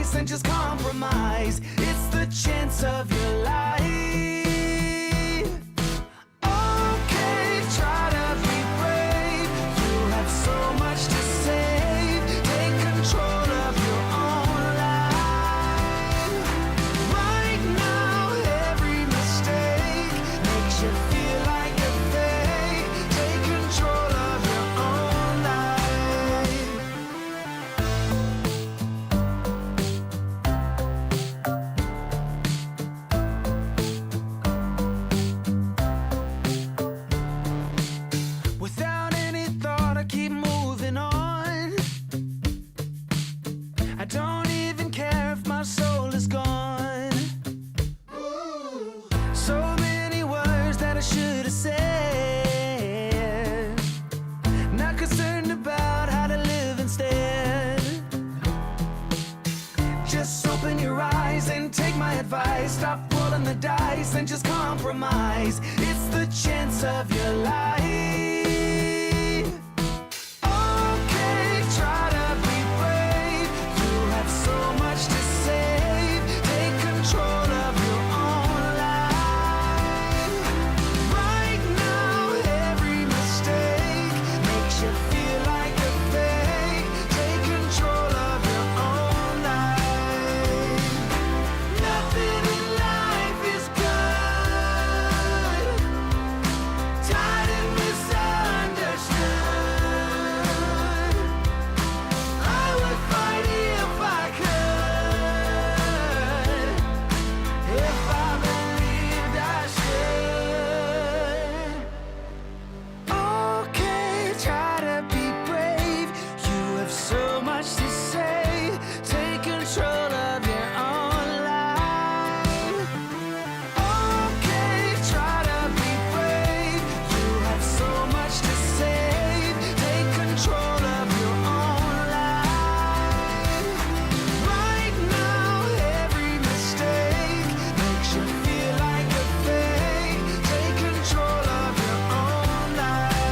dice and just compromise. It's the chance of your life. Okay, try to be brave. You have so much to save. Take control of your own life. Right now, every mistake makes you feel like a fake. Take control of your own life. Without any thought, I keep moving on. I don't even care if my soul is gone. So many words that I should have said. Not concerned about how to live instead. Just open your eyes and take my advice. Stop rolling the dice and just compromise. It's the chance of your life. Okay, try to be brave. You have so much to save. Take control of your own life. Right now, every mistake makes you feel like a fake. Take control of your own life. Nothing in life is good. Tired and misunderstood. I would fight if I could. If I believed I should. Okay, try to be brave. You have so much to say. Take control of your own life. Okay, try to be brave. You have so much to say. Take control of your own life. Right now, every mistake makes you feel like a fake. Take control of your own life.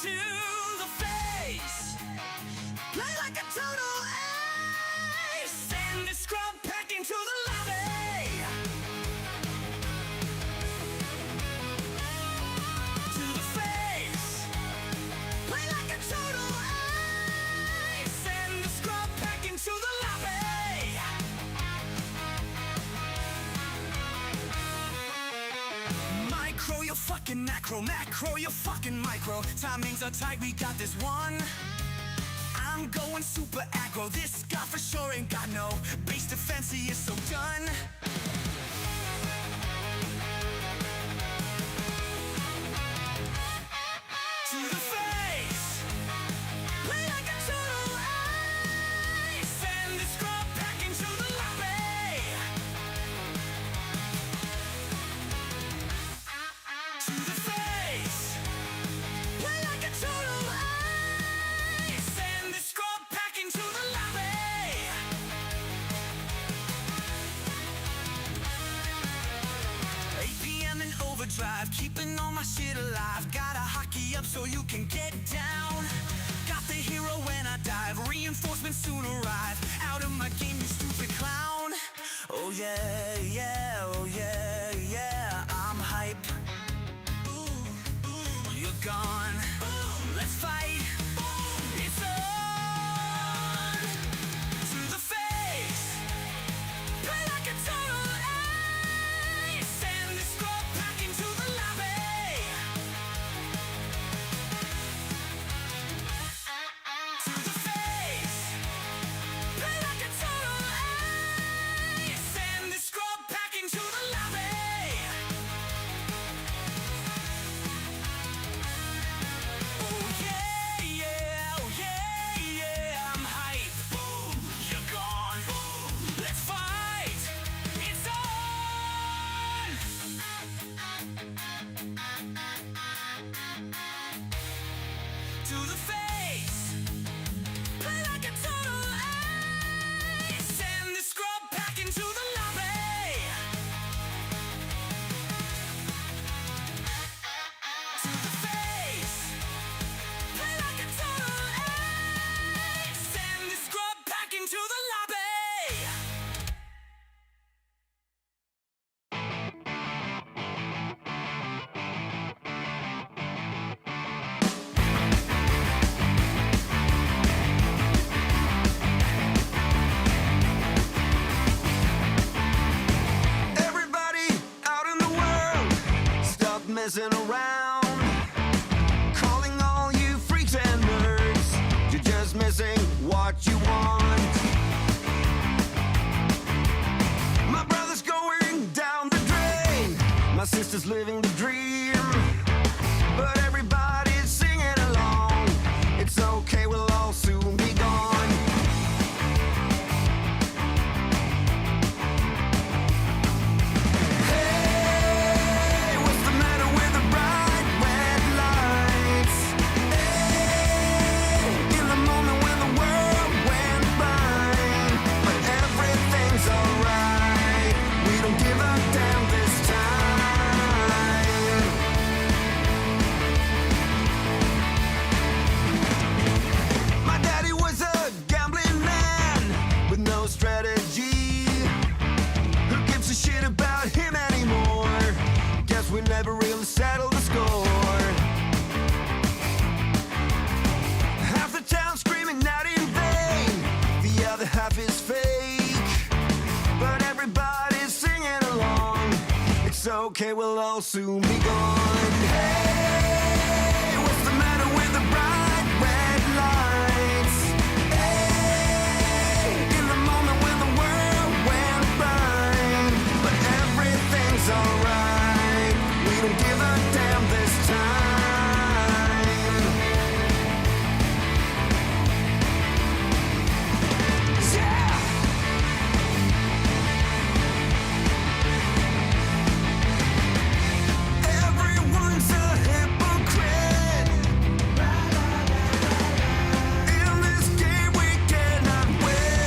To the face, play like a total ace. Send the scrub pack into the lobby. To the face, play like a total ace. Send the scrub pack into the lobby. Micro, you're fucking macro. Macro, you're fucking micro. Timings are tight, we got this one. I'm going super aggro. This guy for sure ain't got no base defense, he is so done. To the face, play like a total ace. Send the scrub back into the lobby. To the face, play like a total ace. Send the scrub back into the lobby. 8 p.m. in overdrive, keeping all my shit alive. Gotta hockey up so you can get down. Got the hero when I dive, reinforcements soon arrive. Out of my game, you stupid clown. Oh yeah, yeah, oh yeah, yeah, I'm hype. You're gone, let's fight. It's on. To the face, play like a total ace. Send the scrub back into the lobby. To the face, play like a total ace. Send the scrub back into the lobby. okay, we'll all soon be gone. Hey, what's the matter with the bright red lights? Hey, in the moment when the world went blind, but everything's alright. We don't give a damn this time. Everyone's a hypocrite. In this game we cannot win.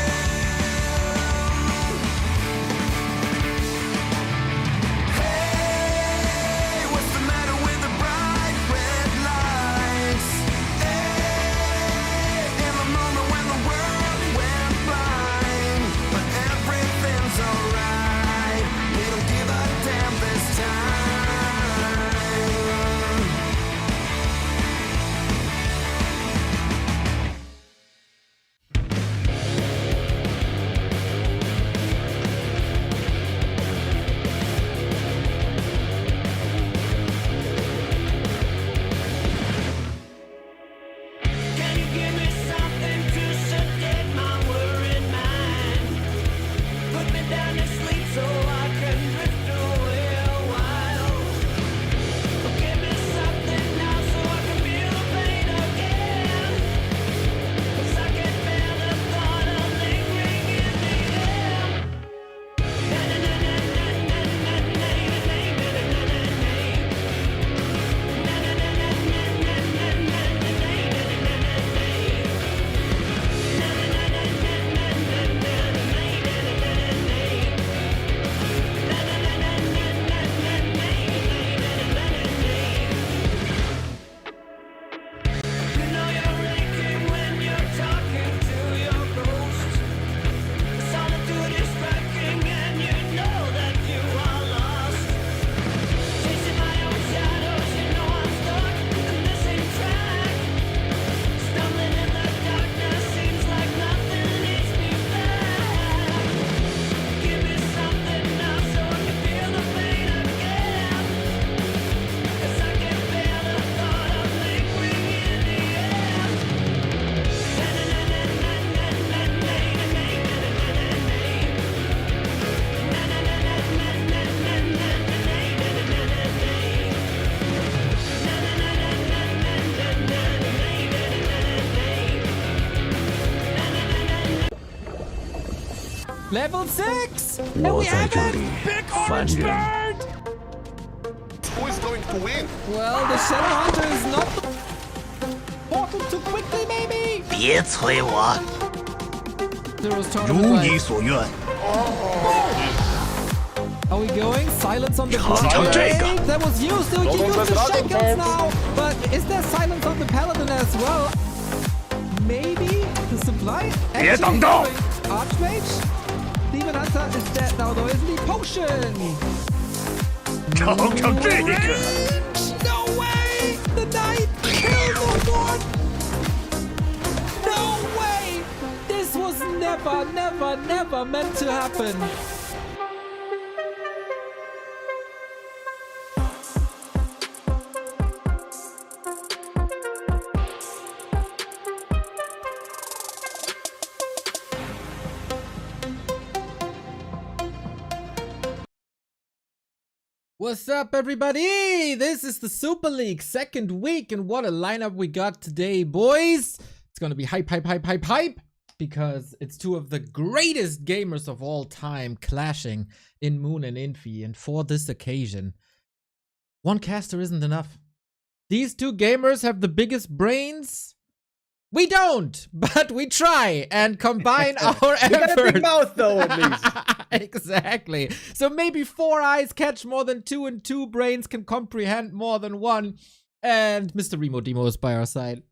Hey, what's the matter with the bright red lights? Hey, in the moment when the world went blind, but everything's alright. We don't give a damn this time. Can you give me something to sedate my worried mind? Put me down to sleep so I can drift away a while. Give me something now so I can feel the pain again. 'Cause I can bear the thought of lingering in the air. You know you're aching when you're talking to your ghost. Solitude is striking and you know that you are lost. Chasing my own shadows, you know I'm stuck in the same track. Stumbling in the darkness, seems like nothing leads me back. Give me something now so I can feel the pain again. 'Cause I can bear the thought of lingering in the air. Level 6! And 我 we 在 have 这 it! 里 Big 烦 orange 人。 bird! Who is going to win? Well, the Shadow Hunter is not the portal too quickly, maybe! 别催我， Zero's 如 tournament 你 life. 所愿。 Are we going? Silence on the 尝尝这个。 Blade? That was used, so you use the shackles now! But is there silence on the Paladin as well? Maybe the supply? 别挡道。 Archmage? Demon Hunter is dead now though, isn't he? Potion! 尝尝这个。 No way! The knight killed the lord! No way! This was never meant to happen. What's up, everybody? This is the Super League second week, and what a lineup we got today, boys. It's gonna be hype, because it's two of the greatest gamers of all time clashing in Moon and Infy, and for this occasion, one caster isn't enough. These two gamers have the biggest brains. We don't, but we try and combine our efforts. You got a big mouth, though, at least. Exactly. So maybe 4 eyes catch more than 2 and 2 brains can comprehend more than 1. And Mr. Remo Demo is by our side.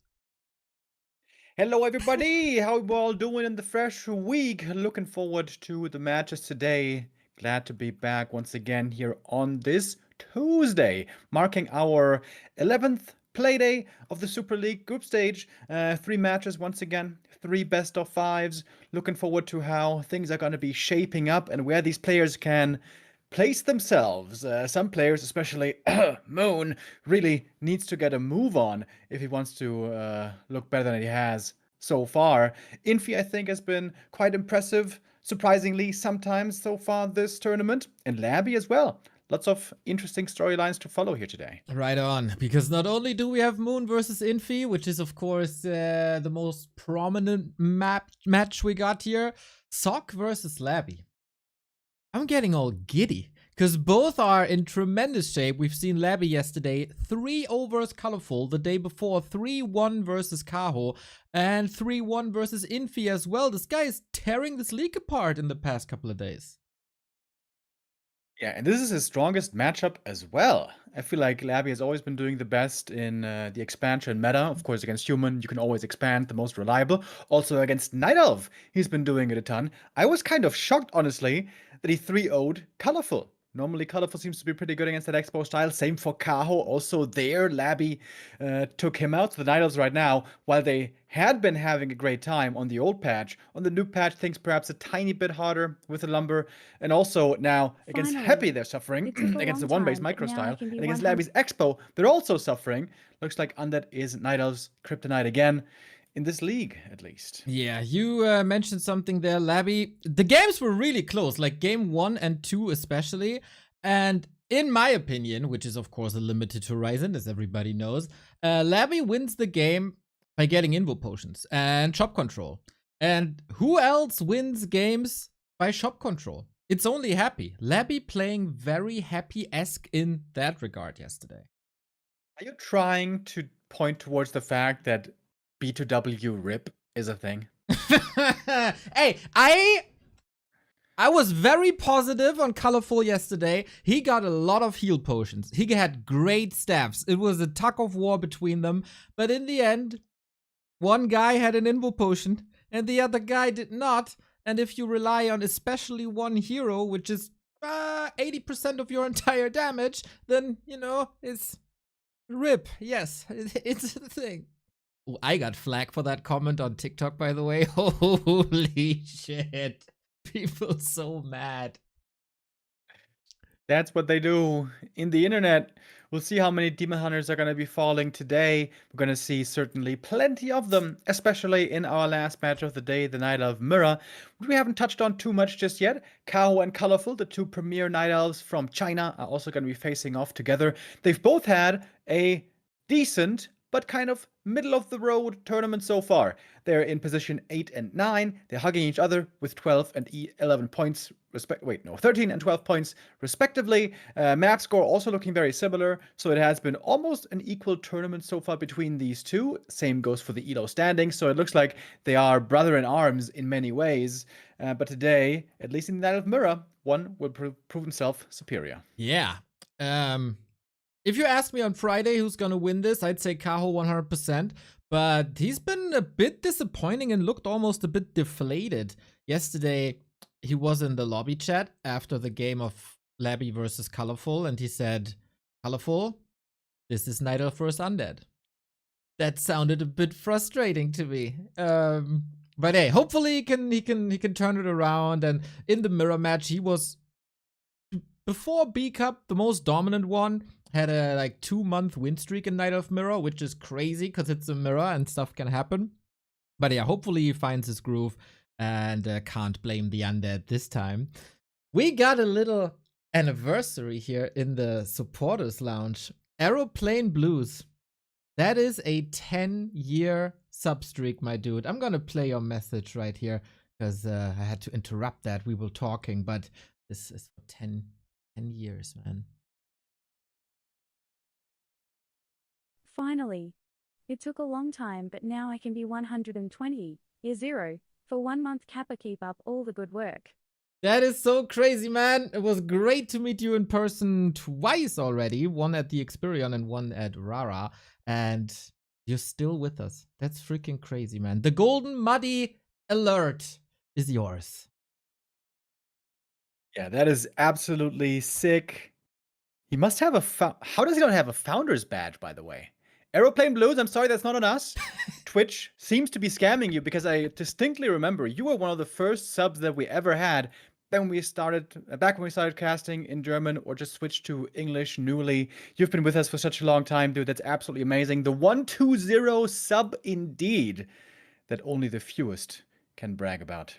Hello, everybody. How you all doing in the fresh week? Looking forward to the matches today. Glad to be back once again here on this Tuesday, marking our 11th playday of the Super League group stage. 3 matches once again, 3 best of 5s. Looking forward to how things are going to be shaping up and where these players can place themselves. Some players, especially Moon, really needs to get a move on if he wants to look better than he has so far. Infy, I think, has been quite impressive, surprisingly, sometimes so far this tournament, and Labby as well. Lots of interesting storylines to follow here today. Right on, because not only do we have Moon versus Infy, which is of course the most prominent match we got here, Sock versus Labby. I'm getting all giddy, because both are in tremendous shape. We've seen Labby yesterday, 3-0 versus ColorFul, the day before 3-1 versus Kaho, and 3-1 versus Infy as well. This guy is tearing this league apart in the past couple of days. Yeah, and this is his strongest matchup as well. I feel like Labby has always been doing the best in the expansion meta. Of course, against human, you can always expand, the most reliable. Also against Night Elf, he's been doing it a ton. I was kind of shocked, honestly, that he 3-0'd ColorFul. Normally, ColorFul seems to be pretty good against that expo style. Same for Kaho. Also there, Labby took him out. So the Night Elves right now, while they had been having a great time on the old patch, on the new patch, things perhaps a tiny bit harder with the lumber. And also now, against Finally, Happy, they're suffering. it took a Against the long one-base time, but micro now I style. can be And against 100 Labby's Expo, they're also suffering. Looks like Undead is Night Elves Kryptonite again. In this league, at least. Yeah, you mentioned something there, Labby. The games were really close, like game 1 and 2 especially. And in my opinion, which is of course a limited horizon, as everybody knows, Labby wins the game by getting invo potions and shop control. And who else wins games by shop control? It's only Happy. Labby playing very Happy-esque in that regard yesterday. Are you trying to point towards the fact that B2W RIP is a thing? Hey, I was very positive on ColorFul yesterday. He got a lot of heal potions. He had great staffs. It was a tug of war between them. But in the end, one guy had an invo potion and the other guy did not. And if you rely on especially one hero, which is 80% of your entire damage, then, you know, it's RIP. Yes, it's a thing. Oh, I got flack for that comment on TikTok, by the way. Holy shit. People so mad. That's what they do in the internet. We'll see how many Demon Hunters are going to be falling today. We're going to see certainly plenty of them, especially in our last match of the day, the Night Elf Mirror, which we haven't touched on too much just yet. Kaho and ColorFul, the two premier Night Elves from China, are also going to be facing off together. They've both had a decent but kind of middle-of-the-road tournament so far. They're in position 8 and 9. They're hugging each other with 12 and 11 points. 13 and 12 points, respectively. Map score also looking very similar, so it has been almost an equal tournament so far between these two. Same goes for the ELO standings, so it looks like they are brother in arms in many ways. But today, at least in the Night of Mirror, one will prove himself superior. Yeah. If you asked me on Friday who's gonna win this, I'd say Kaho 100%. But he's been a bit disappointing and looked almost a bit deflated. Yesterday, he was in the lobby chat after the game of Labby versus ColorFul, and he said, "ColorFul, this is Night Elf vs Undead." That sounded a bit frustrating to me. But hey, hopefully he can turn it around. And in the mirror match, he was before B Cup the most dominant one. Had a like 2-month win streak in Night of Mirror, which is crazy because it's a mirror and stuff can happen. But yeah, hopefully he finds his groove and can't blame the Undead this time. We got a little anniversary here in the supporters lounge. Aeroplane Blues. That is a 10-year sub streak, my dude. I'm gonna play your message right here because I had to interrupt that. We were talking, but this is for 10 years, man. Finally. It took a long time, but now I can be 120, year 0, for 1 month. Kappa, keep up all the good work. That is so crazy, man. It was great to meet you in person twice already. One at the Experion and one at Rara. And you're still with us. That's freaking crazy, man. The golden muddy alert is yours. Yeah, that is absolutely sick. He must have a... How does he not have a founder's badge, by the way? Aeroplane Blues, I'm sorry, that's not on us. Twitch seems to be scamming you because I distinctly remember you were one of the first subs that we ever had then we started back when we started casting in German or just switched to English newly. You've been with us for such a long time, dude. That's absolutely amazing. The 120 sub indeed that only the fewest can brag about.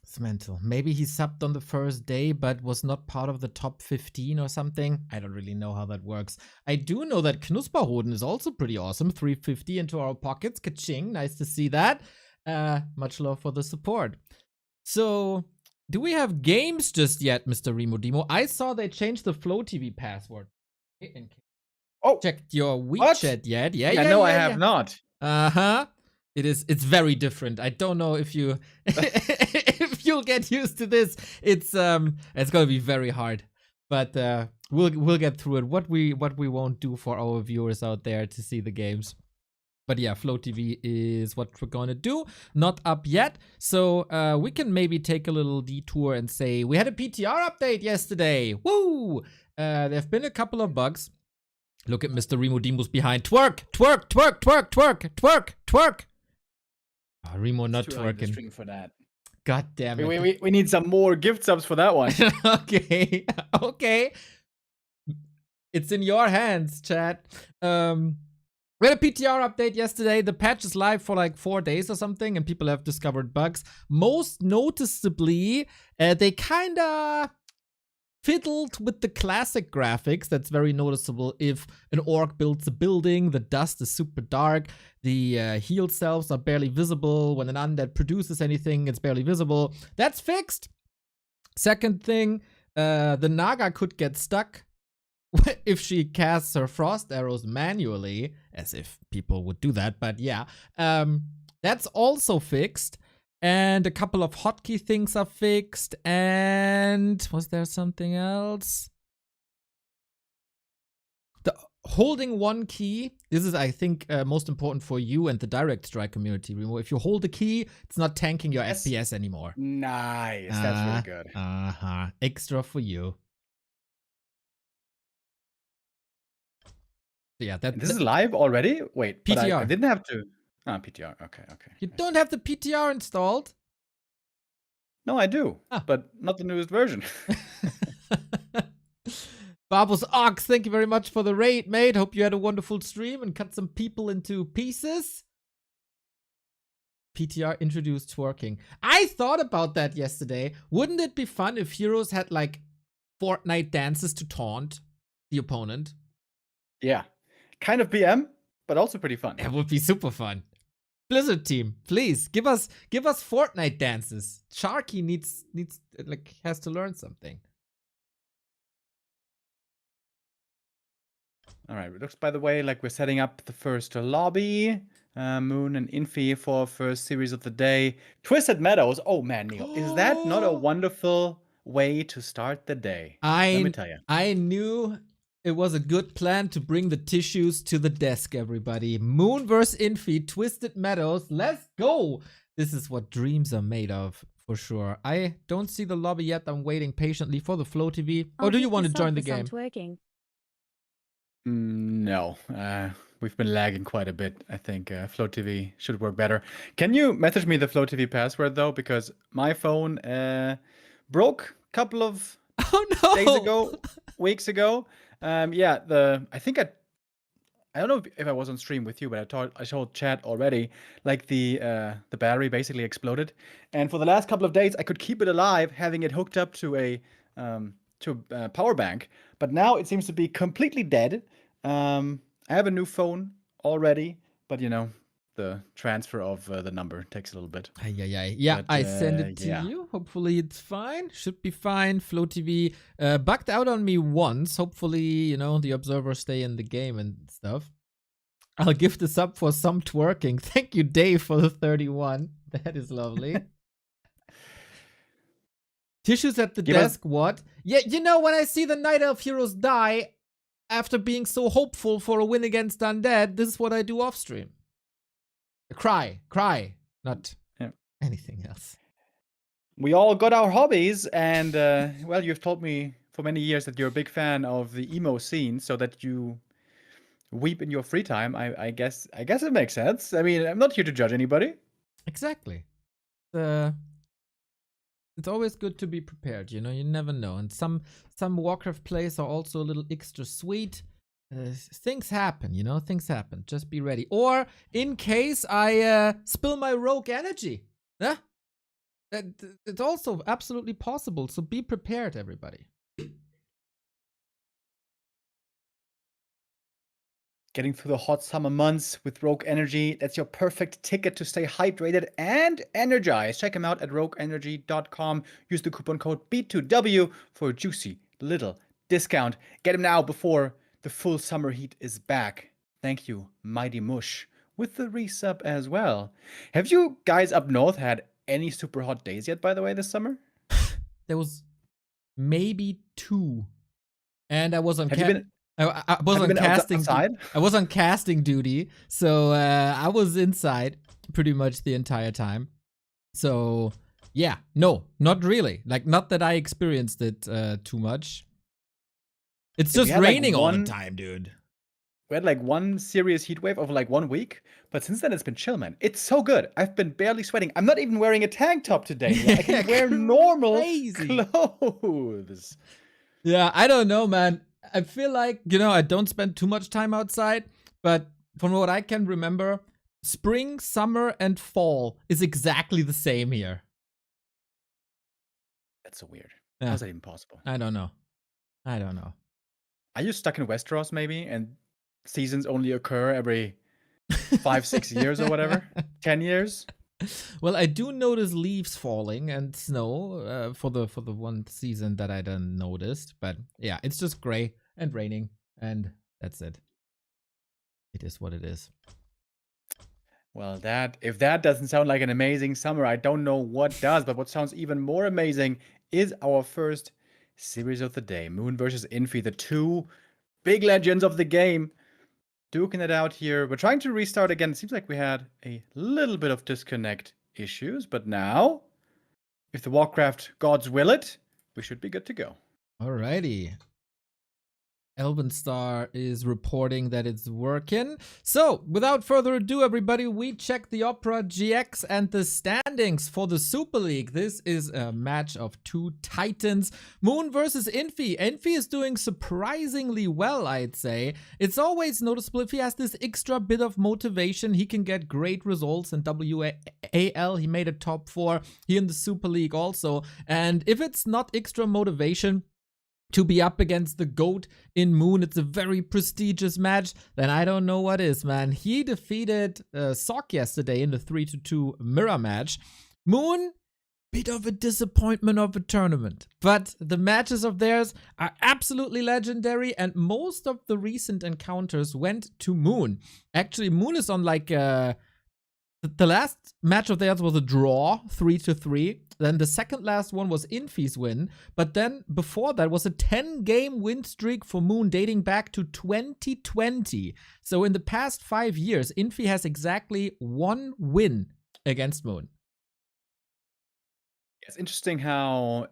It's mental. Maybe he subbed on the first day, but was not part of the top 15 or something. I don't really know how that works. I do know that Knusperhoden is also pretty awesome. 350 into our pockets. Ka-ching. Nice to see that. Much love for the support. So, do we have games just yet, Mr. Remo Demo? I saw they changed the Flow TV password. Oh, checked your WeChat what? yet? No, I have not. Uh-huh. It's very different. I don't know if you if you'll get used to this. It's gonna be very hard. But we'll get through it. What we won't do for our viewers out there to see the games. But yeah, Flow TV is what we're gonna do. Not up yet. So we can maybe take a little detour and say we had a PTR update yesterday. Woo! There have been a couple of bugs. Look at Mr. Remo Demo's behind. Twerk! Twerk! Twerk! Twerk! Twerk! Twerk! Twerk! Oh, Remo not twerking. Stream for that. God damn it. We need some more gift subs for that one. Okay. Okay. It's in your hands, chat. We had a PTR update yesterday. The patch is live for like 4 days or something, and people have discovered bugs. Most noticeably, they kinda fiddled with the classic graphics. That's very noticeable. If an orc builds a building, the dust is super dark, the healed selves are barely visible. When an undead produces anything, it's barely visible. That's fixed. Second thing, the Naga could get stuck if she casts her frost arrows manually, as if people would do that, but yeah. That's also fixed. And a couple of hotkey things are fixed. And was there something else? The holding one key. This is, I think, most important for you and the direct strike community. Remo, if you hold the key, it's not tanking your FPS anymore. Nice. That's really good. Extra for you. Yeah, this is live already? Wait, PTR. But I didn't have to. Ah, PTR. Okay. You don't have the PTR installed? No, I do, but not the newest version. Barbos Ox, thank you very much for the raid, mate. Hope you had a wonderful stream and cut some people into pieces. PTR introduced twerking. I thought about that yesterday. Wouldn't it be fun if heroes had like Fortnite dances to taunt the opponent? Yeah. Kind of BM, but also pretty fun. It would be super fun. Blizzard team, please give us Fortnite dances. Sharky needs like has to learn something. All right, it looks, by the way, like we're setting up the first lobby. Moon and Infy for first series of the day. Twisted Meadows. Oh man, Neil, is that not a wonderful way to start the day? Let me tell you. I knew it was a good plan to bring the tissues to the desk, everybody. Moon vs. Infy, Twisted Meadows. Let's go! This is what dreams are made of, for sure. I don't see the lobby yet. I'm waiting patiently for the Flow TV. Or do you want to join the game? No. We've been lagging quite a bit. I think Flow TV should work better. Can you message me the Flow TV password, though? Because my phone broke a couple of days ago, weeks ago. Yeah, I think I don't know if I was on stream with you, but I told chat already, like the battery basically exploded. And for the last couple of days, I could keep it alive, having it hooked up to a power bank. But now it seems to be completely dead. I have a new phone already, but you know, the transfer of the number takes a little bit. Yeah, but, I send it to you. Hopefully it's fine. Should be fine. Flow TV bugged out on me once. Hopefully, you know, the observers stay in the game and stuff. I'll give this up for some twerking. Thank you, Dave, for the 31. That is lovely. Tissues at the desk, what? Yeah, you know, when I see the Night Elf heroes die after being so hopeful for a win against Undead, this is what I do off stream. Cry, not anything else. We all got our hobbies, and well, you've told me for many years that you're a big fan of the emo scene, so that you weep in your free time. I guess it makes sense. I mean, I'm not here to judge anybody. Exactly. it's always good to be prepared, you know, you never know. And some Warcraft plays are also a little extra sweet. Things happen, you know, things happen. Just be ready. Or in case I spill my rogue energy. Yeah? It's also absolutely possible, so be prepared, everybody. Getting through the hot summer months with Rogue Energy, that's your perfect ticket to stay hydrated and energized. Check them out at rogueenergy.com. Use the coupon code B2W for a juicy little discount. Get them now before the full summer heat is back. Thank you, Mighty Mush, with the resub as well. Have you guys up north had any super hot days yet, by the way, this summer? There was maybe 2. And I was on Have you been I was Have you on been casting outside? I was on casting duty, so I was inside pretty much the entire time. So yeah, no, not really. Like, not that I experienced it too much. It's Yeah, we just had, like, raining all the one- time, dude. We had like one serious heat wave over like 1 week, but since then it's been chill, man. It's so good. I've been barely sweating. I'm not even wearing a tank top today. I can wear normal Crazy. clothes. Yeah, I don't know, man. I feel like, you know, I don't spend too much time outside, but from what I can remember, spring, summer, and fall is exactly the same here. That's so weird. Yeah. How's that even possible? I don't know. I don't know. Are you stuck in Westeros maybe, and seasons only occur every 5-6 years or whatever? 10 years? Well, I do notice leaves falling and snow for the one season that I done noticed, but yeah, it's just gray and raining, and that's it. It is what it is. Well, if that doesn't sound like an amazing summer, I don't know what does. But what sounds even more amazing is our first series of the day, Moon versus Infy, the two big legends of the game, duking it out here. We're trying to restart again. It seems like we had a little bit of disconnect issues, but now, if the Warcraft gods will it, we should be good to go. Alrighty. Elven Star is reporting that it's working. So, without further ado, everybody, we check the OperaGX and the standings for the Super League. This is a match of 2 titans. Moon versus Infy. Infy is doing surprisingly well, I'd say. It's always noticeable if he has this extra bit of motivation, he can get great results in WAL. He made a top 4 here in the Super League also. And if it's not extra motivation to be up against the GOAT in Moon, it's a very prestigious match, then I don't know what is, man. He defeated Sock yesterday in the 3-2 mirror match. Moon, bit of a disappointment of a tournament, but the matches of theirs are absolutely legendary, and most of the recent encounters went to Moon. Actually, Moon is on like the last match of theirs was a draw, 3-3. Then the second last one was Infy's win. But then before that was a 10-game win streak for Moon dating back to 2020. So in the past 5 years, Infy has exactly 1 win against Moon. It's interesting how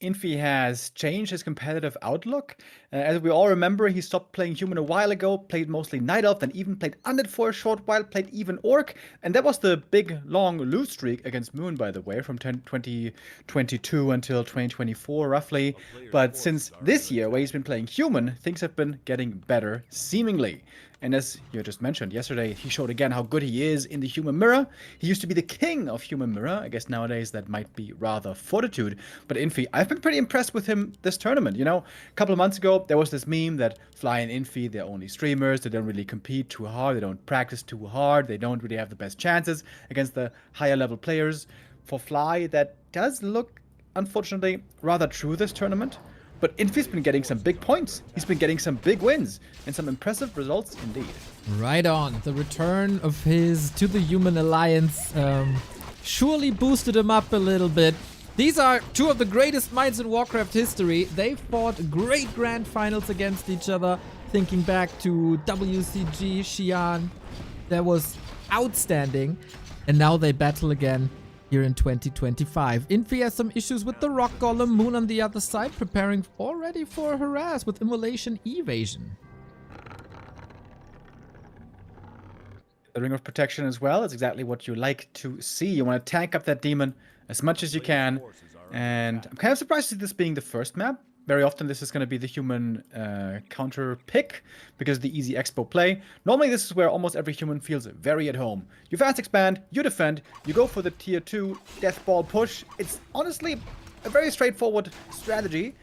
Infy has changed his competitive outlook. As we all remember, he stopped playing human a while ago, played mostly Night Elf, then even played Undead for a short while, played even Orc, and that was the big, long lose streak against Moon, by the way, from 2022 until 2024, roughly. But since this year, where he's been playing human, things have been getting better, seemingly. And as you just mentioned, yesterday he showed again how good he is in the human mirror. He used to be the king of human mirror. I guess nowadays that might be rather Fortitude. But Infy, I've been pretty impressed with him this tournament. You know, a couple of months ago, there was this meme that Fly and Infy, they're only streamers. They don't really compete too hard. They don't practice too hard. They don't really have the best chances against the higher level players. For Fly, that does look, unfortunately, rather true this tournament. But Infy's been getting some big points. He's been getting some big wins and some impressive results indeed. Right on. The return of his to the Human Alliance surely boosted him up a little bit. These are 2 of the greatest minds in Warcraft history. They fought great grand finals against each other. Thinking back to WCG, Xi'an, that was outstanding. And now they battle again here in 2025. Infy has some issues with the Rock Golem. Moon on the other side, preparing already for a harass with Immolation Evasion. The Ring of Protection as well is exactly what you like to see. You want to tank up that demon as much as you can And I'm kind of surprised to see this being the first map. Very often this is going to be the human counter pick because the easy expo play. Normally this is where almost every human feels very at home. You fast expand, you defend, you go for the tier 2 death ball push. It's honestly a very straightforward strategy.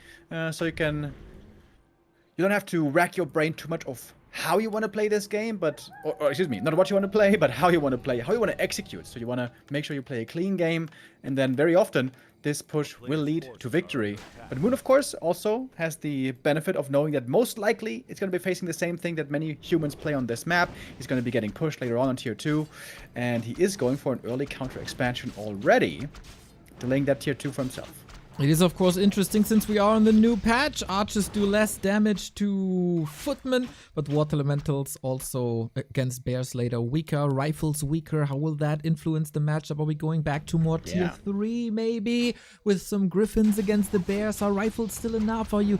So you don't have to rack your brain too much of how you want to play this game, but, or excuse me, not what you want to play, but how you want to play, how you want to execute. So you want to make sure you play a clean game, and then very often this push will lead to victory. But Moon, of course, also has the benefit of knowing that most likely it's going to be facing the same thing that many humans play on this map. He's going to be getting pushed later on tier 2, and he is going for an early counter expansion already, delaying that tier 2 for himself. It is of course interesting since we are on the new patch. Archers do less damage to footmen, but water elementals also against bears later weaker, rifles weaker. How will that influence the matchup? Are we going back to more tier 3 maybe with some griffins against the bears? Are rifles still enough? Are you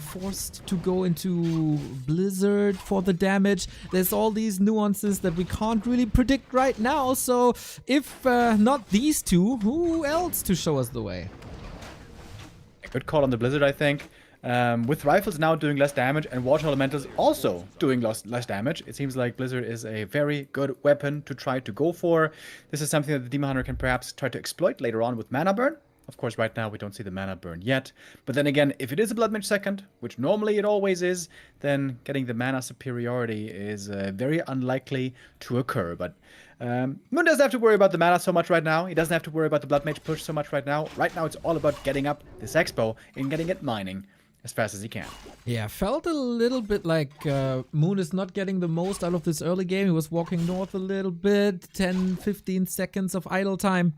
forced to go into blizzard for the damage? There's all these nuances that we can't really predict right now. So if not these two, who else to show us the way? Good call on the Blizzard, I think. With rifles now doing less damage and water elementals also doing less damage, it seems like Blizzard is a very good weapon to try to go for. This is something that the Demon Hunter can perhaps try to exploit later on with mana burn. Of course, right now we don't see the mana burn yet. But then again, if it is a Blood Mage second, which normally it always is, then getting the mana superiority is very unlikely to occur. But Moon doesn't have to worry about the mana so much right now. He doesn't have to worry about the Blood Mage push so much right now. Right now, it's all about getting up this expo and getting it mining as fast as he can. Yeah, felt a little bit like Moon is not getting the most out of this early game. He was walking north a little bit, 10-15 seconds of idle time.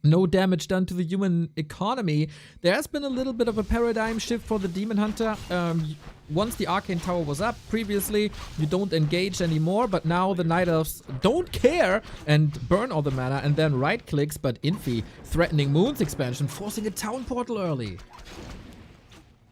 No damage done to the human economy. There has been a little bit of a paradigm shift for the Demon Hunter. Once the Arcane Tower was up previously, you don't engage anymore, but now the Night Elves don't care and burn all the mana and then right clicks, but Infy threatening Moon's expansion, forcing a town portal early.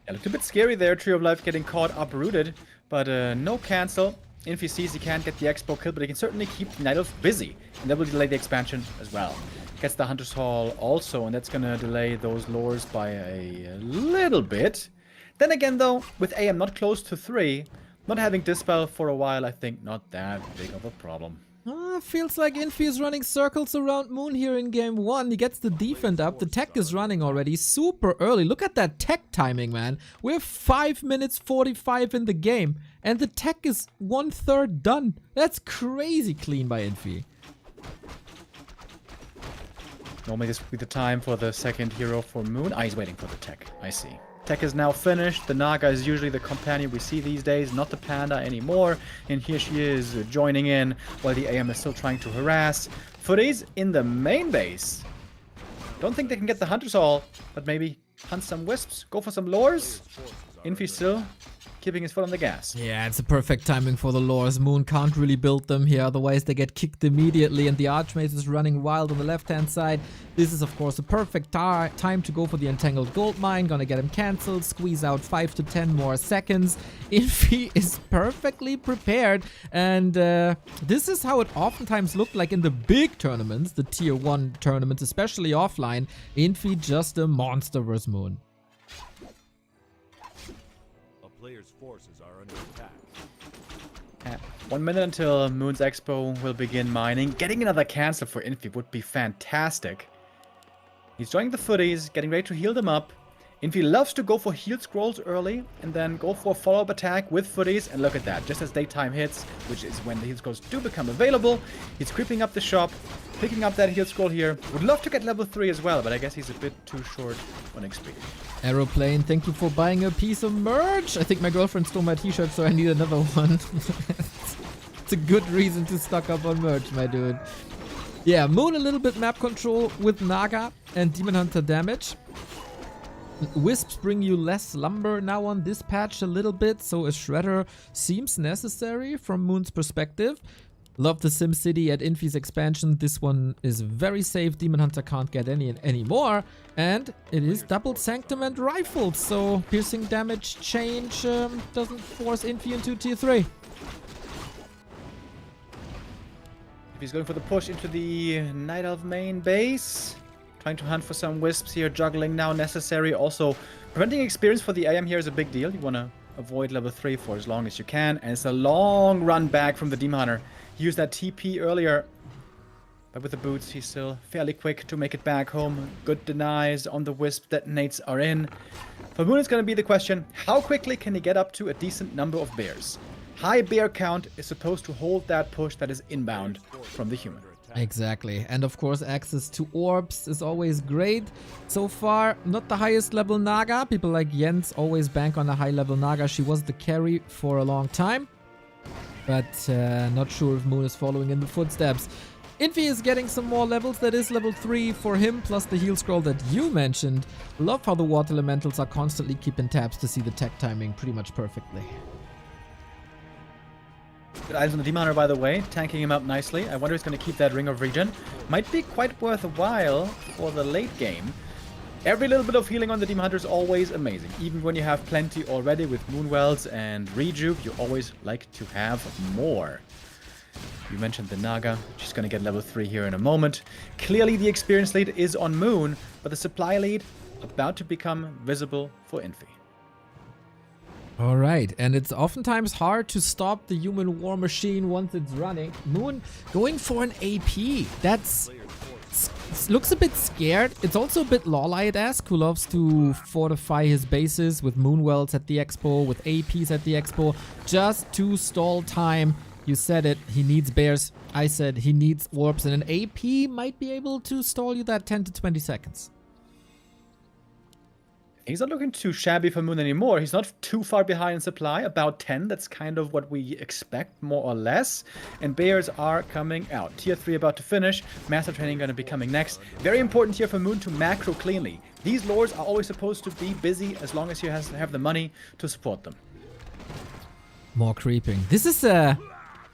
A little bit scary there, Tree of Life getting caught uprooted, but no cancel. Infy sees he can't get the expo kill, but he can certainly keep the Night Elves busy, and that will delay the expansion as well. Gets the Hunter's Hall also, and that's gonna delay those lures by a little bit. Then again though, with AM not close to 3, not having Dispel for a while, I think not that big of a problem. Feels like Infy is running circles around Moon here in game 1. He gets the defend up. The tech is running already super early. Look at that tech timing, man. We're 5 minutes 45 in the game, and the tech is 1/3 done. That's crazy clean by Infy. Normally this would be the time for the second hero for Moon. Ah, he's waiting for the tech. I see. Tech is now finished. The Naga is usually the companion we see these days, not the Panda anymore. And here she is joining in while the AM is still trying to harass. Footies in the main base. Don't think they can get the Hunter's Hall, but maybe hunt some wisps, go for some lures. Infy still keeping his foot on the gas. Yeah, it's a perfect timing for the lures. Moon can't really build them here, otherwise they get kicked immediately, and the Archmage is running wild on the left-hand side. This is, of course, a perfect time to go for the Entangled Gold Mine. Gonna get him cancelled, squeeze out 5 to 10 more seconds. Infy is perfectly prepared, and this is how it oftentimes looked like in the big tournaments, the tier 1 tournaments, especially offline. Infy just a monster versus Moon. Player's forces are under attack. 1 minute until Moon's Expo will begin mining. Getting another cancel for Infy would be fantastic. He's joining the footies, getting ready to heal them up. Infy loves to go for healed scrolls early and then go for a follow-up attack with footies. And look at that, just as daytime hits, which is when the healed scrolls do become available, he's creeping up the shop, picking up that healed scroll here. Would love to get level 3 as well, but I guess he's a bit too short on XP. Aeroplane, thank you for buying a piece of merch. I think my girlfriend stole my t-shirt, so I need another one. It's a good reason to stock up on merch, my dude. Yeah, Moon a little bit map control with Naga and Demon Hunter damage. Wisps bring you less lumber now on this patch a little bit, so a Shredder seems necessary from Moon's perspective. Love the SimCity at Infy's expansion. This one is very safe. Demon Hunter can't get any more. And it is double Sanctum and rifles, so piercing damage change doesn't force Infy into tier 3. If he's going for the push into the Night Elf main base, trying to hunt for some wisps here. Juggling now necessary. Also, preventing experience for the AM here is a big deal. You want to avoid level 3 for as long as you can. And it's a long run back from the Demon Hunter. He used that TP earlier. But with the boots, he's still fairly quick to make it back home. Good denies on the wisp. Detonates are in. For Moon, it's going to be the question, how quickly can he get up to a decent number of bears? High bear count is supposed to hold that push that is inbound from the human. Exactly. And of course, access to orbs is always great. So far, not the highest level Naga. People like Jens always bank on a high level Naga. She was the carry for a long time. But not sure if Moon is following in the footsteps. Infy is getting some more levels. That is level 3 for him, plus the heal scroll that you mentioned. Love how the water elementals are constantly keeping tabs to see the tech timing pretty much perfectly. Good eyes on the Demon Hunter, by the way, tanking him up nicely. I wonder if he's going to keep that Ring of Regen. Might be quite worthwhile for the late game. Every little bit of healing on the Demon Hunter is always amazing. Even when you have plenty already with Moonwells and Rejuve, you always like to have more. You mentioned the Naga. She's going to get level 3 here in a moment. Clearly the experience lead is on Moon, but the supply lead about to become visible for Infy. Alright, and it's oftentimes hard to stop the human war machine once it's running. Moon going for an AP. That's... looks a bit scared. It's also a bit Lawlight-esque, who loves to fortify his bases with Moonwells at the expo, with APs at the expo, just to stall time. You said it, he needs bears. I said he needs orbs, and an AP might be able to stall you that 10 to 20 seconds. He's not looking too shabby for Moon anymore. He's not too far behind in supply, about 10. That's kind of what we expect, more or less. And bears are coming out. Tier 3 about to finish. Master Training going to be coming next. Very important here for Moon to macro cleanly. These lords are always supposed to be busy as long as you have the money to support them. More creeping. This is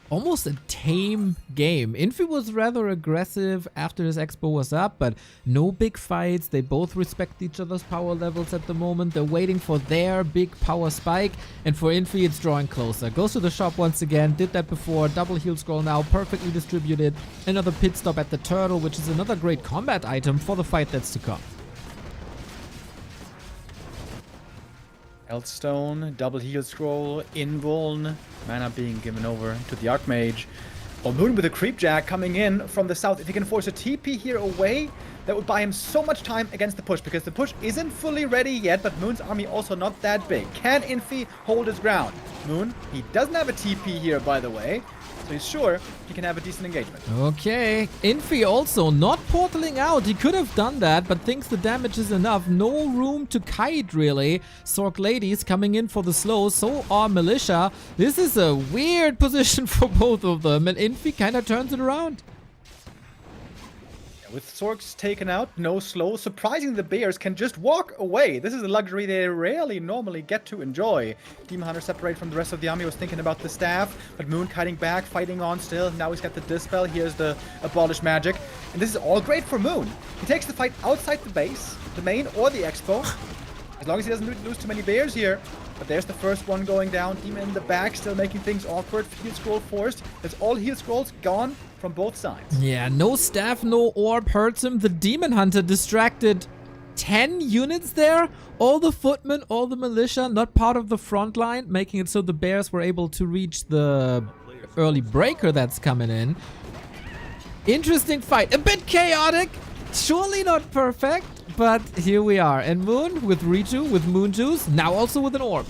almost a tame game. Infy was rather aggressive after his expo was up, but no big fights. They both respect each other's power levels at the moment. They're waiting for their big power spike, and for Infy it's drawing closer. Goes to the shop once again, did that before, double heal scroll now, perfectly distributed. Another pit stop at the turtle, which is another great combat item for the fight that's to come. Healthstone, double heal scroll, invuln, mana being given over to the Archmage. Or Moon with a creepjack coming in from the south. If he can force a TP here away, that would buy him so much time against the push, because the push isn't fully ready yet, but Moon's army also not that big. Can Infy hold his ground? Moon, he doesn't have a TP here, by the way, so he's sure he can have a decent engagement. Okay, Infy also not portaling out. He could have done that, but thinks the damage is enough. No room to kite, really. Sork ladies coming in for the slow, so are Militia. This is a weird position for both of them, and Infy kind of turns it around. With Sorks taken out, no slow, surprisingly the bears can just walk away. This is a luxury they rarely normally get to enjoy. Demon Hunter separate from the rest of the army, was thinking about the staff, but Moon kiting back, fighting on still. Now he's got the Dispel, here's the Abolish Magic. And this is all great for Moon. He takes the fight outside the base, the main or the expo, as long as he doesn't lose too many bears here. But there's the first one going down. Demon in the back, still making things awkward. Heal scroll forced. That's all heal scrolls gone from both sides. Yeah, no staff, no orb hurts him. The Demon Hunter distracted 10 units there. All the footmen, all the militia, not part of the front line, making it so the bears were able to reach the early breaker that's coming in. Interesting fight. A bit chaotic. Surely not perfect. But here we are. And Moon with Reju, with Moon Juice, now also with an orb.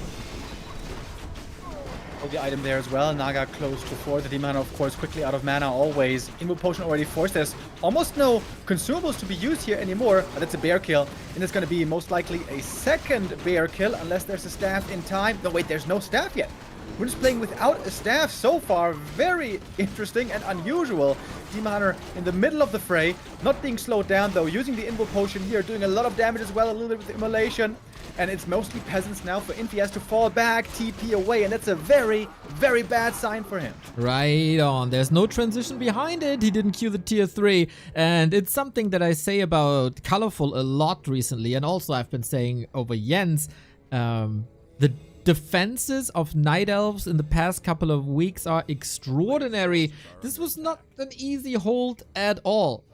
The item there as well. Naga close to 4. The Demon, of course, quickly out of mana always. Invo Potion already forced. There's almost no consumables to be used here anymore. But it's a bear kill. And it's going to be most likely a second bear kill unless there's a staff in time. No, wait, there's no staff yet. We're just playing without a staff so far. Very interesting and unusual. Demon Hunter in the middle of the fray. Not being slowed down though. Using the Invo Potion here. Doing a lot of damage as well. A little bit with Immolation. And it's mostly peasants now for Infy. Has to fall back, TP away. And that's a very, very bad sign for him. Right on. There's no transition behind it. He didn't queue the tier 3. And it's something that I say about ColorFul a lot recently. And also I've been saying over Jens. The defenses of Night Elves in the past couple of weeks are extraordinary. This was not an easy hold at all.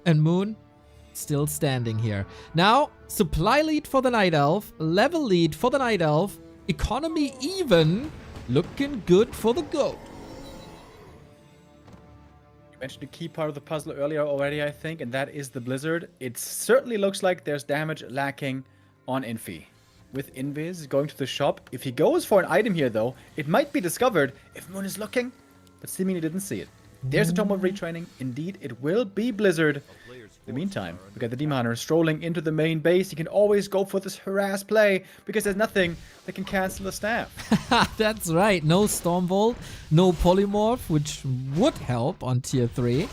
And Moon, still standing here. Now, supply lead for the Night Elf, level lead for the Night Elf, economy even, looking good for the GOAT. You mentioned a key part of the puzzle earlier already, I think, and that is the Blizzard. It certainly looks like there's damage lacking on Infy. With Invis going to the shop, if he goes for an item here, though, it might be discovered if Moon is looking, but seemingly didn't see it. There's a Tome of Retraining. Indeed, it will be Blizzard. In the meantime, we got the Demon Hunter strolling into the main base. You can always go for this harass play because there's nothing that can cancel the staff. That's right. No Stormbolt, no Polymorph, which would help on tier 3.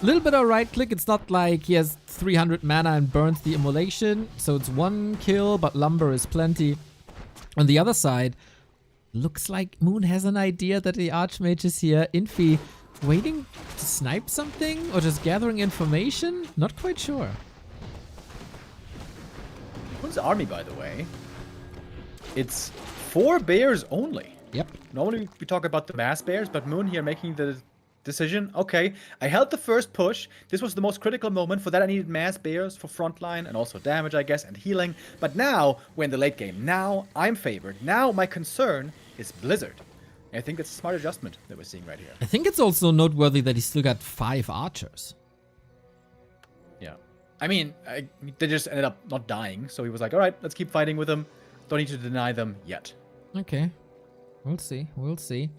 A little bit of right click. It's not like he has 300 mana and burns the immolation. So it's 1 kill, but lumber is plenty. On the other side, looks like Moon has an idea that the Archmage is here. Infy waiting to snipe something or just gathering information? Not quite sure. Moon's army, by the way, it's 4 bears only. Yep. Normally we talk about the mass bears, but Moon here making the decision. Okay, I held the first push. This was the most critical moment. For that I needed mass bears for frontline and also damage, I guess, and healing. But now we're in the late game. Now I'm favored. Now my concern is Blizzard. I think that's a smart adjustment that we're seeing right here. I think it's also noteworthy that he still got 5 archers. Yeah. I mean, they just ended up not dying. So he was like, all right, let's keep fighting with them. Don't need to deny them yet. Okay. We'll see. We'll see.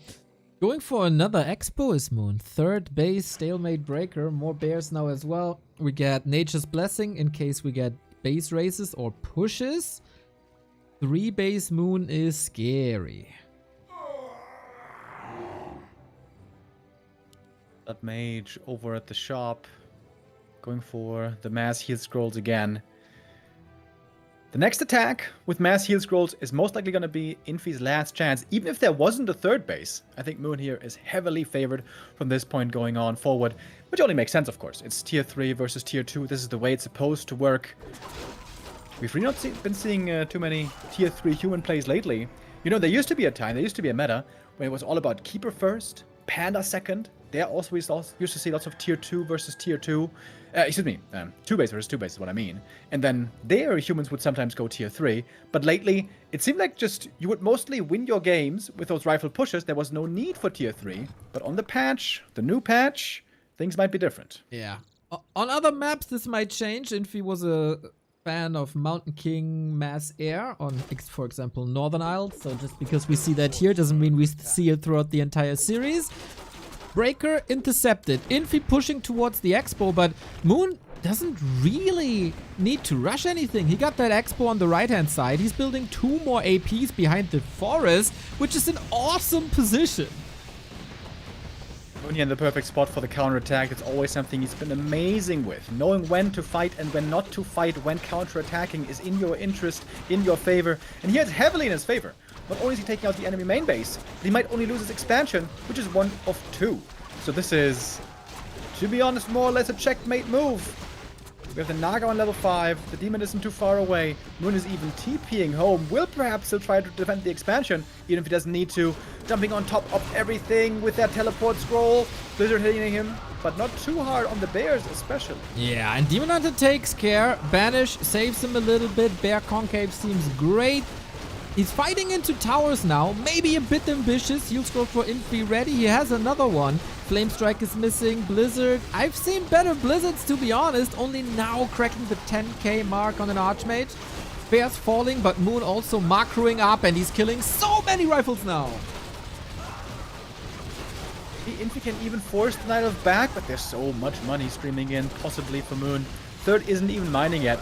Going for another Expo is Moon. 3rd base, Stalemate Breaker. More bears now as well. We get Nature's Blessing in case we get base races or pushes. 3 base Moon is scary. That mage over at the shop. Going for the mass heal scrolls again. The next attack with mass heal scrolls is most likely going to be Infy's last chance. Even if there wasn't a 3rd base, I think Moon here is heavily favored from this point going on forward. Which only makes sense, of course. It's tier 3 versus tier 2. This is the way it's supposed to work. We've really not been seeing too many tier 3 human plays lately. You know, there used to be a time, there used to be a meta, when it was all about Keeper first, Panda second. There also we used to see lots of tier 2 versus tier 2. 2 base versus 2 base is what I mean. And then there humans would sometimes go tier 3. But lately, it seemed like just you would mostly win your games with those rifle pushes. There was no need for tier 3. But on the patch, the new patch, things might be different. Yeah. On other maps, this might change. Infy was a fan of Mountain King Mass Air on, for example, Northern Isles. So just because we see that here doesn't mean we see it throughout the entire series. Breaker intercepted. Infy pushing towards the Expo, but Moon doesn't really need to rush anything. He got that Expo on the right-hand side. He's building 2 more APs behind the forest, which is an awesome position. Moon here in the perfect spot for the counterattack. It's always something he's been amazing with. Knowing when to fight and when not to fight, when counterattacking is in your interest, in your favor. And here it's heavily in his favor. Not only is he taking out the enemy main base, but he might only lose his expansion, which is 1 of 2. So this is, to be honest, more or less a checkmate move. We have the Naga on level 5, the demon isn't too far away, Moon is even TPing home, will perhaps still try to defend the expansion, even if he doesn't need to. Jumping on top of everything with that teleport scroll, Blizzard hitting him, but not too hard on the bears especially. Yeah, and Demon Hunter takes care. Banish saves him a little bit. Bear Concave seems great. He's fighting into towers now, maybe a bit ambitious. Heal scroll for Infy ready. He has another one. Flame Strike is missing. Blizzard. I've seen better Blizzards, to be honest. Only now cracking the 10k mark on an Archmage. Bears falling, but Moon also macroing up, and he's killing so many rifles now. The Infy can even force the Night Elf back, but there's so much money streaming in, possibly for Moon. 3rd isn't even mining yet.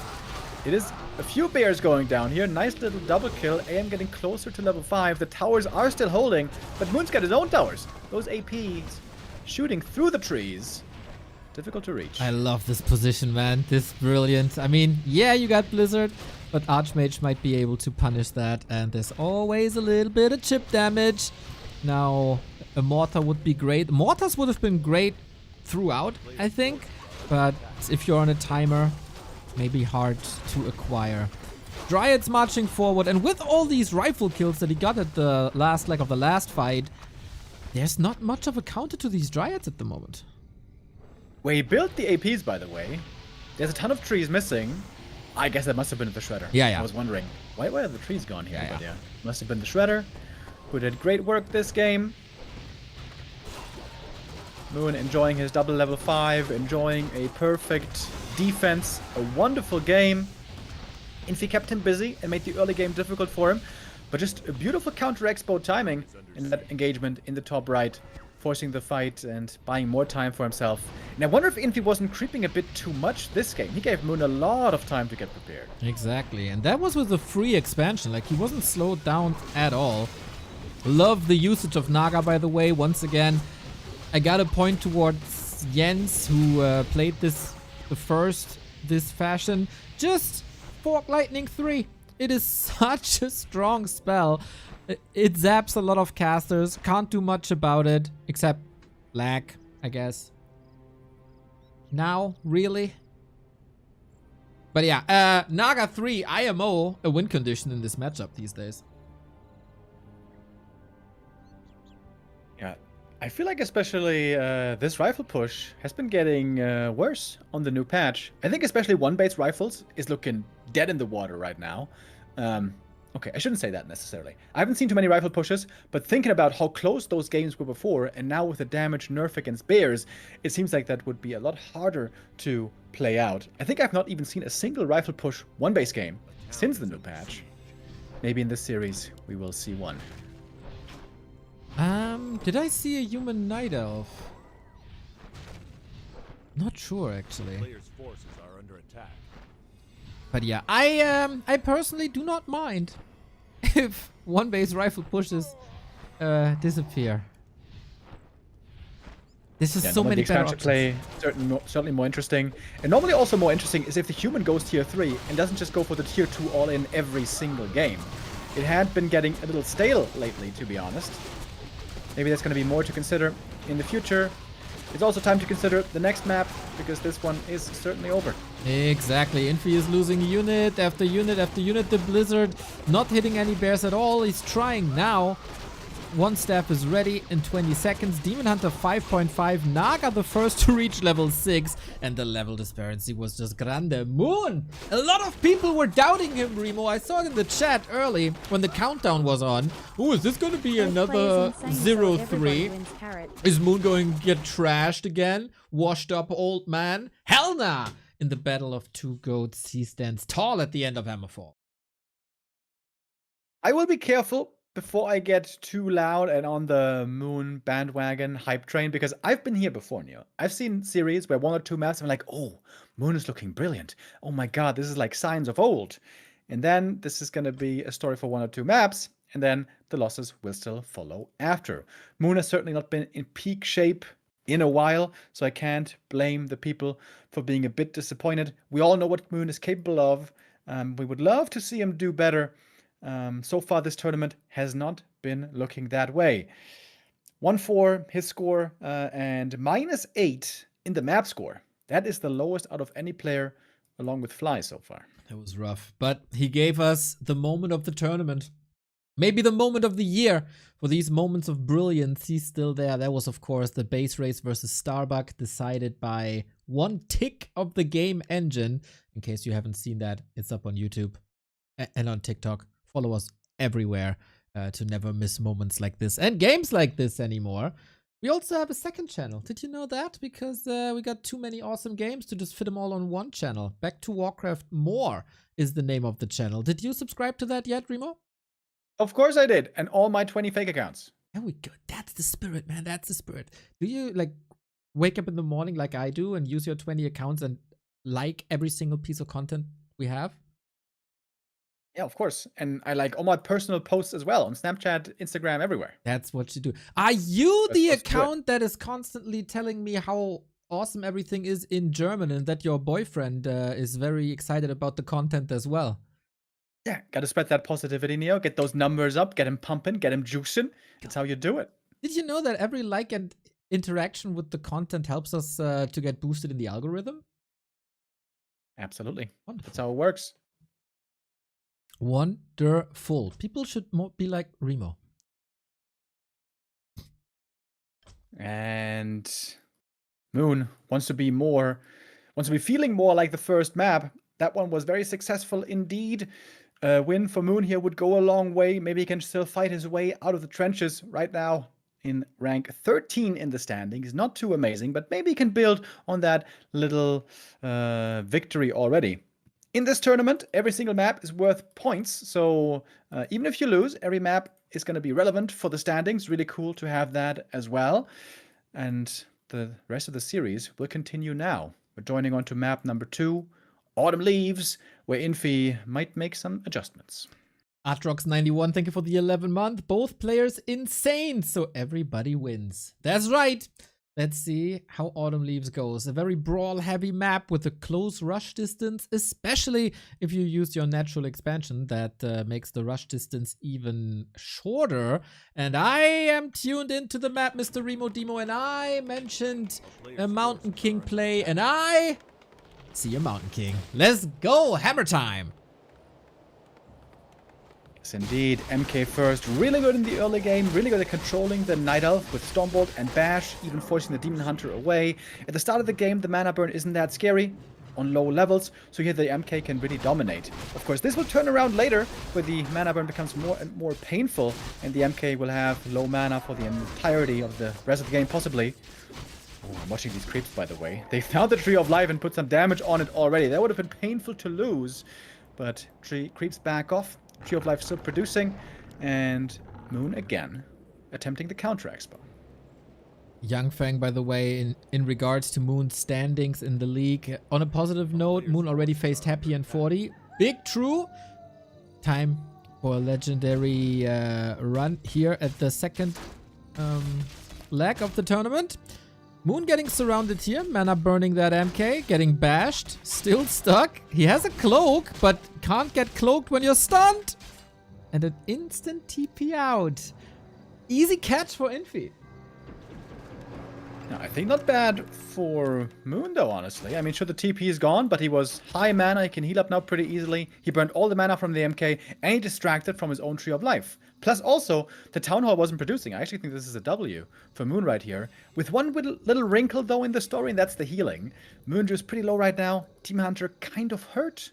It is a few bears going down here. Nice little double kill. AM getting closer to level 5. The towers are still holding, but Moon's got his own towers. Those APs shooting through the trees. Difficult to reach. I love this position, man. This is brilliant. I mean, yeah, you got Blizzard, but Archmage might be able to punish that. And there's always a little bit of chip damage. Now, a Mortar would be great. Mortars would have been great throughout, I think. But if you're on a timer, maybe hard to acquire. Dryads marching forward, and with all these rifle kills that he got at the last leg of the last fight, there's not much of a counter to these Dryads at the moment. Where he built the APs, by the way, There's a ton of trees missing. I guess that must have been the shredder. Yeah. I was wondering, why are the trees gone here? Yeah, But yeah, must have been the shredder who did great work this game. Moon enjoying his double level 5, enjoying a perfect defense, a wonderful game. Infy kept him busy and made the early game difficult for him, but just a beautiful counter expo timing in that engagement in the top right, forcing the fight and buying more time for himself. And I wonder if Infy wasn't creeping a bit too much this game. He gave Moon a lot of time to get prepared. Exactly, and that was with a free expansion. Like, he wasn't slowed down at all. Love the usage of Naga, by the way. Once again, I got a point towards Jens, who played this fashion. Just Fork Lightning 3. It is such a strong spell. It zaps a lot of casters. Can't do much about it, except lag, I guess. Now, really? But yeah, Naga 3 IMO, a win condition in this matchup these days. Yeah, I feel like especially this rifle push has been getting worse on the new patch. I think especially one-base rifles is looking dead in the water right now. Okay, I shouldn't say that necessarily. I haven't seen too many rifle pushes, but thinking about how close those games were before, and now with the damage nerf against bears, it seems like that would be a lot harder to play out. I think I've not even seen a single rifle push one-base game since the new patch. Maybe in this series we will see one. Did I see a human night elf? Not sure, actually. Players' forces are under attack. But yeah, I personally do not mind if one-base rifle pushes disappear. This is so many better options. Play certainly more interesting, and normally also more interesting is if the human goes tier 3 and doesn't just go for the tier 2 all in every single game. It had been getting a little stale lately, to be honest. Maybe there's going to be more to consider in the future. It's also time to consider the next map, because this one is certainly over. Exactly. Infy is losing unit after unit after unit. The Blizzard not hitting any bears at all. He's trying now. One staff is ready in 20 seconds. Demon Hunter 5.5. Naga the first to reach level 6. And the level disparity was just grande. Moon! A lot of people were doubting him, Remo. I saw it in the chat early when the countdown was on. Oh, is this going to be another 0-3? Is Moon going to get trashed again? Washed up old man? Hell nah! In the battle of two goats, he stands tall at the end of Hammerfall. I will be careful before I get too loud and on the Moon bandwagon hype train, because I've been here before, Neo. I've seen series where one or two maps I'm like, oh, Moon is looking brilliant. Oh my god, this is like signs of old. And then this is going to be a story for one or two maps, and then the losses will still follow after. Moon has certainly not been in peak shape in a while, so I can't blame the people for being a bit disappointed. We all know what Moon is capable of. We would love to see him do better. So far, this tournament has not been looking that way. 1-4 his score, and -8 in the map score. That is the lowest out of any player, along with Fly so far. That was rough, but he gave us the moment of the tournament. Maybe the moment of the year. For these moments of brilliance, he's still there. That was, of course, the base race versus Starbuck, decided by one tick of the game engine. In case you haven't seen that, it's up on YouTube and on TikTok. Follow us everywhere to never miss moments like this and games like this anymore. We also have a second channel. Did you know that? Because we got too many awesome games to just fit them all on one channel. Back to Warcraft More is the name of the channel. Did you subscribe to that yet, Remo? Of course I did, and all my 20 fake accounts. There we go. That's the spirit, man. That's the spirit. Do you like wake up in the morning like I do and use your 20 accounts and like every single piece of content we have? Yeah, of course. And I like all my personal posts as well on Snapchat, Instagram, everywhere. That's what you do. Are you the account that is constantly telling me how awesome everything is in German and that your boyfriend is very excited about the content as well? Yeah, gotta spread that positivity, Neo. Get those numbers up, get him pumping, get him juicing. That's how you do it. Did you know that every like and interaction with the content helps us to get boosted in the algorithm? Absolutely. Wonderful. That's how it works. Wonderful. People should more be like Remo. And Moon wants to be more, Once we're feeling more like the first map, that one was very successful indeed. Win for Moon here would go a long way. Maybe he can still fight his way out of the trenches right now in rank 13 in the standings. Not too amazing, but maybe he can build on that little victory already. In this tournament, every single map is worth points, so even if you lose, every map is going to be relevant for the standings. Really cool to have that as well. And the rest of the series will continue now. We're joining on to map number 2, Autumn Leaves, where Infy might make some adjustments. Atrox91, thank you for the 11 month. Both players insane, so everybody wins. That's right. Let's see how Autumn Leaves goes. A very brawl-heavy map with a close rush distance, especially if you use your natural expansion that makes the rush distance even shorter. And I am tuned into the map, Mr. Remo Demo, and I mentioned a Mountain King play, and I see a Mountain King. Let's go, hammer time. Yes, indeed. MK first, really good in the early game, really good at controlling the Night Elf with Stormbolt and Bash, even forcing the Demon Hunter away. At the start of the game, the mana burn isn't that scary on low levels, so here the MK can really dominate. Of course, this will turn around later, where the mana burn becomes more and more painful, and the MK will have low mana for the entirety of the rest of the game, possibly. Oh, I'm watching these creeps, by the way. They found the Tree of Life and put some damage on it already. That would have been painful to lose, but creeps back off. Tree of Life still producing, and Moon again attempting the counter expo. Young Fang, by the way, in regards to Moon's standings in the league. On a positive note, Moon already faced Happy and 40. Big true. Time for a legendary run here at the second leg of the tournament. Moon getting surrounded here. Mana burning that MK. Getting bashed. Still stuck. He has a cloak, but can't get cloaked when you're stunned. And an instant TP out. Easy catch for Infy. I think not bad for Moon, though, honestly. I mean, sure, the TP is gone, but he was high mana. He can heal up now pretty easily. He burned all the mana from the MK, and he distracted from his own Tree of Life. Plus, also, the Town Hall wasn't producing. I actually think this is a W for Moon right here. With one little wrinkle, though, in the story, and that's the healing. Moonjuice is pretty low right now. Demon Hunter kind of hurt,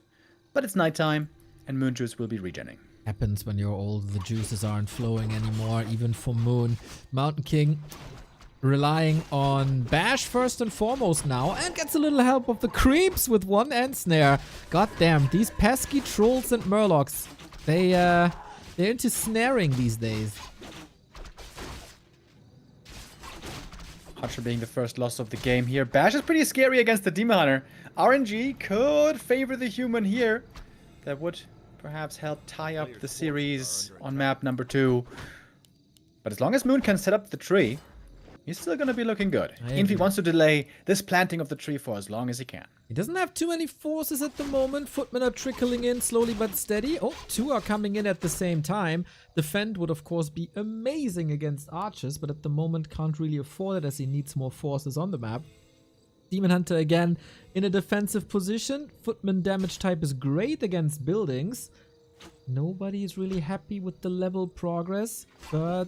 but it's nighttime, and Moonjuice will be regenning. Happens when you're old. The juices aren't flowing anymore, even for Moon. Mountain King relying on Bash first and foremost now, and gets a little help of the creeps with one end snare. God damn, these pesky trolls and murlocs. They're into snaring these days. Hunter being the first loss of the game here. Bash is pretty scary against the Demon Hunter. RNG could favor the human here. That would perhaps help tie up the series on map number 2. But as long as Moon can set up the tree, he's still going to be looking good. Infy wants to delay this planting of the tree for as long as he can. He doesn't have too many forces at the moment. Footmen are trickling in slowly but steady. Oh, 2 are coming in at the same time. Defend would, of course, be amazing against archers, but at the moment can't really afford it as he needs more forces on the map. Demon Hunter again in a defensive position. Footman damage type is great against buildings. Nobody is really happy with the level progress, but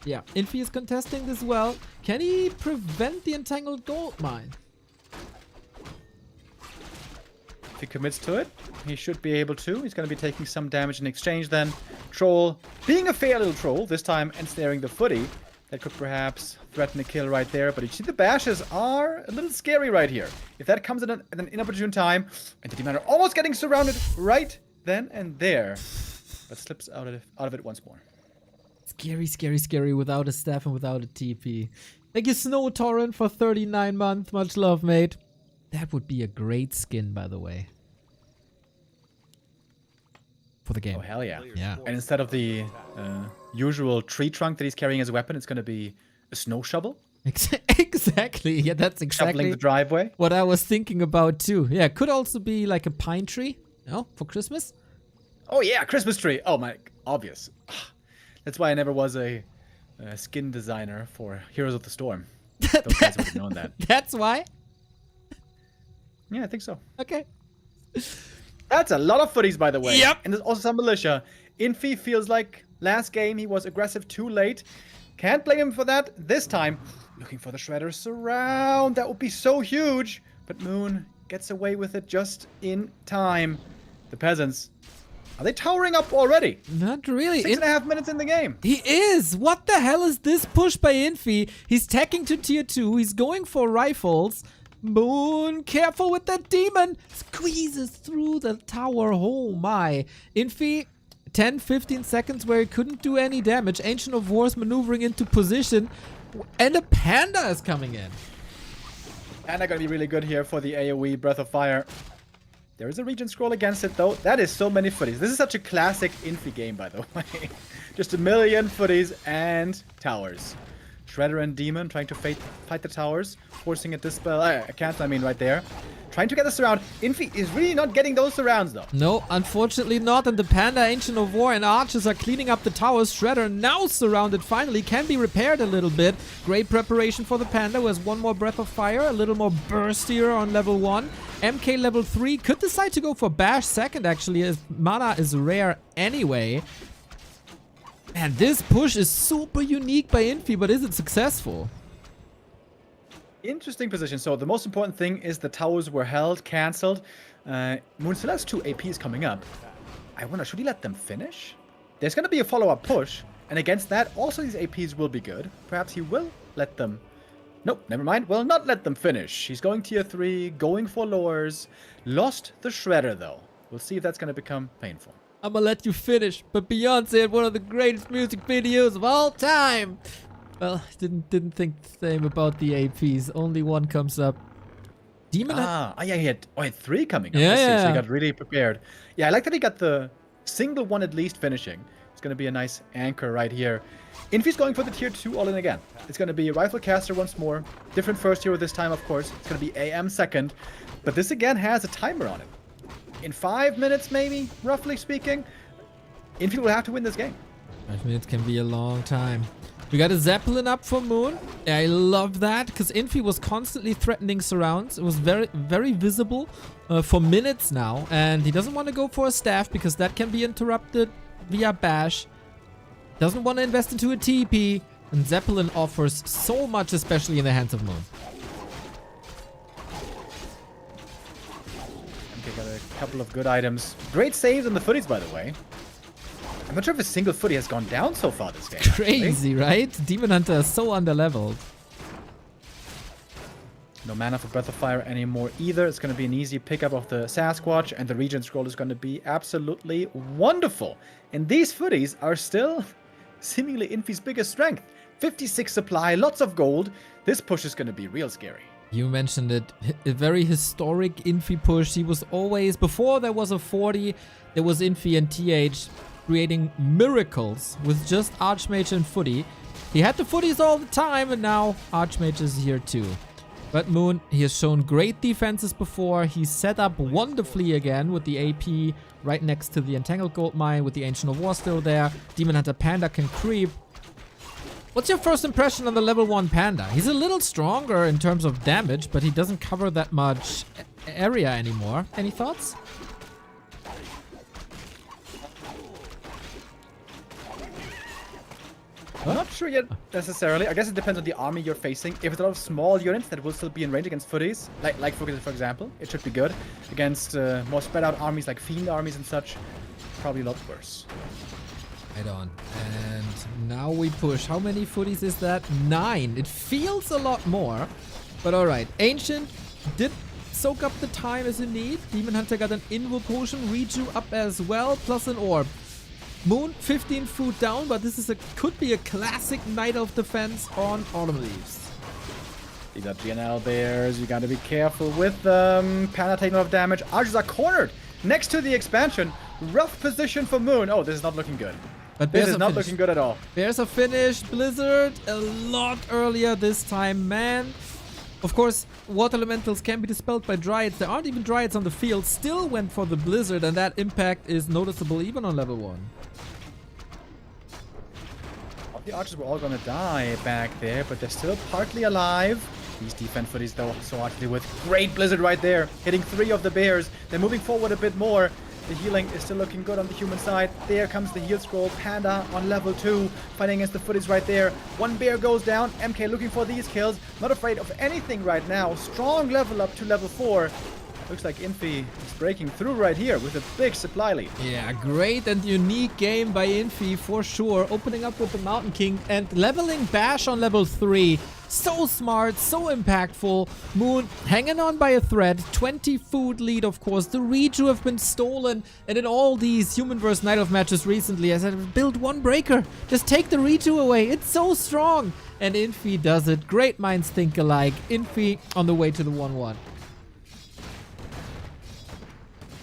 yeah, Infy is contesting this well. Can he prevent the entangled gold mine? If he commits to it, he should be able to. He's going to be taking some damage in exchange then. Troll, being a fair little troll, this time ensnaring the footy. That could perhaps threaten a kill right there, but you see the bashes are a little scary right here. If that comes at an inopportune time, and the Demon Hunter almost getting surrounded right then and there, but slips out of it once more. Scary, scary, scary without a staff and without a TP. Thank you, Snow Torrent, for 39 months. Much love, mate. That would be a great skin, by the way. For the game. Oh, hell yeah. Yeah. And instead of the usual tree trunk that he's carrying as a weapon, it's going to be a snow shovel. Exactly. Yeah, that's exactly Shoveling the driveway. what I was thinking about too. Yeah, could also be like a pine tree, you know, for Christmas. Oh yeah, Christmas tree. Oh my, obvious. That's why I never was a skin designer for Heroes of the Storm. Those guys would have known that. That's why? Yeah, I think so. Okay. That's a lot of footies, by the way. Yep. And there's also some militia. Infy feels like last game he was aggressive too late. Can't blame him for that. This time, looking for the Shredder surround. That would be so huge. But Moon gets away with it just in time. The peasants, are they towering up already? Not really. 6.5 minutes in the game. He is! What the hell is this push by Infy? He's tacking to tier 2. He's going for rifles. Moon, careful with that demon! Squeezes through the tower. Oh my. Infy, 10-15 seconds where he couldn't do any damage. Ancient of Wars maneuvering into position. And a panda is coming in. And they're gonna be really good here for the AoE Breath of Fire. There is a region scroll against it though. That is so many footies. This is such a classic Infy game, by the way. Just a million footies and towers. Shredder and Demon trying to fight the towers, forcing a dispel. I can't, I mean, right there. Trying to get the surround. Infy is really not getting those surrounds though. No, unfortunately not. And the Panda, Ancient of War, and Archers are cleaning up the towers. Shredder now surrounded finally. Can be repaired a little bit. Great preparation for the Panda, who has one more Breath of Fire. A little more burst here on level 1. MK level 3 could decide to go for Bash second actually, as mana is rare anyway. And this push is super unique by Infy, but is it successful? Interesting position. So the most important thing is the towers were held, cancelled. Moon still has 2 APs coming up. I wonder, should he let them finish? There's going to be a follow-up push. And against that, also these APs will be good. Perhaps he will let them... Nope, never mind. Will not let them finish. He's going tier 3, going for lures. Lost the Shredder, though. We'll see if that's going to become painful. I'm gonna let you finish, but Beyonce had one of the greatest music videos of all time. Well, didn't think the same about the APs. Only one comes up. Demon. Yeah, he had 3 coming up. Yeah. So he got really prepared. Yeah, I like that he got the single one at least finishing. It's going to be a nice anchor right here. Infy's going for the tier 2 all in again. It's going to be a rifle caster once more. Different first hero this time, of course. It's going to be AM second. But this again has a timer on it. In 5 minutes, maybe, roughly speaking, Infy will have to win this game. 5 minutes can be a long time. We got a Zeppelin up for Moon. I love that, because Infy was constantly threatening surrounds. It was very, very visible for minutes now. And he doesn't want to go for a staff, because that can be interrupted via Bash. Doesn't want to invest into a TP. And Zeppelin offers so much, especially in the hands of Moon. Okay, got a couple of good items. Great saves on the footies, by the way. I'm not sure if a single footy has gone down so far this game. Crazy, right? Demon Hunter is so underleveled. No mana for Breath of Fire anymore either. It's going to be an easy pickup of the Sasquatch, and the region scroll is going to be absolutely wonderful. And these footies are still seemingly Infy's biggest strength. 56 supply, lots of gold. This push is going to be real scary. You mentioned it, a very historic Infy push. He was always, before there was a 40, there was Infy and TH creating miracles with just Archmage and Footy. He had the Footies all the time, and now Archmage is here too. But Moon, he has shown great defenses before. He's set up wonderfully again with the AP right next to the Entangled Gold Mine, with the Ancient of War still there. Demon Hunter Panda can creep. What's your first impression on the level 1 Panda? He's a little stronger in terms of damage, but he doesn't cover that much area anymore. Any thoughts? I'm not sure yet necessarily. I guess it depends on the army you're facing. If it's a lot of small units that will still be in range against footies, like for example, it should be good. Against more spread out armies like Fiend armies and such, probably a lot worse. Right on. And now we push. How many footies is that? 9. It feels a lot more. But alright. Ancient did soak up the time as in need. Demon Hunter got an Invo Potion. Reju up as well. Plus an Orb. Moon 15 food down. But this is could be a classic Night of Defense on Autumn Leaves. You got GNL bears. You got to be careful with them. Panda taking a lot of damage. Archers are cornered next to the expansion. Rough position for Moon. Oh, this is not looking good. But This is not looking good at all. There's a finish. Blizzard a lot earlier this time, man. Of course, water elementals can be dispelled by Dryads. There aren't even Dryads on the field. Still went for the Blizzard, and that impact is noticeable even on level 1. The Archers were all gonna die back there, but they're still partly alive. These defense footies, though, so hard to deal with. Great Blizzard right there, hitting 3 of the bears. They're moving forward a bit more. The healing is still looking good on the human side. There comes the heal scroll. Panda on level 2, fighting against the footies right there. 1 bear goes down. MK looking for these kills. Not afraid of anything right now. Strong level up to level 4. Looks like Infy is breaking through right here with a big supply lead. Yeah, great and unique game by Infy for sure. Opening up with the Mountain King and leveling Bash on level 3. So smart, so impactful. Moon hanging on by a thread. 20 food lead, of course. The Reju have been stolen. And in all these Human vs. Night Elf matches recently, I said, build one breaker. Just take the Reju away. It's so strong. And Infy does it. Great minds think alike. Infy on the way to the 1-1.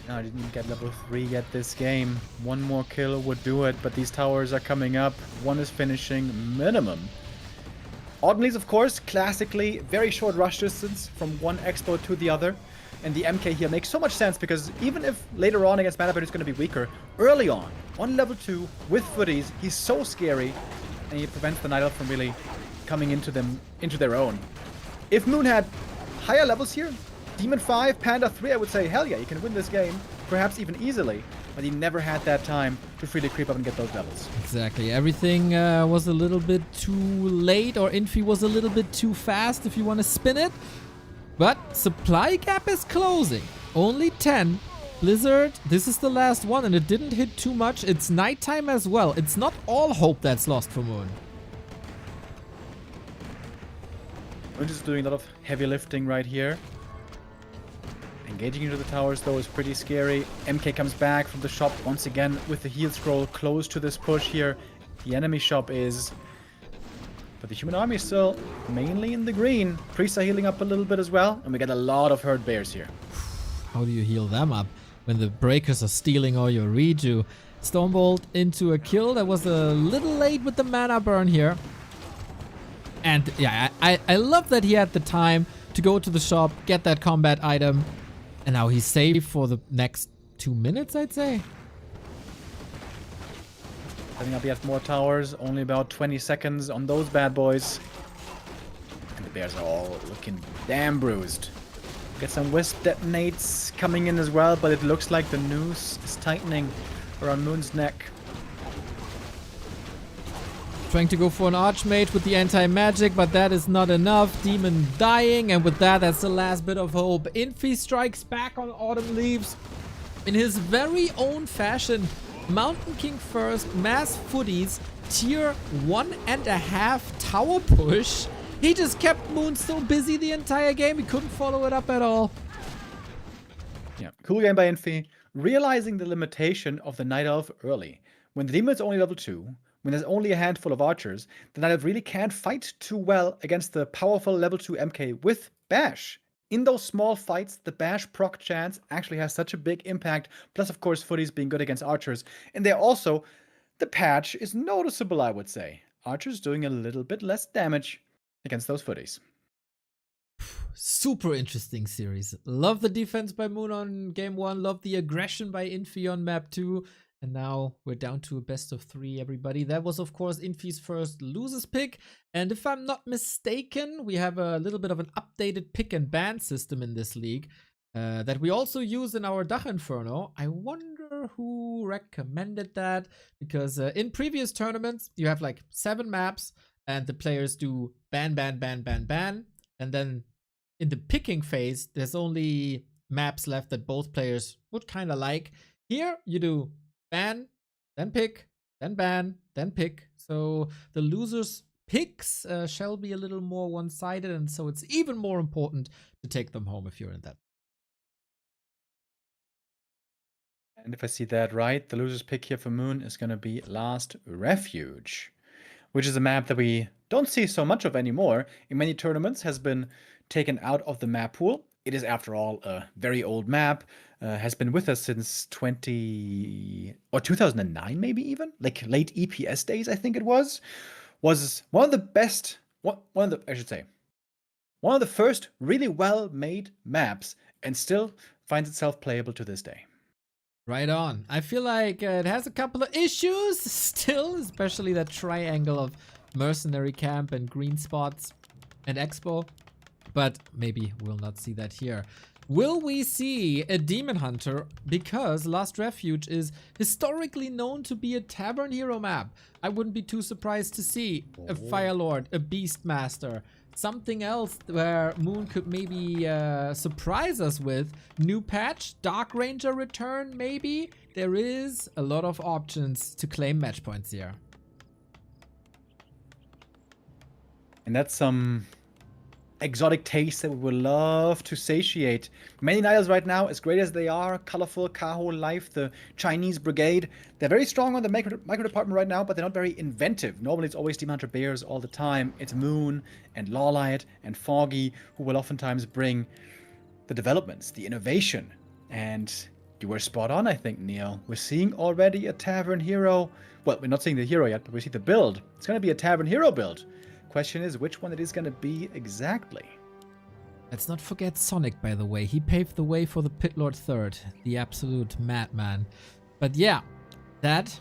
No, I didn't get level 3 yet this game. One more kill would do it, but these towers are coming up. One is finishing minimum. Autumn of course, classically, very short rush distance from one expo to the other. And the MK here makes so much sense because even if later on against Manapet is going to be weaker, early on level 2 with footies, he's so scary and he prevents the Night Elf from really coming into their own. If Moon had higher levels here, Demon 5, Panda 3, I would say, hell yeah, you can win this game, perhaps even easily. But he never had that time to freely creep up and get those levels. Exactly. Everything was a little bit too late, or Infy was a little bit too fast if you want to spin it. But supply gap is closing. Only 10. Blizzard, this is the last one, and it didn't hit too much. It's nighttime as well. It's not all hope that's lost for Moon. Moon is doing a lot of heavy lifting right here. Engaging into the towers, though, is pretty scary. MK comes back from the shop once again with the heal scroll close to this push here. The enemy shop is... But the human army is still mainly in the green. Priests are healing up a little bit as well. And we get a lot of hurt bears here. How do you heal them up when the breakers are stealing all your Reju? Stormbolt into a kill. That was a little late with the mana burn here. And yeah, I love that he had the time to go to the shop, get that combat item. And now he's safe for the next 2 minutes, I'd say. Setting up yet more towers, only about 20 seconds on those bad boys. And the bears are all looking damn bruised. Get some wisp detonates coming in as well, but it looks like the noose is tightening around Moon's neck. Trying to go for an Archmage with the anti-magic, but that is not enough. Demon dying, and with that, that's the last bit of hope. Infy strikes back on Autumn Leaves in his very own fashion. Mountain King first, mass footies, tier 1.5 tower push. He just kept Moon so busy the entire game, he couldn't follow it up at all. Yeah, cool game by Infy. Realizing the limitation of the Night Elf early. When the demon is only level 2, when there's only a handful of archers, the Night Elf really can't fight too well against the powerful level 2 MK with Bash. In those small fights, the Bash proc chance actually has such a big impact, plus of course footies being good against archers. And there also, the patch is noticeable, I would say. Archers doing a little bit less damage against those footies. Super interesting series. Love the defense by Moon on game 1, love the aggression by Infy on map 2. And now we're down to a best of 3, everybody. That was, of course, Infy's first losers pick. And if I'm not mistaken, we have a little bit of an updated pick and ban system in this league that we also use in our Dach Inferno. I wonder who recommended that, because in previous tournaments, you have like 7 maps and the players do ban, ban, ban, ban, ban. And then in the picking phase, there's only maps left that both players would kind of like. Here, you do ban, then pick, then ban, then pick. So the losers' picks shall be a little more one-sided, and so it's even more important to take them home if you're in that. And if I see that right, the loser's pick here for Moon is going to be Last Refuge, which is a map that we don't see so much of anymore. In many tournaments has been taken out of the map pool. It is, after all, a very old map. Has been with us since 2009, maybe even? Like late EPS days, I think it was. Was one of the best, one of the first really well-made maps, and still finds itself playable to this day. Right on. I feel like it has a couple of issues still, especially that triangle of mercenary camp and green spots and expo. But maybe we'll not see that here. Will we see a Demon Hunter? Because Last Refuge is historically known to be a Tavern Hero map. I wouldn't be too surprised to see a Fire Lord, a Beast Master, something else where Moon could maybe surprise us with. New patch, Dark Ranger return, maybe? There is a lot of options to claim match points here. And that's some exotic taste that we would love to satiate. Many idols right now, as great as they are, ColorFul, Kaho, Life, the Chinese Brigade, they're very strong on the micro department right now, but they're not very inventive. Normally it's always Demon Hunter Bears all the time. It's Moon and Lawlight and Foggy who will oftentimes bring the developments, the innovation. And you were spot on, I think, Neil. We're seeing already a Tavern Hero. Well, we're not seeing the hero yet, but we see the build. It's going to be a Tavern Hero build. Question is which one it is going to be exactly. Let's not forget Sonic, by the way. He paved the way for the Pit Lord III, the absolute madman. But yeah, that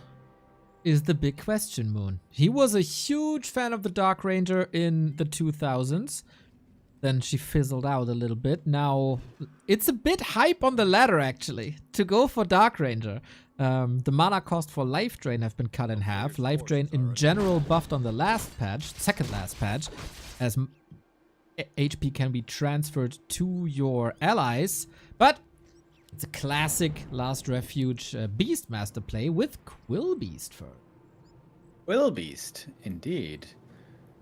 is the big question, Moon. He was a huge fan of the Dark Ranger in the 2000s. Then she fizzled out a little bit. Now, it's a bit hype on the ladder, actually, to go for Dark Ranger. The mana cost for Life Drain have been cut in half. Life Drain in general buffed on the last patch, second last patch, as HP can be transferred to your allies. But it's a classic Last Refuge Beastmaster play with Quill Beast fur. Quill Beast, indeed.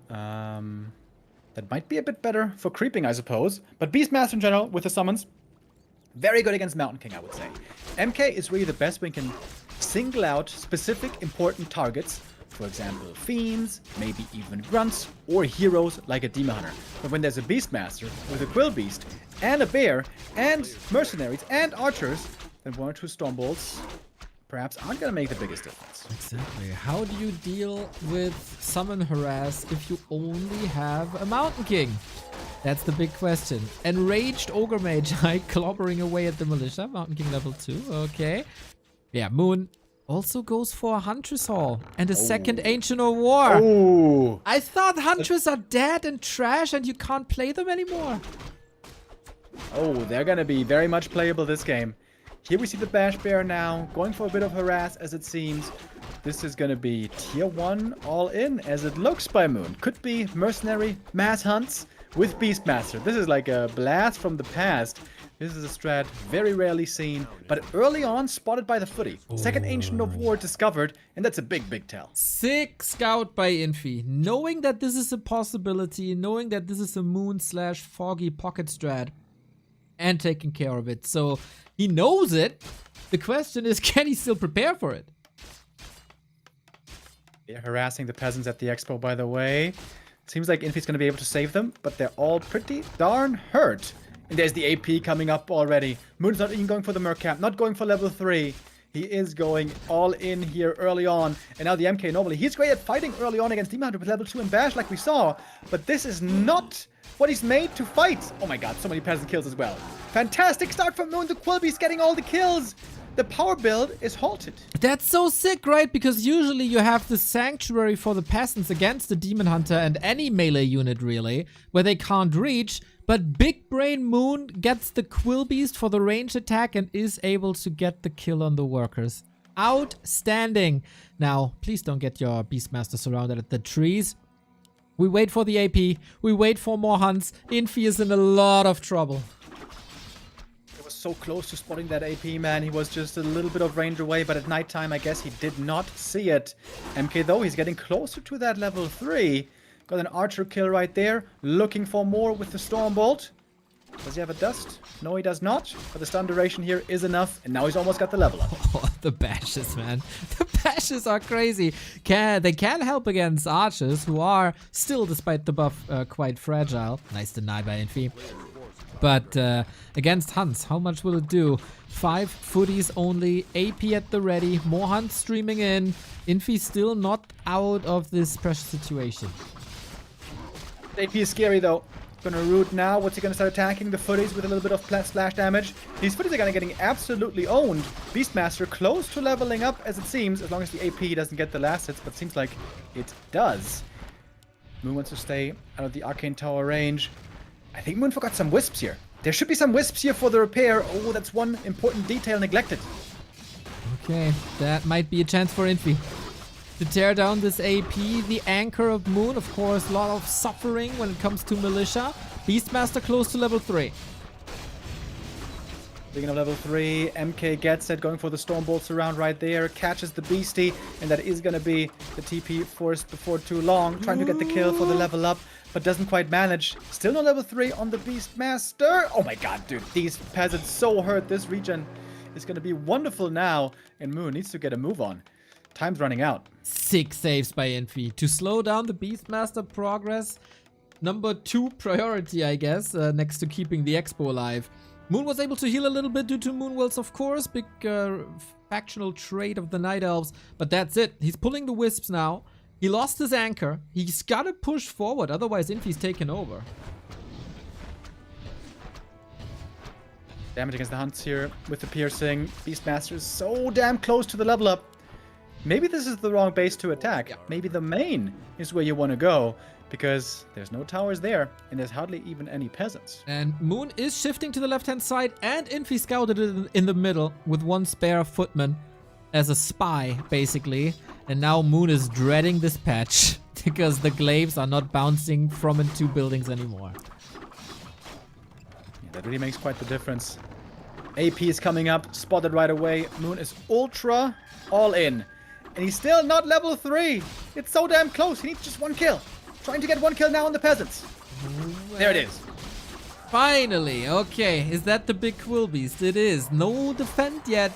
That might be a bit better for creeping, I suppose. But Beastmaster in general, with the summons, very good against Mountain King, I would say. MK is really the best when you can single out specific important targets. For example, fiends, maybe even grunts, or heroes like a Demon Hunter. But when there's a Beastmaster with a Quill Beast, and a Bear, and mercenaries, and archers, then one or two Stormbolts perhaps aren't going to make the biggest difference. Exactly. How do you deal with summon harass if you only have a Mountain King? That's the big question. Enraged Ogre Mage clobbering away at the Militia. Mountain King level 2. Okay. Yeah, Moon also goes for a Huntress Hall and a second Ancient of War. Ooh. I thought Huntress are dead and trash and you can't play them anymore. Oh, they're going to be very much playable this game. Here we see the Bash Bear now, going for a bit of harass as it seems. This is going to be tier 1 all in as it looks by Moon. Could be mercenary mass hunts with Beastmaster. This is like a blast from the past. This is a strat very rarely seen, but early on spotted by the footy. Second Ancient of War discovered, and that's a big, big tell. Sick scout by Infy. Knowing that this is a possibility, knowing that this is a Moon/Foggy pocket strat, and taking care of it. So he knows it. The question is, can he still prepare for it? They're harassing the peasants at the expo, by the way. Seems like Infy's going to be able to save them, but they're all pretty darn hurt. And there's the AP coming up already. Moon's not even going for the Merc Camp, not going for level 3. He is going all in here early on. And now the MK normally, he's great at fighting early on against Demon Hunter with level 2 and Bash like we saw. But this is not what he's made to fight. Oh my god, so many peasant kills as well. Fantastic start from Moon. The Quill Beast getting all the kills. The power build is halted. That's so sick, right? Because usually you have the Sanctuary for the peasants against the Demon Hunter and any melee unit, really, where they can't reach. But Big Brain Moon gets the Quill Beast for the range attack and is able to get the kill on the workers. Outstanding. Now, please don't get your Beastmaster surrounded at the trees. We wait for the AP. We wait for more hunts. Infy is in a lot of trouble. So close to spotting that AP, man. He was just a little bit of range away, but at nighttime, I guess he did not see it. MK, though, he's getting closer to that level 3. Got an archer kill right there. Looking for more with the Stormbolt. Does he have a dust? No, he does not. But the stun duration here is enough, and now he's almost got the level up. Oh, the bashes, man. The bashes are crazy. They can help against archers, who are still, despite the buff, quite fragile. Nice deny by Infy. But against hunts, how much will it do? 5 footies only, AP at the ready, more hunts streaming in. Infy still not out of this pressure situation. AP is scary though. Gonna root now. What's he gonna start attacking? The footies with a little bit of splash damage. These footies are gonna getting absolutely owned. Beastmaster close to leveling up as it seems, as long as the AP doesn't get the last hits, but seems like it does. Moon wants to stay out of the Arcane Tower range. I think Moon forgot some wisps here. There should be some wisps here for the repair. Oh, that's one important detail neglected. Okay, that might be a chance for Infy. to tear down this AP. The anchor of Moon, of course, a lot of suffering when it comes to Militia. Beastmaster close to level 3. Speaking of level 3, MK gets it, going for the Stormbolts around right there, catches the Beastie, and that is going to be the TP forced before too long. Trying to get the kill for the level up, but doesn't quite manage. Still no level 3 on the Beastmaster. Oh my god, dude, these peasants so hurt. This region is going to be wonderful now, and Moon needs to get a move on. Time's running out. 6 saves by Infy to slow down the Beastmaster progress. Number 2 priority, I guess, next to keeping the Expo alive. Moon was able to heal a little bit due to Moonwells, of course. Big factional trait of the Night Elves. But that's it. He's pulling the Wisps now. He lost his anchor. He's got to push forward. Otherwise, Infy's taken over. Damage against the Hunts here with the piercing. Beastmaster is so damn close to the level up. Maybe this is the wrong base to attack. Yeah. Maybe the main is where you want to go. Because there's no towers there, and there's hardly even any peasants. And Moon is shifting to the left-hand side, and Infy scouted it in the middle with 1 spare footman as a spy, basically. And now Moon is dreading this patch because the glaives are not bouncing from and to buildings anymore. Yeah, that really makes quite the difference. AP is coming up, spotted right away. Moon is ultra all in. And he's still not level 3. It's so damn close. He needs just 1 kill. Trying to get 1 kill now on the peasants. There it is. Finally, okay. Is that the big Quill Beast? It is. No defend yet.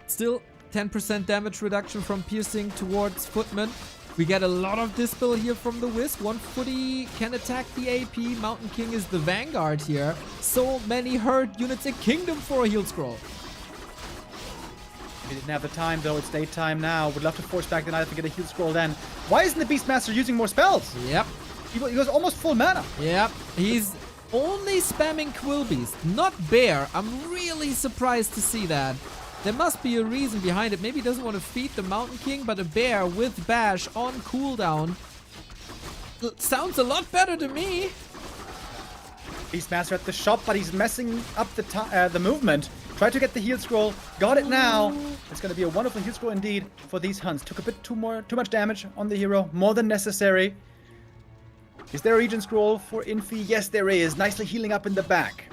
Still 10% damage reduction from piercing towards Footman. We get a lot of dispel here from the Wisp. 1 footy can attack the AP. Mountain King is the vanguard here. So many hurt units. A kingdom for a heal scroll. We didn't have the time though. It's daytime now. Would love to force back the night to get a heal scroll then. Why isn't the Beastmaster using more spells? Yep. He goes almost full mana. Yep. He's only spamming Quill Beast, not Bear. I'm really surprised to see that. There must be a reason behind it. Maybe he doesn't want to feed the Mountain King, but a Bear with Bash on cooldown sounds a lot better to me. Beastmaster at the shop, but he's messing up the movement. Try to get the heal scroll. Got it now. It's going to be a wonderful heal scroll indeed for these Hunts. Took a bit too much damage on the hero. More than necessary. Is there a region scroll for Infy? Yes, there is. Nicely healing up in the back.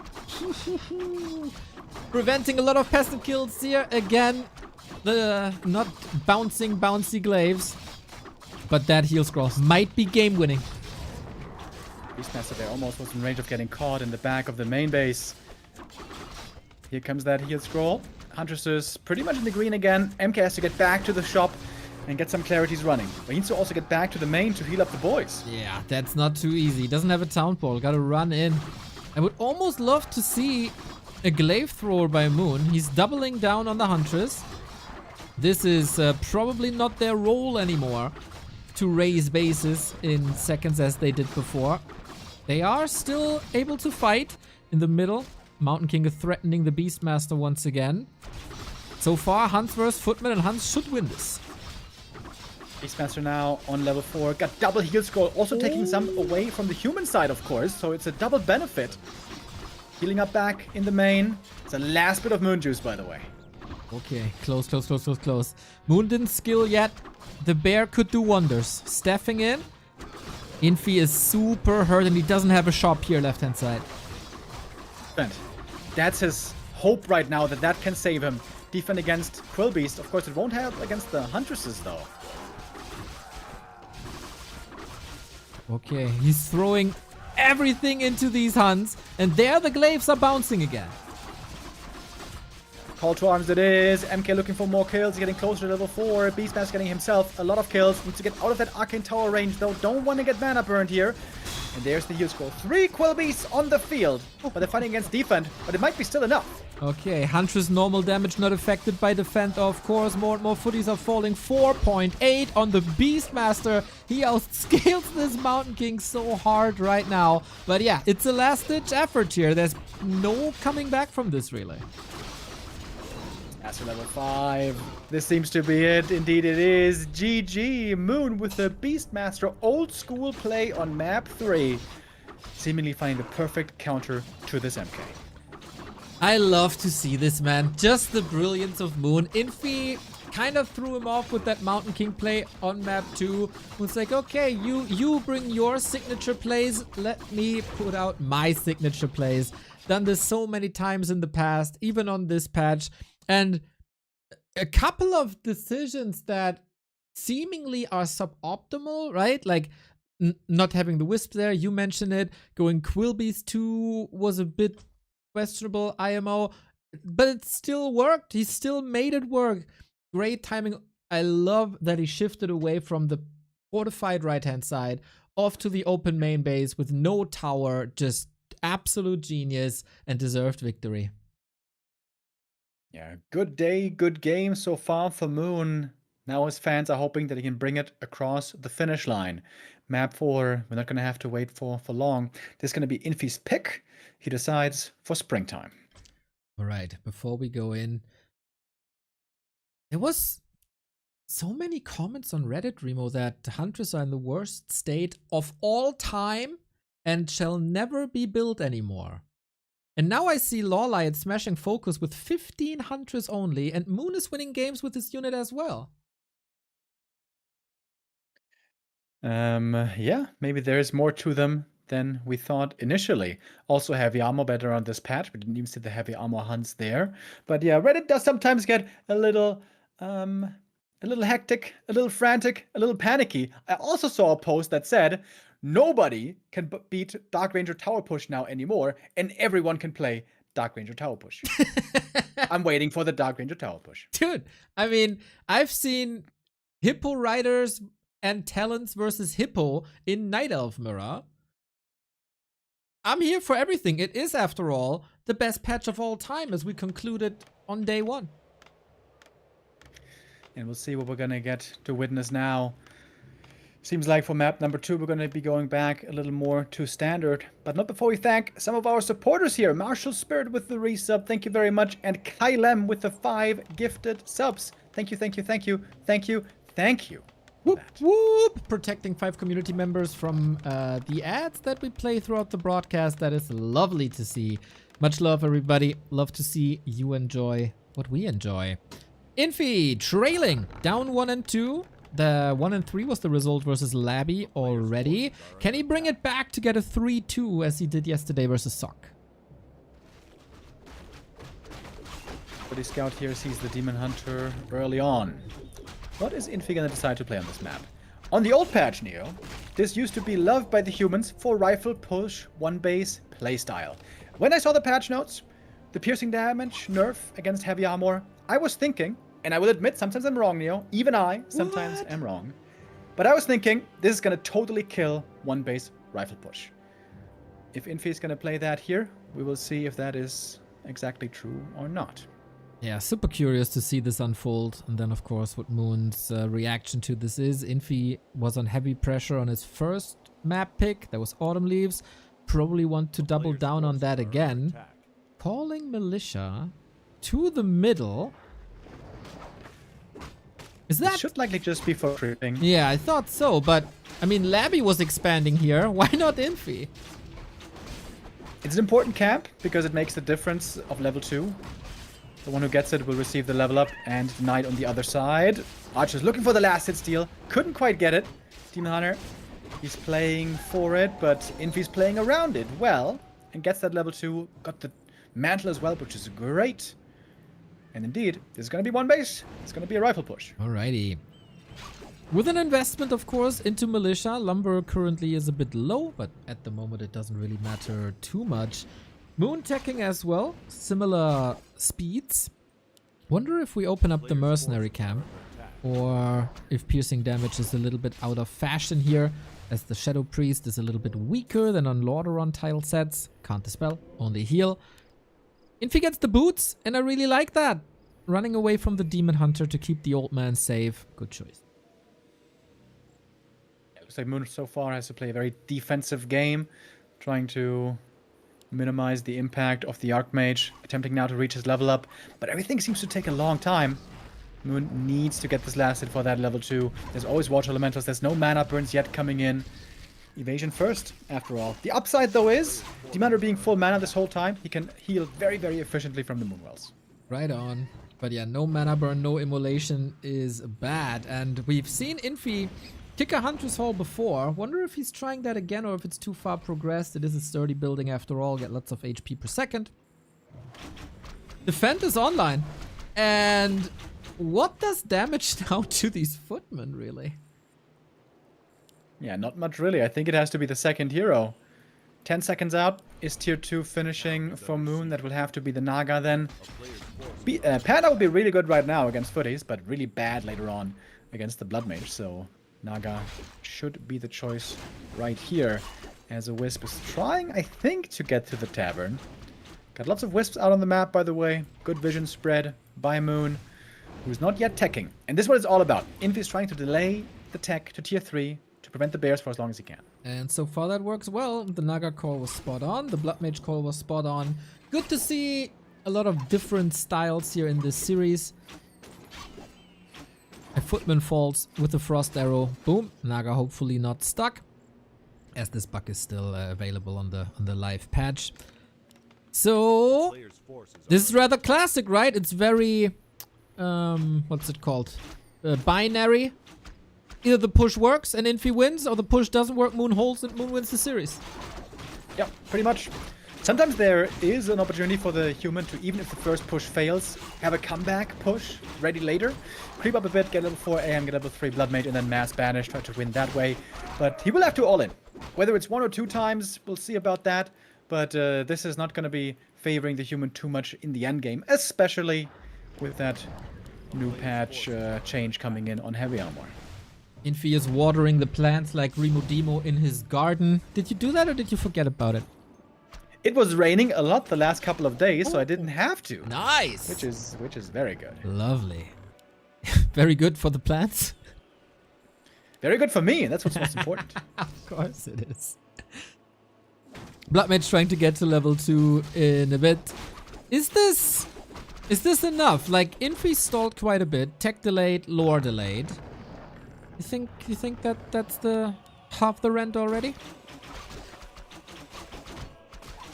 Preventing a lot of peasant kills here. Again, the not bouncing bouncy glaives. But that heal scroll might be game winning. Beastmaster there almost was in range of getting caught in the back of the main base. Here comes that heal scroll. Huntress is pretty much in the green again. MK has to get back to the shop and get some clarities running. But he needs to also get back to the main to heal up the boys. Yeah, that's not too easy. Doesn't have a town pole. Gotta run in. I would almost love to see a glaive thrower by Moon. He's doubling down on the Huntress. This is probably not their role anymore to raise bases in seconds as they did before. They are still able to fight in the middle. Mountain King is threatening the Beastmaster once again. So far, Hunts versus Footman, and Hunts should win this. Beastmaster now on level 4. Got double heal scroll. Also taking some away from the human side, of course. So it's a double benefit. Healing up back in the main. It's the last bit of moon juice, by the way. Okay, close, close, close, close, close. Moon didn't skill yet. The Bear could do wonders. Staffing in. Infy is super hurt, and he doesn't have a shop here left-hand side. That's his hope right now, that can save him. Defend against Quill Beast. Of course, it won't help against the Huntresses, though. Okay, he's throwing everything into these Hunts, and there the glaives are bouncing again. Call to arms it is. MK looking for more kills, getting closer to level 4. Beastmaster getting himself a lot of kills. Needs to get out of that Arcane Tower range, though. Don't want to get mana burned here. And there's the heal scroll. 3 Quill Beasts on the field. But they're fighting against defend, but it might be still enough. Okay, Huntress normal damage not affected by defend, of course. More and more footies are falling. 4.8 on the Beastmaster. He outscales this Mountain King so hard right now. But yeah, it's a last-ditch effort here. There's no coming back from this, really. Master level 5. This seems to be it. Indeed it is. GG. Moon with the Beastmaster old school play on map 3. Seemingly finding the perfect counter to this MK. I love to see this, man. Just the brilliance of Moon. Infy kind of threw him off with that Mountain King play on map 2. Was like, okay, you bring your signature plays, let me put out my signature plays. Done this so many times in the past, even on this patch. And a couple of decisions that seemingly are suboptimal, right? Like not having the wisp there, you mentioned it. Going Quilbeast 2 was a bit questionable IMO, but it still worked. He still made it work. Great timing. I love that he shifted away from the fortified right-hand side off to the open main base with no tower. Just absolute genius and deserved victory. Yeah, good day, good game so far for Moon. Now his fans are hoping that he can bring it across the finish line. Map 4, we're not going to have to wait for long. This is going to be Infy's pick. He decides for springtime. All right, before we go in, there was so many comments on Reddit, Remo, that the Hunters are in the worst state of all time and shall never be built anymore. And now I see Lawlight smashing Focus with 15 Hunters only, and Moon is winning games with this unit as well. Yeah, maybe there's more to them than we thought initially. Also, heavy armor better on this patch. We didn't even see the heavy armor hunts there. But yeah, Reddit does sometimes get a little hectic, a little frantic, a little panicky. I also saw a post that said, nobody can beat Dark Ranger Tower Push now anymore, and everyone can play Dark Ranger Tower Push. I'm waiting for the Dark Ranger Tower Push. Dude, I mean, I've seen Hippo Riders and Talents versus Hippo in Night Elf Mirror. I'm here for everything. It is, after all, the best patch of all time, as we concluded on day 1. And we'll see what we're going to get to witness now. Seems like for map number 2, we're going to be going back a little more to standard. But not before we thank some of our supporters here. Martial Spirit with the resub, thank you very much. And Kylem with the 5 gifted subs. Thank you, thank you, thank you, thank you, thank you. Whoop, whoop. Protecting 5 community members from the ads that we play throughout the broadcast. That is lovely to see. Much love, everybody. Love to see you enjoy what we enjoy. Infy trailing down 1 and 2. The 1 and 3 was the result versus Labby already. Can he bring it back to get a 3-2 as he did yesterday versus Sock? Buddy Scout here sees the Demon Hunter early on. What is Infy gonna decide to play on this map? On the old patch, Neo, this used to be loved by the humans for rifle push, 1 base playstyle. When I saw the patch notes, the piercing damage nerf against heavy armor, I was thinking, and I will admit, sometimes I'm wrong, Neo. Even I sometimes am wrong. But I was thinking, this is gonna totally kill 1 base rifle push. If Infy is gonna play that here, we will see if that is exactly true or not. Yeah, super curious to see this unfold. And then, of course, what Moon's reaction to this is. Infy was on heavy pressure on his first map pick. That was Autumn Leaves. Probably want to double down on that again. Calling Militia to the middle. Is that... It should likely just be for creeping. Yeah, I thought so. But, I mean, Labby was expanding here. Why not Infy? It's an important camp because it makes the difference of level 2. The one who gets it will receive the level up, and Knight on the other side. Archer's looking for the last hit steal. Couldn't quite get it. Demon Hunter, he's playing for it, but Infy's playing around it well. And gets that level 2. Got the mantle as well, which is great. And indeed, this is going to be 1 base. It's going to be a rifle push. Alrighty. With an investment, of course, into Militia. Lumber currently is a bit low, but at the moment it doesn't really matter too much. Moon teching as well, similar speeds. Wonder if we open up the mercenary camp, or if piercing damage is a little bit out of fashion here, as the Shadow Priest is a little bit weaker than on Lordaeron tile sets. Can't dispel, only heal. Infy gets the boots, and I really like that. Running away from the Demon Hunter to keep the old man safe. Good choice. It looks like Moon so far has to play a very defensive game, trying to minimize the impact of the Archmage, attempting now to reach his level up, but everything seems to take a long time. Moon needs to get this last hit for that level 2. There's always Water Elementals, there's no mana burns yet coming in. Evasion first, after all. The upside, though, is Demon Hunter being full mana this whole time, he can heal very, very efficiently from the Moonwells. Right on. But yeah, no mana burn, no immolation is bad. And we've seen Infy kick a Hunter's Hall before. Wonder if he's trying that again or if it's too far progressed. It is a sturdy building after all. Get lots of HP per second. Defend is online. And what does damage now to these footmen, really? Yeah, not much really. I think it has to be the second hero. 10 seconds out is tier 2 finishing for Moon. That will have to be the Naga then. Panda would be really good right now against footies, but really bad later on against the Blood Mage. So Naga should be the choice right here. As a Wisp is trying, I think, to get to the tavern. Got lots of Wisps out on the map, by the way. Good vision spread by Moon, who's not yet teching. And this is what it's all about. Infy is trying to delay the tech to tier 3 to prevent the bears for as long as he can. And so far that works well. The Naga call was spot on. The Blood Mage call was spot on. Good to see a lot of different styles here in this series. A Footman falls with the Frost Arrow. Boom. Naga hopefully not stuck, as this bug is still available on the live patch. So this is rather classic, right? It's very what's it called? Binary. Either the push works and Infy wins, or the push doesn't work, Moon holds, and Moon wins the series. Yeah, pretty much. Sometimes there is an opportunity for the human to, even if the first push fails, have a comeback push ready later. Creep up a bit, get level 4 AM, get level 3 Blood Mage, and then Mass Banish, try to win that way. But he will have to all in. Whether it's 1 or 2 times, we'll see about that. But this is not going to be favoring the human too much in the endgame, especially with that new patch change coming in on heavy armor. Infy is watering the plants like Remo Demo in his garden. Did you do that or did you forget about it? It was raining a lot the last couple of days, so I didn't have to. Nice! Which is very good. Lovely. Very good for the plants. Very good for me, and that's what's most important. Of course it is. Blood Mage trying to get to level 2 in a bit. Is this enough? Like, Infy stalled quite a bit. Tech delayed, lore delayed. You think that's the half the rent already?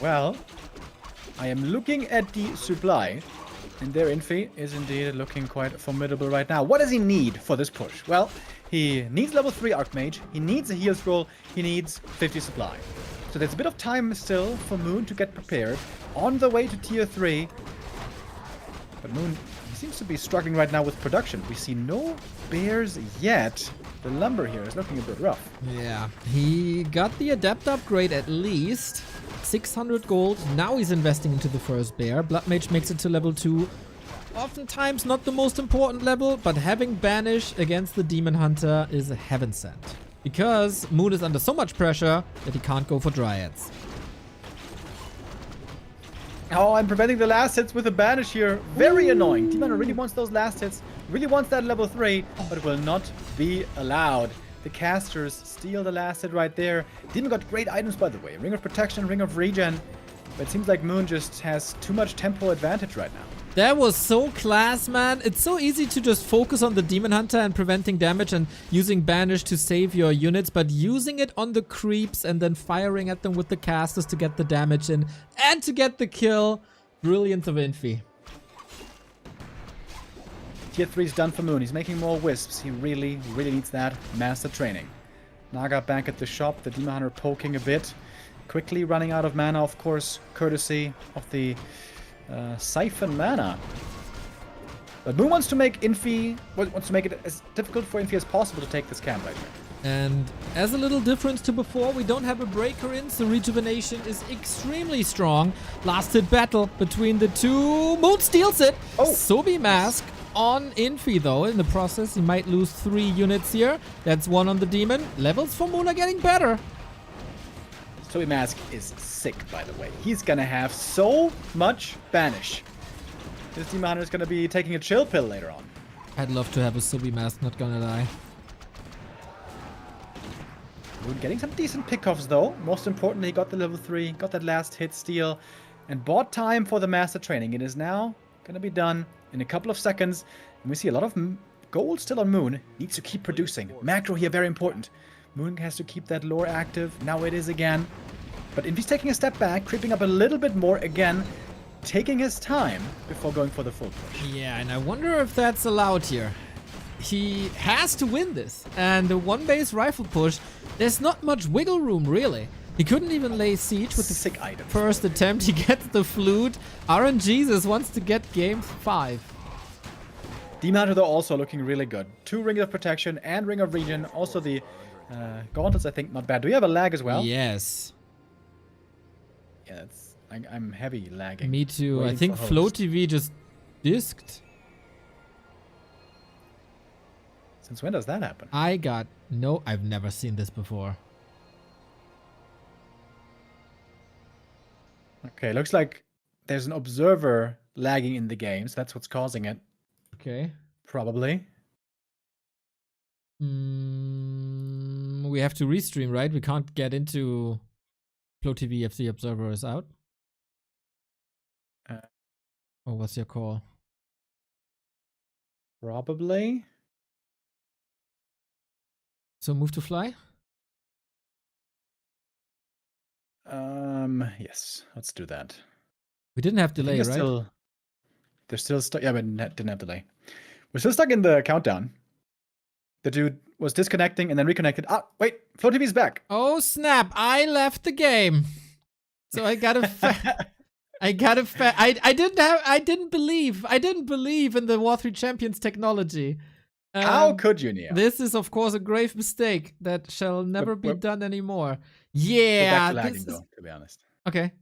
Well, I am looking at the supply, and their Infy is indeed looking quite formidable right now. What does he need for this push? Well, he needs level 3 Archmage, he needs a heal scroll, he needs 50 supply. So there's a bit of time still for Moon to get prepared on the way to tier 3. But Moon seems to be struggling right now with production. We see no bears yet. The lumber here is looking a bit rough. Yeah, he got the Adept upgrade at least. 600 gold. Now he's investing into the first bear. Blood Mage makes it to level 2. Oftentimes not the most important level, but having Banish against the Demon Hunter is heaven sent. Because Moon is under so much pressure that he can't go for Dryads. Oh, I'm preventing the last hits with a Banish here. Very annoying. Demon Hunter really wants those last hits. Really wants that level 3, but will not be allowed. The casters steal the last hit right there. Demon got great items, by the way. Ring of Protection, Ring of Regen. But it seems like Moon just has too much tempo advantage right now. That was so class, man. It's so easy to just focus on the Demon Hunter and preventing damage and using Banish to save your units, but using it on the creeps and then firing at them with the casters to get the damage in and to get the kill. Brilliant of Infy. Tier 3 is done for Moon. He's making more Wisps. He really needs that master training. Naga back at the shop. The Demon Hunter poking a bit. Quickly running out of mana, of course, courtesy of the Siphon mana. But Moon wants to make Infy, wants to make it as difficult for Infy as possible to take this camp right here. And as a little difference to before, we don't have a breaker in, so rejuvenation is extremely strong. Last hit battle between the two. Moon steals it. Oh. Sobi Mask on Infy though. In the process, he might lose 3 units here. That's 1 on the demon. Levels for Moon are getting better. Sobi Mask is sick, by the way. He's gonna have so much Banish. This Demon Hunter is gonna be taking a chill pill later on. I'd love to have a Sobi Mask, not gonna lie. Moon getting some decent pickoffs though. Most importantly, he got the level 3, got that last hit steal, and bought time for the master training. It is now gonna be done in a couple of seconds, and we see a lot of gold still on Moon. Needs to keep producing. Macro here, very important. Moon has to keep that lore active. Now it is again. But Infy's taking a step back, creeping up a little bit more again. taking his time before going for the full push. Yeah, and I wonder if that's allowed here. He has to win this. And the one base rifle push, there's not much wiggle room, really. He couldn't even lay siege with the Sick item. first attempt. He gets the flute. RNGesus wants to get game 5. Demon Hunter, though, also looking really good. 2 Ring of Protection and Ring of Regen. Also the gauntlets, I think, not bad. Do you have a lag as well? Yes. Yeah, I'm heavy lagging. Me too. I Waiting think for Flow host. TV just disked. Since when does that happen? I've never seen this before. Okay, looks like there's an observer lagging in the game, so that's what's causing it. Okay. Probably. We have to restream, right? We can't get into Flow TV if the observer is out. Or what's your call? Probably. So move to fly? Yes, let's do that. We didn't have I think delay, right? They're still stuck. Yeah, but didn't have delay. We're still stuck in the countdown. The dude was disconnecting and then reconnected. Ah, wait, Flow TV's back. Oh snap! I left the game, so I gotta. I didn't believe in the War 3 Champions technology. How could you, Neo? This is, of course, a grave mistake that shall never be we're- done anymore. We're Yeah, back to lagging, this is... though, to be honest. Okay,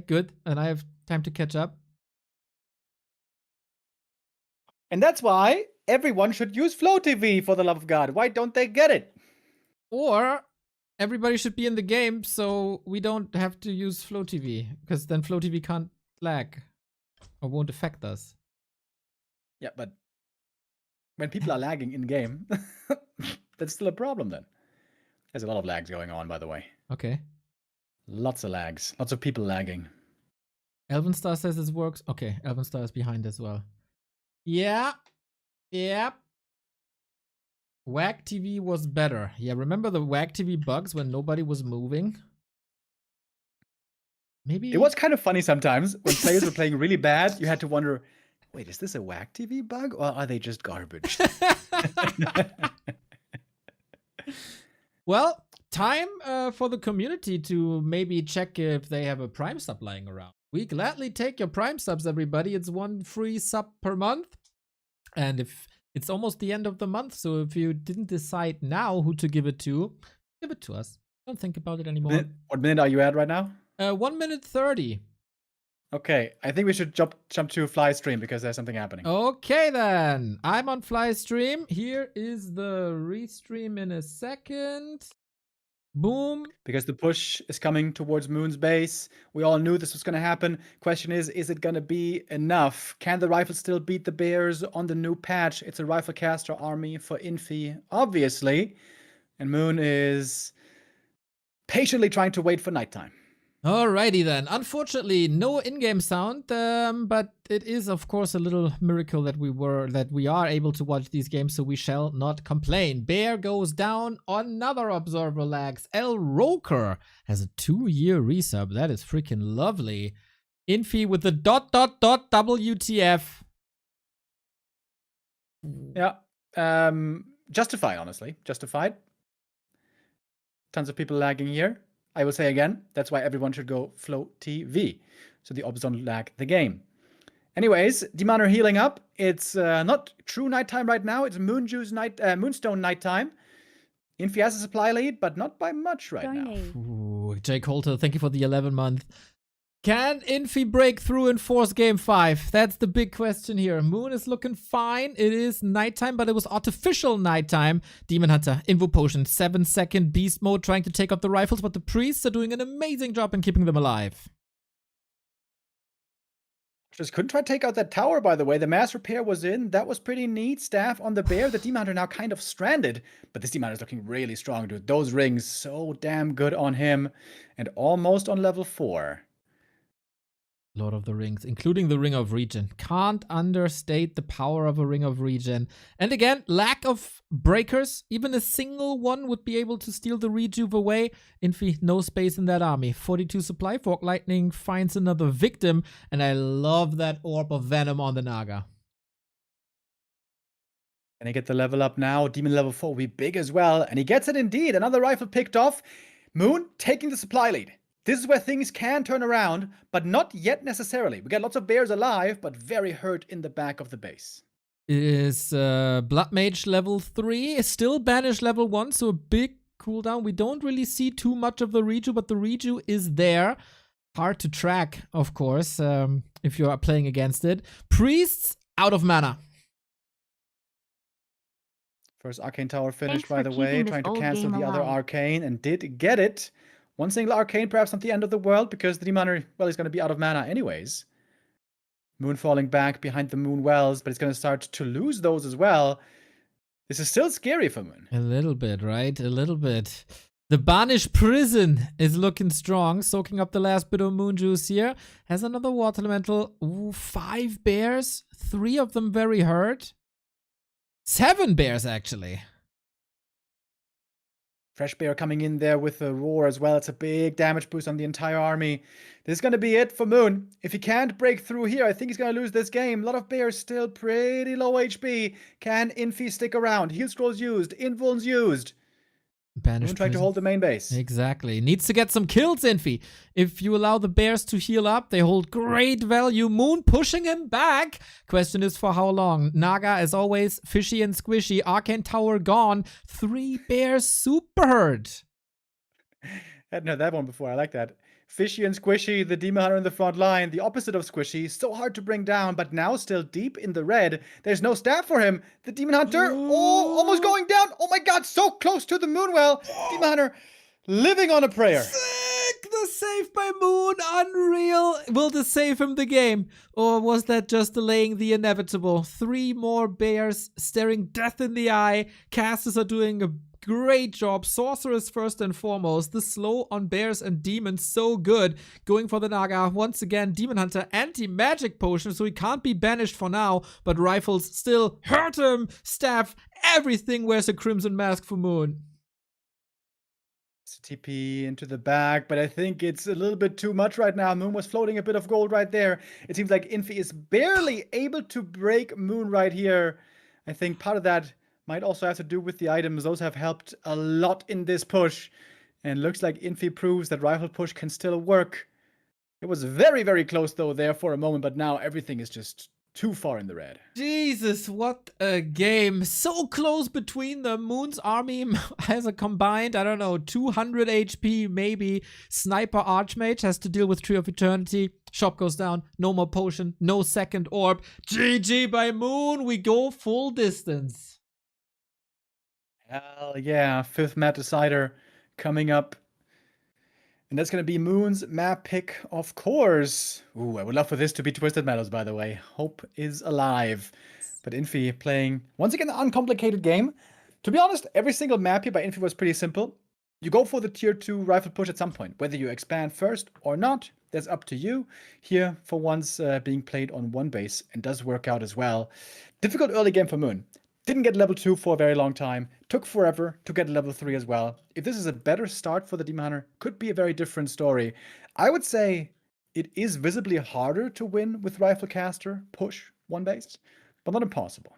good. And I have time to catch up. And that's why everyone should use Flow TV, for the love of God. Why don't they get it? Or everybody should be in the game so we don't have to use Flow TV, because then Flow TV can't lag or won't affect us. Yeah, but when people are lagging in game, that's still a problem then. There's a lot of lags going on, by the way. Okay. Lots of lags. Lots of people lagging. Elven Star says this works. Okay, Elven Star is behind as well. Yeah. Yep. WAG TV was better. Yeah, remember the WAG TV bugs when nobody was moving? Maybe It was kind of funny sometimes when players were playing really bad. You had to wonder, wait, is this a WAG TV bug or are they just garbage? Well, time for the community to maybe check if they have a Prime sub lying around. We gladly take your Prime subs, everybody. It's 1 free sub per month. And if it's almost the end of the month, so if you didn't decide now who to give it to us. Don't think about it anymore. What minute are you at right now? 1 minute 30. Okay, I think we should jump to Fly stream because there's something happening. Okay then, I'm on Fly Stream. Here is the restream in a second. Boom. Because the push is coming towards Moon's base. We all knew this was going to happen. Question is it going to be enough? Can the rifles still beat the bears on the new patch? It's a rifle caster army for Infy, obviously. And Moon is patiently trying to wait for nighttime. Alrighty then. Unfortunately, no in-game sound, but it is of course a little miracle that we are able to watch these games, so we shall not complain. Bear goes down, another observer lags. El Roker has a 2-year resub. That is freaking lovely. Infy with the ... WTF. Yeah. Justified, honestly. Justified. Tons of people lagging here. I will say again, that's why everyone should go Flow TV, so the obs don't lag the game. Anyways, Demon are healing up. It's not true nighttime right now. It's Moonstone nighttime. Infy has a supply lead, but not by much right now. Ooh, Jake Holter, thank you for the 11 month. Can Infy break through and force game 5? That's the big question here. Moon is looking fine. It is nighttime, but it was artificial nighttime. Demon Hunter, Invo Potion, 7-second beast mode, trying to take out the rifles, but the priests are doing an amazing job in keeping them alive. Just couldn't try to take out that tower, by the way. The mass repair was in. That was pretty neat. Staff on the bear. The Demon Hunter now kind of stranded, but this Demon Hunter is looking really strong, dude. Those rings, so damn good on him. And almost on level 4. Lord of the Rings, including the Ring of Regen. Can't understate the power of a Ring of Regen. And again, lack of breakers. Even a single one would be able to steal the rejuve away. Infy, no space in that army. 42 supply. Fork Lightning finds another victim. And I love that Orb of Venom on the Naga. And he get the level up now. Demon level 4 will be big as well. And he gets it indeed. Another rifle picked off. Moon taking the supply lead. This is where things can turn around, but not yet necessarily. We got lots of bears alive, but very hurt in the back of the base. Is Blood Mage level 3, is still Banish level 1, so a big cooldown. We don't really see too much of the Reju, but the Reju is there. Hard to track, of course, if you are playing against it. Priests out of mana. First Arcane Tower finished, Thanks by for the way, keeping this trying to old cancel game the other alive. Arcane, and did get it. One single Arcane, perhaps not the end of the world, because the Demon Hunter, well, he's going to be out of mana anyways. Moon falling back behind the Moon Wells, but he's going to start to lose those as well. This is still scary for Moon. A little bit, right? A little bit. The Banished Prison is looking strong, soaking up the last bit of Moon Juice here. Has another Water Elemental. Ooh, 5 bears. 3 of them very hurt. 7 bears, actually. Fresh Bear coming in there with a roar as well. It's a big damage boost on the entire army. This is going to be it for Moon. If he can't break through here, I think he's going to lose this game. A lot of bears still pretty low HP. Can Infy stick around? Heal scrolls used. Invulns used. Banished Moon trying to Prison. hold the main base. Exactly. Needs to get some kills, Infy. If you allow the bears to heal up, they hold great value. Moon pushing him back. Question is for how long? Naga, as always, fishy and squishy. Arcane Tower gone. 3 bears super hurt. Hadn't heard that one before. I like that. Fishy and squishy, the Demon Hunter in the front line. The opposite of squishy. So hard to bring down, but now still deep in the red. There's no staff for him. The Demon Hunter, oh, almost going down. Oh my god, so close to the Moonwell. Demon Hunter living on a prayer. Sick! The save by Moon. Unreal. Will this save him the game? Or was that just delaying the inevitable? 3 more bears staring death in the eye. Casters are doing a great job. Sorceress first and foremost. The slow on bears and demons so good. Going for the Naga. Once again, Demon Hunter anti-magic potion, so he can't be banished for now. But rifles still hurt him. Staff, everything wears a crimson mask for Moon. TP into the back, but I think it's a little bit too much right now. Moon was floating a bit of gold right there. It seems like Infy is barely able to break Moon right here. I think part of that might also have to do with the items. Those have helped a lot in this push. And looks like Infy proves that rifle push can still work. It was very, very close though there for a moment, but now everything is just too far in the red. Jesus, what a game. So close between them. Moon's army has a combined, I don't know, 200 HP maybe. Sniper Archmage has to deal with Tree of Eternity. Shop goes down. No more potion. No second orb. GG by Moon. We go full distance. Hell yeah. 5th map decider coming up. And that's going to be Moon's map pick, of course. Ooh, I would love for this to be Twisted Meadows, by the way. Hope is alive. But Infy playing, once again, an uncomplicated game. To be honest, every single map here by Infy was pretty simple. You go for the tier 2 rifle push at some point. Whether you expand first or not, that's up to you. Here, for once, being played on one base, and does work out as well. Difficult early game for Moon. Didn't get level 2 for a very long time. Took forever to get level 3 as well. If this is a better start for the Demon Hunter, could be a very different story. I would say it is visibly harder to win with Rifle Caster, push, one base, but not impossible.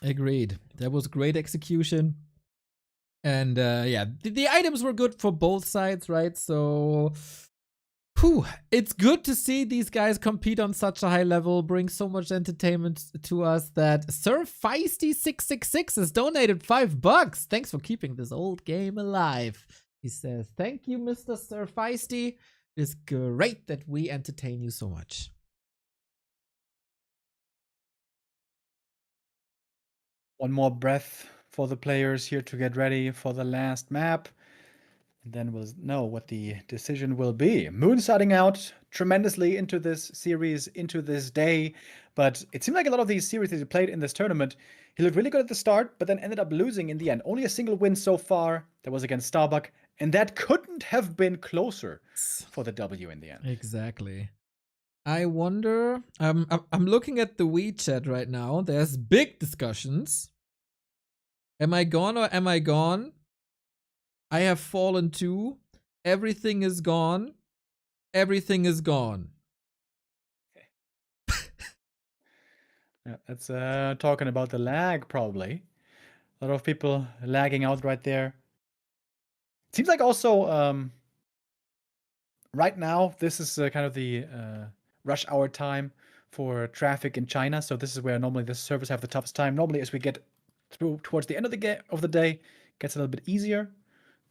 Agreed. That was great execution. And yeah, the items were good for both sides, right? So it's good to see these guys compete on such a high level, bring so much entertainment to us. That Sir Feisty 666 has donated $5. Thanks for keeping this old game alive. He says, thank you, Mr. Sir Feisty. It's great that we entertain you so much. One more breath for the players here to get ready for the last map. And then we'll know what the decision will be. Moon starting out tremendously into this series, into this day. But it seemed like a lot of these series that he played in this tournament, he looked really good at the start, but then ended up losing in the end. Only a single win so far. That was against Starbuck. And that couldn't have been closer for the W in the end. Exactly. I wonder. I'm looking at the WeChat right now. There's big discussions. Am I gone or am I gone? I have fallen too. Everything is gone. Everything is gone. Yeah, that's talking about the lag, probably. A lot of people lagging out right there. Seems like also right now this is kind of the rush hour time for traffic in China. So this is where normally the servers have the toughest time. Normally, as we get through towards the end of the day, it gets a little bit easier.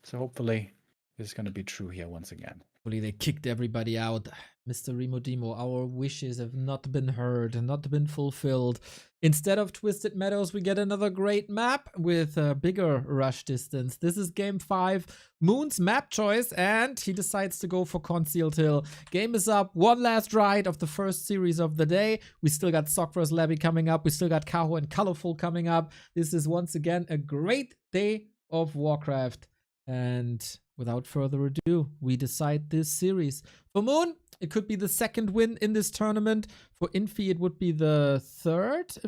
So hopefully this is going to be true here once again. Hopefully they kicked everybody out. Mr. Remodimo, our wishes have not been heard and not been fulfilled. Instead of Twisted Meadows, we get another great map with a bigger rush distance. This is game 5, Moon's map choice, and he decides to go for Concealed Hill. Game is up, one last ride of the first series of the day. We still got Sock vs. Labby coming up. We still got Kaho and ColorFul coming up. This is once again a great day of Warcraft. And without further ado, we decide this series. For Moon, it could be the second win in this tournament. For Infy, it would be the fourth,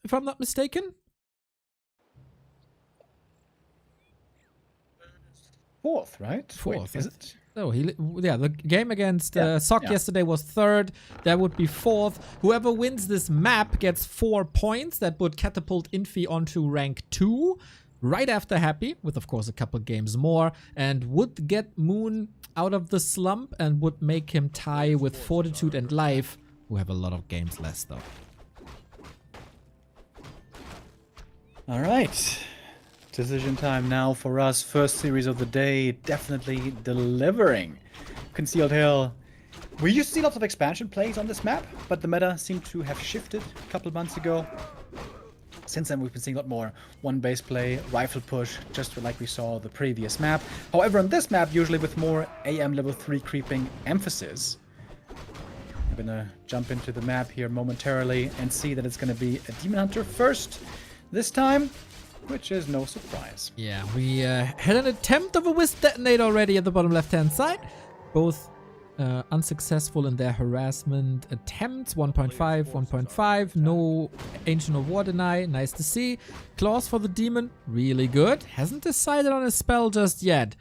if I'm not mistaken. Fourth, right? Fourth. Wait, is it? Oh, the game against Sock yeah. yesterday was third. That would be fourth. Whoever wins this map gets 4 points. That would catapult Infy onto rank 2. Right after Happy, with of course a couple games more, and would get Moon out of the slump and would make him tie with Fortitude and Life, who have a lot of games less though. Alright. Decision time now for us. First series of the day, definitely delivering. Concealed Hill. We used to see lots of expansion plays on this map, but the meta seemed to have shifted a couple months ago. Since then, we've been seeing a lot more one-base play, rifle push, just like we saw the previous map. However, on this map, usually with more AM level 3 creeping emphasis. I'm gonna jump into the map here momentarily and see that it's gonna be a Demon Hunter first this time, which is no surprise. Yeah, we had an attempt of a Wisp Detonate already at the bottom left-hand side. Both unsuccessful in their harassment attempts. 1.5, 1.5. No Ancient of War deny. Nice to see. Claws for the demon. Really good. Hasn't decided on a spell just yet.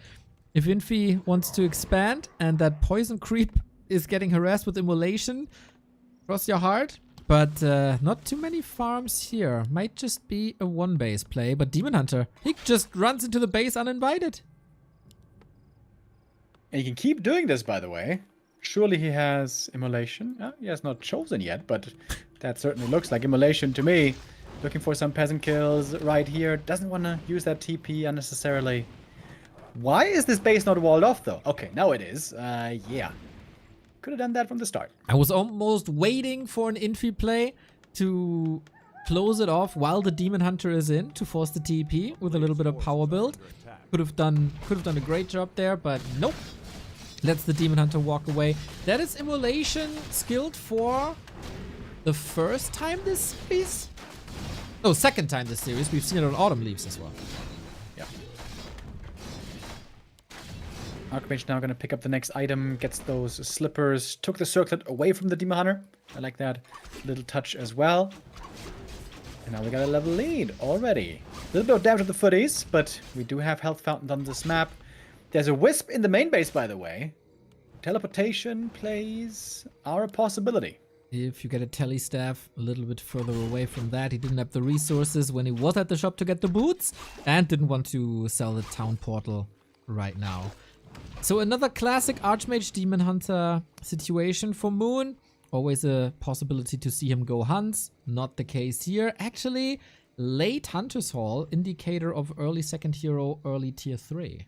If Infy wants to expand and that poison creep is getting harassed with immolation, cross your heart. But not too many farms here. Might just be a one-base play. But Demon Hunter, he just runs into the base uninvited. And he can keep doing this, by the way. Surely he has Immolation. He has not chosen yet, but that certainly looks like Immolation to me. Looking for some peasant kills right here. Doesn't want to use that TP unnecessarily. Why is this base not walled off, though? Okay, now it is. Yeah. Could have done that from the start. I was almost waiting for an Infy play to close it off while the Demon Hunter is in to force the TP with a little bit of power build. Could have done a great job there, but nope. Lets the Demon Hunter walk away. That is Immolation skilled for the first time this series? No, second time this series. We've seen it on Autumn Leaves as well. Yeah. Archmage now gonna pick up the next item, gets those slippers, took the circlet away from the Demon Hunter. I like that little touch as well. And now we got a level lead already. A little bit of damage on the footies, but we do have health fountains on this map. There's a Wisp in the main base, by the way. Teleportation plays are a possibility. If you get a Telly staff a little bit further away from that, he didn't have the resources when he was at the shop to get the boots and didn't want to sell the town portal right now. So another classic Archmage Demon Hunter situation for Moon. Always a possibility to see him go hunts. Not the case here. Actually, late Hunter's Hall, indicator of early second hero, early tier 3.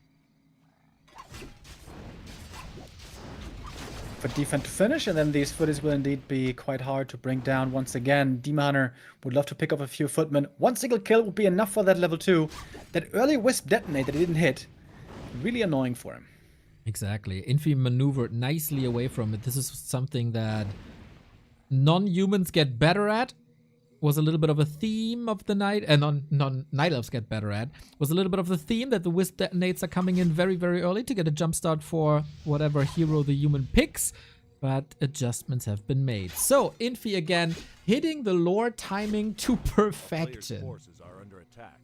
For defense to finish, and then these footies will indeed be quite hard to bring down once again. Demon Hunter would love to pick up a few footmen. One single kill would be enough for that level 2. That early Wisp detonate that he didn't hit, really annoying for him. Exactly. Infy maneuvered nicely away from it. This is something that non-humans get better at. Was a little bit of a theme of the night, and non-night elves get better at. Was a little bit of the theme that the Wisp detonates are coming in very, very early to get a jump start for whatever hero the human picks. but adjustments have been made. So, Infy again, hitting the Lord timing to Player's perfection. forces are under attack.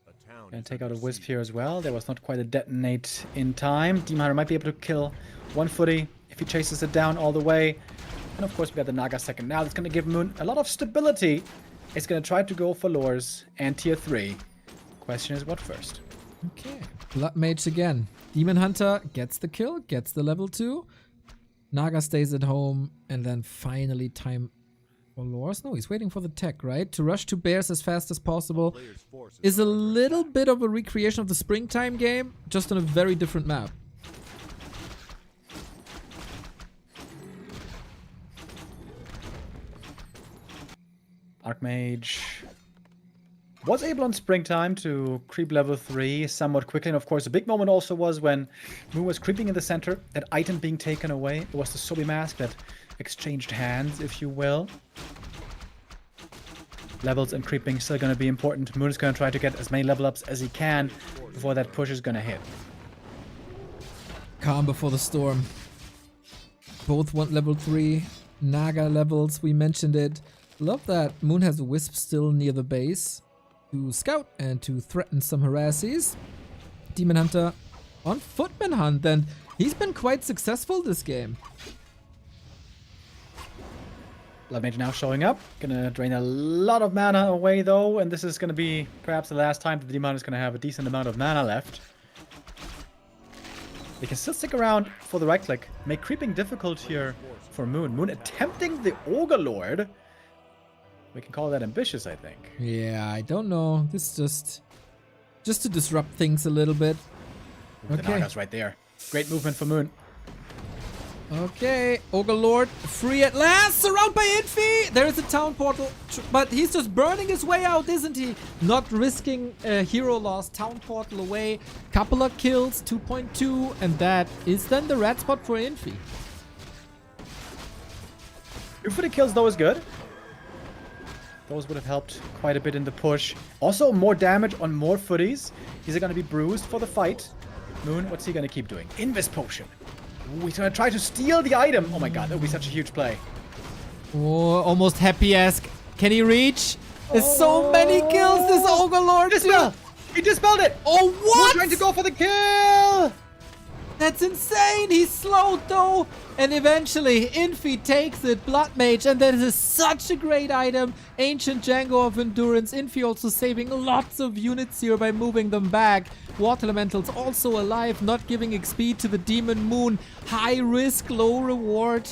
A town Gonna is take out a under wisp siege. here as well. There was not quite a detonate in time. Demon Hunter might be able to kill one footy if he chases it down all the way. And of course we got the Naga second now. That's gonna give Moon a lot of stability. It's gonna try to go for lures and tier 3. Question is what first? Okay. Blood Mage again. Demon Hunter gets the kill, gets the level 2. Naga stays at home, and then finally time for lures. No, he's waiting for the tech, right? To rush to bears as fast as possible Player's forces is a are under little attack. bit of a recreation of the springtime game, just on a very different map. Archmage was able on springtime to creep level 3 somewhat quickly. And of course, the big moment also was when Moon was creeping in the center, that item being taken away. It was the Sobi mask that exchanged hands, if you will. Levels and creeping still going to be important. Moon is going to try to get as many level ups as he can before that push is going to hit. Calm before the storm. Both want level 3 Naga levels, we mentioned it. Love that Moon has a wisp still near the base to scout and to threaten some harasses. Demon Hunter on Footman Hunt, and he's been quite successful this game. Blood Mage now showing up. Gonna drain a lot of mana away though, and this is gonna be perhaps the last time that the Demon is gonna have a decent amount of mana left. They can still stick around for the right click. Make creeping difficult here for Moon. Moon attempting the Ogre Lord. We can call that ambitious, I think. Yeah, I don't know. This is just to disrupt things a little bit. The Okay. Naga's right there. Great movement for Moon. Okay, Ogre Lord free at last, surrounded by Infy. There is a town portal, but he's just burning his way out, isn't he? Not risking a hero loss. Town portal away, couple of kills, 2.2, and that is then the red spot for Infy. 2 for the kills though is good. Those would have helped quite a bit in the push. Also, more damage on more footies. He's going to be bruised for the fight. Moon, what's he going to keep doing? Invis Potion. Ooh, he's going to try to steal the item. Oh my god, that would be such a huge play. Oh, almost happy-esque. Can he reach? There's so many kills, this Ogre Lord. Dispel! dude. He dispelled it! Oh, Moon what? trying to go for the kill! That's insane! He's slowed though! And eventually, Infy takes it, Blood Mage, and that is such a great item. Ancient Django of Endurance. Infy also saving lots of units here by moving them back. Water Elementals also alive, not giving XP to the Demon Moon. High risk, low reward.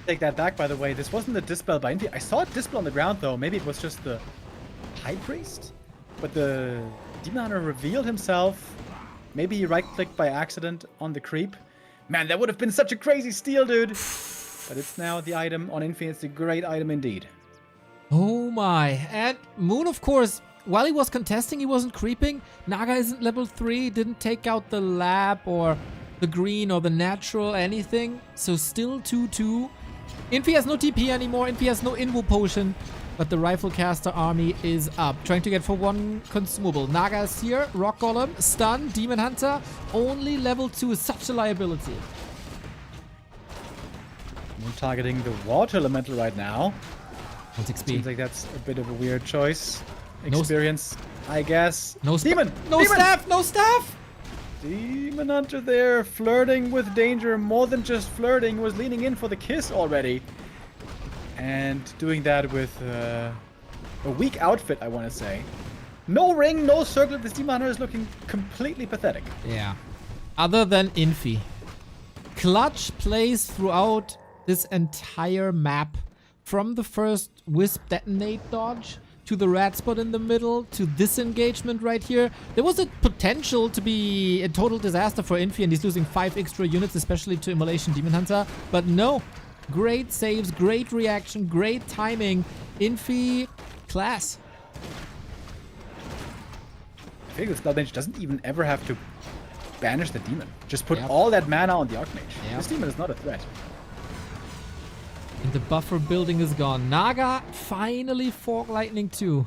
Take that back, by the way. This wasn't a dispel by Infy. I saw it dispel on the ground, though. Maybe it was just the High Priest? But the Demon Hunter revealed himself. Maybe he right-clicked by accident on the creep. Man, that would have been such a crazy steal, dude. But it's now the item on Infy. It's a great item indeed. Oh my. And Moon, of course, while he was contesting, he wasn't creeping. Naga isn't level 3, didn't take out the lab or the green or the natural, anything. So still 2-2. Infy has no TP anymore. Infy has no Invo Potion. But the Rifle Caster army is up. Trying to get for one consumable. Naga is here. Rock Golem. Stun. Demon Hunter. Only level 2 is such a liability. Moon targeting the Water Elemental right now. What's XP? Seems like that's a bit of a weird choice. No Experience, I guess. No Demon! No Demon! staff! No staff! Demon Hunter there, flirting with danger. More than just flirting, was leaning in for the kiss already. And doing that with a weak outfit, I want to say. No ring, no circle. This Demon Hunter is looking completely pathetic. Yeah. Other than Infy. Clutch plays throughout this entire map. From the first Wisp Detonate dodge to the red spot in the middle to this engagement right here. There was a potential to be a total disaster for Infy, and he's losing 5 extra units, especially to Immolation Demon Hunter. But no. Great saves, great reaction, great timing. Infy, class. I think this Blood Mage doesn't even ever have to banish the demon. Just put Yep. all that mana on the Archmage. Yep. This demon is not a threat. And the buffer building is gone. Naga finally Fork Lightning 2.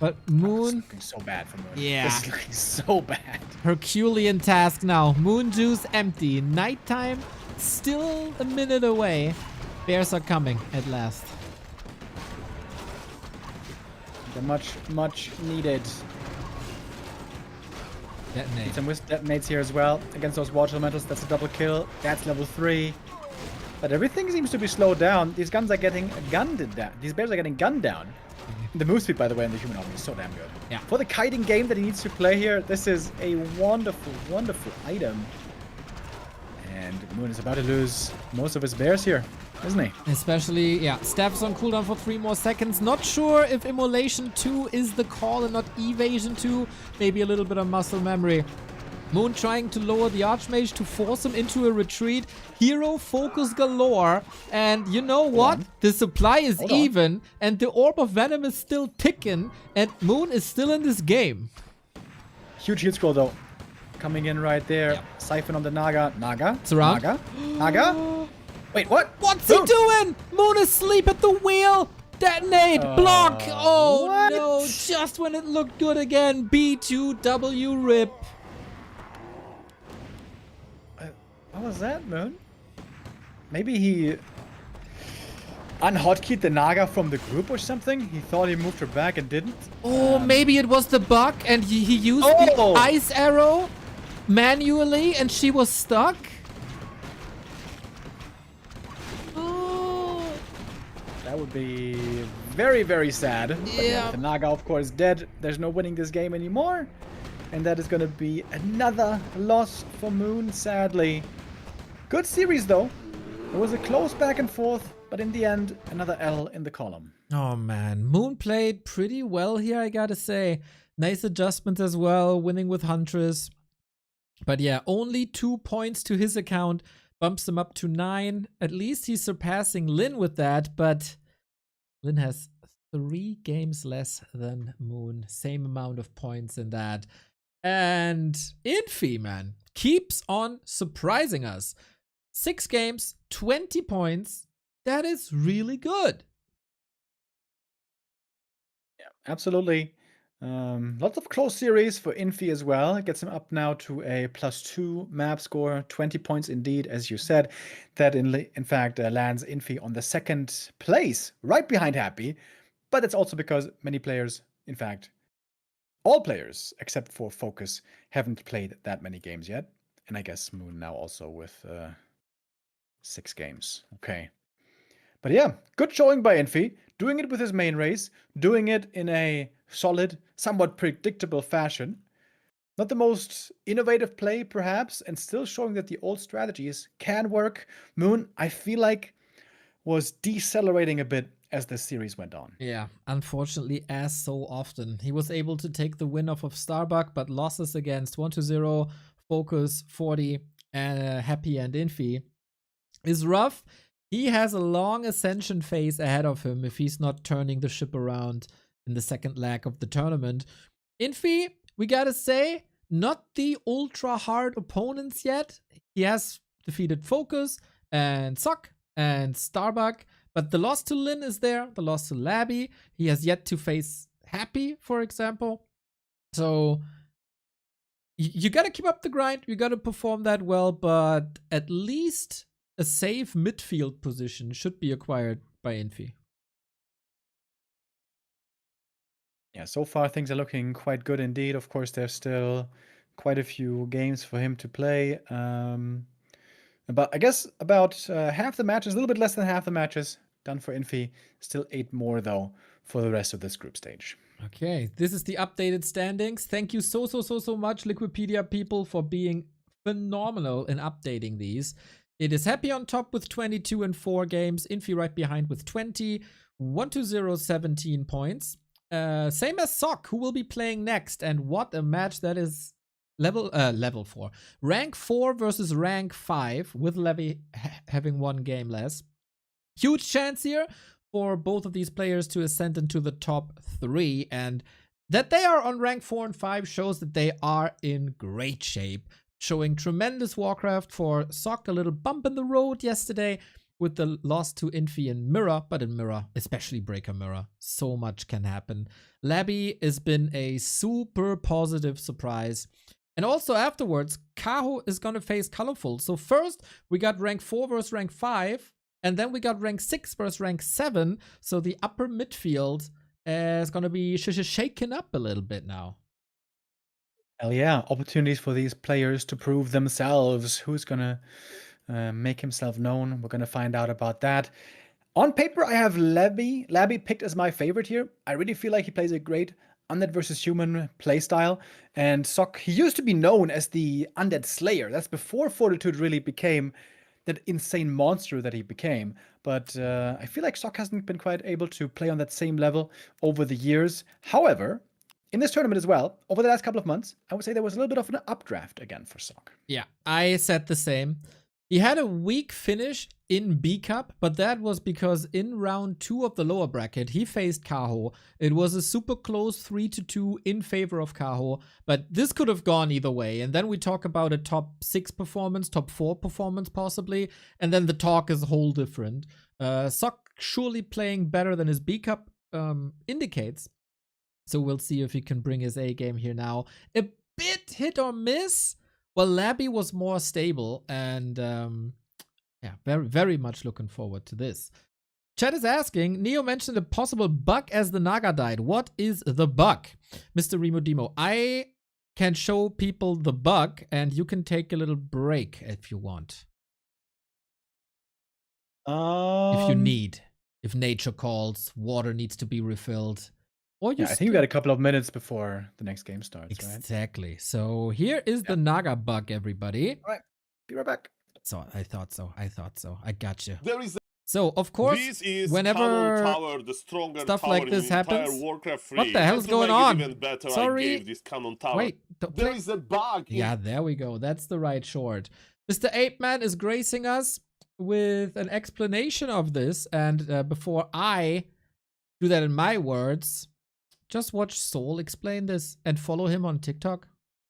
But It's Moon, looking so bad for Moon. Yeah. This is looking so bad. Herculean task now. Moon juice empty. Nighttime still a minute away. Bears are coming at last. They're much needed. Detonate. Need some wisp detonates here as well against those water elementals. That's a double kill. That's level 3. But everything seems to be slowed down. These guns are getting gunned down. These bears are getting gunned down. The move speed, by the way, in the human army is so damn good. Yeah. For the kiting game that he needs to play here, this is a wonderful, wonderful item. And Moon is about to lose most of his bears here, isn't he? Especially, yeah, Staff is on cooldown for 3 more seconds. Not sure if Immolation 2 is the call and not Evasion 2. Maybe a little bit of muscle memory. Moon trying to lower the Archmage to force him into a retreat. Hero focus galore. And you know what? The supply is even. And the Orb of Venom is still ticking. And Moon is still in this game. Huge heal scroll, though. Coming in right there. Yep. Siphon on the Naga. Naga? It's around. Naga? Wait, what? What's he doing? Moon asleep at the wheel. Detonate. Block. Oh, what? no. Just when it looked good again. B2W rip. What was that, Moon? Maybe he unhotkeyed the Naga from the group or something? He thought he moved her back and didn't? Oh, maybe it was the bug and he used the ice arrow manually and she was stuck? Oh. That would be very, very sad. But Yeah. the Naga, of course, dead. There's no winning this game anymore. And that is going to be another loss for Moon, sadly. Good series, though. It was a close back and forth, but in the end, another L in the column. Oh man, Moon played pretty well here, I gotta say. Nice adjustments as well, winning with Huntress. But yeah, only 2 points to his account, bumps him up to 9. At least he's surpassing Lin with that, but Lin has 3 games less than Moon. Same amount of points in that. And Infy, man, keeps on surprising us. 6 games, 20 points. That is really good. Yeah, absolutely. Lots of close series for Infy as well. It gets him up now to a +2 map score, 20 points indeed, as you said. That in fact lands Infy on the 2nd place, right behind Happy. But it's also because many players, in fact, all players except for Focus, haven't played that many games yet. And I guess Moon now also with 6 games. Okay. But yeah, good showing by Infy. Doing it with his main race. Doing it in a solid, somewhat predictable fashion. Not the most innovative play, perhaps, and still showing that the old strategies can work. Moon, I feel like, was decelerating a bit as the series went on. Yeah, unfortunately, as so often. He was able to take the win off of Starbuck, but losses against 1-0, Focus, 40, Happy, and Infy is rough. He has a long ascension phase ahead of him if he's not turning the ship around in the 2nd leg of the tournament. Infy, we gotta say, not the ultra hard opponents yet. He has defeated Focus and Sock and Starbuck, but the loss to Lin is there, the loss to Labby. He has yet to face Happy, for example. So you gotta keep up the grind, you gotta perform that well, but at least a safe midfield position should be acquired by Infy. Yeah, so far things are looking quite good indeed. Of course, there's still quite a few games for him to play. But I guess about half the matches, a little bit less than half the matches done for Infy. Still 8 more, though, for the rest of this group stage. Okay, this is the updated standings. Thank you so much, Liquipedia people, for being phenomenal in updating these. It is Happy on top with 22 and 4 games. Infy right behind with 20. 1-0, 17 points. Same as Sock, who will be playing next. And what a match that is. Level 4. Rank 4 versus rank 5, with Labby having 1 game less. Huge chance here for both of these players to ascend into the top 3. And that they are on rank 4 and 5 shows that they are in great shape. Showing tremendous Warcraft for Sock, a little bump in the road yesterday with the loss to Infy and Mirror, but in Mirror, especially Breaker Mirror, so much can happen. Labby has been a super positive surprise. And also afterwards, Kaho is going to face ColorFul. So first, we got rank 4 versus rank 5, and then we got rank 6 versus rank 7. So the upper midfield is going to be shaken up a little bit now. Hell yeah, opportunities for these players to prove themselves. Who's gonna make himself known? We're gonna find out about that. On paper, I have Labby. Labby picked as my favorite here. I really feel like he plays a great undead versus human playstyle. And Sok, he used to be known as the undead slayer. That's before Fortitude really became that insane monster that he became. But I feel like Sok hasn't been quite able to play on that same level over the years. However, in this tournament as well, over the last couple of months, I would say there was a little bit of an updraft again for Sok. Yeah, I said the same. He had a weak finish in B Cup, but that was because in round 2 of the lower bracket, he faced Kaho. It was a super close 3-2 in favor of Kaho, but this could have gone either way. And then we talk about a top 6 performance, top 4 performance possibly, and then the talk is whole different. Sok surely playing better than his B Cup indicates. So we'll see if he can bring his A game here now. A bit hit or miss. Well, Labby was more stable, and yeah, very, very much looking forward to this. Chat is asking, Neo mentioned a possible bug as the Naga died. What is the bug? Mr. Remo Demo, I can show people the bug, and you can take a little break if you want. If you need. If nature calls, water needs to be refilled. Or you I think we got a couple of minutes before the next game starts, right? Exactly. So here is the Naga bug, everybody. All right, be right back. So I thought so. I got you. There is So of course, this is whenever Tower, the stronger stuff tower like in this the entire happens, Warcraft 3. what the hell's Just to going make it on? even better, Sorry. I gave this Cannon Tower. Wait, don't There play. is a bug. Yeah, there we go. That's the right short. Mr. Apeman is gracing us with an explanation of this, and before I do that in my words, just watch Soul explain this and follow him on TikTok.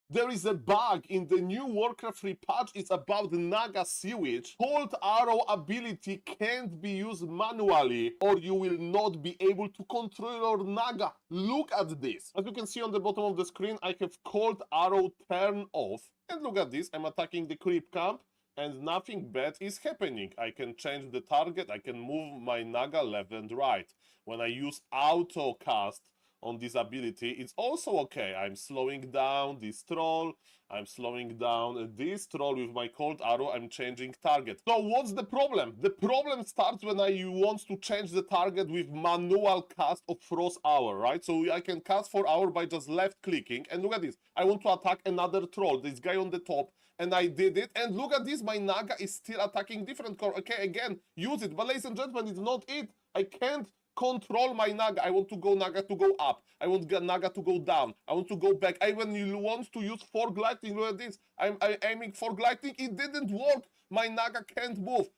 There is a bug in the new Warcraft 3 patch. It's about the Naga sewage. Cold arrow ability can't be used manually, or you will not be able to control your Naga. Look at this. As you can see on the bottom of the screen, I have cold arrow turn off. And look at this. I'm attacking the creep camp, and nothing bad is happening. I can change the target. I can move my Naga left and right. When I use auto cast on this ability, it's also okay. I'm slowing down this troll, I'm slowing down this troll with my cold arrow, I'm changing target. So what's the problem? The problem starts when I want to change the target with manual cast of Frost Hour, right? So I can cast for hour by just left clicking, and look at this. I want to attack another troll, this guy on the top, and I did it, and look at this, my Naga is still attacking different core. Okay, again, use it, but ladies and gentlemen, it's not it. I can't control my Naga. I want to go Naga to go up. I want Naga to go down. I want to go back. I even want to use for gliding. Look at this. I'm aiming for gliding. It didn't work. My Naga can't move.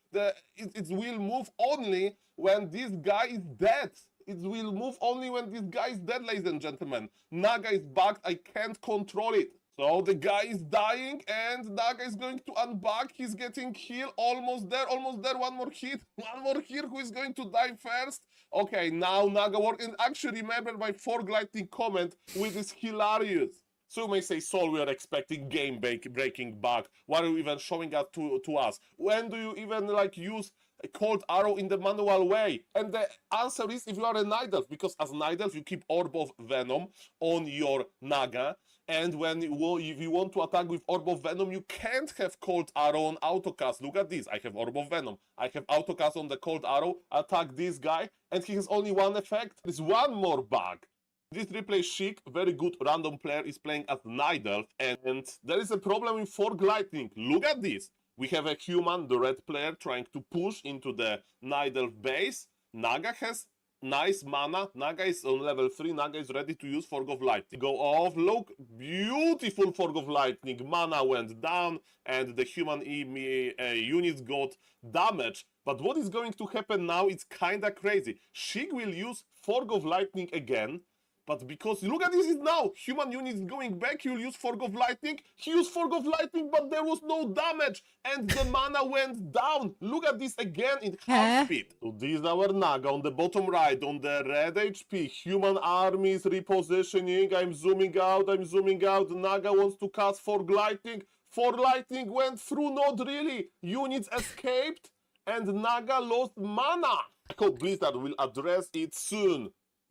It will move only when this guy is dead. It will move only when this guy is dead, ladies and gentlemen. Naga is bugged. I can't control it. So the guy is dying, and Naga is going to unbug. He's getting healed. Almost there, almost there. One more hit. One more here. Who is going to die first? Okay, now Naga work. And actually, remember my forgliding comment, which is hilarious. So you may say, Sol, we are expecting game-breaking bug. Why are you even showing that to us? When do you even use a cold arrow in the manual way? And the answer is if you are a Night Elf, because as Night Elf, you keep Orb of Venom on your Naga. And if you want to attack with Orb of Venom, you can't have Cold Arrow on autocast. Look at this. I have Orb of Venom. I have autocast on the Cold Arrow. Attack this guy. And he has only one effect. There's one more bug. This replay Chic, very good random player, is playing as Night Elf. And there is a problem with Fork Lightning. Look at this. We have a human, the red player, trying to push into the Night Elf base. Naga has nice mana. Naga is on level 3. Naga is ready to use Fork of Lightning. Go off. Look, beautiful Fork of Lightning. Mana went down, and the human units got damage. But what is going to happen now? It's kinda crazy. Shig will use Fork of Lightning again, But because look at this now, human units going back, he'll use Fog of Lightning. He used Fog of Lightning, but there was no damage, and the mana went down. Look at this again in half speed. So this is our Naga on the bottom right, on the red HP. Human armies repositioning. I'm zooming out. Naga wants to cast Fog Lightning. Fog Lightning went through, not really. Units escaped, and Naga lost mana. I hope Blizzard will address it soon.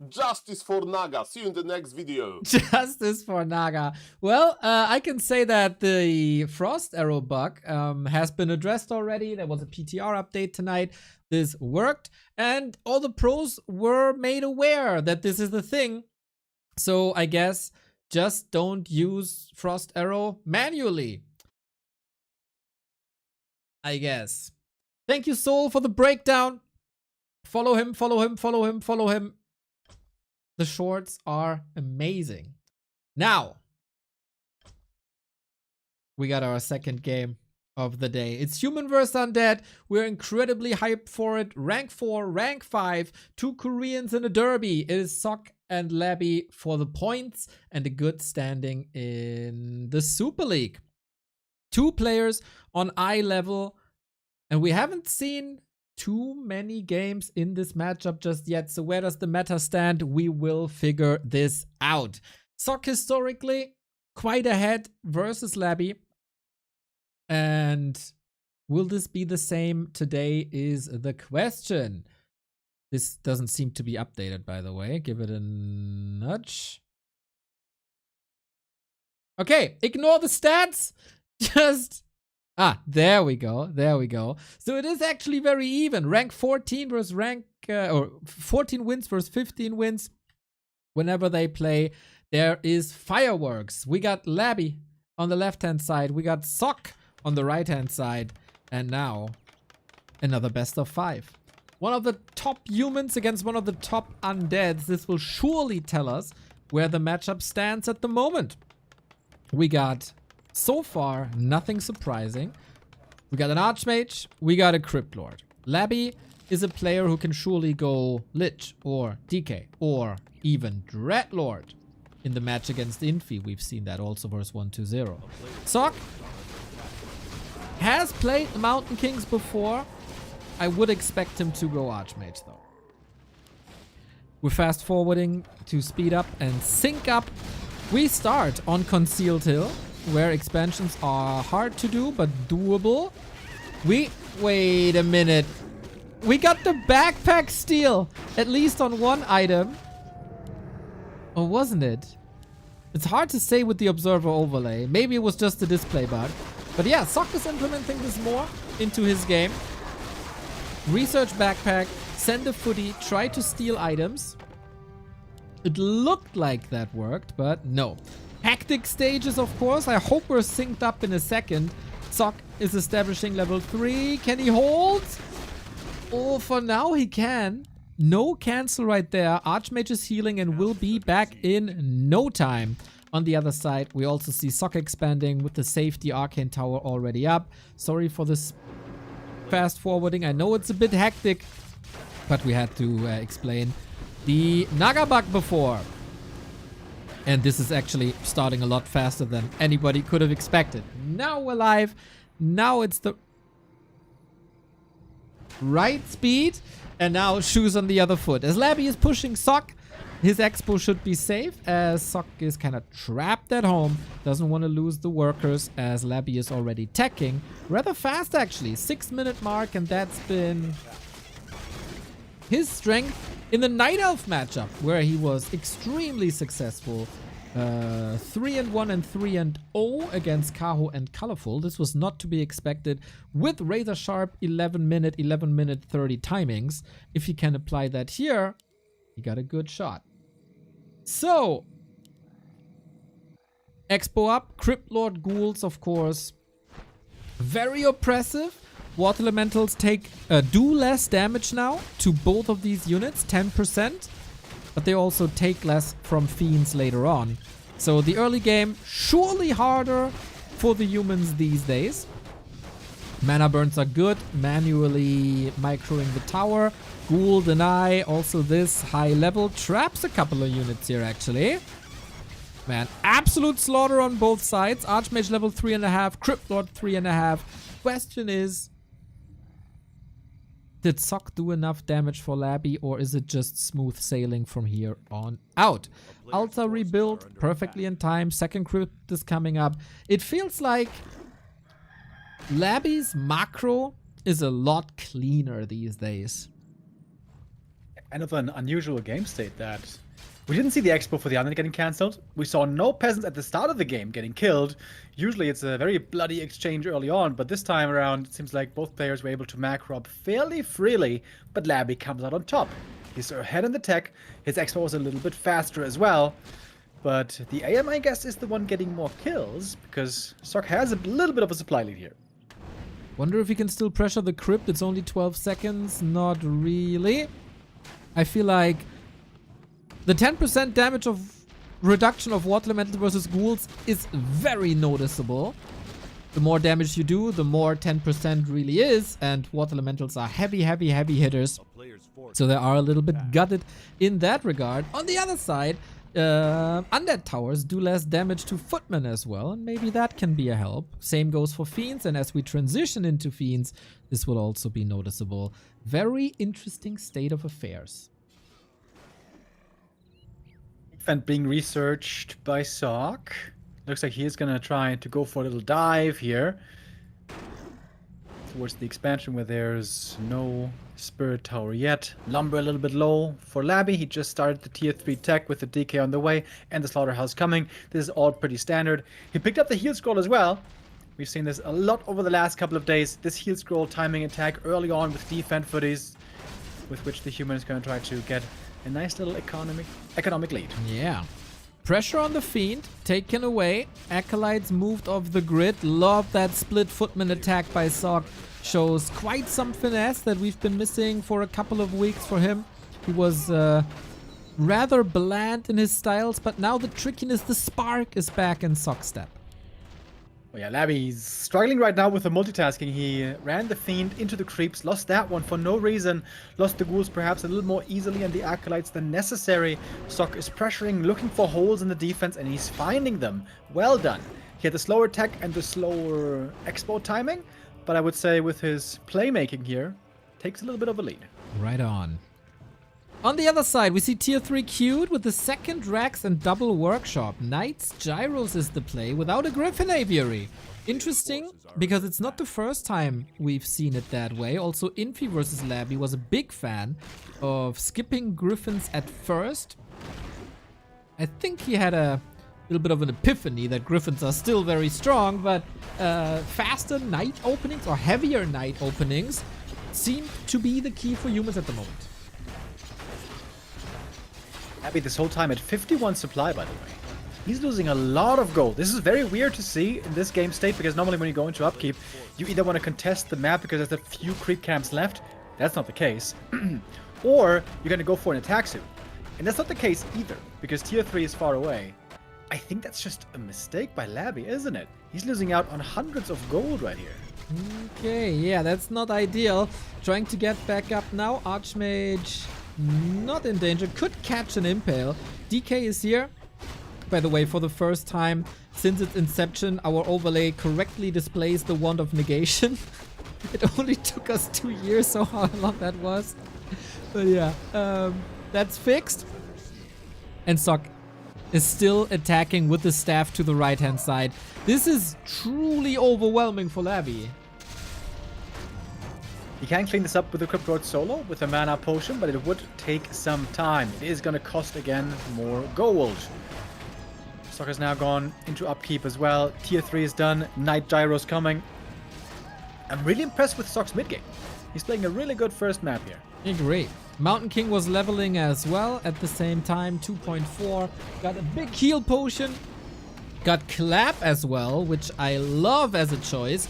Justice for Naga. See you in the next video. Justice for Naga. Well, I can say that the Frost Arrow bug has been addressed already. There was a PTR update tonight. This worked, and all the pros were made aware that this is the thing. So I guess just don't use Frost Arrow manually. I guess. Thank you, Soul, for the breakdown. Follow him, follow him, follow him, follow him. The shorts are amazing. Now, we got our second game of the day. It's Human vs. Undead. We're incredibly hyped for it. Rank 4, rank 5, 2 Koreans in a derby. It is Sok and Labby for the points and a good standing in the Super League. 2 players on eye level, and we haven't seen too many games in this matchup just yet. So where does the meta stand? We will figure this out. Sok historically quite ahead versus Labby. And will this be the same today is the question. This doesn't seem to be updated, by the way. Give it a nudge. Okay, ignore the stats. Just... there we go. There we go. So it is actually very even. Rank 14 versus rank... or 14 wins versus 15 wins. Whenever they play, there is fireworks. We got Labby on the left-hand side. We got Sok on the right-hand side. And now, another best of 5. One of the top humans against one of the top undeads. This will surely tell us where the matchup stands at the moment. We got... so far, nothing surprising. We got an Archmage, we got a Crypt Lord. Labby is a player who can surely go Lich or DK or even Dreadlord. In the match against Infy, we've seen that also versus 1-2-0. Sok has played the Mountain Kings before. I would expect him to go Archmage though. We're fast forwarding to speed up and sync up. We start on Concealed Hill, where expansions are hard to do, but doable. Wait a minute. We got the backpack steal, at least on one item. Or wasn't it? It's hard to say with the observer overlay. Maybe it was just a display bug. But yeah, Sok is implementing this more into his game. Research backpack, send a footy, try to steal items. It looked like that worked, but no. Hectic stages, of course. I hope we're synced up in a second. Sok is establishing level 3. Can he hold? Oh, for now he can. No cancel right there. Archmage is healing and will be back in no time. On the other side, we also see Sok expanding with the safety Arcane Tower already up. Sorry for this fast forwarding. I know it's a bit hectic, but we had to explain the Naga bug before. And this is actually starting a lot faster than anybody could have expected. Now we're live. Now it's the right speed. And now shoes on the other foot. As Labby is pushing Sok, his expo should be safe. As Sok is kind of trapped at home. Doesn't want to lose the workers as Labby is already teching. Rather fast actually. 6-minute mark, and that's been his strength in the Night Elf matchup, where he was extremely successful. 3-1 and 3-0 against Kaho and ColorFul. This was not to be expected with razor sharp 11 minute 30 timings. If you can apply that here, you got a good shot. So, expo up, Crypt Lord Ghouls, of course. Very oppressive. Water Elementals do less damage now to both of these units, 10%. But they also take less from Fiends later on. So the early game, surely harder for the humans these days. Mana burns are good. Manually microing the tower. Ghoul deny. Also this high level. Traps a couple of units here actually. Man, absolute slaughter on both sides. Archmage level 3.5. Crypt Lord 3.5. Question is, did Sock do enough damage for Labby, or is it just smooth sailing from here on out? Altar rebuild perfectly in time. Second crypt is coming up. It feels like Labby's macro is a lot cleaner these days. Kind of an unusual game state that we didn't see the expo for the Undead getting cancelled. We saw no peasants at the start of the game getting killed. Usually it's a very bloody exchange early on, but this time around it seems like both players were able to macro up fairly freely, but Labby comes out on top. He's ahead in the tech. His expo was a little bit faster as well, but the AM, I guess, is the one getting more kills because Sock has a little bit of a supply lead here. Wonder if he can still pressure the crypt. It's only 12 seconds. Not really. I feel like the 10% damage of reduction of water elemental versus ghouls is very noticeable. The more damage you do, the more 10% really is, and water elementals are heavy hitters. So they are a little bit gutted in that regard. On the other side, undead towers do less damage to footmen as well, and maybe that can be a help. Same goes for fiends, and as we transition into fiends, this will also be noticeable. Very interesting state of affairs. Event being researched by Sock. Looks like he is gonna try to go for a little dive here towards the expansion where there's no spirit tower yet. Lumber a little bit low for Labby. He just started the tier 3 tech with the DK on the way and the slaughterhouse coming. This is all pretty standard. He picked up the heal scroll as well. We've seen this a lot over the last couple of days. This heal scroll timing attack early on with defend footies, with which the human is going to try to get a nice little economic lead. Yeah. Pressure on the Fiend, taken away. Acolytes moved off the grid. Love that split footman attack by Sock. Shows quite some finesse that we've been missing for a couple of weeks for him. He was rather bland in his styles, but now the trickiness, the spark is back in Sock's step. Well, yeah, Labby's struggling right now with the multitasking. He ran the Fiend into the creeps, lost that one for no reason, lost the ghouls perhaps a little more easily and the acolytes than necessary. Sock is pressuring, looking for holes in the defense, and he's finding them. Well done. He had the slower tech and the slower expo timing, but I would say with his playmaking here, takes a little bit of a lead. Right on. On the other side, we see tier 3 queued with the second Rax and double workshop. Knights Gyros is the play without a Griffin Aviary. Interesting, because it's not the first time we've seen it that way. Also, Infy versus Labby was a big fan of skipping Griffins at first. I think he had a little bit of an epiphany that Griffins are still very strong, but faster Knight openings or heavier Knight openings seem to be the key for humans at the moment. Labby this whole time at 51 supply, by the way. He's losing a lot of gold. This is very weird to see in this game state, because normally when you go into upkeep, you either want to contest the map because there's a few creep camps left. That's not the case. Or you're going to go for an attack suit. And that's not the case either, because tier 3 is far away. I think that's just a mistake by Labby, isn't it? He's losing out on hundreds of gold right here. Okay, yeah, that's not ideal. Trying to get back up now. Archmage not in danger. Could catch an impale. DK is here. By the way, for the first time since its inception, our overlay correctly displays the wand of negation. It only took us 2 years, so how long that was. But yeah, that's fixed. And Sock is still attacking with the staff to the right-hand side. This is truly overwhelming for Labby. He can clean this up with the Crypt Lord solo with a mana potion, but it would take some time. It is going to cost again more gold. Sock has now gone into upkeep as well. Tier 3 is done. Knight Gyro's coming. I'm really impressed with Sock's mid game. He's playing a really good first map here. Great. Mountain King was leveling as well at the same time. 2.4. Got a big heal potion. Got Clap as well, which I love as a choice.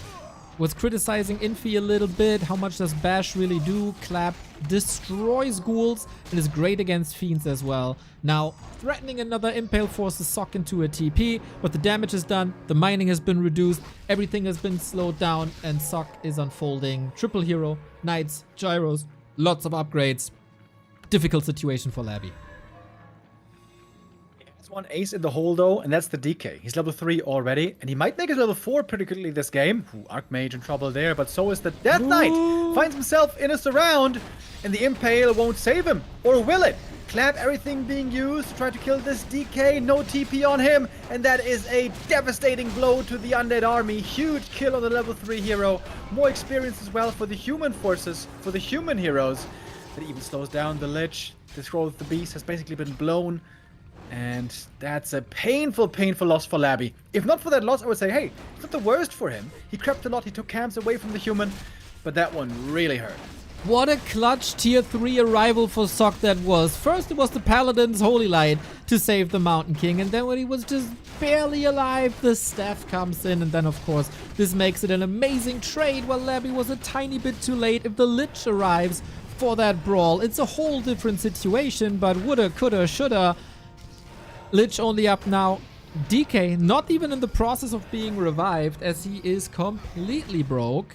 was criticizing Infy a little bit. How much does Bash really do? Clap destroys ghouls and is great against fiends as well. Now, threatening another impale forces Sock into a TP, but the damage is done, the mining has been reduced, everything has been slowed down, and Sock is unfolding. Triple hero, knights, gyros, lots of upgrades. Difficult situation for Labby. One ace in the hole though, and that's the DK. He's level 3 already, and he might make it level 4 pretty quickly this game. Ooh, Archmage in trouble there, but so is the Death Knight. Finds himself in a surround, and the Impale won't save him. Or will it? Clap everything being used to try to kill this DK. No TP on him, and that is a devastating blow to the Undead army. Huge kill on the level 3 hero. More experience as well for the human forces, for the human heroes. That even slows down the Lich. The Scroll of the Beast has basically been blown. And that's a painful, painful loss for Labby. If not for that loss, I would say, hey, it's not the worst for him. He crept a lot, he took camps away from the human, but that one really hurt. What a clutch tier 3 arrival for Sock that was. First it was the Paladin's Holy Light to save the Mountain King, and then when he was just barely alive, the staff comes in, and then of course this makes it an amazing trade while Labby was a tiny bit too late. If the Lich arrives for that brawl, it's a whole different situation, but woulda, coulda, shoulda. Lich only up now. DK not even in the process of being revived as he is completely broke.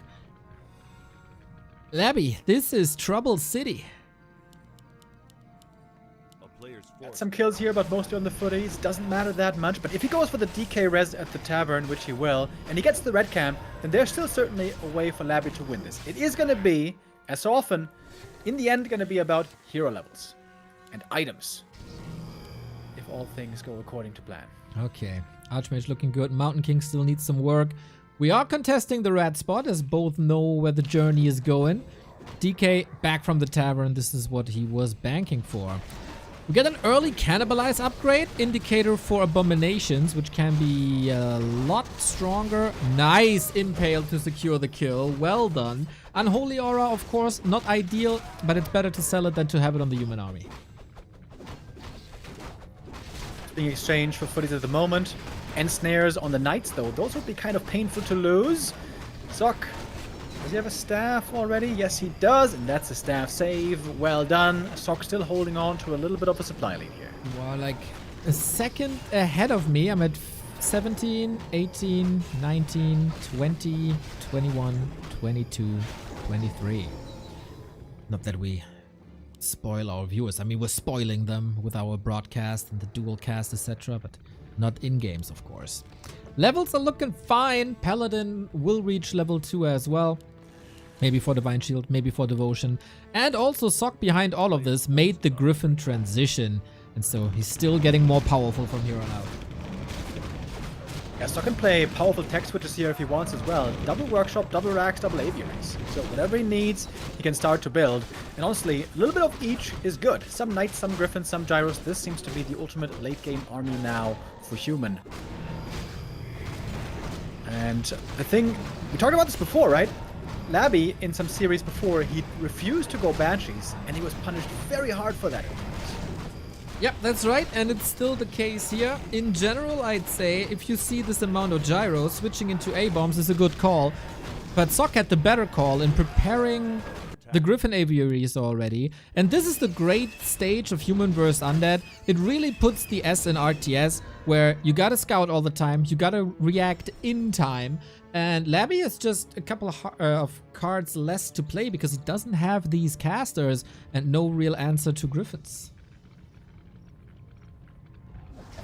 Labby, this is Trouble City. A player's Got force some kills here, but mostly on the footies. Doesn't matter that much, but if he goes for the DK res at the tavern, which he will, and he gets the red camp, then there's still certainly a way for Labby to win this. It is going to be, as so often, in the end going to be about hero levels and items. If all things go according to plan. Okay, Archmage looking good. Mountain King still needs some work. We are contesting the rat spot as both know where the journey is going. DK back from the tavern. This is what he was banking for. We get an early cannibalize upgrade, indicator for abominations, which can be a lot stronger. Nice impale to secure the kill. Well done. Unholy aura, of course, not ideal, but it's better to sell it than to have it on the human army. Being exchanged for footies at the moment. And snares on the knights though. Those would be kind of painful to lose. Sock. Does he have a staff already? Yes, he does. And that's a staff save. Well done. Sock still holding on to a little bit of a supply lead here. Well, like a second ahead of me. I'm at 17, 18, 19, 20, 21, 22, 23. Not that we spoil our viewers. I mean, we're spoiling them with our broadcast and the dual cast, etc., but not in games, of course. Levels are looking fine. Paladin will reach level 2 as well. Maybe for Divine Shield, maybe for Devotion. And also Sock behind all of this made the Griffin transition. And so he's still getting more powerful from here on out. Yeah, Sock can play powerful tech switches here if he wants as well. Double Workshop, double Racks, double Aviaries. So whatever he needs, he can start to build. And honestly, a little bit of each is good. Some Knights, some Griffins, some Gyros. This seems to be the ultimate late game army now for human. And the thing, we talked about this before, right? Labby, in some series before, he refused to go Banshees, and he was punished very hard for that. Yep, that's right, and it's still the case here. In general, I'd say if you see this amount of gyros, switching into A-bombs is a good call. But Sock had the better call in preparing the Griffin Aviaries already. And this is the great stage of Human vs. Undead. It really puts the S in RTS, where you gotta scout all the time, you gotta react in time. And Labby is just a couple of cards less to play because he doesn't have these casters and no real answer to Griffins.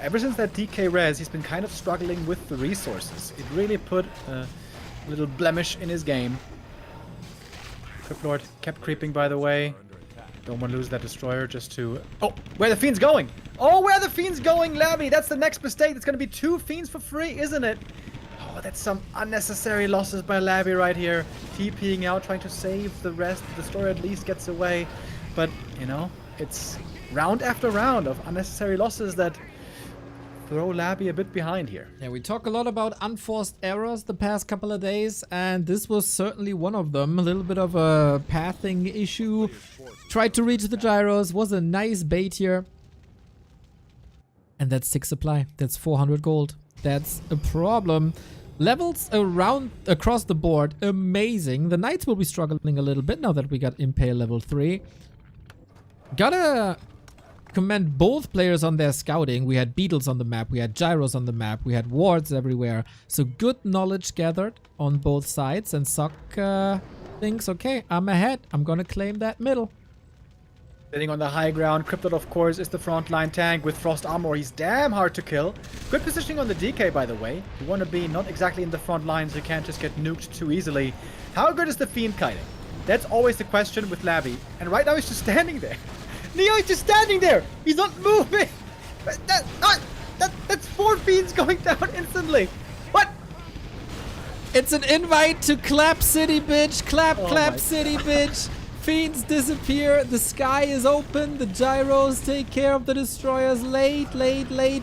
Ever since that DK res, he's been kind of struggling with the resources. It really put a little blemish in his game. Cryptlord kept creeping, by the way. Don't want to lose that destroyer just to... Oh, where are the fiends going? Oh, where are the fiends going, Labby? That's the next mistake. It's going to be 2 fiends for free, isn't it? Oh, that's some unnecessary losses by Labby right here. TPing out, trying to save the rest. The destroyer at least gets away. But, you know, it's round after round of unnecessary losses that throw Labby a bit behind here. Yeah, we talk a lot about unforced errors the past couple of days, and this was certainly one of them. A little bit of a pathing issue. Tried to reach the gyros, was a nice bait here. And that's 6 supply. That's 400 gold. That's a problem. Levels across the board, amazing. The Knights will be struggling a little bit now that we got Impale level 3. Gotta commend both players on their scouting. We had beetles on the map, we had gyros on the map, we had wards everywhere. So good knowledge gathered on both sides, and Sock thinks, okay, I'm ahead. I'm gonna claim that middle. Sitting on the high ground, Cryptid, of course, is the frontline tank with Frost Armor. He's damn hard to kill. Good positioning on the DK, by the way. You want to be not exactly in the front line, so you can't just get nuked too easily. How good is the Fiend kiting? That's always the question with Labby. And right now he's just standing there. Neo is just standing there. He's not moving. That's 4 Fiends going down instantly. What? It's an invite to Clap City, bitch. Clap my City, bitch. Fiends disappear. The sky is open. The gyros take care of the destroyers. Late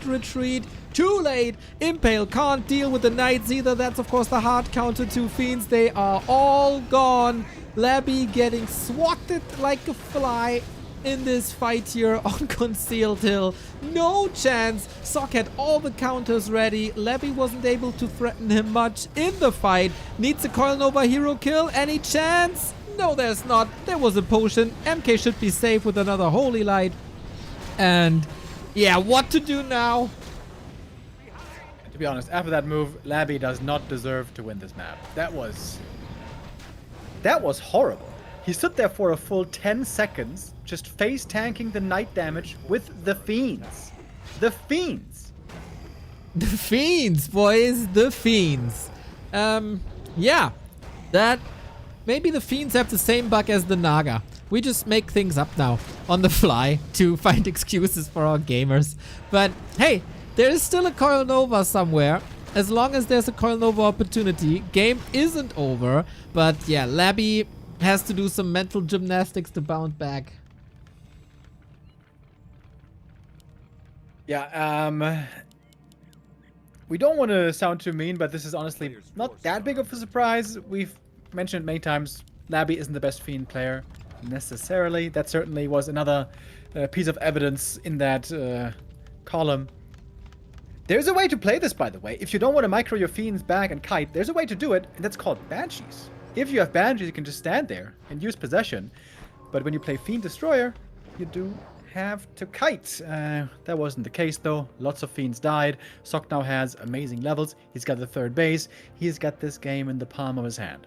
retreat. Too late. Impale can't deal with the Knights either. That's, of course, the hard counter to Fiends. They are all gone. Labby getting swatted like a fly in this fight here on Concealed Hill. No chance. Sock had all the counters ready. Labby wasn't able to threaten him much in the fight. Needs a Coil Nova hero kill. Any chance? No, there's not. There was a potion. MK should be safe with another Holy Light. And yeah, what to do now? To be honest, after that move, Labby does not deserve to win this map. That was horrible. He stood there for a full 10 seconds, just face tanking the Knight damage with the Fiends. The Fiends! The Fiends, boys. The Fiends. Yeah. That... Maybe the Fiends have the same bug as the Naga. We just make things up now on the fly to find excuses for our gamers. But hey, there is still a Coil Nova somewhere. As long as there's a Coil Nova opportunity, game isn't over. But yeah, Labby has to do some mental gymnastics to bounce back. Yeah, we don't want to sound too mean, but this is honestly not that big of a surprise. We've mentioned many times, Labby isn't the best Fiend player necessarily. That certainly was another piece of evidence in that column. There's a way to play this, by the way. If you don't want to micro your Fiends back and kite, there's a way to do it, and that's called Banshees. If you have Banshees, you can just stand there and use possession. But when you play Fiend Destroyer, you do have to kite. That wasn't the case, though. Lots of Fiends died. Sock now has amazing levels. He's got the 3rd base. He's got this game in the palm of his hand.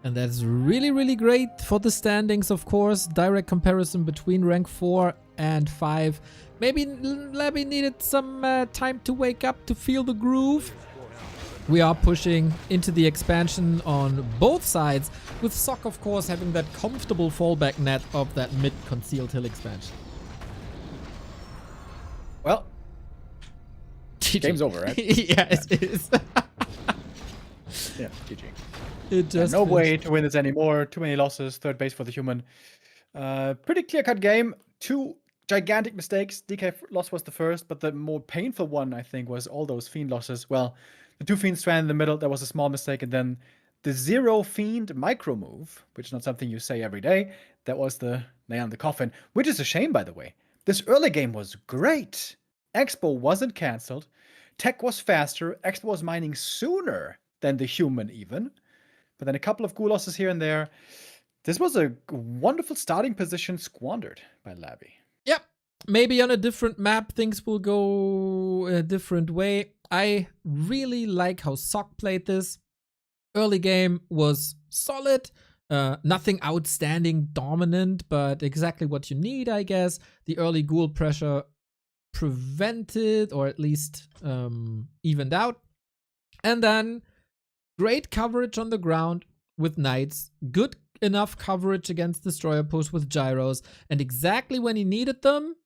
And that's really, really great for the standings, of course. Direct comparison between rank 4 and 5. Maybe Labby needed some time to wake up to feel the groove. We are pushing into the expansion on both sides, with Sock, of course, having that comfortable fallback net of that mid-Concealed Hill expansion. Well, GG. game's over, right? Yeah, it is. Yeah, GG. It just no finished. way to win this anymore. Too many losses. 3rd base for the human. Pretty clear-cut game. 2 gigantic mistakes. DK loss was the first, but the more painful one, I think, was all those Fiend losses. Well, the 2 Fiends strand in the middle, that was a small mistake, and then the 0 Fiend micro move, which is not something you say every day. That was the nail in the coffin, which is a shame, by the way. This early game was great. Expo wasn't cancelled. Tech was faster. Expo was mining sooner than the human, even. But then a couple of ghoul losses here and there. This was a wonderful starting position squandered by Labby. Yep. Maybe on a different map, things will go a different way. I really like how Sock played this. Early game was solid. Nothing outstanding, dominant, but exactly what you need, I guess. The early ghoul pressure prevented, or at least evened out. And then great coverage on the ground with Knights. Good enough coverage against Destroyer Post with gyros. And exactly when he needed them,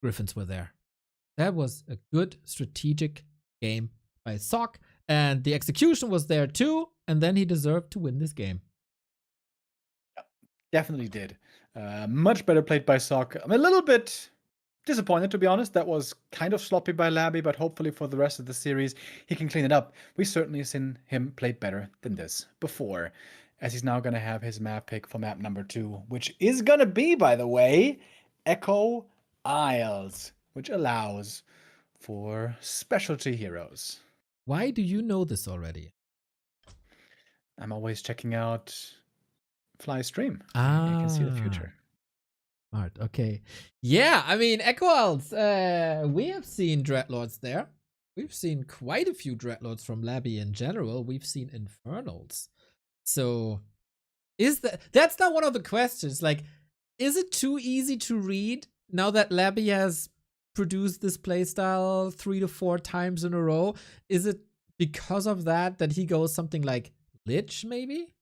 Griffins were there. That was a good strategic game by Sock. And the execution was there too. And then he deserved to win this game. Definitely did. Much better played by Sock. I'm a little bit disappointed, to be honest. That was kind of sloppy by Labby, but hopefully for the rest of the series, he can clean it up. We certainly seen him play better than this before, as he's now going to have his map pick for map number 2, which is going to be, by the way, Echo Isles, which allows for specialty heroes. Why do you know this already? I'm always checking out Fly stream. I can see the Ah, future. smart. Okay. Yeah, I mean, Equals, we have seen Dreadlords there. We've seen quite a few Dreadlords from Labby in general. We've seen Infernals. So, that's not one of the questions. Like, is it too easy to read now that Labby has produced this playstyle 3 to 4 times in a row? Is it because of that that he goes something like Lich, maybe?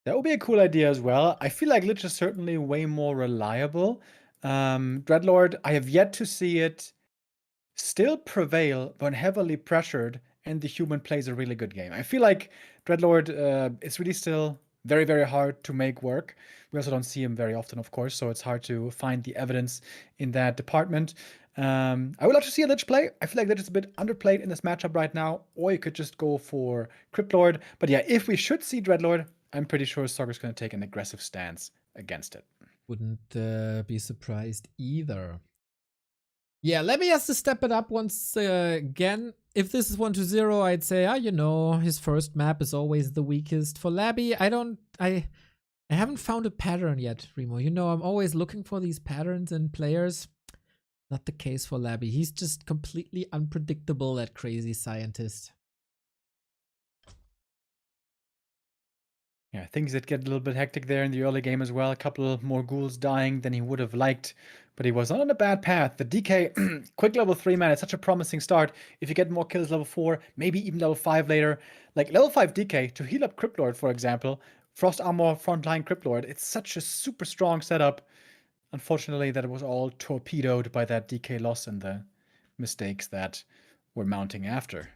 That would be a cool idea as well. I feel like Lich is certainly way more reliable. Dreadlord, I have yet to see it still prevail when heavily pressured and the human plays a really good game. I feel like Dreadlord is really still very, very hard to make work. We also don't see him very often, of course, so it's hard to find the evidence in that department. I would love to see a Lich play. I feel like Lich is a bit underplayed in this matchup right now, or you could just go for Cryptlord. But yeah, if we should see Dreadlord, I'm pretty sure Soccer's going to take an aggressive stance against it. Wouldn't be surprised either. Yeah, Labby has to step it up once again. If this is 1-0, I'd say, his first map is always the weakest. For Labby, I haven't found a pattern yet, Remo. I'm always looking for these patterns in players. Not the case for Labby. He's just completely unpredictable, that crazy scientist. Yeah, things that get a little bit hectic there in the early game as well. A couple more ghouls dying than he would have liked, but he was not on a bad path. The DK, quick level 3, man, it's such a promising start. If you get more kills level 4, maybe even level 5 later. Like level 5 DK to heal up Cryptlord, for example. Frost Armor, Frontline Cryptlord. It's such a super strong setup. Unfortunately, that was all torpedoed by that DK loss and the mistakes that were mounting after.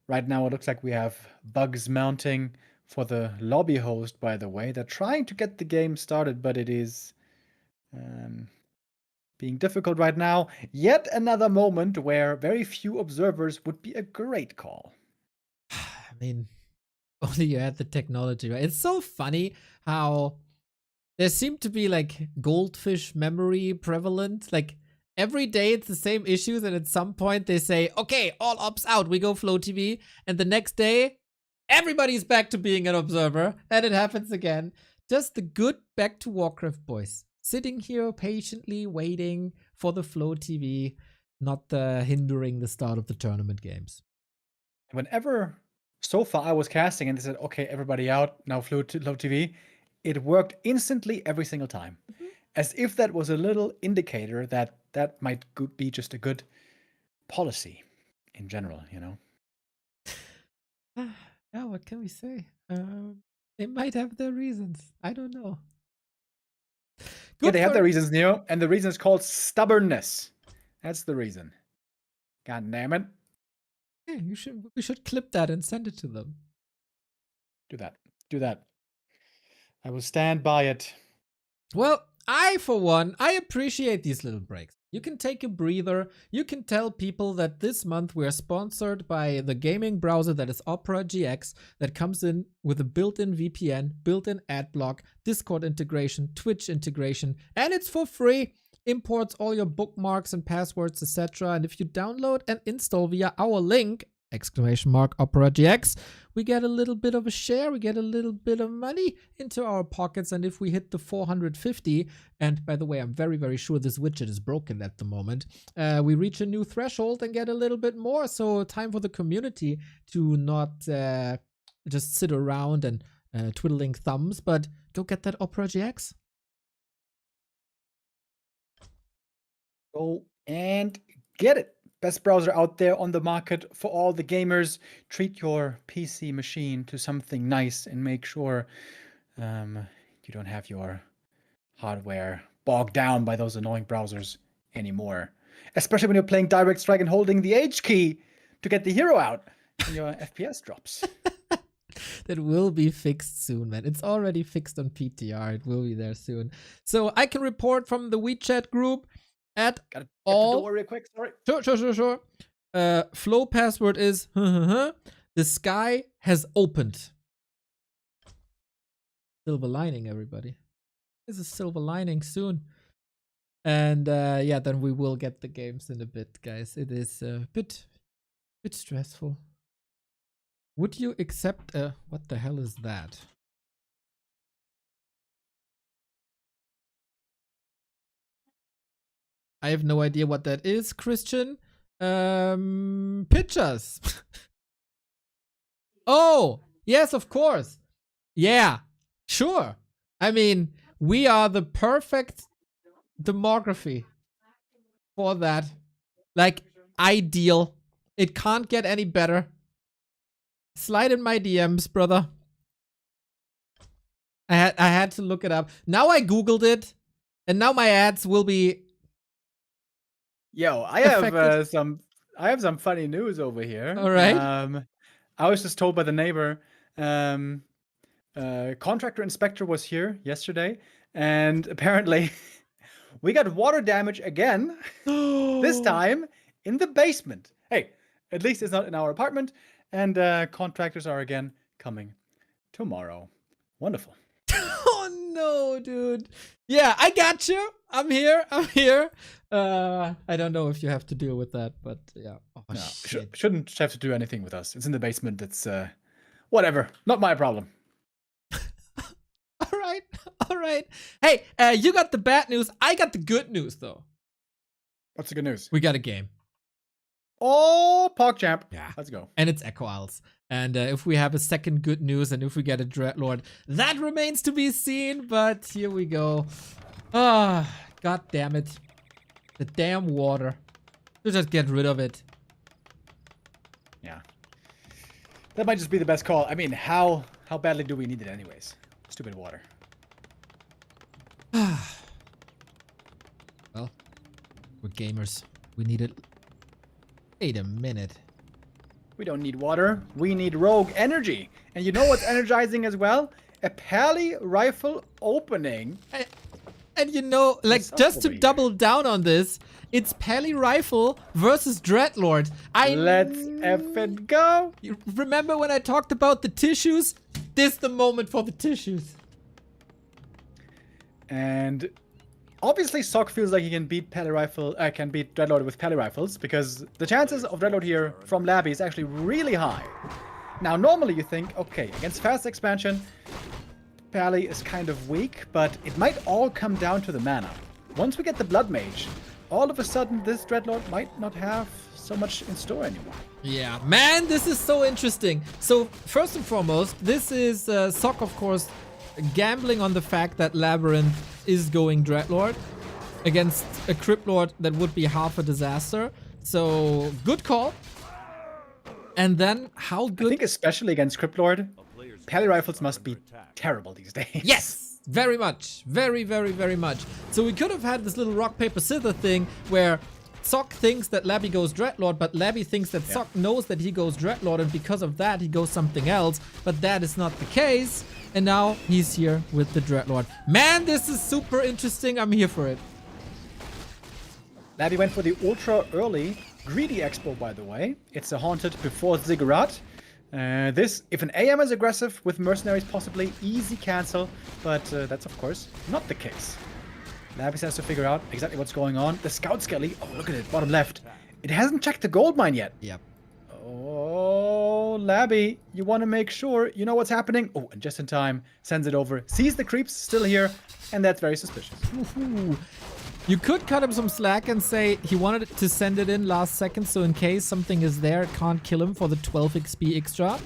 Right now, it looks like we have bugs mounting for the lobby host, by the way. They're trying to get the game started, but it is being difficult right now. Yet another moment where very few observers would be a great call. I mean, only you had the technology, right? It's so funny how there seem to be like goldfish memory prevalent. Like every day it's the same issues, and at some point they say, okay, all ops out, we go Flow TV. And the next day, everybody's back to being an observer, and it happens again. Just the good back to Warcraft boys. Sitting here patiently waiting for the Flow TV, not hindering the start of the tournament games. Whenever so far I was casting and they said, okay, everybody out, now Flow TV, it worked instantly every single time. As if that was a little indicator that that might be just a good policy in general, Yeah, what can we say? They might have their reasons. I don't know. Yeah, they have their reasons, Neo, and the reason is called stubbornness. That's the reason. God damn it. Yeah, we should clip that and send it to them. Do that. Do that. I will stand by it. Well, for one, I appreciate these little breaks. You can take a breather. You can tell people that this month we are sponsored by the gaming browser that is OperaGX, that comes in with a built-in VPN, built-in ad block, Discord integration, Twitch integration, and it's for free. Imports all your bookmarks and passwords, etc. And if you download and install via our link, !OperaGX, we get a little bit of a share, we get a little bit of money into our pockets. And if we hit the 450, and by the way, I'm very, very sure this widget is broken at the moment, we reach a new threshold and get a little bit more. So time for the community to not just sit around and twiddling thumbs, but go get that OperaGX. Go and get it. Best browser out there on the market for all the gamers. Treat your PC machine to something nice and make sure you don't have your hardware bogged down by those annoying browsers anymore. Especially when you're playing Direct Strike and holding the H key to get the hero out and your FPS drops. That will be fixed soon, man. It's already fixed on PTR. It will be there soon. So I can report from the WeChat group at Gotta all. get the door real quick. Sorry. Sure. Flow password is the sky has opened. Silver lining, everybody. There's a silver lining soon. And yeah, then we will get the games in a bit, guys. It is a bit Bit stressful. Would you accept a... What the hell is that? I have no idea what that is, Christian. Pictures. Oh, yes, of course. Yeah, sure. I mean, we are the perfect demography for that. Like, ideal. It can't get any better. Slide in my DMs, brother. I had to look it up. Now I googled it, and now my ads will be... Yo, I have some funny news over here. All right. I was just told by the neighbor, contractor inspector was here yesterday, and apparently we got water damage again. This time in the basement. Hey, at least it's not in our apartment, and contractors are again coming tomorrow. Wonderful. Oh no, dude. Yeah, I got you. I'm here. I don't know if you have to deal with that, but yeah. Oh, No, shit. shouldn't have to do anything with us. It's in the basement. It's whatever. Not my problem. All right. Hey, you got the bad news. I got the good news, though. What's the good news? We got a game. Oh, PogChamp. Yeah. Let's go. And it's Echo Isles. And if we have a second good news and if we get a Dreadlord, that remains to be seen. But here we go. Ah, god damn it. The damn water. Let's just get rid of it. Yeah. That might just be the best call. I mean, how badly do we need it anyways? Stupid water. Well, we're gamers. We need it. Wait a minute. We don't need water. We need rogue energy. And you know what's energizing as well? A pally rifle opening. And you know, like, What's up just to over here? double down on this, it's Pally Rifle versus Dreadlord. Let's effing go. You remember when I talked about the tissues? This is the moment for the tissues. And obviously Sock feels like he can beat can beat Dreadlord with Pally rifles, because the chances of Dreadlord here from Labby is actually really high. Now normally you think, okay, against fast expansion, Pally is kind of weak, but it might all come down to the mana. Once we get the Blood Mage, all of a sudden this Dreadlord might not have so much in store anymore. Yeah, man, this is so interesting. So, first and foremost, this is Sock, of course, gambling on the fact that LabyRinth is going Dreadlord against a Crypt Lord that would be half a disaster. So, good call. And then, how I good... think especially against Crypt Lord, Pally rifles must be terrible these days. Yes! Very much. Very, very, very much. So we could have had this little rock, paper, scissors thing where Sock thinks that Labby goes Dreadlord, but Labby thinks that Sock knows that he goes Dreadlord, and because of that he goes something else. But that is not the case. And now he's here with the Dreadlord. Man, this is super interesting. I'm here for it. Labby went for the ultra early greedy expo, by the way. It's a haunted before Ziggurat. This, if an AM is aggressive with mercenaries, possibly easy cancel, but that's of course not the case. Labby has to figure out exactly what's going on. The scout skelly, oh look at it, bottom left. It hasn't checked the gold mine yet. Yep. Oh, Labby, you want to make sure you know what's happening. Oh, and just in time, sends it over, sees the creeps still here, and that's very suspicious. Woohoo. You could cut him some slack and say he wanted to send it in last second, so in case something is there, it can't kill him for the 12 XP extra.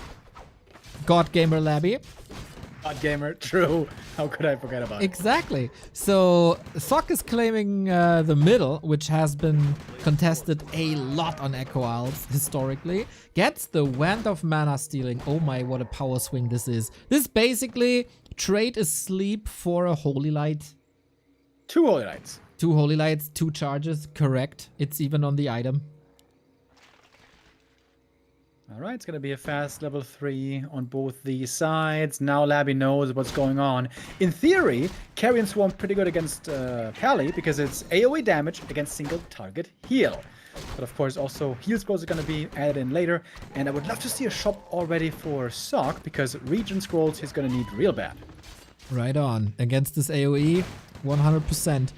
God Gamer Labby. God Gamer, true. How could I forget about it? Exactly. So Sock is claiming the middle, which has been contested a lot on Echo Isles historically. Gets the Wand of Mana Stealing. Oh my, what a power swing this is. This basically trade a sleep for a Holy Light. 2 Holy Lights. 2 Holy Lights, 2 charges, correct. It's even on the item. Alright, it's going to be a fast level 3 on both these sides. Now Labby knows what's going on. In theory, Carrion Swarm pretty good against Pally because it's AoE damage against single target heal. But of course also heal scrolls are going to be added in later. And I would love to see a shop already for Sock because region scrolls he's going to need real bad. Right on. Against this AoE, 100%.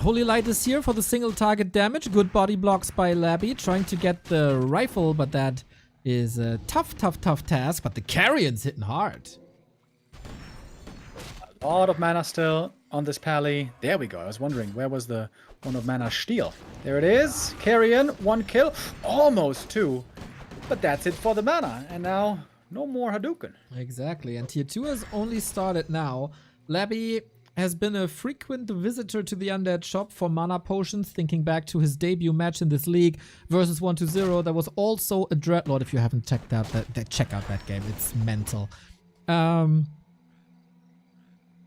Holy Light is here for the single target damage. Good body blocks by Labby, trying to get the rifle, but that is a tough task. But the Carrion's hitting hard. A lot of mana still on this pally. There we go. I was wondering, where was the one of mana steal? There it is. Carrion, 1 kill. Almost 2. But that's it for the mana. And now, no more Hadouken. Exactly, and Tier 2 has only started now. Labby has been a frequent visitor to the Undead shop for mana potions, thinking back to his debut match in this league versus 1-0. There was also a Dreadlord. If you haven't checked out check out that game. It's mental.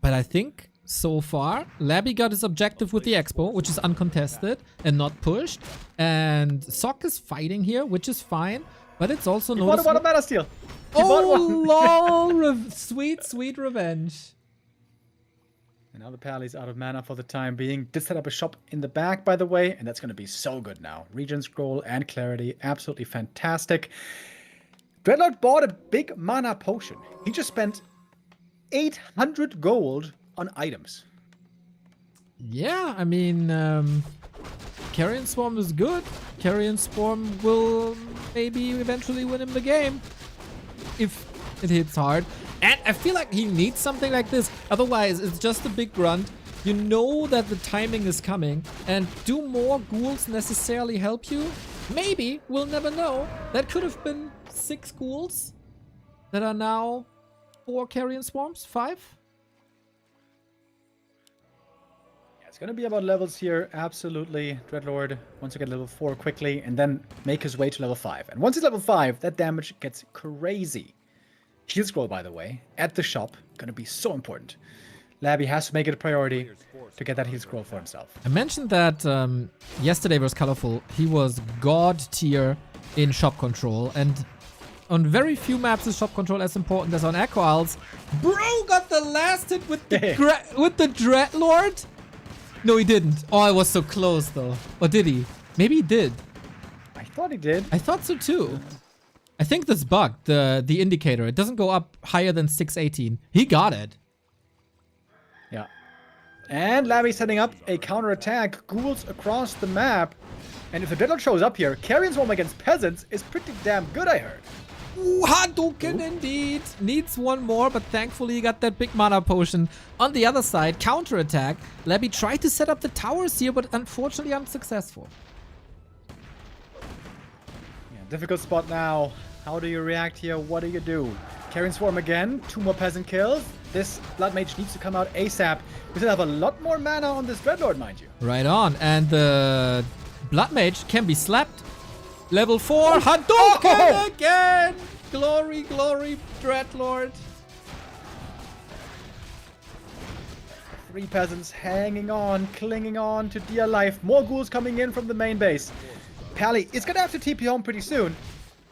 But I think so far, Labby got his objective with the Expo, which is uncontested and not pushed. And Sock is fighting here, which is fine. But it's also noticeable. What a mana steal! He bought one. lol! Sweet revenge. And now the pally's out of mana for the time being. Did set up a shop in the back, by the way, and that's going to be so good now. Regen Scroll and Clarity, absolutely fantastic. Dreadlord bought a big mana potion. He just spent 800 gold on items. Yeah, I mean, Carrion Swarm is good. Carrion Swarm will maybe eventually win him the game if it hits hard. And I feel like he needs something like this. Otherwise, it's just a big grunt. You know that the timing is coming. And do more ghouls necessarily help you? Maybe. We'll never know. That could have been 6 ghouls that are now 4 Carrion Swarms. 5? Yeah, it's going to be about levels here. Absolutely. Dreadlord wants to get level 4 quickly and then make his way to level 5. And once he's level 5, that damage gets crazy. Heal scroll, by the way, at the shop, gonna be so important. Labby has to make it a priority to get that heal scroll for himself. I mentioned that yesterday versus ColorFul, he was god tier in shop control, and on very few maps is shop control as important as on Echo Isles. Bro got the last hit with the Dreadlord? No, he didn't. Oh, I was so close though. Or did he? Maybe he did. I thought he did. I thought so too. I think this bugged, the indicator. It doesn't go up higher than 618. He got it. Yeah. And Labby setting up a counterattack. Ghouls across the map. And if the Dreadlord shows up here, Carrion Swarm against Peasants is pretty damn good, I heard. Ooh, Hadouken indeed. Needs one more, but thankfully he got that big mana potion. On the other side, counterattack. Labby tried to set up the towers here, but unfortunately unsuccessful. Yeah, difficult spot now. How do you react here? What do you do? Carrion Swarm again. 2 more Peasant kills. This Blood Mage needs to come out ASAP. We still have a lot more mana on this Dreadlord, mind you. Right on. And the Blood Mage can be slapped. Level 4. Hadouken again. Glory, glory, Dreadlord. 3 Peasants hanging on, clinging on to dear life. More ghouls coming in from the main base. Pally is going to have to TP home pretty soon.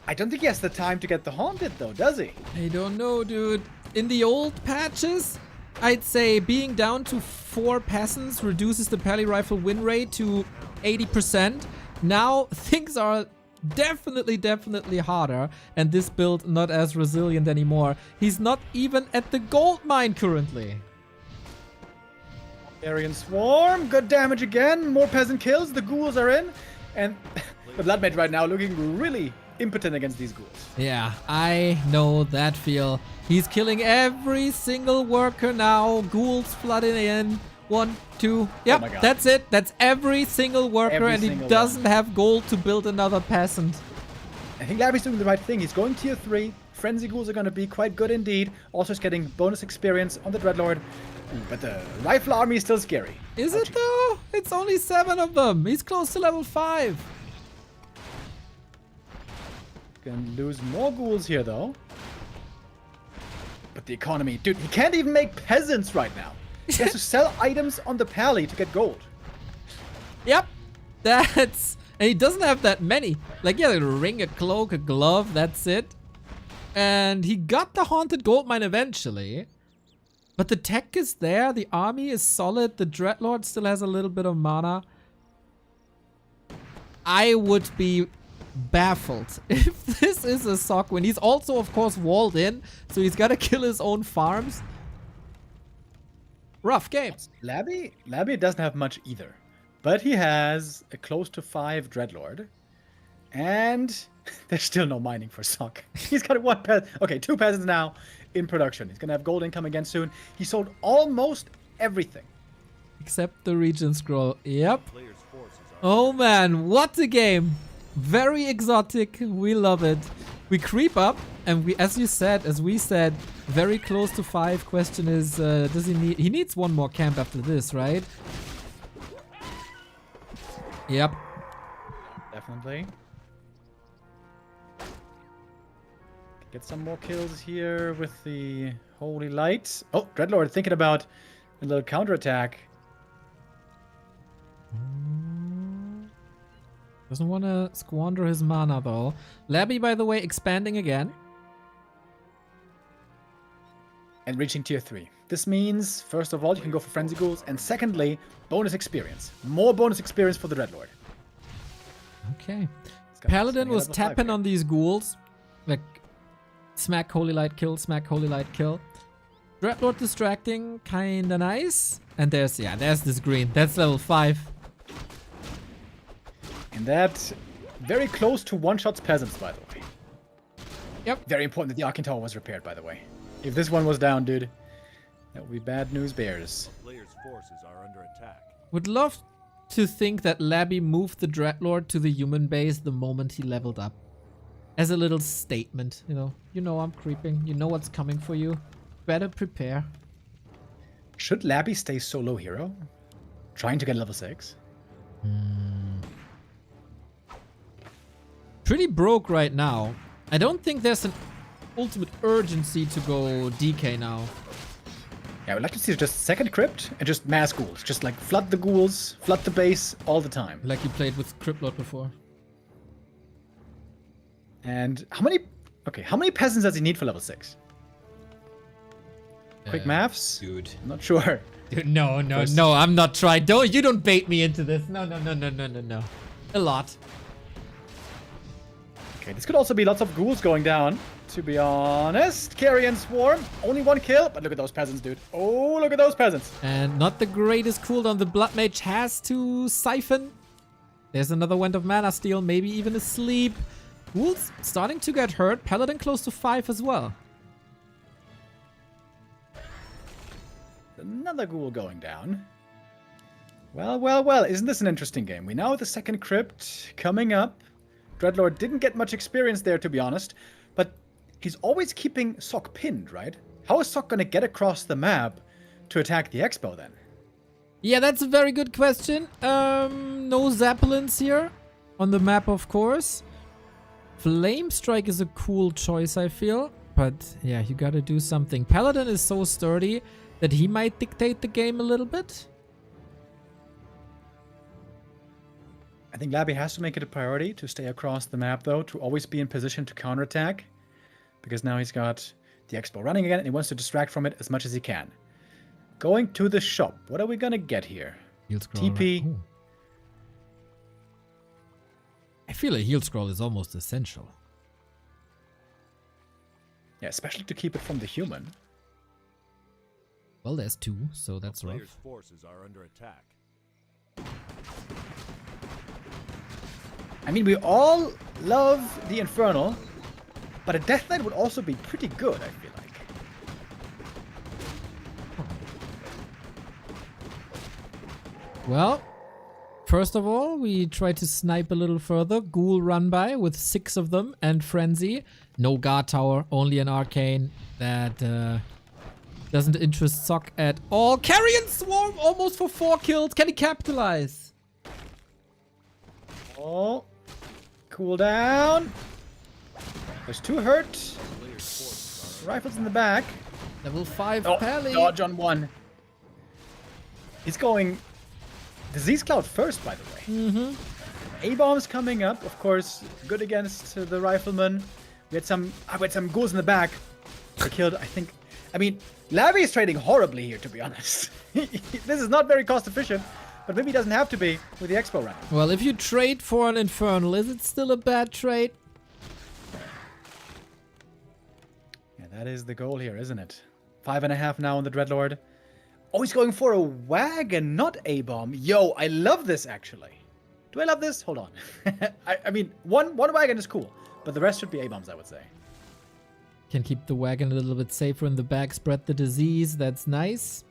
I don't think he has the time to get the Haunted, though, does he? I don't know, dude. In the old patches, I'd say being down to 4 peasants reduces the Pally Rifle win rate to 80%. Now, things are definitely harder, and this build not as resilient anymore. He's not even at the gold mine currently. Carrion Swarm, good damage again. More Peasant kills, the ghouls are in. And the Blood Mage right now looking really impotent against these ghouls. Yeah, I know that feel. He's killing every single worker now. Ghouls flooding in. 1, 2. Yep, Oh my God. that's it. That's every single worker, Every and he single doesn't have gold to build another peasant. I think Labby's doing the right thing. He's going tier 3. Frenzy ghouls are going to be quite good indeed. Also, he's getting bonus experience on the Dreadlord. Ooh, but the Rifle Army is still scary. Is it though? It's only 7 of them. He's close to level 5. Gonna lose more ghouls here, though. But the economy... Dude, he can't even make peasants right now. He has to sell items on the pally to get gold. Yep. That's... And he doesn't have that many. Like, yeah, a ring, a cloak, a glove, that's it. And he got the Haunted Gold Mine eventually. But the tech is there, the army is solid, the Dreadlord still has a little bit of mana. I would be baffled if this is a sock win. He's also, of course, walled in, so he's got to kill his own farms. Rough game. Labby doesn't have much either. But he has a close to 5 dreadlord. And there's still no mining for Sock. He's got 1 peasant. Okay, 2 peasants now in production. He's gonna have gold income again soon. He sold almost everything. Except the region scroll. Yep. Player's forces are Oh man, what a game. Very exotic. We love it. We creep up and we, as we said, very close to 5. Question is, does he needs 1 more camp after this, right? Yep. Definitely. Get some more kills here with the Holy Light. Oh, Dreadlord thinking about a little counterattack. Doesn't want to squander his mana though. Labby, by the way, expanding again. And reaching tier 3. This means, first of all, you can go for Frenzy Ghouls, and secondly, bonus experience. More bonus experience for the Dreadlord. Okay. He's got Paladin swing was level 5 tapping here. on these ghouls. Like, smack Holy Light kill, smack Holy Light kill. Dreadlord distracting, kinda nice. And there's this green. That's level 5. And that very close to one-shots peasants, by the way. Yep. Very important that the Arcane Tower was repaired, by the way. If this one was down, dude, that would be bad news bears. player's forces are under attack. Would love to think that Labby moved the Dreadlord to the human base the moment he leveled up. As a little statement, you know I'm creeping. You know what's coming for you. Better prepare. Should Labby stay solo hero? Trying to get level 6? Pretty broke right now. I don't think there's an ultimate urgency to go DK now. Yeah, I would like to see just second crypt and just mass ghouls. Just like flood the ghouls, flood the base all the time. Like you played with Cryptlord before. And how many peasants does he need for level 6? Quick maths? Dude. I'm not sure. Dude, no, First- I'm not trying. You don't bait me into this. No. A lot. Okay, this could also be lots of ghouls going down, to be honest. Carrion Swarm, only 1 kill, but look at those peasants, dude. Oh, look at those peasants. And not the greatest cooldown. The Blood Mage has to siphon. There's another Wand of Mana Steal, maybe even a sleep. Ghouls starting to get hurt. Paladin close to 5 as well. Another ghoul going down. Well, isn't this an interesting game? We now have the second crypt coming up. Dreadlord didn't get much experience there, to be honest, but he's always keeping Sock pinned, right? How is Sock gonna get across the map to attack the Expo then? Yeah, that's a very good question. No Zeppelins here on the map, of course. Flame Strike is a cool choice, I feel. But yeah, you gotta do something. Paladin is so sturdy that he might dictate the game a little bit. I think Labby has to make it a priority to stay across the map, though, to always be in position to counterattack. Because now he's got the Expo running again, and he wants to distract from it as much as he can. Going to the shop. What are we gonna get here? Heal scroll. TP. Ooh. I feel a heal scroll is almost essential. Yeah, especially to keep it from the human. Well, there's 2, so that's Player's rough. forces are under attack. I mean, we all love the Infernal, but a Death Knight would also be pretty good, I feel like. Well, first of all, we try to snipe a little further. Ghoul run by with 6 of them and Frenzy. No guard tower, only an arcane that doesn't interest Sock at all. Carrion Swarm almost for 4 kills. Can he capitalize? Oh, cool down. There's 2 hurt. Rifles in the back. Level 5 Oh, Pally. dodge on 1. He's going Disease Cloud first, by the way. A-bombs coming up, of course, good against the rifleman. We had some ghouls in the back. They killed, I mean, Labby is trading horribly here, to be honest. This is not very cost efficient, but maybe it doesn't have to be with the Expo running. Well, if you trade for an Infernal, is it still a bad trade? Yeah, that is the goal here, isn't it? 5.5 now on the Dreadlord. Oh, he's going for a wagon, not A-bomb. Yo, I love this, actually. Do I love this? Hold on. I mean, one wagon is cool, but the rest should be A-bombs, I would say. Can keep the wagon a little bit safer in the back, spread the disease. That's nice.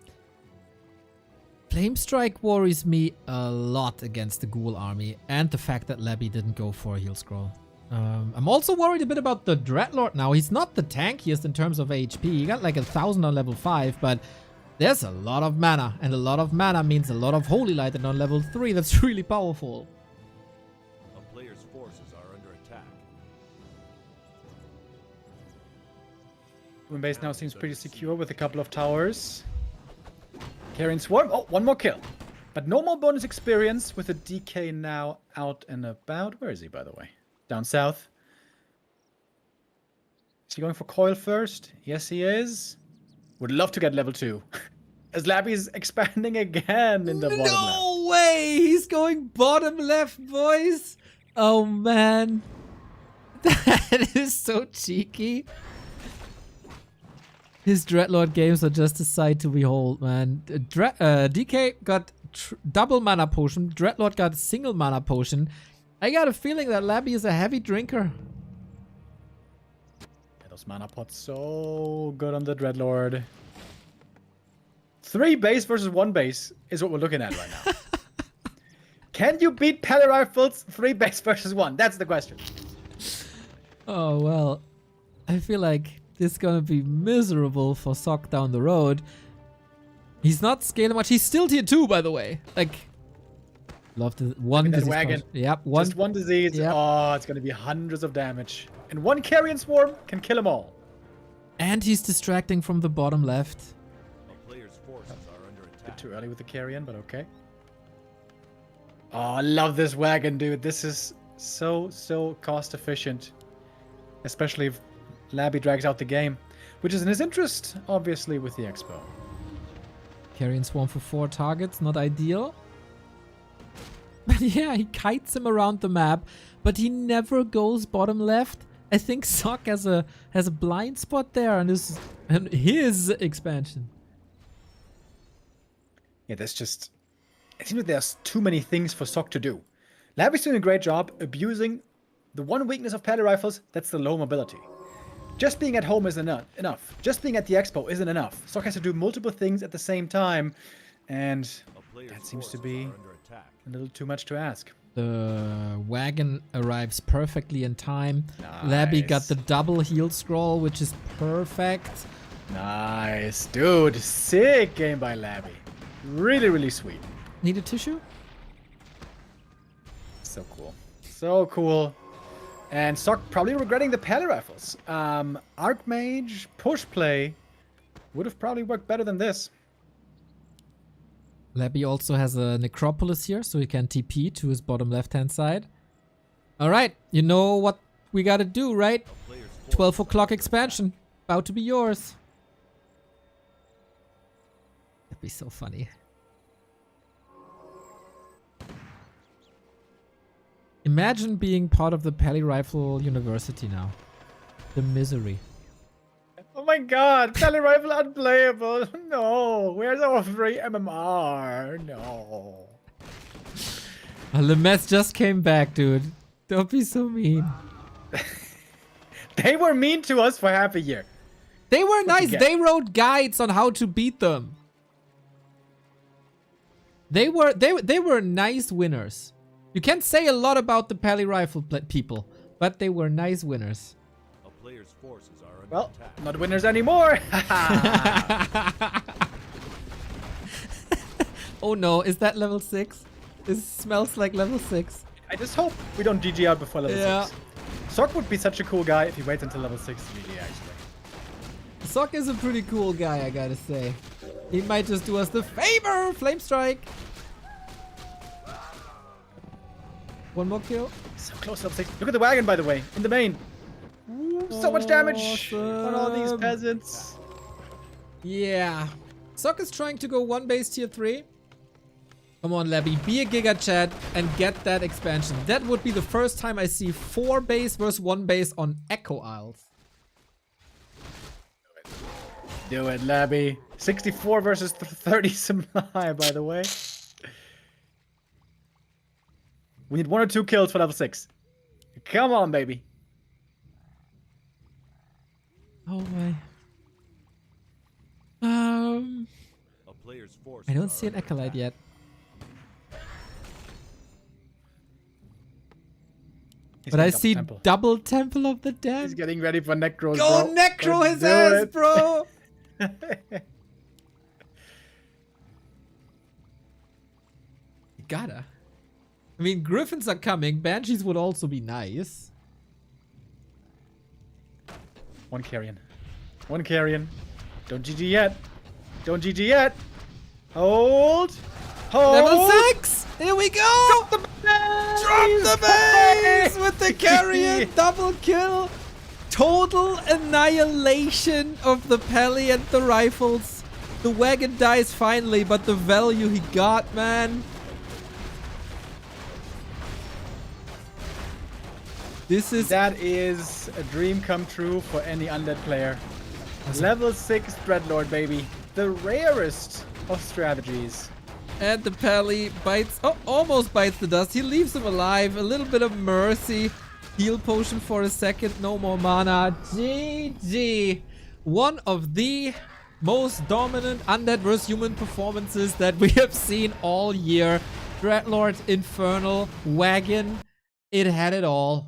Flame Strike worries me a lot against the Ghoul army, and the fact that Labby didn't go for a heal scroll. I'm also worried a bit about the Dreadlord now. He's not the tankiest in terms of HP. He got like 1,000 on level 5, but there's a lot of mana, and a lot of mana means a lot of Holy Light, and on level 3 that's really powerful. A player's forces are under attack. Moon base now seems pretty secure with a couple of towers. Carrying Swarm. Oh, one more kill. But no more bonus experience with a DK now out and about. Where is he, by the way? Down south. Is he going for coil first? Yes, he is. Would love to get level 2. As Labby's expanding again in the bottom left. No way! He's going bottom left, boys! Oh, man. That is so cheeky. His Dreadlord games are just a sight to behold, man. DK got double mana potion. Dreadlord got single mana potion. I got a feeling that Labby is a heavy drinker. Yeah, those mana pots so good on the Dreadlord. 3 base versus 1 base is what we're looking at right now. Can you beat Pally Rifles 3 base versus 1? That's the question. Oh, well. I feel like this is gonna be miserable for Sock down the road. He's not scaling much. He's still tier 2, by the way. Like, love the one disease. Wagon. Yep, Just one disease. Yep. Oh, it's gonna be hundreds of damage. And one Carrion Swarm can kill them all. And he's distracting from the bottom left. A player's forces are under Bit attack. too early with the Carrion, but okay. Oh, I love this wagon, dude. This is so cost efficient. Especially if Labby drags out the game. Which is in his interest, obviously, with the Expo. Carrion Swarm for 4 targets, not ideal. But yeah, he kites him around the map, but he never goes bottom left. I think Sock has a blind spot there on his expansion. Yeah, there's just... It seems like there's too many things for Sock to do. Labby's doing a great job abusing the one weakness of Pally Rifles, that's the low mobility. Just being at home isn't enough. Just being at the Expo isn't enough. Sock has to do multiple things at the same time, and that seems to be a little too much to ask. The wagon arrives perfectly in time. Nice. Labby got the double heal scroll, which is perfect. Nice, dude. Sick game by Labby. Really, really sweet. Need a tissue? So cool. So cool. And Sock probably regretting the Pally Rifles. Archmage, push play would have probably worked better than this. Labby also has a Necropolis here, so he can TP to his bottom left-hand side. Alright, you know what we gotta do, right? 12 o'clock expansion. About to be yours. That'd be so funny. Imagine being part of the Pally Rifle University now. The misery. Oh my god, Pally Rifle unplayable. No, where's our free MMR? No. Lemess just came back, dude. Don't be so mean. They were mean to us for half a year. They were nice. get? They wrote guides on how to beat them. They were nice winners. You can't say a lot about the Pally Rifle people, but they were nice winners. A player's forces are under Well, attack. not winners anymore. Oh no, is that level 6? This smells like level 6. I just hope we don't GG out before level Yeah. 6. Sock would be such a cool guy if he waits until level 6 to GG, actually. Sock is a pretty cool guy, I gotta say. He might just do us the favor! Flame Strike! One more kill. So close to level 6. Look at the wagon, by the way, in the main. So much damage on all these Awesome. peasants. Yeah. Sock is trying to go 1 base tier 3. Come on, Labby, be a Giga Chat and get that expansion. That would be the first time I see 4 base versus 1 base on Echo Isles. Do it, Labby. 64 versus 30 supply, by the way. We need 1 or 2 kills for level 6. Come on, baby. Oh my. A player's force. I don't see an acolyte yet. He's But I getting see temple. double Temple of the Damned. He's getting ready for Necros, Go bro. Necro Let's his do ass, it. bro! You gotta. I mean, Griffins are coming. Banshees would also be nice. One carrion. One carrion. Don't GG yet. Don't GG yet. Hold. Hold. Level 6! Here we go! Drop the base with the carrion! Double kill! Total annihilation of the Pally and the rifles. The wagon dies finally, but the value he got, man. That is a dream come true for any undead player. Level 6 Dreadlord, baby. The rarest of strategies. And the Pally bites, almost bites the dust. He leaves him alive. A little bit of mercy. Heal potion for a second. No more mana. GG. One of the most dominant undead versus human performances that we have seen all year. Dreadlord, Infernal, Wagon. It had it all.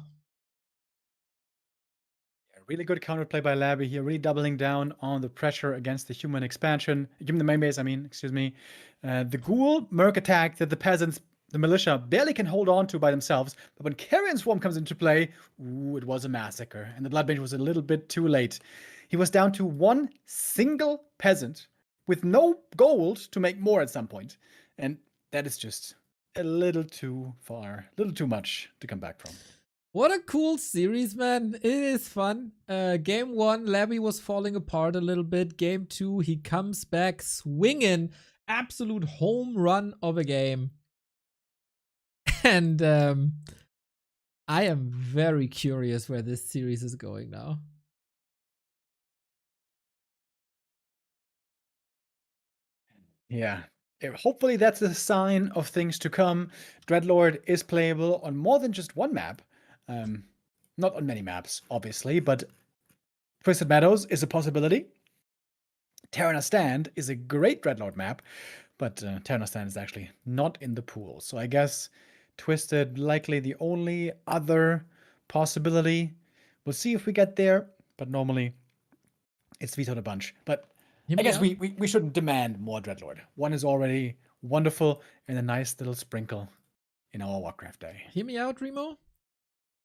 Really good counterplay by Labby here, really doubling down on the pressure against the human expansion. Given the main base, excuse me. The ghoul merc attack that the peasants, the militia, barely can hold on to by themselves. But when Carrion Swarm comes into play, ooh, it was a massacre. And the Bloodmage was a little bit too late. He was down to one single peasant with no gold to make more at some point. And that is just a little too far, a little too much to come back from. What a cool series, man. It is fun. Game 1, Labby was falling apart a little bit. Game 2, he comes back swinging. Absolute home run of a game. And I am very curious where this series is going now. Yeah. Hopefully that's a sign of things to come. Dreadlord is playable on more than just one map. Not on many maps, obviously, but Twisted Meadows is a possibility. Terrana Stand is a great Dreadlord map, but Terrana Stand is actually not in the pool. So I guess Twisted likely the only other possibility. We'll see if we get there, but normally it's vetoed a bunch. But I guess we shouldn't demand more Dreadlord. One is already wonderful and a nice little sprinkle in our Warcraft day. Hear me out, Remo?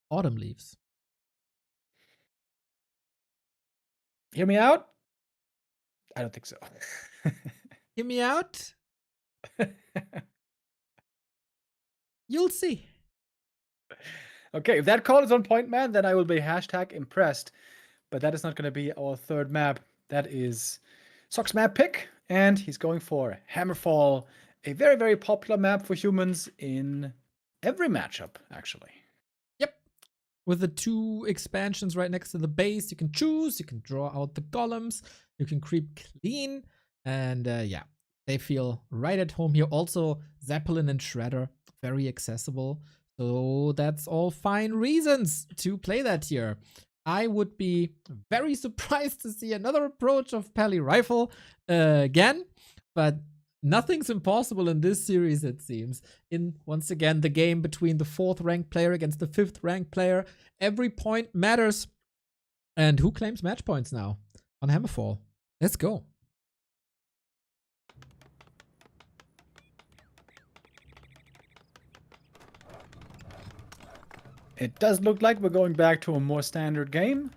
Autumn leaves. Hear me out? I don't think so. Hear me out? You'll see. Okay, if that call is on point, man, then I will be #impressed. But that is not going to be our third map. That is Sock's map pick, and he's going for Hammerfall, a very, very popular map for humans in every matchup, actually. Yep. With the 2 expansions right next to the base, you can choose, you can draw out the golems, you can creep clean, and yeah, they feel right at home here. Also, Zeppelin and Shredder, very accessible. So that's all fine reasons to play that here. I would be very surprised to see another approach of Pally Rifle again, but nothing's impossible in this series, it seems. In, once again, the game between the 4th ranked player against the 5th ranked player. Every point matters. And who claims match points now on Hammerfall? Let's go. It does look like we're going back to a more standard game.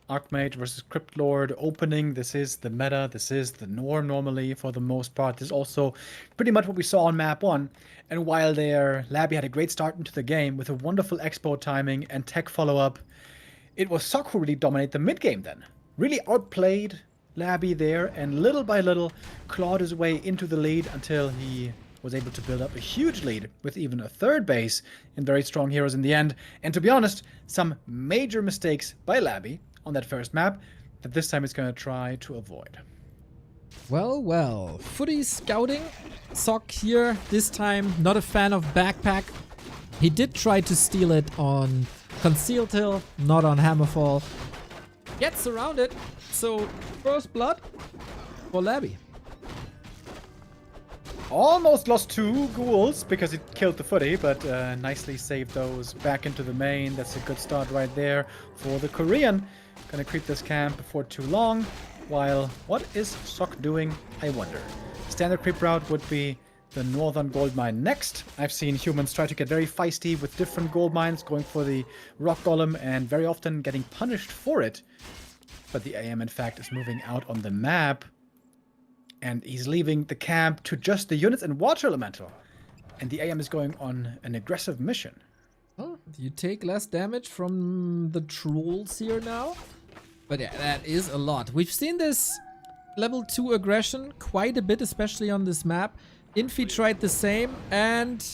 Archmage versus Cryptlord opening. This is the meta. This is the norm normally for the most part. This is also pretty much what we saw on map 1. And while there, Labby had a great start into the game with a wonderful expo timing and tech follow-up, it was Sock who really dominated the mid-game then. Really outplayed Labby there and little by little clawed his way into the lead until he was able to build up a huge lead with even a 3rd base and very strong heroes in the end. And to be honest, some major mistakes by Labby on that first map that this time he's going to try to avoid. Well, well. Footy scouting. Sock here. This time, not a fan of backpack. He did try to steal it on Concealed Hill, not on Hammerfall. Gets around it. So, first blood for Labby. Almost lost 2 ghouls because it killed the footy, but nicely saved those back into the main. That's a good start right there for the Korean. Gonna creep this camp before too long. While, what is Sock doing, I wonder. Standard creep route would be the northern gold mine next. I've seen humans try to get very feisty with different gold mines, going for the rock golem and very often getting punished for it. But the AM, in fact, is moving out on the map. And he's leaving the camp to just the units and water elemental. And the AM is going on an aggressive mission. Oh, you take less damage from the trolls here now. But yeah, that is a lot. We've seen this level 2 aggression quite a bit, especially on this map. Infy tried the same, and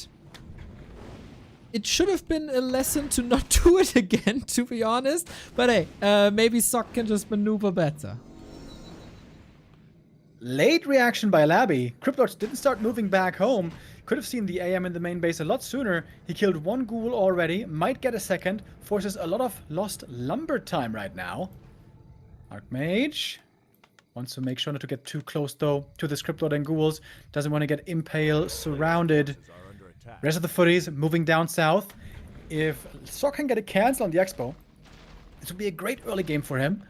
it should have been a lesson to not do it again, to be honest. But hey, maybe Sock can just maneuver better. Late reaction by Labby. Cryptlords didn't start moving back home. Could have seen the AM in the main base a lot sooner. He killed 1 ghoul already, might get a second. Forces a lot of lost lumber time right now. Archmage wants to make sure not to get too close though to the Cryptlord and ghouls. Doesn't want to get impale surrounded. Rest of the footies moving down south. If Sock can get a cancel on the expo, this would be a great early game for him.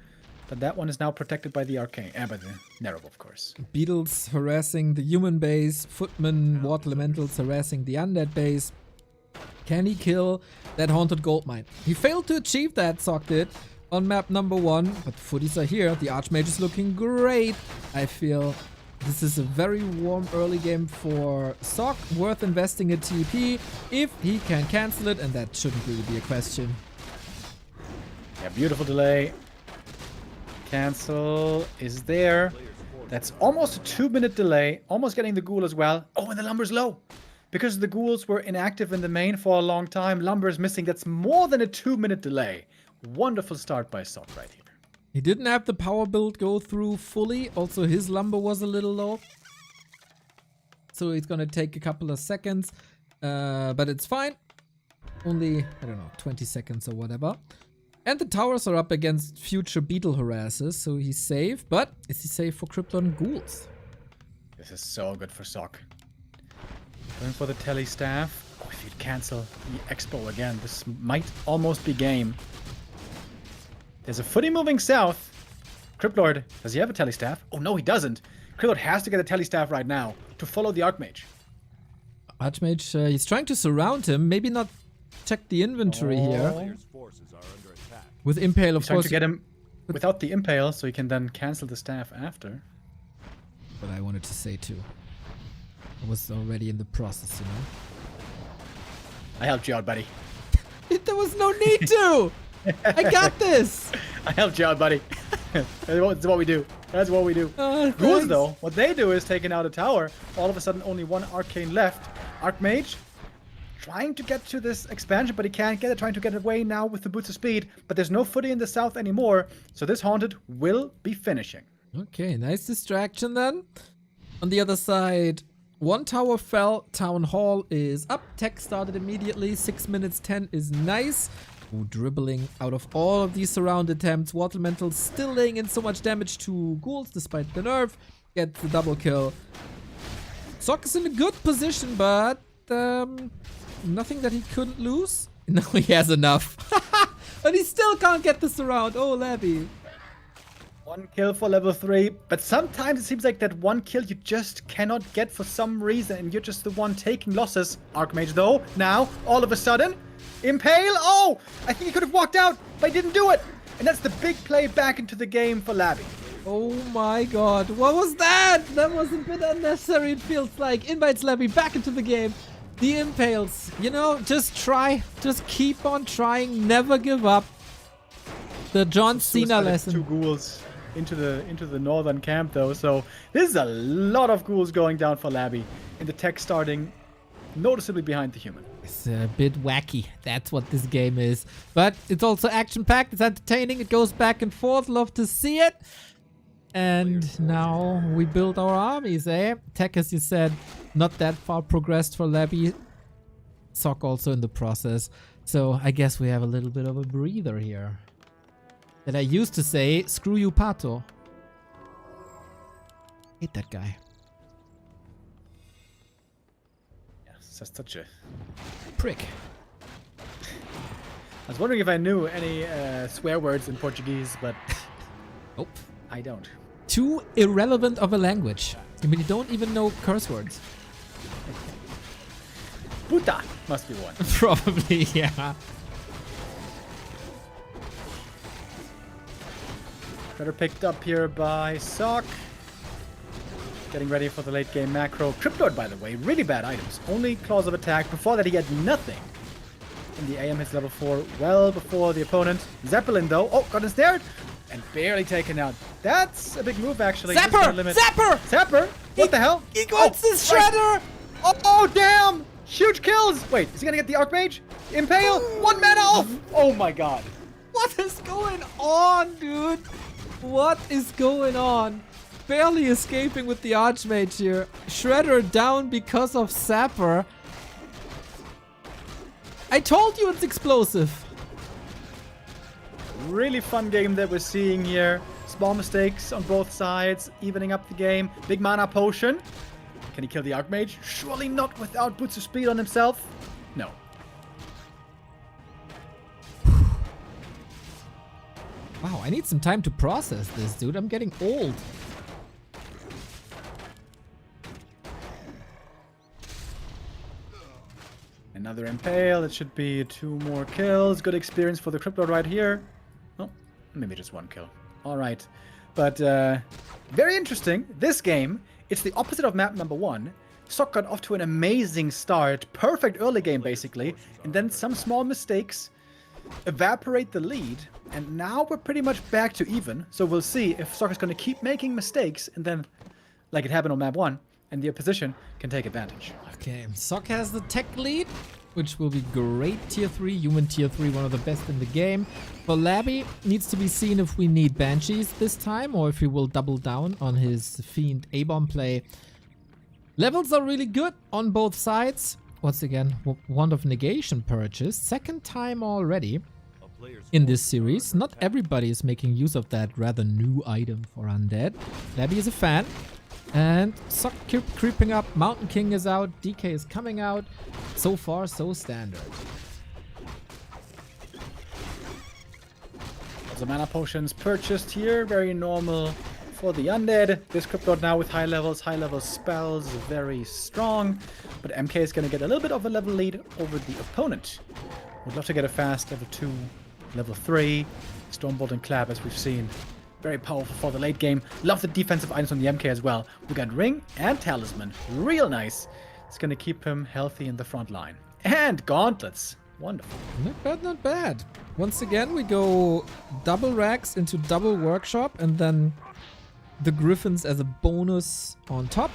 But that one is now protected by the arcane, by the Narrow, of course. Beetles harassing the human base. Footmen, water elementals harassing the undead base. Can he kill that haunted gold mine? He failed to achieve that, Sock did, on map number 1. But footies are here. The Archmage is looking great. I feel this is a very warm early game for Sock. Worth investing a TP if he can cancel it. And that shouldn't really be a question. Yeah, beautiful delay. Cancel is there. That's almost a 2-minute delay. Almost getting the ghoul as well. Oh, and the lumber's low. Because the ghouls were inactive in the main for a long time, lumber is missing. That's more than a 2-minute delay. Wonderful start by Sock right here. He didn't have the power build go through fully. Also, his lumber was a little low. So it's gonna take a couple of seconds. But it's fine. Only, I don't know, 20 seconds or whatever. And the towers are up against future beetle harassers, so he's safe. But is he safe for Cryptlord and ghouls? This is so good for Sock. Going for the tele staff. Oh, if he'd cancel the expo again, this might almost be game. There's a footy moving south. Cryptlord, does he have a tele staff? Oh no, he doesn't. Cryptlord has to get a tele staff right now to follow the Archmage. Archmage, he's trying to surround him. Maybe not check the inventory here. Players' forces are under attack. With Impale, of He's trying course. to get him without the impale so he can then cancel the staff after. But I wanted to say too. I was already in the process, you know. I helped you out, buddy. There was no need to! I got this! I helped you out, buddy. That's what we do. That's what we do. Ghouls, Thanks. though, what they do is taking out a tower. All of a sudden, only 1 arcane left. Archmage trying to get to this expansion, but he can't get it. Trying to get away now with the boots of speed. But there's no footy in the south anymore. So this haunted will be finishing. Okay, nice distraction then. On the other side, 1 tower fell. Town Hall is up. Tech started immediately. 6 minutes 10 is nice. Ooh, dribbling out of all of these surround attempts. Water Elemental still laying in so much damage to ghouls despite the nerf. Gets the double kill. Sock is in a good position, but nothing that he couldn't lose. No, he has enough. But he still can't get the surround. Oh, Labby. 1 kill for level 3, but sometimes it seems like that 1 kill you just cannot get for some reason, and you're just the one taking losses. Archmage, though, now, all of a sudden, impale! Oh! I think he could have walked out, but he didn't do it! And that's the big play back into the game for Labby. Oh my god, what was that? That was a bit unnecessary, it feels like. Invites Labby back into the game. The impales, you know, just try. Just keep on trying, never give up. The John Cena Suicide lesson. 2 ghouls into the northern camp, though, so this is a lot of ghouls going down for Labby. And the tech starting noticeably behind the human. It's a bit wacky. That's what this game is. But it's also action-packed. It's entertaining. It goes back and forth. Love to see it. And now we build our armies, eh? Tech, as you said, not that far progressed for Labby. Sock also in the process. So I guess we have a little bit of a breather here. That I used to say, screw you, Pato. Hate that guy. Yes, that's such a Prick. I was wondering if I knew any swear words in Portuguese, but Nope. I don't. Too irrelevant of a language. I mean, you don't even know curse words. Puta must be one. Probably, yeah. Better picked up here by Sock. Getting ready for the late game macro. Cryptod, by the way, really bad items. Only claws of attack. Before that, he had nothing. And the AM hits level 4 well before the opponent. Zeppelin, though. Oh, got ensnared. And barely taken out. That's a big move, actually. Zapper! Zapper! Zapper! What the hell? He wants his shredder! Oh, damn! Huge kills! Wait, is he gonna get the Archmage? Impale? 1 mana off! Oh my god. What is going on, dude? What is going on? Barely escaping with the Archmage here. Shredder down because of Zapper. I told you it's explosive. Really fun game that we're seeing here. Small mistakes on both sides, evening up the game. Big mana potion. Can he kill the Archmage? Surely not without boots of speed on himself. No. Wow, I need some time to process this, dude. I'm getting old. Another Impale. It should be 2 more kills. Good experience for the Cryptod right here. Oh, maybe just 1 kill. Alright. But, very interesting. This game, it's the opposite of map number 1. Sock got off to an amazing start. Perfect early game, basically. And then some small mistakes evaporate the lead. And now we're pretty much back to even. So we'll see if Sock is going to keep making mistakes. And then, like it happened on map 1, and the opposition can take advantage. Okay, Sock has the tech lead, which will be great tier 3, human tier 3, one of the best in the game. For Labby, needs to be seen if we need Banshees this time, or if he will double down on his Fiend A-bomb play. Levels are really good on both sides. Once again, Wand of Negation purchase, second time already in this series. Not everybody is making use of that rather new item for Undead. Labby is a fan. And Sock keep creeping up. Mountain King is out. DK is coming out. So far, so standard. The mana potions purchased here. Very normal for the Undead. This Cryptod now with high level spells. Very strong. But MK is going to get a little bit of a level lead over the opponent. Would love to get a fast level 2, level 3. Stormbolt and Clap, as we've seen. Very powerful for the late game. Love the defensive items on the MK as well. We got Ring and Talisman. Real nice. It's going to keep him healthy in the front line. And Gauntlets. Wonderful. Not bad, not bad. Once again, we go double racks into double workshop, and then the Griffins as a bonus on top.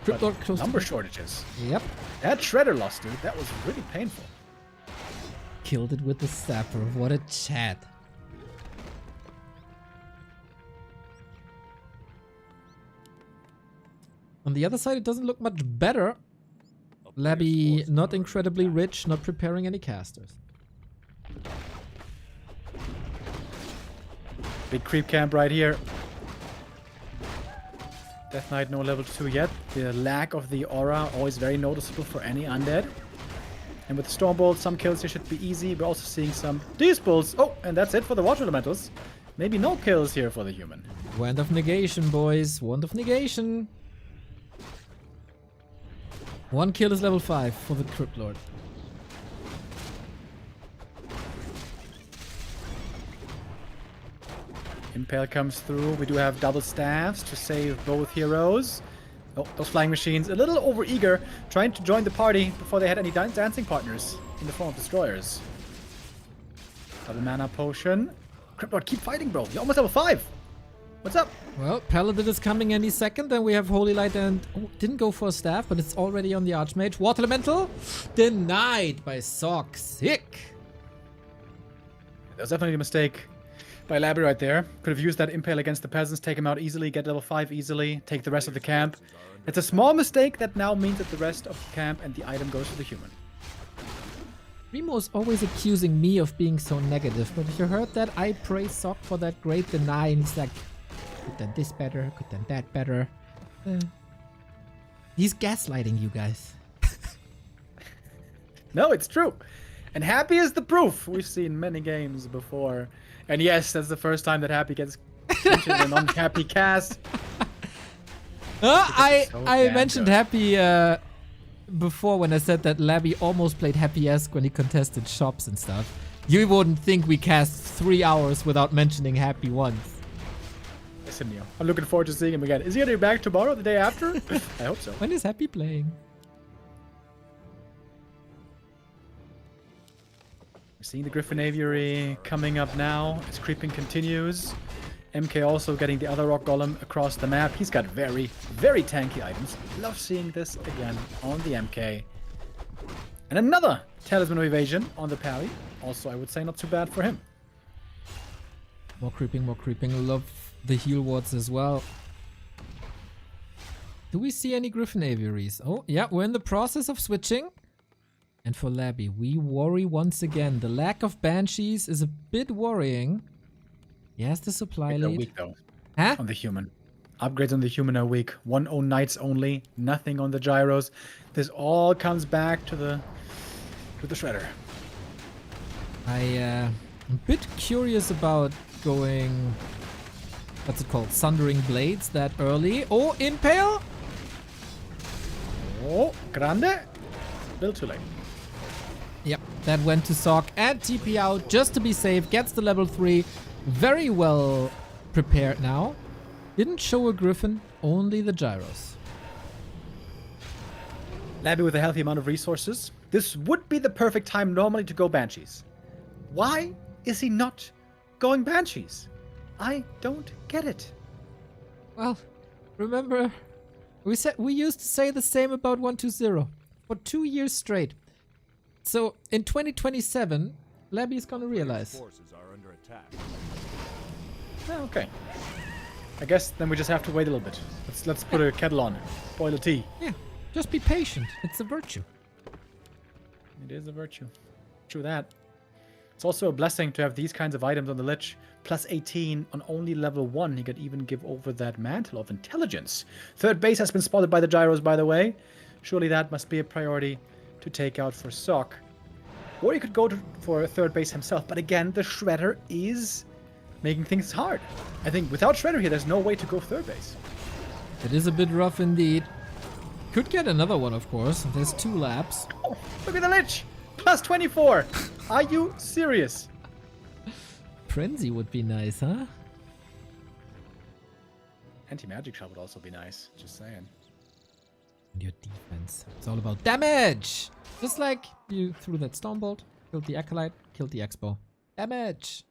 Cryptod close Number to... shortages. Yep. That Shredder loss, dude. That was really painful. Killed it with the Zapper. What a chat. On the other side, it doesn't look much better. Labby not incredibly rich, not preparing any casters. Big creep camp right here. Death Knight no level 2 yet. The lack of the aura always very noticeable for any undead. And with Stormbolt, some kills here should be easy. We're also seeing some Dispels. Oh, and that's it for the Water Elementals. Maybe no kills here for the human. Wand of Negation, boys. Wand of Negation. 1 kill is level 5 for the Crypt Lord. Impale comes through. We do have double staffs to save both heroes. Oh, those flying machines a little over-eager, trying to join the party before they had any dancing partners in the form of destroyers. Double mana potion. Cryptod, keep fighting, bro. You're almost level 5. What's up? Well, Paladin is coming any second. Then we have Holy Light and... Oh, didn't go for a staff, but it's already on the Archmage. Water Elemental denied by Sock. Sick. That was definitely a mistake. by Labby right there. Could have used that impale against the peasants, take him out easily, get level 5 easily, take the rest of the camp. It's a small mistake that now means that the rest of the camp and the item goes to the human. Remo's always accusing me of being so negative, but you heard that I praise Sock for that great deny, and he's like, could done this better, could done that better. He's gaslighting you guys. No, it's true. And Happy is the proof. We've seen many games before. And yes, that's the first time that Happy gets mentioned in an unhappy cast. I so mentioned good. Happy before when I said that Labby almost played Happy-esque when he contested shops and stuff. You wouldn't think we cast 3 hours without mentioning Happy once. Listen, Neo, I'm looking forward to seeing him again. Is he gonna be back tomorrow, the day after? I hope so. When is Happy playing? We're seeing the Griffin Aviary coming up now as creeping continues. MK also getting the other rock golem across the map. He's got very, very tanky items. Love seeing this again on the MK. And another Talisman of Evasion on the Pally. Also, I would say not too bad for him. More creeping, more creeping. Love the heal wards as well. Do we see any Griffin Aviaries? Oh, yeah, we're in the process of switching. And for Labby, we worry once again. The lack of Banshees is a bit worrying. He has the supply A lead. week though. Huh? On the human. Upgrades on the human are weak. 1-0 knights only. Nothing on the gyros. This all comes back to the shredder. I'm a bit curious about going, what's it called, Sundering Blades that early. Oh, Impale? Oh, grande. A little too late. Yep, that went to Sock and TP out just to be safe. Gets the level 3. Very well prepared now. Didn't show a Griffin, only the gyros. Labby with a healthy amount of resources. This would be the perfect time normally to go Banshees. Why is he not going Banshees? I don't get it. Well, remember, we used to say the same about 120 for 2 years straight. So in 2027, Labby is gonna realize. Forces are under attack. Okay. I guess then we just have to wait a little bit. Let's put a kettle on. Boil a tea. Yeah, just be patient. It's a virtue. It is a virtue. True that. It's also a blessing to have these kinds of items on the Lich. Plus 18 on only level 1. He could even give over that Mantle of Intelligence. Third base has been spotted by the gyros, by the way. Surely that must be a priority to take out for Sock. Or he could go for a third base himself. But again, the Shredder is making things hard. I think without Shredder here, there's no way to go third base. It is a bit rough indeed. Could get another one, of course. There's 2 laps. Oh, look at the Lich! Plus 24! Are you serious? Frenzy would be nice, huh? Anti-magic shot would also be nice. Just saying. And your defense. It's all about damage! Just like you threw that Stormbolt, killed the Acolyte, killed the Expo. Damage!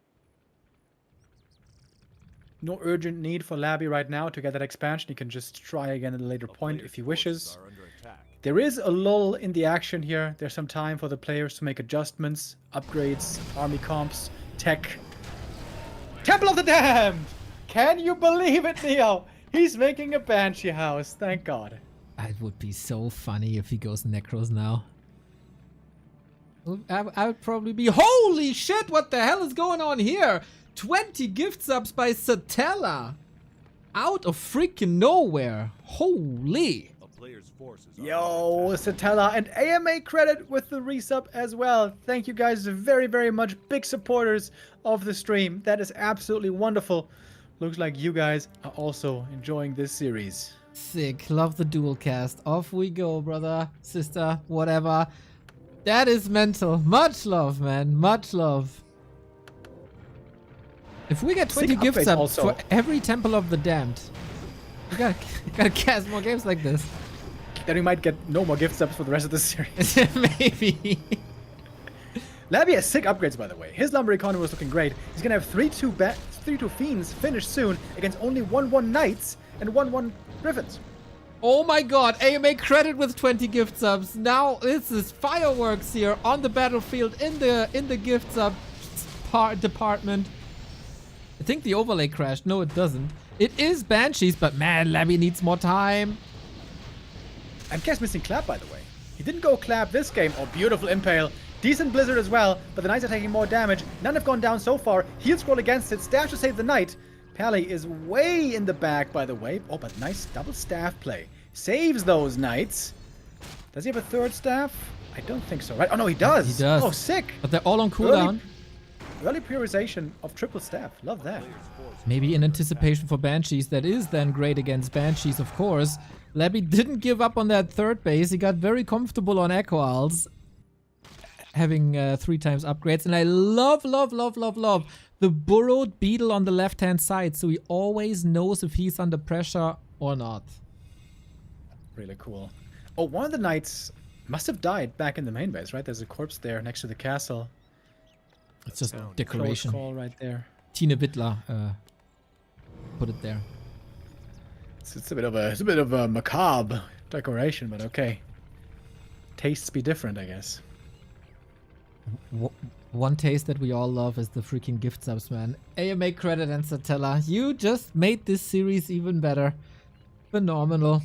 No urgent need for Labby right now to get that expansion. He can just try again at a later point if he wishes. Are under attack. There is a lull in the action here. There's some time for the players to make adjustments, upgrades, army comps, tech. Temple of the Damned! Can you believe it, Neo? He's making a Banshee house. Thank God. It would be so funny if he goes Necros now. I would probably be, holy shit, what the hell is going on here? 20 gift subs by Satella. Out of freaking nowhere. Holy. A player's forces are Yo, Satella and AMA credit with the resub as well. Thank you guys very, very much. Big supporters of the stream. That is absolutely wonderful. Looks like you guys are also enjoying this series. Sick. Love the dual cast. Off we go, brother, sister, whatever. That is mental. Much love, man. Much love. If we get 20 Sick gift upgrades subs also. for every Temple of the Damned, we gotta cast more games like this. Then we might get no more gift subs for the rest of the series. Maybe. Labby has sick upgrades, by the way. His lumber economy was looking great. He's gonna have 3-2 fiends finished soon against only 1-1 knights and 1-1 griffins. Oh my god, AMA credit with 20 gift subs. Now this is fireworks here on the battlefield in the gift sub department. I think the overlay crashed. No, it doesn't. It is Banshees, but man, Labby needs more time. MK's missing Clap, by the way. He didn't go Clap this game. Oh, beautiful Impale. Decent Blizzard as well, but the Knights are taking more damage. None have gone down so far. Heal scroll against it. Staff to save the Knight. Pally is way in the back, by the way. Oh, but nice double staff play. Saves those Knights. Does he have a third staff? I don't think so, right? Oh, no, he does. He does. Oh, sick. But they're all on cooldown. Early prioritization of triple staff. Love that. Maybe in anticipation for Banshees. That is then great against Banshees, of course. Labby didn't give up on that third base. He got very comfortable on Echo Owls, having 3 times upgrades. And I love the burrowed beetle on the left-hand side, so he always knows if he's under pressure or not. Really cool. Oh, one of the Knights must have died back in the main base, right? There's a corpse there next to the castle. It's just Close decoration. call right there. Tine Wittler put it there. It's a bit of a macabre decoration, but okay. Tastes be different, I guess. One taste that we all love is the freaking gift subs, man. AMA credit and Satella, you just made this series even better. Phenomenal.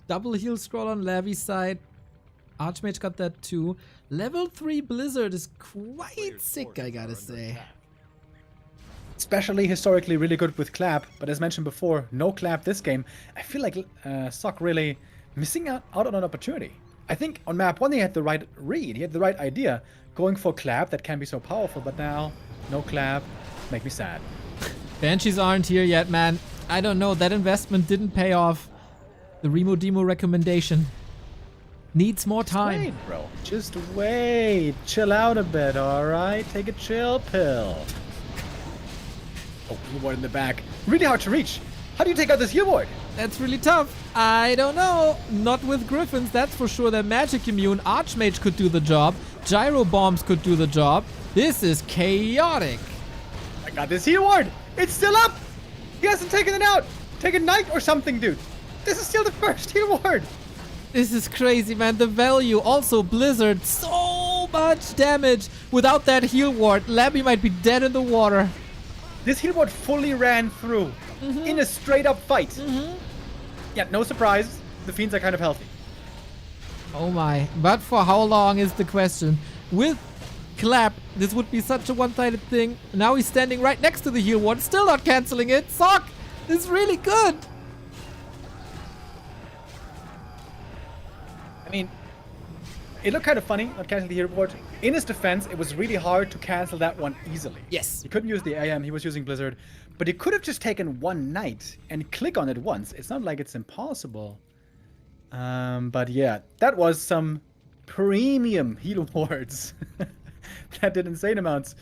Double heal scroll on Labby's side. Archmage got that too. Level 3 Blizzard is quite sick, I gotta say. Especially historically really good with Clap, but as mentioned before, no Clap this game. I feel like Sock really missing out on an opportunity. I think on map 1 he had the right read, he had the right idea. Going for Clap that can be so powerful, but now no Clap. Make me sad. Banshees aren't here yet, man. I don't know, that investment didn't pay off. The Remo Demo recommendation needs more time. Wait, bro. Just wait. Chill out a bit, alright? Take a chill pill. Oh, heal ward in the back. Really hard to reach. How do you take out this heal ward? That's really tough. I don't know. Not with Griffins, that's for sure. They're magic immune. Archmage could do the job. Gyro bombs could do the job. This is chaotic. I got this heal ward. It's still up. He hasn't taken it out. Take a knight or something, dude. This is still the first heal ward. This is crazy, man. The value. Also, Blizzard. So much damage. Without that heal ward, Labby might be dead in the water. This heal ward fully ran through in a straight up fight. Yeah, no surprise. The Fiends are kind of healthy. Oh my. But for how long is the question? With Clap, this would be such a one-sided thing. Now he's standing right next to the heal ward. Still not canceling it. Sock is really good. I mean, it looked kind of funny not canceling the heal ward. In his defense, it was really hard to cancel that one easily. Yes. He couldn't use the AM, he was using Blizzard. But he could have just taken one knight and click on it once. It's not like it's impossible. But yeah, that was some premium heal wards. That did insane amounts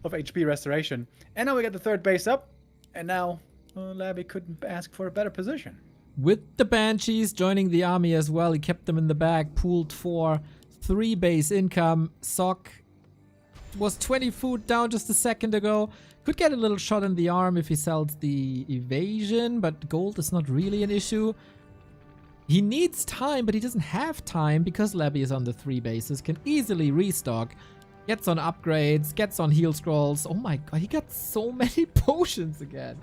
of HP restoration. And now we got the third base up. And now Labby couldn't ask for a better position. With the Banshees joining the army as well, he kept them in the back, pooled for 3 base income. Sock was 20 food down just a second ago. Could get a little shot in the arm if he sells the evasion, but gold is not really an issue. He needs time, but he doesn't have time because Labby is on the 3 bases, can easily restock. Gets on upgrades, gets on heal scrolls. Oh my god, he got so many potions again.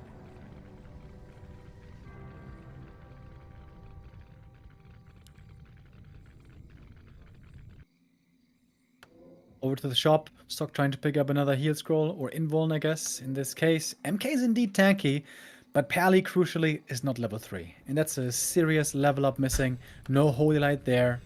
Over to the shop, Stock trying to pick up another heal scroll, or invuln, I guess, in this case. MK is indeed tanky, but Pally, crucially, is not level 3. And that's a serious level up missing. No Holy Light there.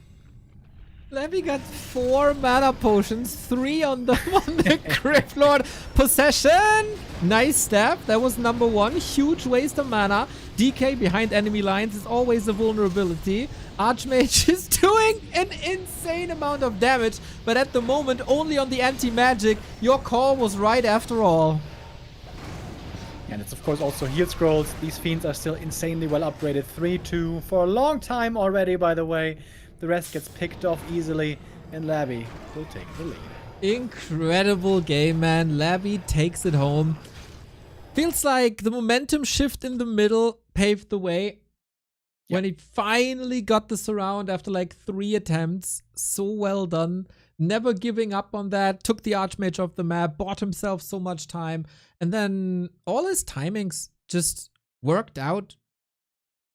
Labby got 4 mana potions, 3 on the Gryfflord possession. Nice step. That was number 1. Huge waste of mana. DK behind enemy lines is always a vulnerability. Archmage is doing an insane amount of damage, but at the moment only on the anti-magic. Your call was right after all. And it's of course also heal scrolls. These Fiends are still insanely well upgraded. 3-2 for a long time already, by the way. The rest gets picked off easily, and Labby will take the lead. Incredible game, man. Labby takes it home. Feels like the momentum shift in the middle paved the way. when he finally got the surround after like 3 attempts. So well done. Never giving up on that. Took the Archmage off the map, bought himself so much time, and then all his timings just worked out.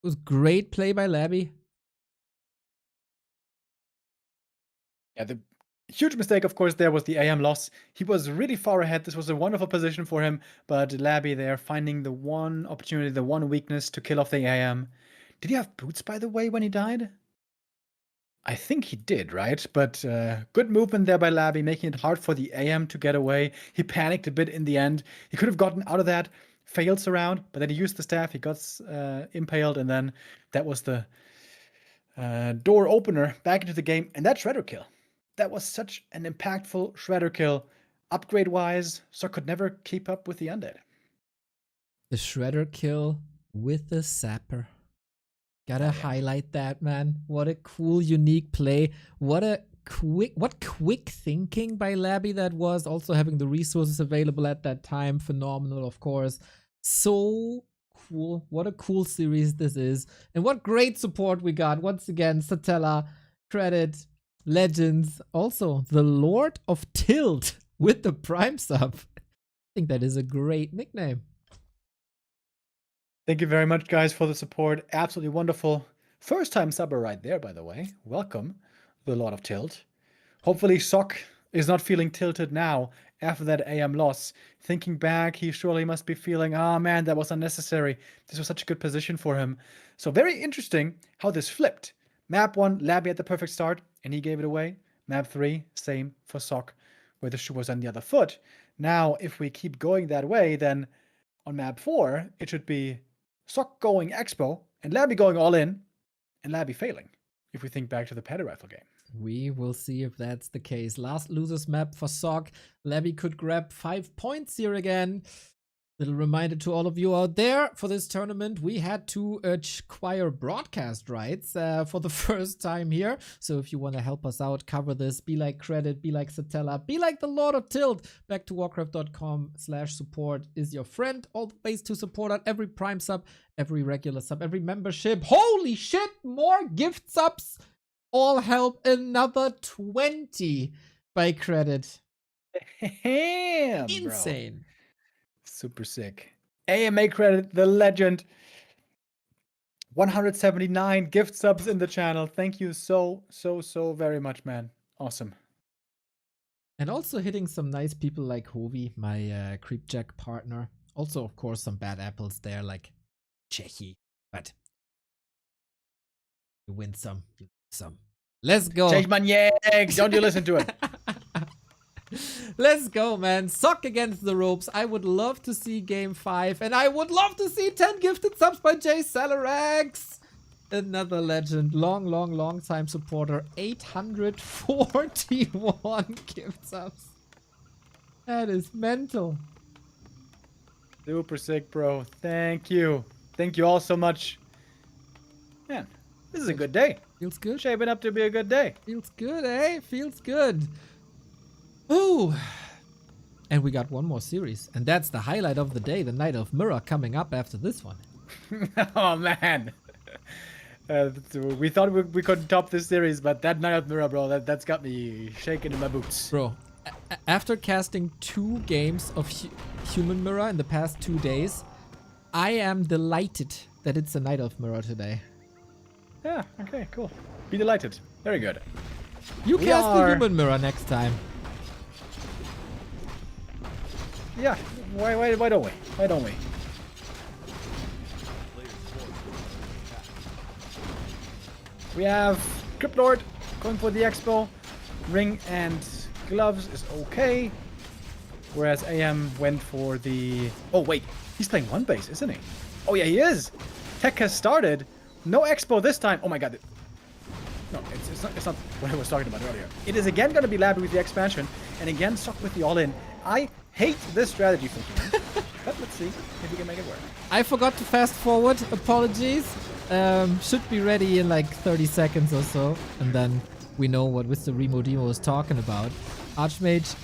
It was great play by Labby. Yeah, the huge mistake, of course, there was the AM loss. He was really far ahead. This was a wonderful position for him, but Labby there finding the one opportunity, the one weakness to kill off the AM. Did he have boots, by the way, when he died? I think he did, right? But good movement there by Labby, making it hard for the AM to get away. He panicked a bit in the end. He could have gotten out of that, failed surround, but then he used the staff. He got impaled, and then that was the door opener back into the game. And that Shredder kill. That was such an impactful Shredder kill. Upgrade-wise, so could never keep up with the Undead. The Shredder kill with the Sapper. Gotta highlight that, man. What a cool, unique play. What quick thinking by Labby that was. Also having the resources available at that time. Phenomenal, of course. So cool. What a cool series this is. And what great support we got. Once again, Satella, credit, legends. Also, the Lord of Tilt with the Prime sub. I think that is a great nickname. Thank you very much, guys, for the support. Absolutely wonderful. First time subber right there, by the way. Welcome, the Lord of Tilt. Hopefully Sock is not feeling tilted now after that AM loss. Thinking back, he surely must be feeling, oh man, that was unnecessary. This was such a good position for him. So very interesting how this flipped. Map 1, Labby at the perfect start, and he gave it away. Map 3, same for Sock, where the shoe was on the other foot. Now, if we keep going that way, then on map 4, it should be Sock going Expo, and Labby going all in, and Labby failing, if we think back to the Petty Rifle game. We will see if that's the case. Last losers map for Sock. Labby could grab 5 points here again. Little reminder to all of you out there, for this tournament, we had to acquire broadcast rights for the first time here. So if you want to help us out, cover this, be like Credit, be like Satella, be like the Lord of Tilt, back to warcraft.com/support is your friend. All the ways to support at every Prime sub, every regular sub, every membership. Holy shit, more gift subs. All help, another 20 by Credit. Damn, Insane. Bro. Super sick. AMA Credit, the legend. 179 gift subs in the channel. Thank you so very much, man. Awesome. And also hitting some nice people like Hovi, my Creepjack partner. Also, of course, some bad apples there like Chechi. But you win some, you lose some. Let's go. Change Maniac. Don't you listen to it. Let's go, man. Sock against the ropes. I would love to see game 5. And I would love to see 10 gifted subs by Jay Salarax. Another legend. Long time supporter. 841 gift subs. That is mental. Super sick, bro. Thank you. Thank you all so much. Man, this is a good day. Feels good. Shaping up to be a good day. Feels good, eh? Feels good. Ooh. And we got one more series. And that's the highlight of the day. The Night of Mirror coming up after this one. Oh, man. We thought we couldn't top this series, but that Night of Mirror, bro, that's got me shaking in my boots. Bro, after casting 2 games of Human Mirror in the past 2 days, I am delighted that it's a Night of Mirror today. Yeah, okay, cool. Be delighted. Very good. You cast the Human Mirror next time. Yeah, why don't we? Why don't we? We have Cryptlord going for the Expo. Ring and gloves is okay. Whereas AM went for the... Oh, wait. He's playing one base, isn't he? Oh, yeah, he is. Tech has started. No Expo this time. Oh, my God. No, it's not what I was talking about earlier. It is again going to be Labby with the expansion. And again, Sock with the all-in. I hate this strategy for him. But let's see if we can make it work. I forgot to fast forward. Apologies. Should be ready in like 30 seconds or so. And then we know what Mr. Remo Demo is talking about. Archmage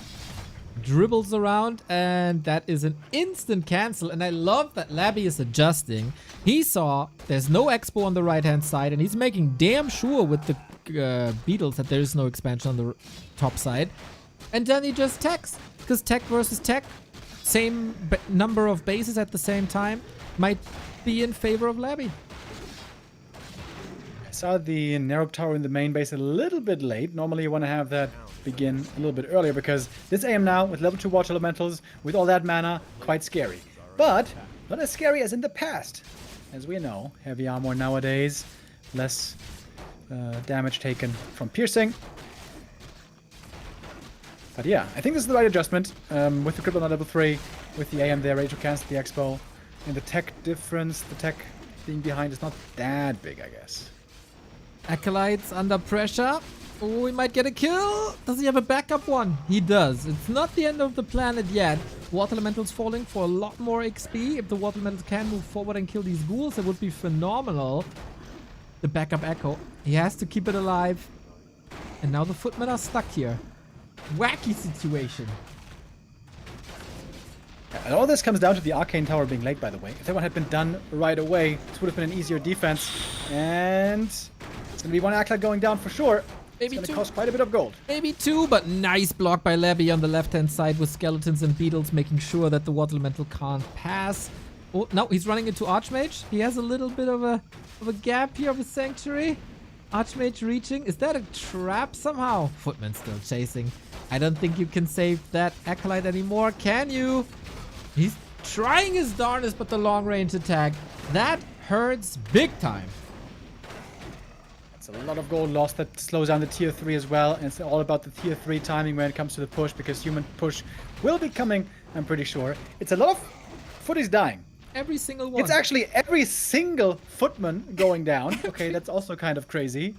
dribbles around, and that is an instant cancel. And I love that Labby is adjusting. He saw there's no expo on the right-hand side, and he's making damn sure with the beetles that there is no expansion on the top side. And then he just techs, because tech versus tech, same number of bases at the same time, might be in favor of Labby. I saw the narrow tower in the main base a little bit late. Normally you want to have that begin a little bit earlier, because this AM now with level 2 water elementals, with all that mana, quite scary. But not as scary as in the past. As we know, heavy armor nowadays, less damage taken from piercing. But yeah, I think this is the right adjustment. With the cripple on level 3, with the AM there ready to cancel the expo, and the tech difference, the tech being behind is not that big, I guess. Acolytes under pressure. Oh, he might get a kill. Does he have a backup one? He does. It's not the end of the planet yet. Water Elementals falling for a lot more XP. If the Water Elementals can move forward and kill these ghouls, it would be phenomenal. The backup Echo. He has to keep it alive. And now the footmen are stuck here. Wacky situation. And all this comes down to the Arcane Tower being late, by the way. If that one had been done right away, this would have been an easier defense. And it's going to be one Acolyte going down for sure. Maybe it's going to two. cost quite a bit of gold. Maybe two, but nice block by Labby on the left-hand side with skeletons and beetles, making sure that the Water Elemental can't pass. Oh, no, he's running into Archmage. He has a little bit of a gap here of a Sanctuary. Archmage reaching. Is that a trap somehow? Footman still chasing. I don't think you can save that Acolyte anymore, can you? He's trying his darnest, but the long-range attack, that hurts big time. It's a lot of gold lost. That slows down the tier 3 as well. And it's all about the tier 3 timing when it comes to the push, because human push will be coming, I'm pretty sure. It's a lot of footies dying. Every single one. It's actually every single footman going down. Okay, that's also kind of crazy.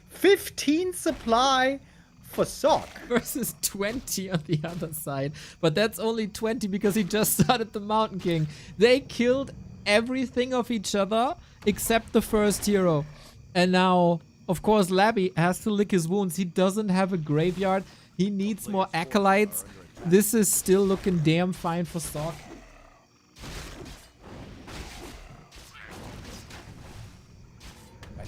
15 supply for Sock. Versus 20 on the other side. But that's only 20 because he just started the Mountain King. They killed everything of each other except the first hero. And now, of course, Labby has to lick his wounds. He doesn't have a graveyard. He needs more Acolytes. This is still looking damn fine for Sock.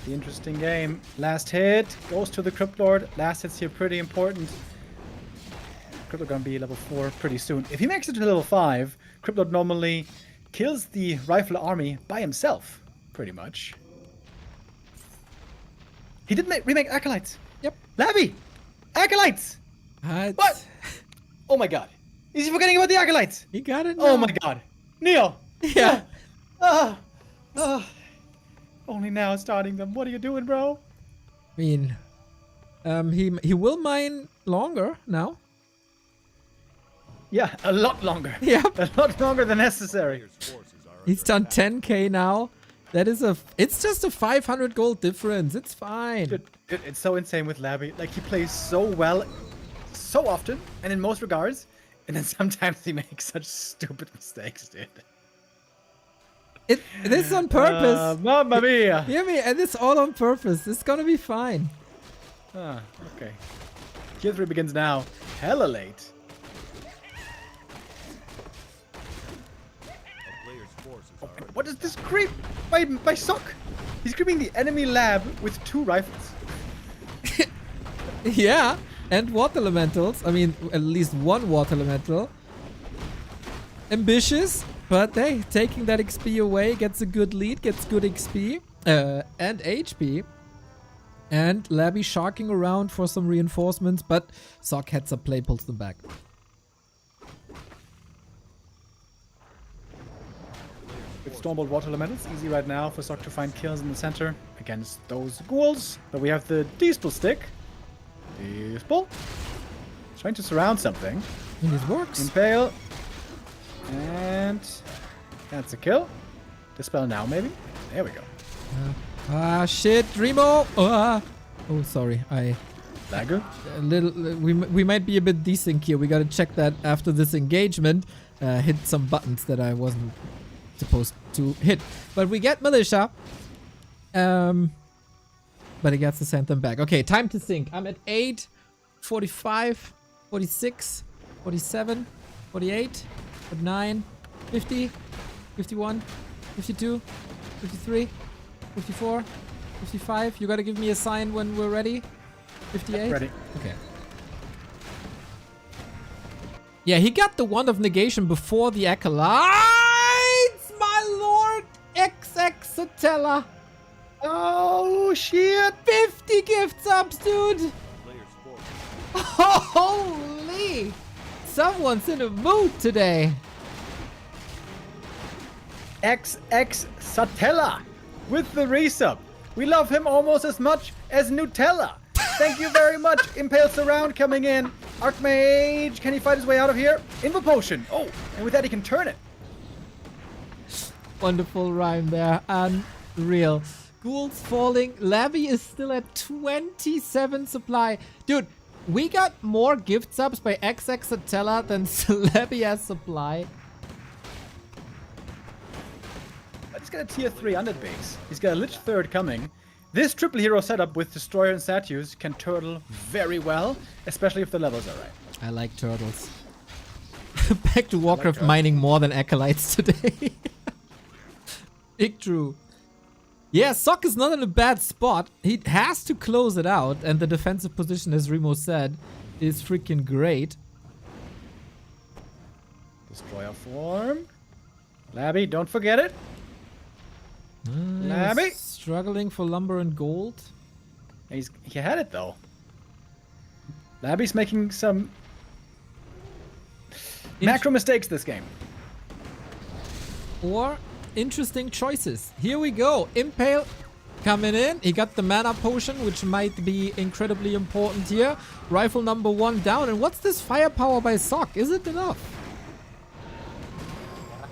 The interesting game. Last hit goes to the Crypt Lord. Last hit's here pretty important. Crypt Lord gonna be level 4 pretty soon. If he makes it to level 5, Crypt Lord normally kills the rifle army by himself, pretty much. He did remake Acolytes. Yep. Labby! Acolytes! What? Oh my god. Is he forgetting about the Acolytes? He got it now. Oh my god. Neo! Yeah. Only now starting them. What are you doing, bro? I mean, he will mine longer now. Yeah, a lot longer. Yeah. A lot longer than necessary. He's done 10k now. That is it's just a 500 gold difference. It's fine. Dude, it's so insane with Labby. Like, he plays so well, so often, and in most regards, and then sometimes he makes such stupid mistakes, dude. It is on purpose. Mamma mia! Hear me? And it's all on purpose. It's gonna be fine. Ah, okay. Tier 3 begins now. Hella late. What is this creep by Sock? He's creeping the enemy lab with 2 rifles. Yeah, and water elementals. I mean, at least one water elemental. Ambitious, but hey, taking that XP away gets a good lead, gets good XP and HP. And Labby sharking around for some reinforcements, but Sock heads up play, pulls them back. With Stormbolt Water Elementals, easy right now for Sock to find kills in the center against those ghouls. But we have the Dispel stick. Dispel. Trying to surround something. And it works. Impale. And that's a kill. Dispel now, maybe? There we go. Shit, Remo. Oh, sorry. Lagger. A little. We might be a bit desync here. We gotta check that after this engagement. Hit some buttons that I wasn't supposed to hit. But we get Militia. But he gets to send them back. Okay, time to sync. I'm at 8, 45, 46, 47, 48, 49, 50, 51, 52, 53, 54, 55. You gotta give me a sign when we're ready. 58? Ready. Okay. Yeah, he got the Wand of Negation before the Acolytes, my lord! XX Satella. Oh, shit. 50 gift subs, dude! Player's force. Holy! Someone's in a mood today. XX Satella with the resub. We love him almost as much as Nutella. Thank you very much. Impale Surround coming in. Archmage, can he fight his way out of here? Invo Potion. Oh, and with that he can turn it. Wonderful rhyme there. Unreal. Ghouls falling. Labby is still at 27 supply. Dude, we got more gift subs by XX Satella than Labby has supply. He's got a tier 3 undead base. He's got a Lich 3rd coming. This triple hero setup with Destroyer and Statues can turtle very well, especially if the levels are right. I like turtles. Back to Warcraft mining more than Acolytes today. Big true. Yeah, Sock is not in a bad spot. He has to close it out, and the defensive position, as Remo said, is freaking great. Destroyer form. Labby, don't forget it. Labby. Struggling for lumber and gold. He had it though. Labby's making some macro mistakes this game. Or interesting choices. Here we go. Impale coming in. He got the mana potion, which might be incredibly important here. Rifle number 1 down. And what's this firepower by Sock? Is it enough?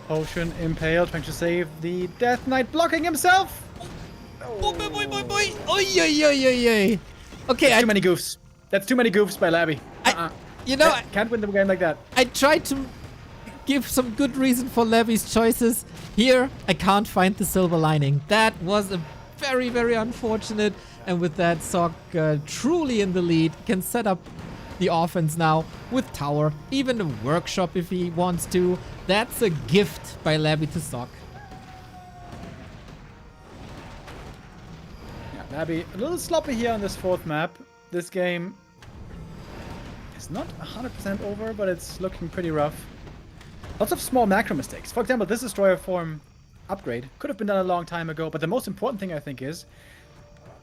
Potion, Impale, trying to save the Death Knight, blocking himself. Boy, boy, boy, boy, boy. Oy, oy, oy, oy, oy. Okay, That's too many goofs. That's too many goofs by Labby. You know, Can't win the game like that. I tried to give some good reason for Levy's choices. Here, I can't find the silver lining. That was a very, very unfortunate. And with that, Sock truly in the lead, can set up the offense now with Tower, even a workshop if he wants to. That's a gift by Labby to Sock. Yeah, Labby a little sloppy here on this 4th map. This game is not 100% over, but it's looking pretty rough. Lots of small macro mistakes. For example, this Destroyer form upgrade could have been done a long time ago, but the most important thing I think is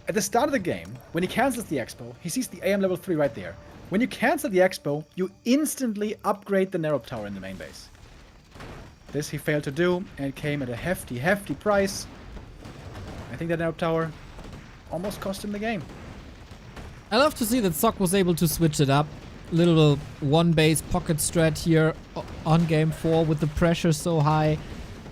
at the start of the game, when he cancels the expo, he sees the AM level 3 right there. When you cancel the expo, you instantly upgrade the Narrow Tower in the main base. This he failed to do, and it came at a hefty, hefty price. I think that Narrow Tower almost cost him the game. I love to see that Sock was able to switch it up. Little 1 base pocket strat here on game 4 with the pressure so high.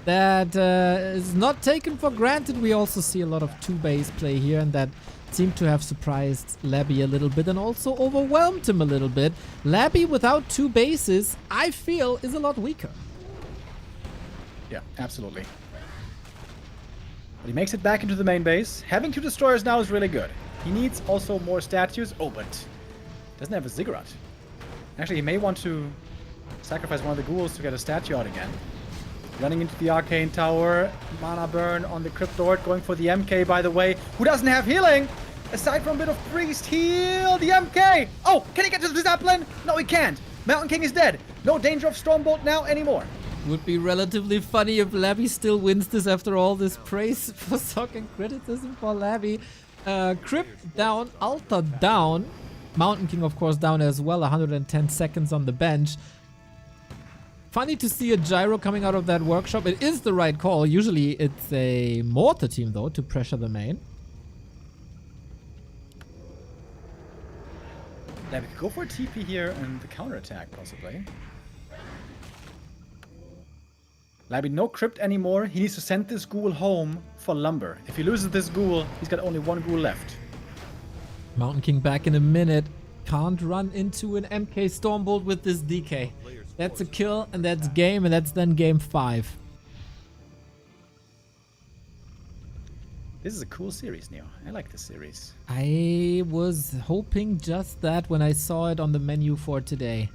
That is not taken for granted. We also see a lot of 2 base play here, and that seemed to have surprised Labby a little bit and also overwhelmed him a little bit. Labby without 2 bases, I feel, is a lot weaker. Yeah, absolutely. But he makes it back into the main base. Having 2 destroyers now is really good. He needs also more statues. Oh, but doesn't have a ziggurat. Actually, he may want to sacrifice one of the ghouls to get a statue out again. Running into the Arcane Tower. Mana burn on the Cryptord. Going for the MK, by the way. Who doesn't have healing? Aside from a bit of Priest, heal the MK! Oh, can he get to the Zeppelin? No, he can't. Mountain King is dead. No danger of Stormbolt now anymore. Would be relatively funny if Labby still wins this after all this praise for Sock and criticism for Labby. Crypt down, Altar down. Mountain King, of course, down as well. 110 seconds on the bench. Funny to see a gyro coming out of that workshop. It is the right call. Usually it's a mortar team, though, to pressure the main. Labby could go for a TP here and the counterattack, possibly. Labby, no crypt anymore. He needs to send this ghoul home for lumber. If he loses this ghoul, he's got only 1 ghoul left. Mountain King back in a minute. Can't run into an MK Stormbolt with this DK. That's a kill, and that's game, and that's then game 5. This is a cool series, Neo. I like this series. I was hoping just that when I saw it on the menu for today.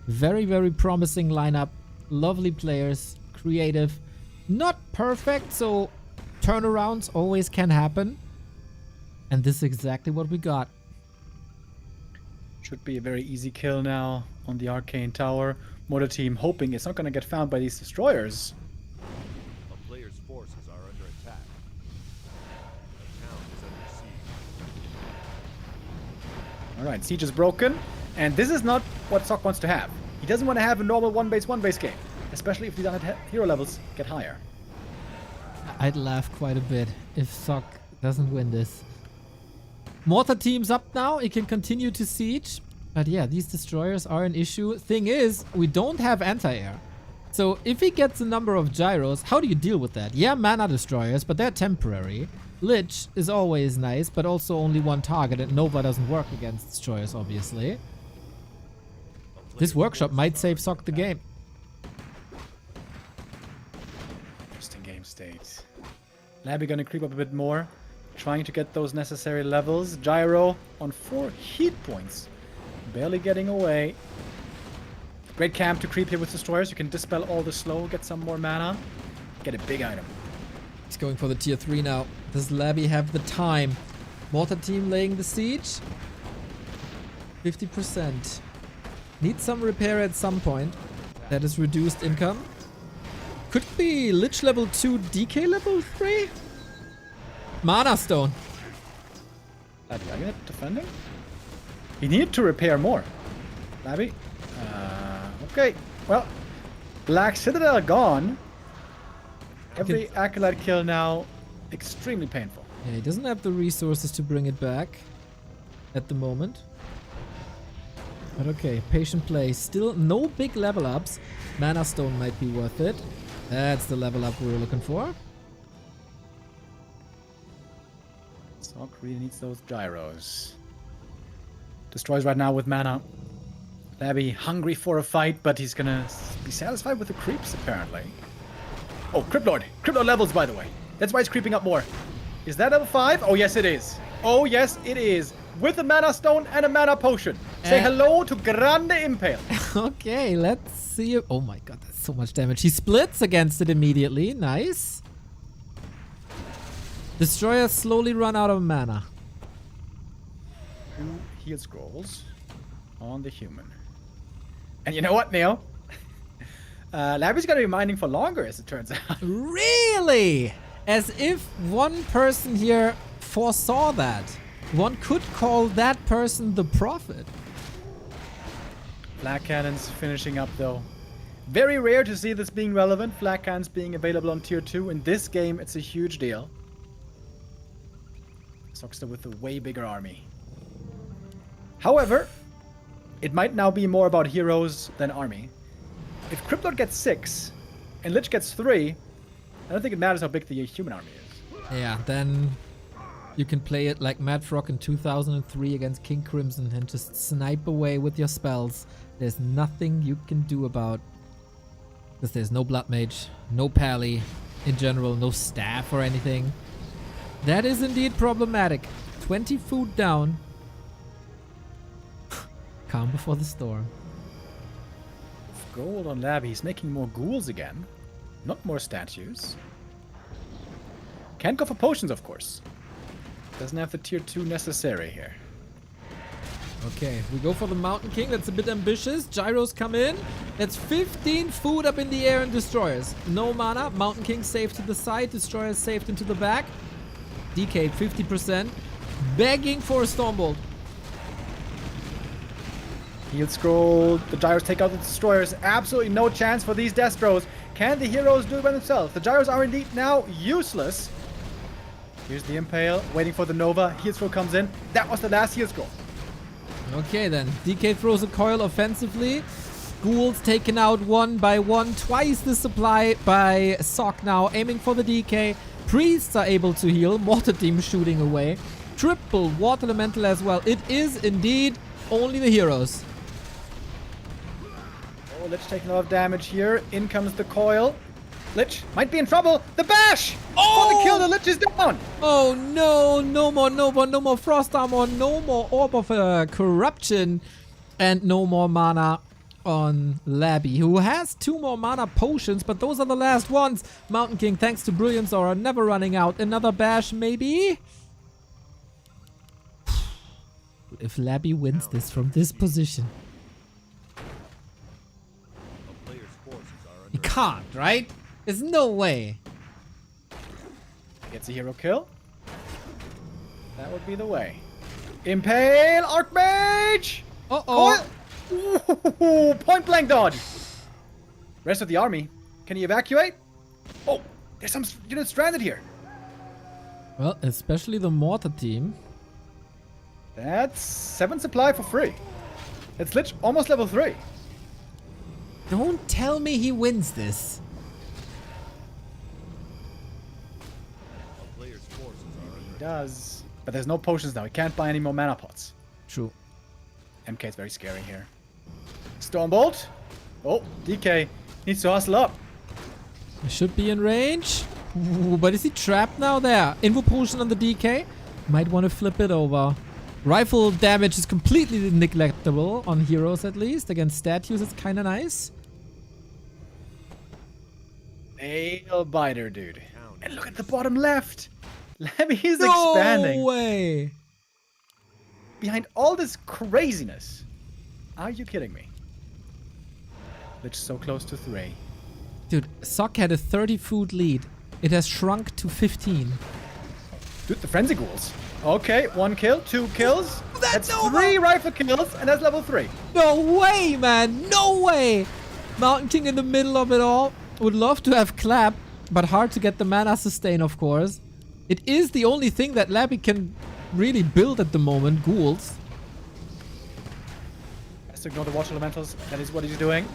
Very, very promising lineup. Lovely players. Creative. Not perfect, so turnarounds always can happen. And this is exactly what we got. Should be a very easy kill now on the Arcane Tower. Mortar team hoping it's not going to get found by these destroyers. A player's forces are under attack. The town is under siege. Alright, siege is broken. And this is not what Sok wants to have. He doesn't want to have a normal 1-base game. Especially if the hero levels get higher. I'd laugh quite a bit if Sok doesn't win this. Mortar team's up now. It can continue to siege. But yeah, these destroyers are an issue. Thing is, we don't have anti-air. So if he gets a number of gyros, how do you deal with that? Yeah, mana destroyers, but they're temporary. Lich is always nice, but also only one target, and Nova doesn't work against destroyers, obviously. This workshop might save Sok the game. Interesting game state. Labby gonna creep up a bit more. Trying to get those necessary levels. Gyro on 4 heat points. Barely getting away. Great camp to creep here with destroyers. You can dispel all the slow, get some more mana. Get a big item. He's going for the tier 3 now. Does Labby have the time? Mortar team laying the siege. 50%. Need some repair at some point. That is reduced income. Could be Lich level 2, DK level 3? Mana Stone. Labby, are you defending? He needed to repair more. Labby? Okay. Well, Black Citadel gone. Every Acolyte kill now extremely painful. Yeah, he doesn't have the resources to bring it back at the moment. But okay, patient play. Still no big level ups. Mana Stone might be worth it. That's the level up we were looking for. Sok really needs those gyros. Destroys right now with mana. Labby hungry for a fight, but he's gonna be satisfied with the creeps apparently. Oh, Cryptlord! Cryptlord levels, by the way. That's why it's creeping up more. Is that level 5? Oh yes it is. Oh yes it is. With a mana stone and a mana potion. Say hello to Grande Impale. Okay, let's see. Oh my god, that's so much damage. He splits against it immediately. Nice. Destroyers slowly run out of mana. 2 heal scrolls on the human. And you know what, Neo? Labby's gonna be mining for longer, as it turns out. Really? As if one person here foresaw that. One could call that person the prophet. Flak cannons finishing up though. Very rare to see this being relevant. Flak cannons being available on tier 2. In this game, it's a huge deal. Sokster with a way bigger army. However, it might now be more about heroes than army. If Cryptlord gets 6 and Lich gets 3, I don't think it matters how big the human army is. Yeah, then you can play it like Mad Frog in 2003 against King Crimson and just snipe away with your spells. There's nothing you can do about... Because there's no Blood Mage, no Pally, in general, no staff or anything. That is indeed problematic. 20 food down. Calm before the storm. Gold on Labby. He's making more ghouls again. Not more statues. Can't go for potions, of course. Doesn't have the tier 2 necessary here. Okay, we go for the Mountain King. That's a bit ambitious. Gyros come in. That's 15 food up in the air and destroyers. No mana. Mountain King safe to the side. Destroyers saved into the back. DK 50%. Begging for a Stormbolt. Heal scroll. The gyros take out the destroyers. Absolutely no chance for these Destros. Can the heroes do it by themselves? The gyros are indeed now useless. Here's the Impale. Waiting for the Nova. Heal scroll comes in. That was the last heal scroll. Okay then. DK throws a coil offensively. Ghouls taken out one by one. Twice the supply by Sok now. Aiming for the DK. Priests are able to heal. Mortar team shooting away. Triple Water Elemental as well. It is indeed only the heroes. Oh, Lich taking a lot of damage here. In comes the coil. Lich might be in trouble. The bash! Oh! For the kill, the Lich is down! Oh no, no more Nova, no more Frost Armor, no more Orb of Corruption, and no more mana on Labby, who has 2 more mana potions, but those are the last ones. Mountain King, thanks to Brilliance Aura, never running out. Another bash, maybe? If Labby wins this from this position. A player's forces are He under can't, right? There's no way. Gets a hero kill. That would be the way. Impale Archmage! Uh-oh. Ooh, point blank dodge. Rest of the army. Can he evacuate? Oh, there's some units stranded here. Well, especially the mortar team. That's 7 supply for free. It's almost level 3. Don't tell me he wins this. a player's forces are under Does. But there's no potions now. He can't buy any more mana pots. True. MK is very scary here. Stormbolt. Oh, DK needs to hustle up. He should be in range. Ooh, but is he trapped now there? Invo potion on the DK. Might want to flip it over. Rifle damage is completely neglectable on heroes at least. Against statues it's kind of nice. Nail biter, dude. And look at the bottom left. Labby is expanding. No way. Behind all this craziness. Are you kidding me? Lich so close to 3. Dude, Sock had a 30 food lead. It has shrunk to 15. Dude, the frenzy ghouls. Okay, 1 kill, 2 kills. That's That's over. 3 rifle kills, and that's level 3. No way, man. No way. Mountain King in the middle of it all. Would love to have Clap, but hard to get the mana sustain, of course. It is the only thing that Labby can really build at the moment, ghouls. Has to ignore the water elementals. That is what he's doing.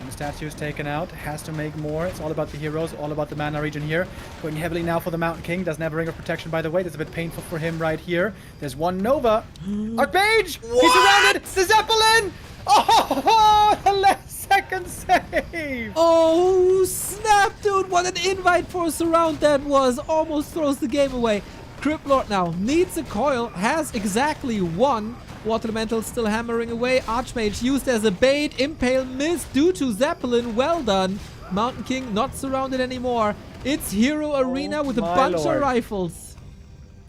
And the statue is taken out. Has to make more. It's all about the heroes, all about the mana region here. Going heavily now for the Mountain King. Doesn't have a ring of protection, by the way. That's a bit painful for him right here. There's 1 Nova. Archmage! He's surrounded! The Zeppelin! Oh, the last second save! Oh, snap, dude. What an invite for a surround that was. Almost throws the game away. Cryptlord now needs a coil. Has exactly 1. Water Elemental still hammering away. Archmage used as a bait. Impale missed due to Zeppelin. Well done. Mountain King not surrounded anymore. It's Hero Arena with a my bunch lord. of rifles.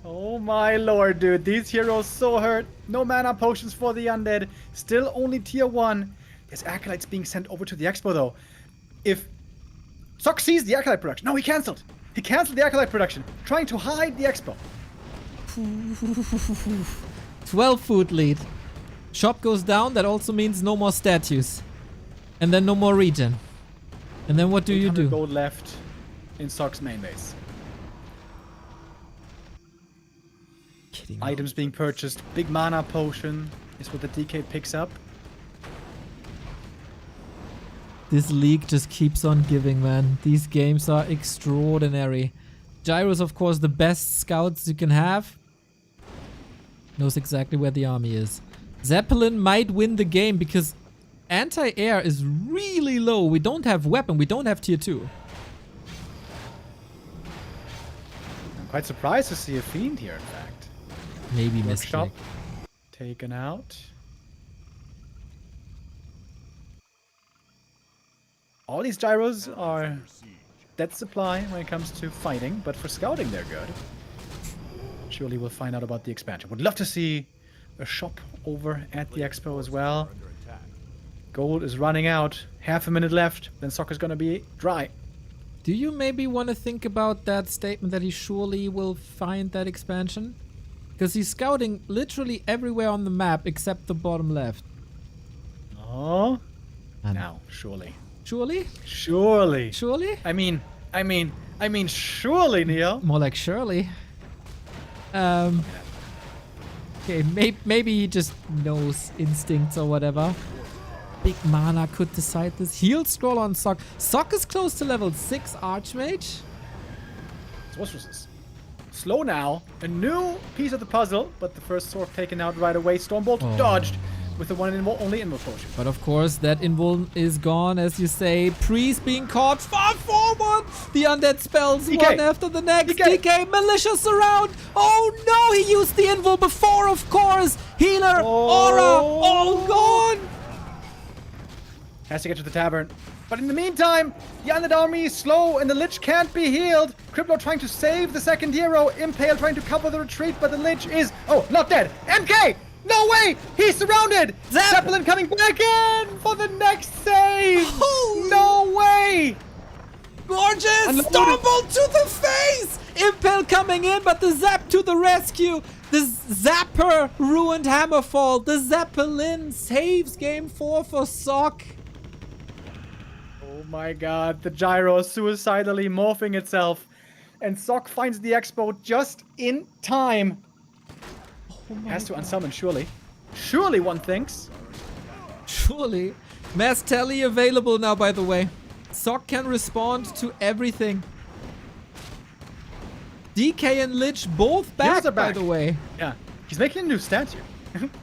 Oh my lord, dude. These heroes so hurt. No mana potions for the undead. Still only tier 1. There's acolytes being sent over to the expo though. If Sock sees the acolyte production. No, he cancelled. He cancelled the acolyte production. Trying to hide the expo. 12 food lead. Shop goes down. That also means no more statues. And then no more regen. And then what do you 800 do? gold left in Sock's main base. Kidding me. Items being purchased. Big mana potion is what the DK picks up. This league just keeps on giving, man. These games are extraordinary. Gyro's, of course, the best scouts you can have. Knows exactly where the army is. Zeppelin might win the game because anti-air is really low. We don't have weapon. We don't have tier 2. I'm quite surprised to see a fiend here, in fact. Maybe Workshop mistake. taken out. All these gyros are dead supply when it comes to fighting, but for scouting they're good. Surely we'll find out about the expansion. Would love to see a shop over at the expo as well. under attack. Gold is running out. Half a minute left. Then soccer's gonna be dry. Do you maybe want to think about that statement that he surely will find that expansion? Because he's scouting literally everywhere on the map except the bottom left. Oh, And now surely, surely? surely. Surely? I mean, surely, Neo. More like Shirley. Okay, maybe he just knows instincts or whatever. Big mana could decide this. Heal scroll on Sock. Sock is close to level 6 Archmage. Sorceresses. Slow now. A new piece of the puzzle, but the first sword taken out right away. Stormbolt dodged with the one only invo potion. But of course, that invul is gone, as you say. Priest being caught far forward. The undead spells DK. one after the next. DK. DK, malicious around. Oh no, he used the invul before, of course. Healer, aura, all gone. Has to get to the tavern. But in the meantime, the undead army is slow and the Lich can't be healed. Crippler trying to save the second hero. Impale trying to cover the retreat, but the Lich is... Oh, not dead. MK! No way! He's surrounded! Zeppelin coming back in for the next save! No way! Gorgeous! Unloaded. Stormbolt to the face! Impale coming in, but the Zap to the rescue! The Zapper ruined Hammerfall. The Zeppelin saves game 4 for Sock. Oh my god, the gyro suicidally morphing itself. And Sock finds the expo just in time. Has to unsummon, surely. Surely, one thinks. Surely. Mass Tele available now, by the way. Sock can respond to everything. DK and Lich both back, are by back. the way. Yeah, he's making a new statue.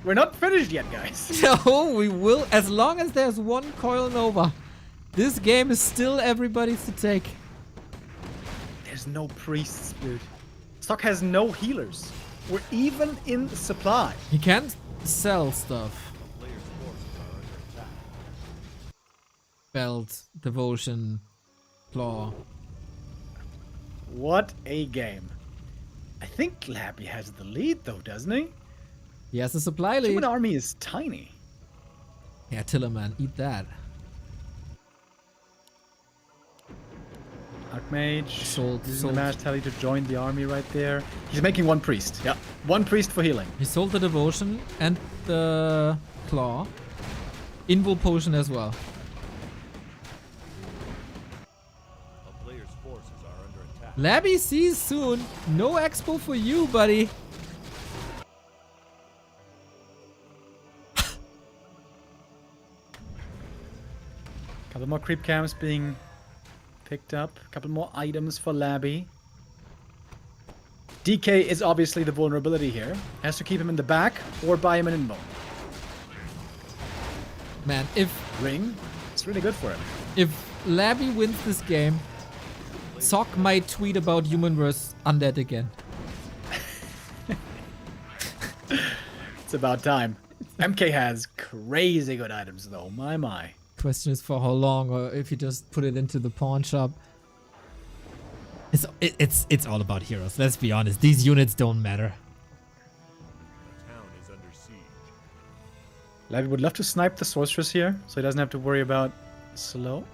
We're not finished yet, guys. No, we will, as long as there's one Coil Nova. This game is still everybody's to take. There's no priests, dude. Sock has no healers. We're even in supply. He can't sell stuff. A player's forces are under attack. Belt, Devotion, Claw. What a game. I think Labby has the lead, though, doesn't he? He has a supply lead. Human army is tiny. Yeah, Tillerman, eat that. Archmage. Sold. Using the Mass Tele to join the army right there. He's making one priest. Yeah, one priest for healing. He sold the Devotion and the Claw. Invul Potion as well. A player's forces are under attack. Labby sees soon. No expo for you, buddy. Couple more creep cams being picked up. A couple more items for Labby. DK is obviously the vulnerability here. Has to keep him in the back or buy him an invo. Man, if Ring. It's really good for him. Labby wins this game, Sock might tweet about Humanverse Undead again. It's about time. MK has crazy good items though. My. Question is for how long, or if you just put it into the pawn shop. It's all about heroes. Let's be honest. These units don't matter. The town is under siege. Labby would love to snipe the sorceress here, so he doesn't have to worry about slow.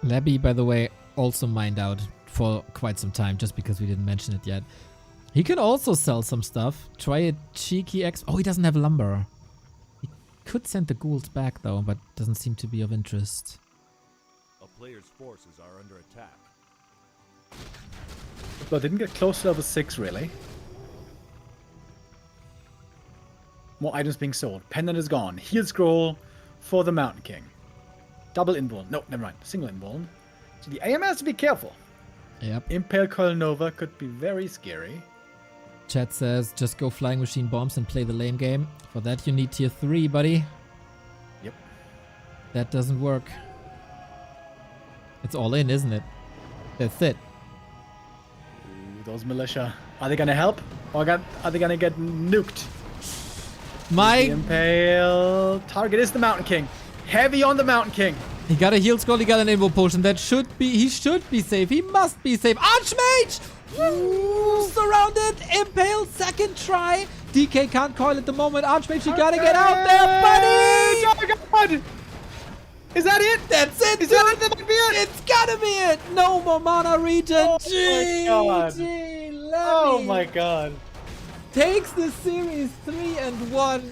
Labby, by the way, also mined out for quite some time, just because we didn't mention it yet. He can also sell some stuff. Try a cheeky X. Oh, he doesn't have lumber. He could send the ghouls back though, but doesn't seem to be of interest. A player's forces are under attack. But didn't get close to level 6 really. More items being sold. Pendant is gone. Heal scroll for the Mountain King. Double invuln. No, never mind. Single invuln. So the AM has to be careful. Yep. Impale Coil Nova could be very scary. Chat says just go flying machine bombs and play the lame game. For that you need tier 3, buddy. Yep. That doesn't work. It's all in, isn't it? That's it. Ooh, those militia. Are they gonna help? Or are they gonna get nuked? The My... Impale target is the Mountain King. Heavy on the Mountain King. He got a heal scroll, he got an invo potion. That should be... He should be safe. He must be safe. Archmage! Woo! Surrounded. Impale. Second try. DK can't coil at the moment. Archmage, you gotta get out there, buddy! Oh my god! Is that it? That's it, Is dude! that it? That might be it! It's gotta be it! No more mana regen. Oh my god. GG, Oh Labby my god. takes the series 3-1.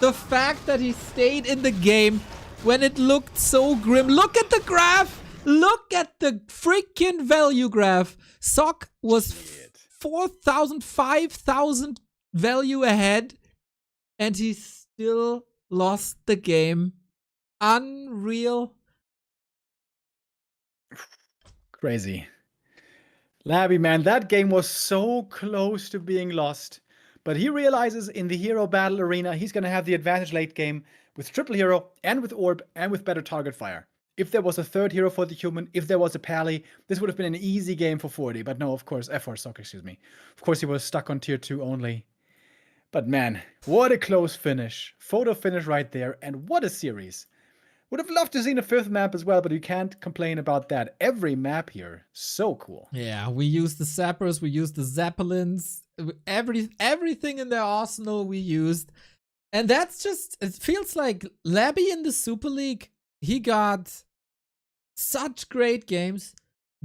The fact that he stayed in the game when it looked so grim. Look at the graph. Look at the freaking value graph. Sock was 4,000, 5,000 value ahead, and he still lost the game. Unreal. Crazy. Labby, man, that game was so close to being lost. But he realizes in the hero battle arena, he's going to have the advantage late game with triple hero and with orb and with better target fire. If there was a third hero for the human, if there was a pally, this would have been an easy game for 40. But no, of course, for Sock, excuse me. Of course, he was stuck on tier 2 only. But man, what a close finish. Photo finish right there, and what a series. Would have loved to see a fifth map as well, but you can't complain about that. Every map here, so cool. Yeah, we used the sappers, we used the zeppelins, everything in their arsenal we used. And that's just, it feels like Labby in the Super League, he got such great games,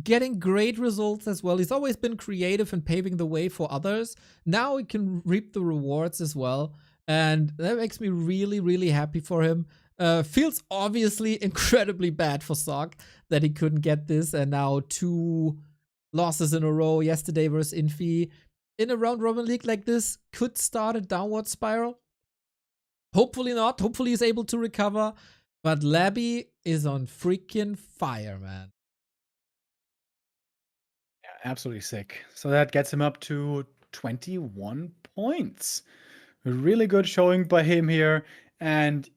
getting great results as well. He's always been creative and paving the way for others. Now he can reap the rewards as well. And that makes me really, really happy for him. Feels obviously incredibly bad for Sock that he couldn't get this. And now 2 losses in a row yesterday versus Infy in a round robin league like this could start a downward spiral. Hopefully not. Hopefully he's able to recover. But Labby is on freaking fire, man. Yeah, absolutely sick. So that gets him up to 21 points. A really good showing by him here. And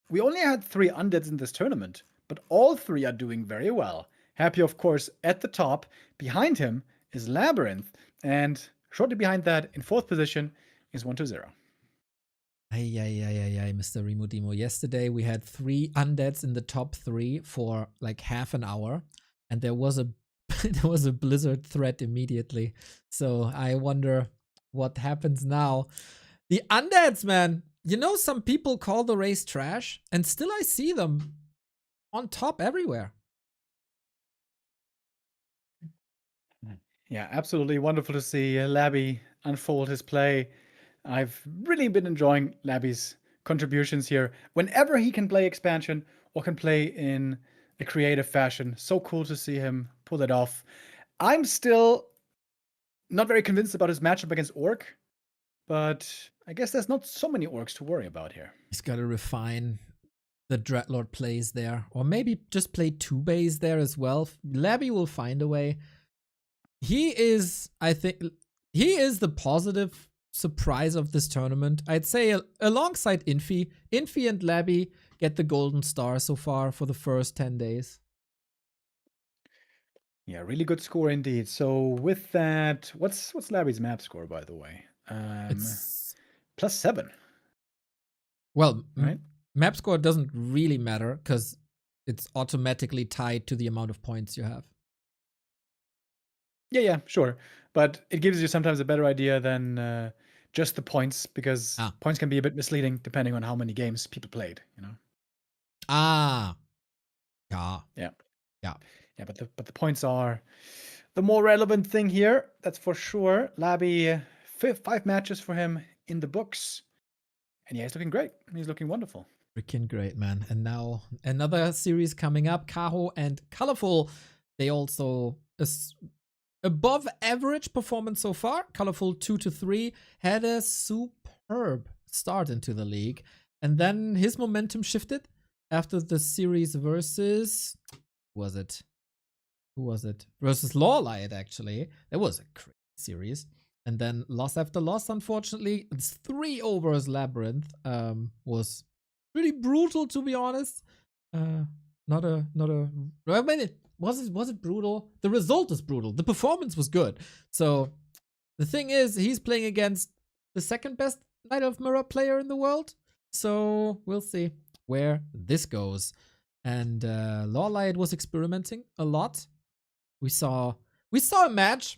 we only had 3 undeads in this tournament, but all 3 are doing very well. Happy, of course, at the top. Behind him is LabyRinth. And shortly behind that, in 4th position, is 120. Ay, Mr. Remodimo. Yesterday we had 3 undeads in the top 3 for like half an hour, and there was a there was a blizzard threat immediately. So I wonder what happens now. The undeads, man. You know, some people call the race trash, and still I see them on top everywhere. Yeah, absolutely wonderful to see Labby unfold his play. I've really been enjoying Labby's contributions here. Whenever he can play expansion or can play in a creative fashion, so cool to see him pull it off. I'm still not very convinced about his matchup against Orc, but I guess there's not so many Orcs to worry about here. He's got to refine the dreadlord plays there, or maybe just play 2 bays there as well. Labby will find a way. He is, I think, he is the positive surprise of this tournament. I'd say alongside Infy. Infy and Labby get the golden star so far for the first 10 days. Yeah, really good score indeed. So with that, what's Labby's map score, by the way? It's +7. well, right? Map score doesn't really matter because it's automatically tied to the amount of points you have. Yeah, sure. But it gives you sometimes a better idea than just the points, because points can be a bit misleading depending on how many games people played, you know? Yeah, but the points are the more relevant thing here, that's for sure. Labby, 5 matches for him in the books. And yeah, he's looking great. He's looking wonderful. Freaking great, man. And now another series coming up, Kaho and ColorFul. They also above average performance so far. ColorFul 2 to 3 had a superb start into the league, and then his momentum shifted after the series versus who was it versus Lawlight. Actually, that was a crazy series, and then loss after loss. Unfortunately, it's 3 overs. LabyRinth was pretty brutal, to be honest. Not a. I mean, was it brutal? The result is brutal. The performance was good. So the thing is, he's playing against the second best Knight of Mirror player in the world. So we'll see where this goes. And Lawlight was experimenting a lot. We saw a match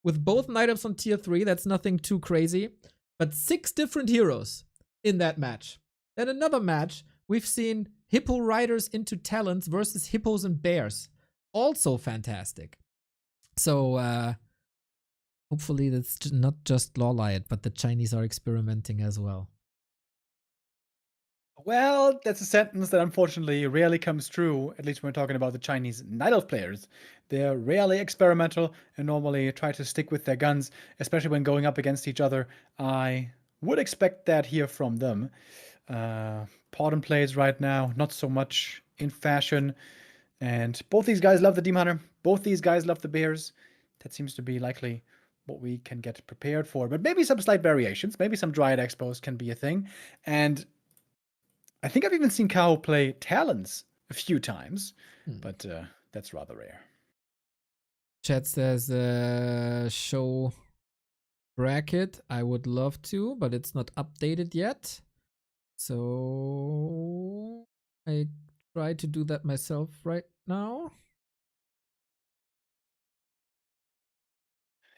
with both Knight Ups on tier 3. That's nothing too crazy. But 6 different heroes in that match. Then another match, we've seen Hippo Riders into Talons versus Hippos and Bears. Also fantastic. So hopefully that's not just Lawlight, but the Chinese are experimenting as well. Well, that's a sentence that unfortunately rarely comes true, at least when we're talking about the Chinese Night Elf players. They're rarely experimental and normally try to stick with their guns, especially when going up against each other. I would expect that here from them. Pardon plays right now, not so much in fashion. And both these guys love the Demon Hunter. Both these guys love the Bears. That seems to be likely what we can get prepared for. But maybe some slight variations. Maybe some Dryad Expos can be a thing. And I think I've even seen Kaho play Talons a few times. But that's rather rare. Chat says show bracket. I would love to, but it's not updated yet. So I try to do that myself right now.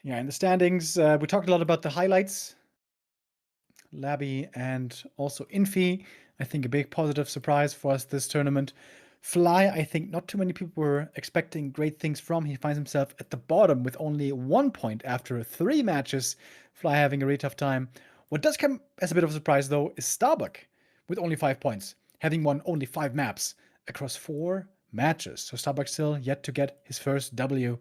Yeah, in the standings, we talked a lot about the highlights. Labby and also Infy. I think a big positive surprise for us this tournament. Fly, I think not too many people were expecting great things from. He finds himself at the bottom with only 1 point after 3 matches. Fly having a really tough time. What does come as a bit of a surprise, though, is Starbuck with only 5 points, having won only 5 maps across 4 matches. So Starbuck still yet to get his first W.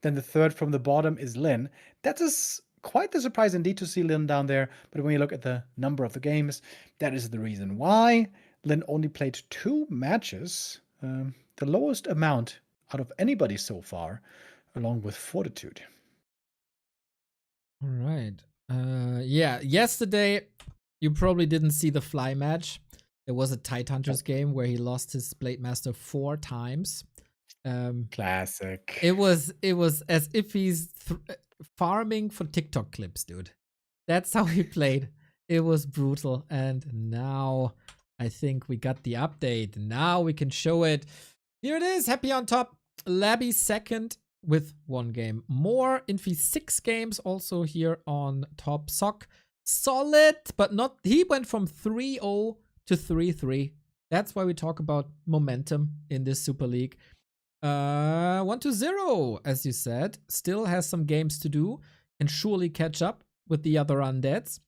Then the third from the bottom is Lin. That is quite the surprise indeed to see Lin down there. But when you look at the number of the games, that is the reason why. Lin only played 2 matches, the lowest amount out of anybody so far, along with Fortitude. All right. Yeah, yesterday you probably didn't see the Fly match. There was a Tidehunters game where he lost his Blade Master 4 times. Classic. It was as if he's farming for TikTok clips, dude. That's how he played. It was brutal. And now I think we got the update. Now we can show it. Here it is. Happy on top. Labby second with 1 game more. Infy 6 games also here on top. Sock solid, but not. He went from 3-0 to 3-3. That's why we talk about momentum in this Super League. 1-0, as you said. Still has some games to do. Can surely catch up with the other undeads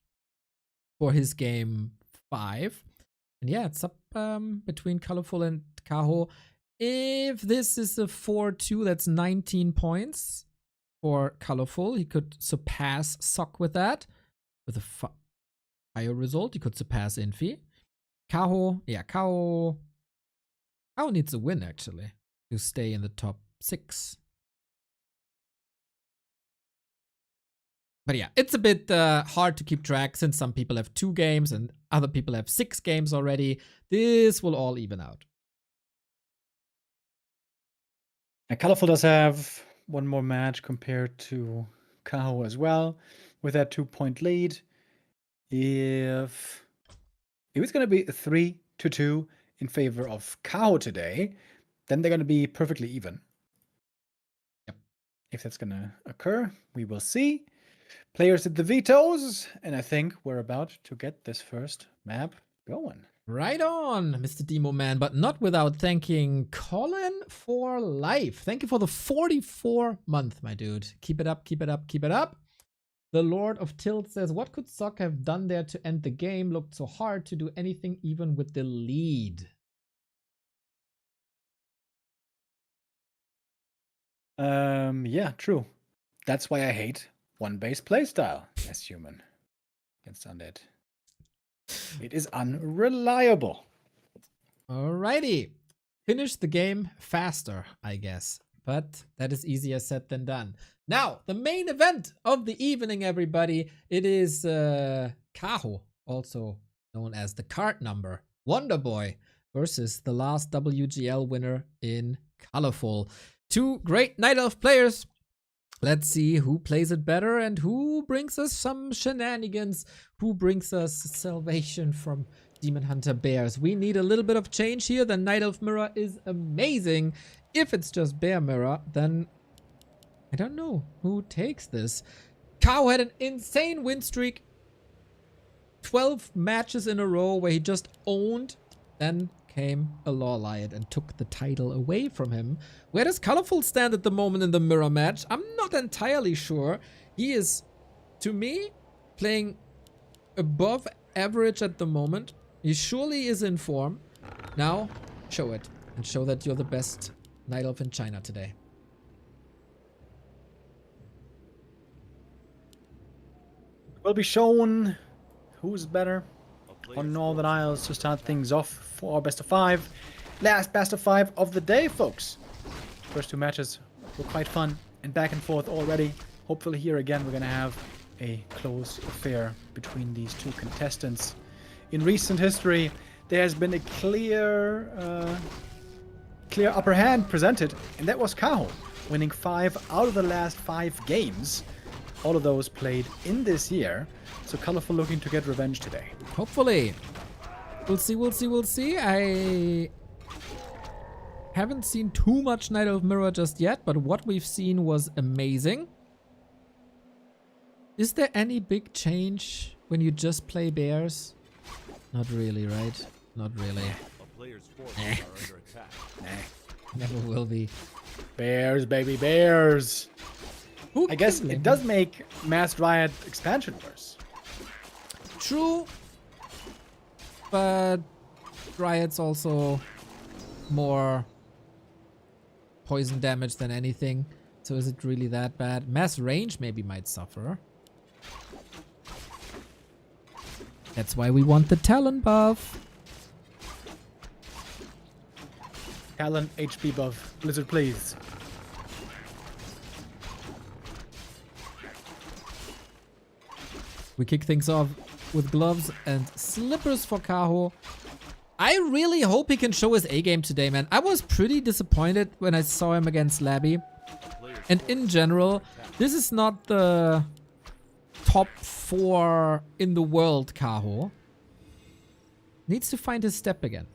for his game 5. And yeah, it's up between ColorFul and Kaho. If this is a 4-2, that's 19 points for ColorFul. He could surpass Sock with that. With a higher result, he could surpass Infy. Kaho, yeah, Kaho needs a win, actually, to stay in the top 6. But yeah, it's a bit hard to keep track since some people have 2 games and other people have 6 games already. This will all even out. And ColorFul does have 1 more match compared to Kaho as well, with that 2-point lead. If it's going to be 3-2 in favor of Kaho today, then they're going to be perfectly even. Yep. If that's going to occur, we will see. Players at the vetoes, and I think we're about to get this first map going. Right on, Mr. Demo Man, but not without thanking Colin for life. Thank you for the 44 month, my dude. Keep it up, keep it up, keep it up. The Lord of Tilt says, what could Sock have done there to end the game? Looked so hard to do anything even with the lead. Yeah, true. That's why I hate one-base playstyle as human against undead. It is unreliable. Alrighty. Finish the game faster, I guess. But that is easier said than done. Now, the main event of the evening, everybody. It is Kaho, also known as the card number, Wonder Boy, versus the last WGL winner in ColorFul. 2 great Night Elf players. Let's see who plays it better and who brings us some shenanigans, who brings us salvation from Demon Hunter Bears. We need a little bit of change here. The Night Elf mirror is amazing. If it's just Bear mirror, then I don't know who takes this. Kaho had an insane win streak. 12 matches in a row where he just owned. Then came a Law Lion and took the title away from him. Where does ColorFul stand at the moment in the mirror match? I'm not entirely sure. He is, to me, playing above average at the moment. He surely is in form. Now, show it. And show that you're the best Night Elf in China today. Will be shown who's better on Northern Isles to start things off for our best of 5. Last best of 5 of the day, folks. First 2 matches were quite fun and back and forth already. Hopefully here again we're going to have a close affair between these 2 contestants. In recent history, there has been a clear upper hand presented, and that was Kaho, winning 5 out of the last 5 games. all of those played in this year. So ColorFul looking to get revenge today. Hopefully. We'll see, we'll see, we'll see. I haven't seen too much Night of Mirror just yet, but what we've seen was amazing. Is there any big change when you just play bears? Not really, right? Not really. A player's forces are under attack. Never will be. Bears, baby, bears. Who I guess can it blame does him? make Masked Riot expansion worse. True. But Riot's also more poison damage than anything. So is it really that bad? Mass range maybe might suffer. That's why we want the Talon buff. Talon HP buff. Blizzard, please. We kick things off with gloves and slippers for Kaho. I really hope he can show his A-game today, man. I was pretty disappointed when I saw him against Labby. And in general, this is not the top 4 in the world, Kaho. Needs to find his step again.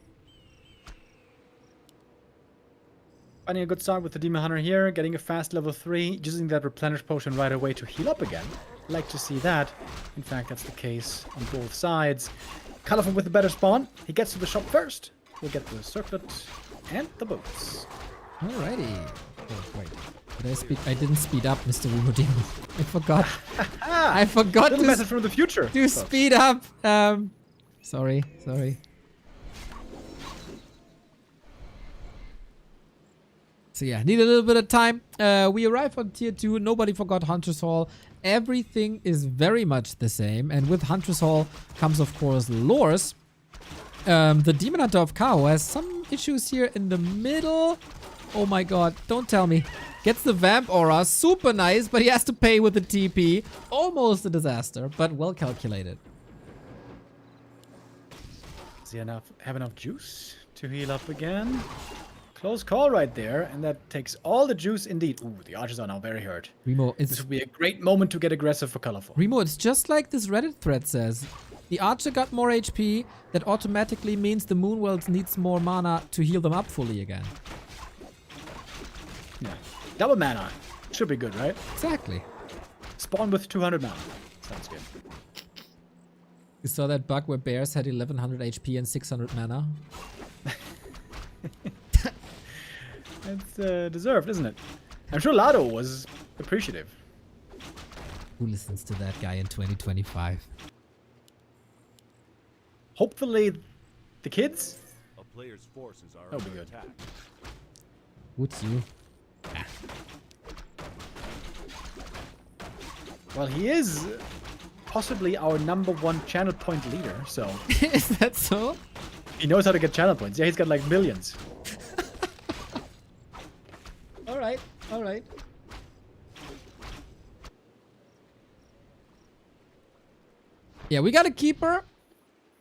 Finding a good start with the Demon Hunter here, getting a fast level 3, using that replenish potion right away to heal up again. Like to see that. In fact, that's the case on both sides. ColorFul with a better spawn. He gets to the shop first. We'll get the circlet and the boots. Alrighty. Oh, wait. Did I speed? I didn't speed up, Mr. Remodemo. I forgot. I forgot Little to, message from the future. to folks. speed up. Sorry. So yeah, need a little bit of time. We arrive on tier 2. Nobody forgot Hunter's Hall. Everything is very much the same. And with Hunter's Hall comes, of course, lores. The Demon Hunter of Kaho has some issues here in the middle. Oh my god, don't tell me. Gets the Vamp Aura. Super nice, but he has to pay with the TP. Almost a disaster, but well calculated. Does he have enough juice to heal up again? Close call right there, and that takes all the juice indeed. Ooh, the archers are now very hurt. Remo, This it's would be a great moment to get aggressive for ColorFul. Remo, it's just like this Reddit thread says. The archer got more HP. That automatically means the Moonwells needs more mana to heal them up fully again. Yeah. Double mana. Should be good, right? Exactly. Spawn with 200 mana. Sounds good. You saw that bug where bears had 1100 HP and 600 mana? It's deserved, isn't it? I'm sure Lado was appreciative. Who listens to that guy in 2025? Hopefully, the kids? A player's forces are That'll be under good. attack. Would you? Well, he is possibly our #1 channel point leader, so Is that so? he knows how to get channel points. Yeah, he's got like millions. Alright, alright. Yeah, we got a keeper.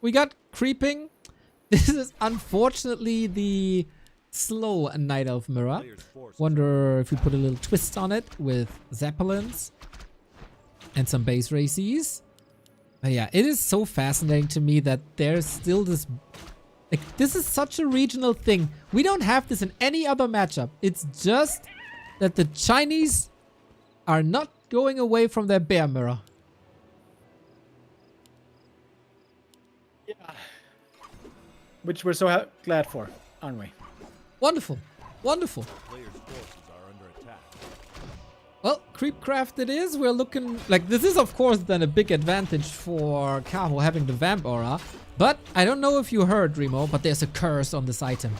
We got creeping. This is unfortunately the slow Night Elf Mirror. Player's forces Wonder if we put a little twist on it with Zeppelins and some base races. But yeah, it is so fascinating to me that there's still this... Like, this is such a regional thing. We don't have this in any other matchup. It's just that the Chinese are not going away from their bear mirror. Yeah. Which we're so glad for, aren't we? Wonderful. Wonderful. player's forces are under attack. Well, Creepcraft it is. We're looking... Like, this is, of course, then a big advantage for Kaho having the Vamp Aura. But I don't know if you heard, Remo, but there's a curse on this item.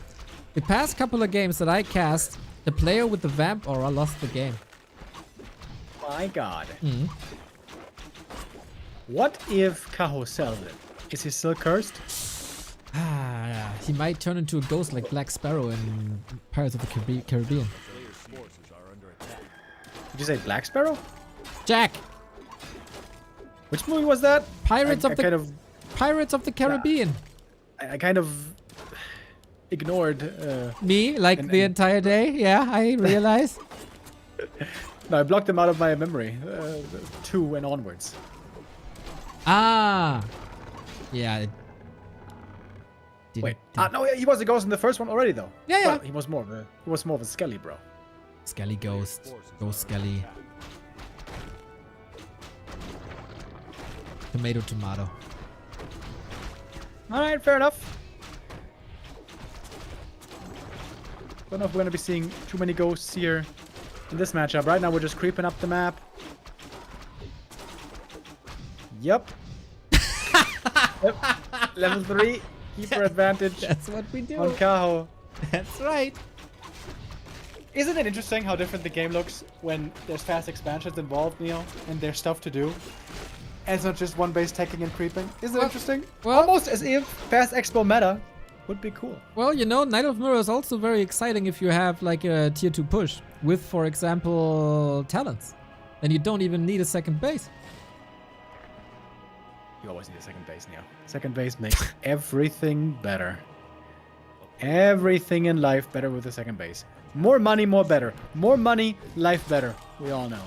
The past couple of games that I cast, the player with the Vamp Aura lost the game. My god. Hmm. What if Kaho sells it? Is he still cursed? Ah, he might turn into a ghost like Black Sparrow in Pirates of the Caribbean. Player's forces are under attack. Did you say Black Sparrow? Jack! Which movie was that? Pirates I of the kind of, Pirates of the Caribbean. I kind of ignored. Me, like And- the and- entire day. Yeah, I realize. No, I blocked them out of my memory. 2 and onwards. Ah. Yeah. Wait. No, he was a ghost in the first one already, though. Yeah, yeah. Well, he was more of a Skelly, bro. Skelly Ghost. Ghost Skelly. Tomato, tomato. All right, fair enough. Don't know if we're gonna be seeing too many ghosts here in this matchup. Right now, we're just creeping up the map. Yep. Yep. Level 3. Keeper advantage That's what we do. on Kaho. That's right. Isn't it interesting how different the game looks when there's fast expansions involved, Neo, and there's stuff to do? And it's not just one base teching and creeping. Isn't it interesting? well- Almost as if fast expo meta would be cool. Well, you know, Night of Mirror is also very exciting if you have like a tier 2 push with, for example, talents. Then you don't even need a second base. You always need a second base, Neo. Second base makes everything better. Everything in life better with a second base. More money, more better. More money, life better. We all know.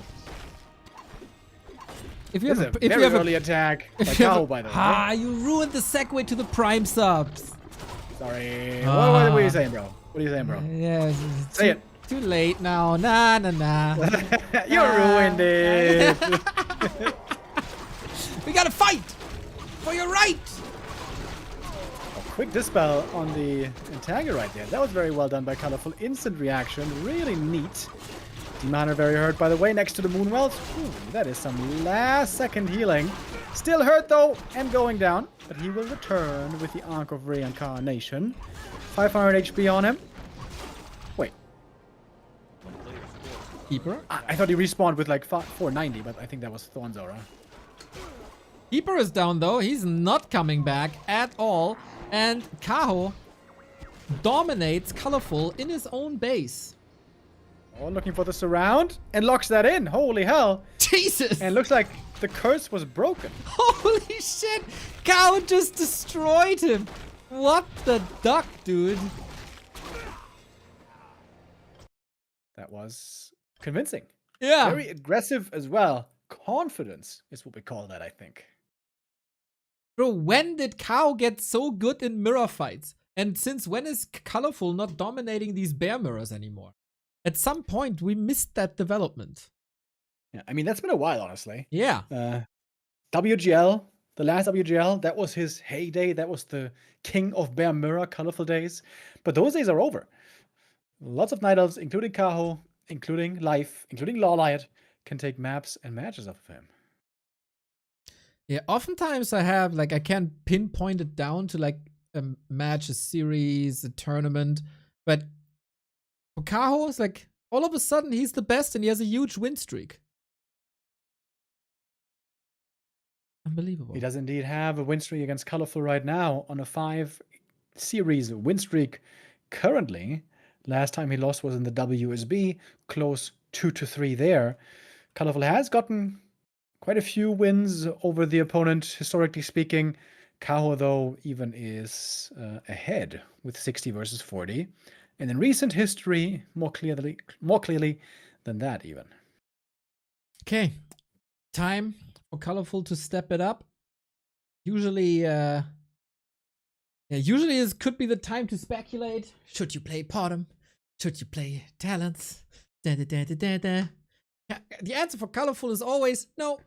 If you This have is a very early attack by if you have Kaho, by the way. Ah, you ruined the segue to the prime subs. Sorry. What are you saying, bro? What are you saying, bro? Yeah, it's Say too, it. Too late now. Nah, nah, nah. You ruined it. We gotta fight for your right. Quick dispel on the Entangler right there. That was very well done by ColorFul. Instant reaction. Really neat. Demon very hurt, by the way, next to the Moonwells. Ooh, that is some last second healing. Still hurt, though, and going down. But he will return with the Arc of Reincarnation. 500 HP on him. Wait. Keeper. I thought he respawned with like 490, but I think that was Thorn Zora. Keeper is down though. He's not coming back at all. And Kaho dominates ColorFul in his own base. Oh, looking for the surround and locks that in. Holy hell. Jesus! And looks like the curse was broken. Holy shit! Kaho just destroyed him. What the duck, dude? That was convincing. Yeah. Very aggressive as well. Confidence is what we call that, I think. Bro, when did Kaho get so good in mirror fights? And since when is ColorFul not dominating these bear mirrors anymore? At some point, we missed that development. Yeah, I mean, that's been a while, honestly. Yeah. WGL, the last WGL, that was his heyday. That was the king of bear mirror ColorFul days. But those days are over. Lots of Night Elves, including Kaho, including Life, including Lawlight, can take maps and matches off of him. Yeah, oftentimes I have, like, I can't pinpoint it down to, like, a match, a series, a tournament. But for Kaho, it's like, all of a sudden, he's the best and he has a huge win streak. Unbelievable. He does indeed have a win streak against ColorFul right now on a 5-series win streak currently. Last time he lost was in the WSB, close 2-3 there. ColorFul has gotten quite a few wins over the opponent, historically speaking. Kaho, though, even is ahead with 60 versus 40. And in recent history, more clearly than that, even. Okay. Time for ColorFul to step it up. Usually, usually it could be the time to speculate. Should you play Bottom? Should you play Talents? Da, da, da, da, da, da. Yeah, the answer for ColorFul is always no.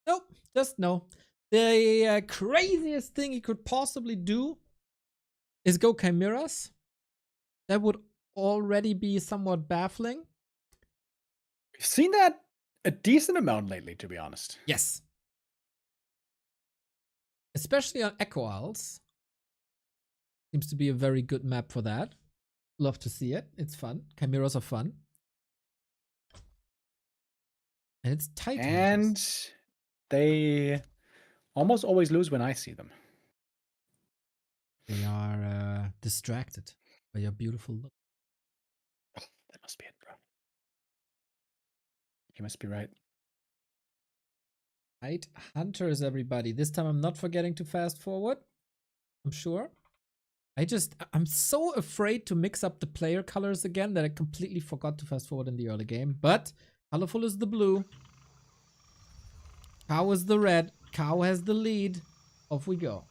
Nope, just no. The craziest thing he could possibly do is go Chimeras. That would already be somewhat baffling. We've seen that a decent amount lately, to be honest. Yes. Especially on Echo Isles. Seems to be a very good map for that. Love to see it. It's fun. Chimeras are fun. And it's tight. And they almost always lose when I see them. They are distracted by your beautiful look. Oh, that must be it, bro. You must be right. Right, Hunters, everybody. This time I'm not forgetting to fast forward. I'm sure. I'm so afraid to mix up the player colors again that I completely forgot to fast forward in the early game. But ColorFul is the blue. Kaho is the red. Kaho has the lead. Off we go.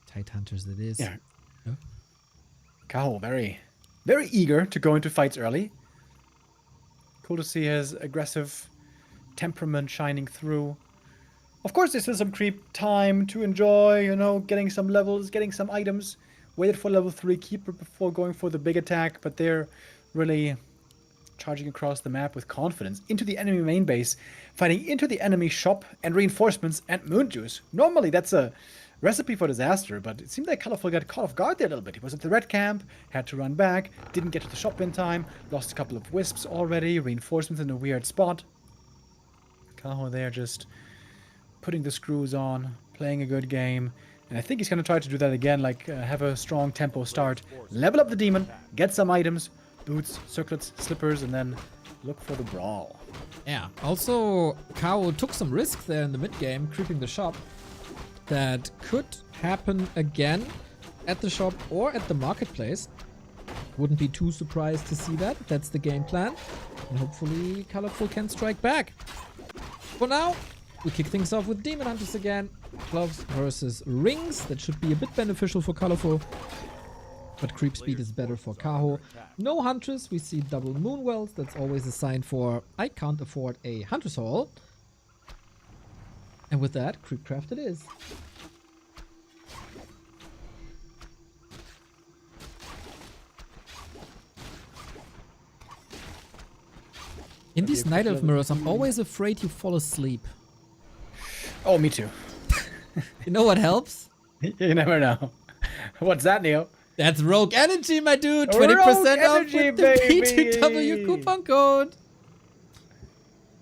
Tight hunters it is. Yeah. Huh? Kaho, very, very eager to go into fights early. Cool to see his aggressive temperament shining through. Of course, there's still some creep time to enjoy, you know, getting some levels, getting some items. Waited for level 3 keeper before going for the big attack, but they're really charging across the map with confidence into the enemy main base, fighting into the enemy shop and reinforcements and moon juice. Normally, that's a recipe for disaster, but it seemed like ColorFul got caught off guard there a little bit. He was at the red camp, had to run back, didn't get to the shop in time, lost a couple of wisps already, reinforcements in a weird spot. Kaho there just putting the screws on, playing a good game. And I think he's going to try to do that again, like have a strong tempo start, level up the demon, get some items, boots, circlets, slippers, and then look for the brawl. Yeah. Also, Kaho took some risk there in the mid game, creeping the shop. That could happen again at the shop or at the marketplace. Wouldn't be too surprised to see that. That's the game plan. And hopefully ColorFul can strike back. For now, we kick things off with Demon Hunters again. Gloves versus rings. That should be a bit beneficial for ColorFul. But creep speed is better for Kaho. No Huntress. We see double Moonwells. That's always a sign for I can't afford a Huntress Hall. And with that, Creepcraft it is. In these Night Elf mirrors, I'm always afraid you fall asleep. Oh, me too. You know what helps? You never know. What's that, Neo? That's Rogue Energy, my dude! Rogue 20% off Energy, with the baby! PTW coupon code!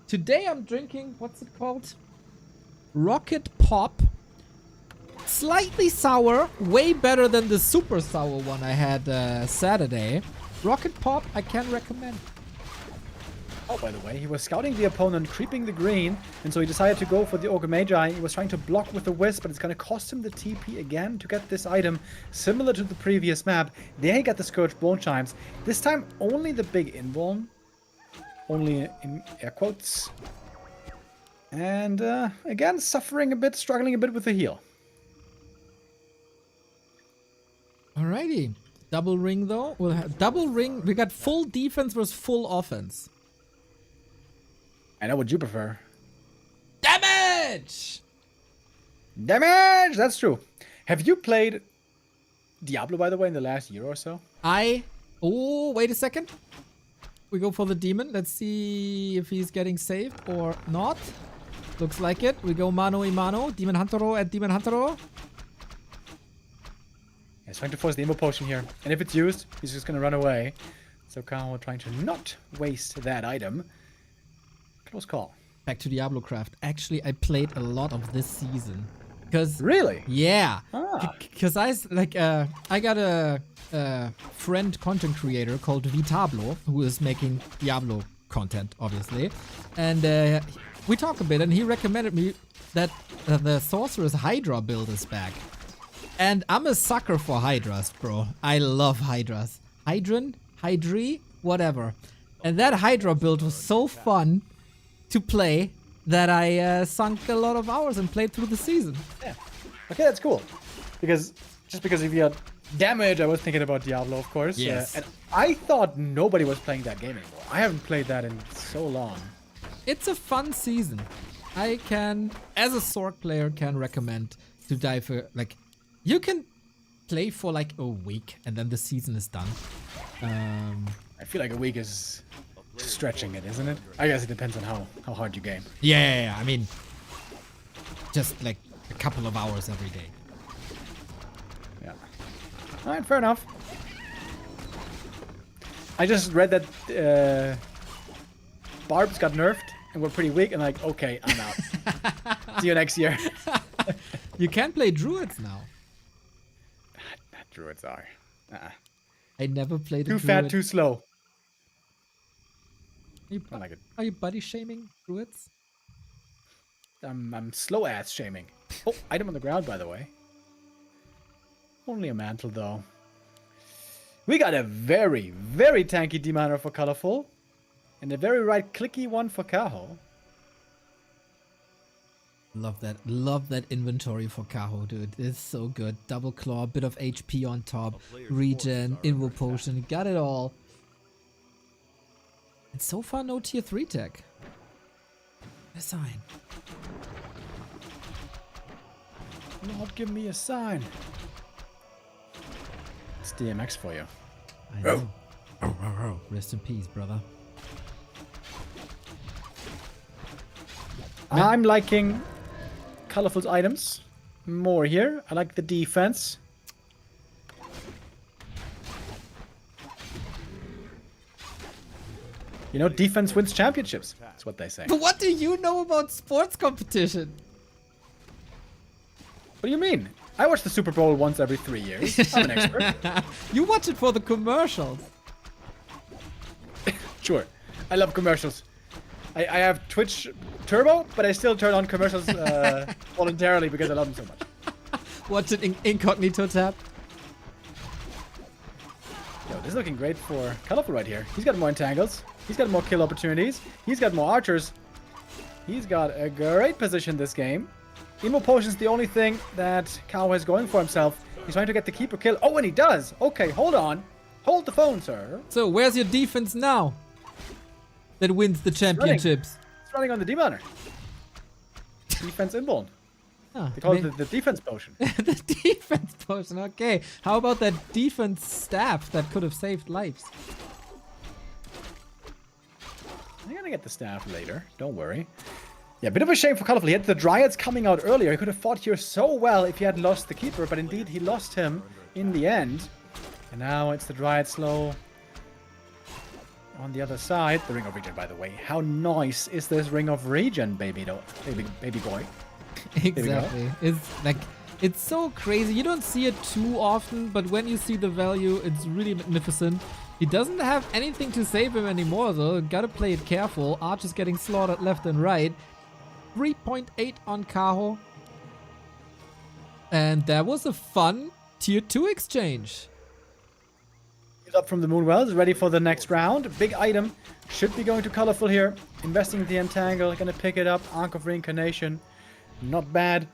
Today I'm drinking, what's it called? Rocket Pop. Slightly sour, way better than the super sour one I had Saturday. Rocket Pop, I can recommend. Oh, by the way, he was scouting the opponent, creeping the green, and so he decided to go for the Ogre Magi. He was trying to block with the Wisp, but it's going to cost him the TP again to get this item, similar to the previous map. There he got the Scourge Bone Chimes. This time, only the big invuln. Only in air quotes. And, again, suffering a bit, struggling a bit with the heal. Alrighty. Double ring, though. We'll have double ring. We got full defense versus full offense. I know what you prefer. Damage! Damage! That's true. Have you played Diablo, by the way, in the last year or so? Oh, wait a second. We go for the demon. Let's see if he's getting saved or not. Looks like it. We go mano a mano. Demon Huntero at Demon Huntero. He's trying to force the Immo Potion here. And if it's used, he's just going to run away. So Kaho trying to not waste that item. Close call. Back to Diablo Craft. Actually, I played a lot of this season. Because Really? yeah. Ah. Because I got a friend content creator called Vitablo who is making Diablo content, obviously. And we talked a bit, and he recommended me that the Sorcerer's Hydra build is back. And I'm a sucker for Hydras, bro. I love Hydras. Hydran, Hydri, whatever. And that Hydra build was so fun to play that I sunk a lot of hours and played through the season. Yeah. Okay, that's cool. Because if you had damage, I was thinking about Diablo, of course. Yes. And I thought nobody was playing that game anymore. I haven't played that in so long. It's a fun season. I can, as a sword player, can recommend to dive for, like, you can play for like a week and then the season is done. I feel like a week is stretching it, isn't it? I guess it depends on how hard you game. Yeah, I mean, just like a couple of hours every day. Yeah. Alright, fair enough. I just read that Barbs got nerfed and were pretty weak, and like, okay, I'm out. See you next year. You can play druids now. Druids are. I never played a Too druid. fat, too slow. I like it. Are you body shaming druids? I'm slow ass shaming. Oh, item on the ground, by the way. Only a mantle, though. We got a very, very tanky D-Miner for ColorFul. And a very right-clicky one for Kaho. Love that inventory for Kaho, dude. It's so good. Double claw, bit of HP on top, regen, invo potion, got it all. And so far no tier 3 tech. A sign. Lord, give me a sign. It's DMX for you. I know. Rest in peace, brother. I'm liking ColorFul's items more here. I like the defense. You know, defense wins championships. That's what they say. But what do you know about sports competition? What do you mean? I watch the Super Bowl once every 3 years. I'm an expert. You watch it for the commercials. Sure. I love commercials. I have Twitch Turbo, but I still turn on commercials voluntarily because I love them so much. Watch it in incognito tab. Yo, this is looking great for ColorFul right here. He's got more entangles. He's got more kill opportunities. He's got more archers. He's got a great position this game. Emo Potion's the only thing that Kaho has going for himself. He's trying to get the keeper kill. Oh, and he does. Okay, hold on. Hold the phone, sir. So, where's your defense now? That wins the championships. It's running on the D-Miner. Defense inborn. Ah, They call it the defense potion. the defense potion, okay. How about that defense staff that could have saved lives? I'm gonna get the staff later. Don't worry. Yeah, bit of a shame for ColorFul. He had the Dryads coming out earlier. He could have fought here so well if he had lost the keeper, but indeed he lost him in the end. And now it's the Dryad slow on the other side. The Ring of Regen, by the way. How nice is this Ring of Regen, baby boy? Exactly. It's like, it's so crazy. You don't see it too often, but when you see the value, it's really magnificent. He doesn't have anything to save him anymore, though. Gotta play it careful. Arch is getting slaughtered left and right. 3.8 on Kaho. And that was a fun tier 2 exchange. He's up from the Moonwells, ready for the next round. Big item. Should be going to ColorFul here. Investing the Entangle. Gonna pick it up. Ankh of Reincarnation. Not bad.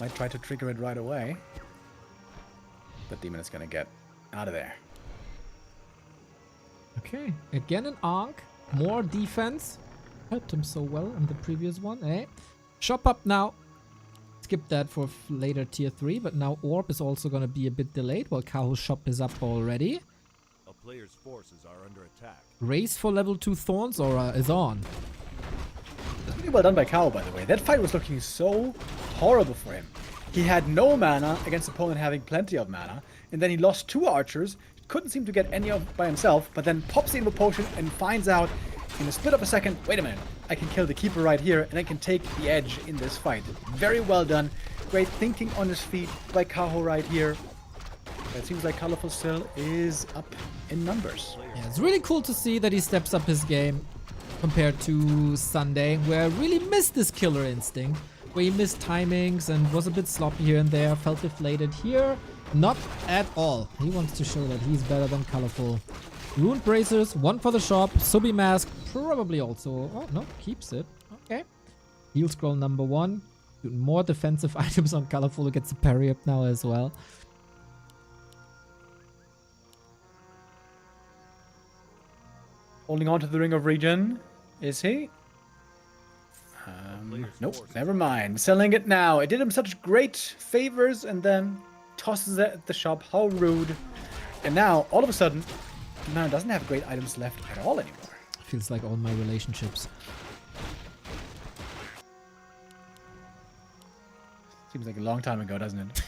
Might try to trigger it right away. The demon is gonna get out of there. Okay, again an Ankh. More defense. Helped him so well in the previous one, eh? Shop up now. Skip that for later tier 3, but now Orb is also gonna be a bit delayed while Kaho's shop is up already. A player's forces are under attack. Race for level 2 Thorns Aura is on. Pretty well done by Kaho, by the way. That fight was looking so horrible for him. He had no mana against the opponent having plenty of mana, and then he lost 2 archers, couldn't seem to get any of by himself, but then pops the Invo Potion and finds out in a split of a second, wait a minute, I can kill the keeper right here and I can take the edge in this fight. Very well done. Great thinking on his feet by Kaho right here. It seems like ColorFul still is up in numbers. Yeah, it's really cool to see that he steps up his game compared to Sunday, where I really missed this killer instinct, where he missed timings and was a bit sloppy here and there, felt deflated here. Not at all. He wants to show that he's better than ColorFul. Ruined Bracers, 1 for the shop. Subi Mask, probably also... Oh, no, keeps it. Okay. Heal Scroll number 1. More defensive items on ColorFul. Gets a parry up now as well. Holding on to the Ring of Regen, is he? Nope, never mind. Selling it now. It did him such great favors and then tosses it at the shop. How rude. And now, all of a sudden, the man doesn't have great items left at all anymore. Feels like all my relationships. Seems like a long time ago, doesn't it?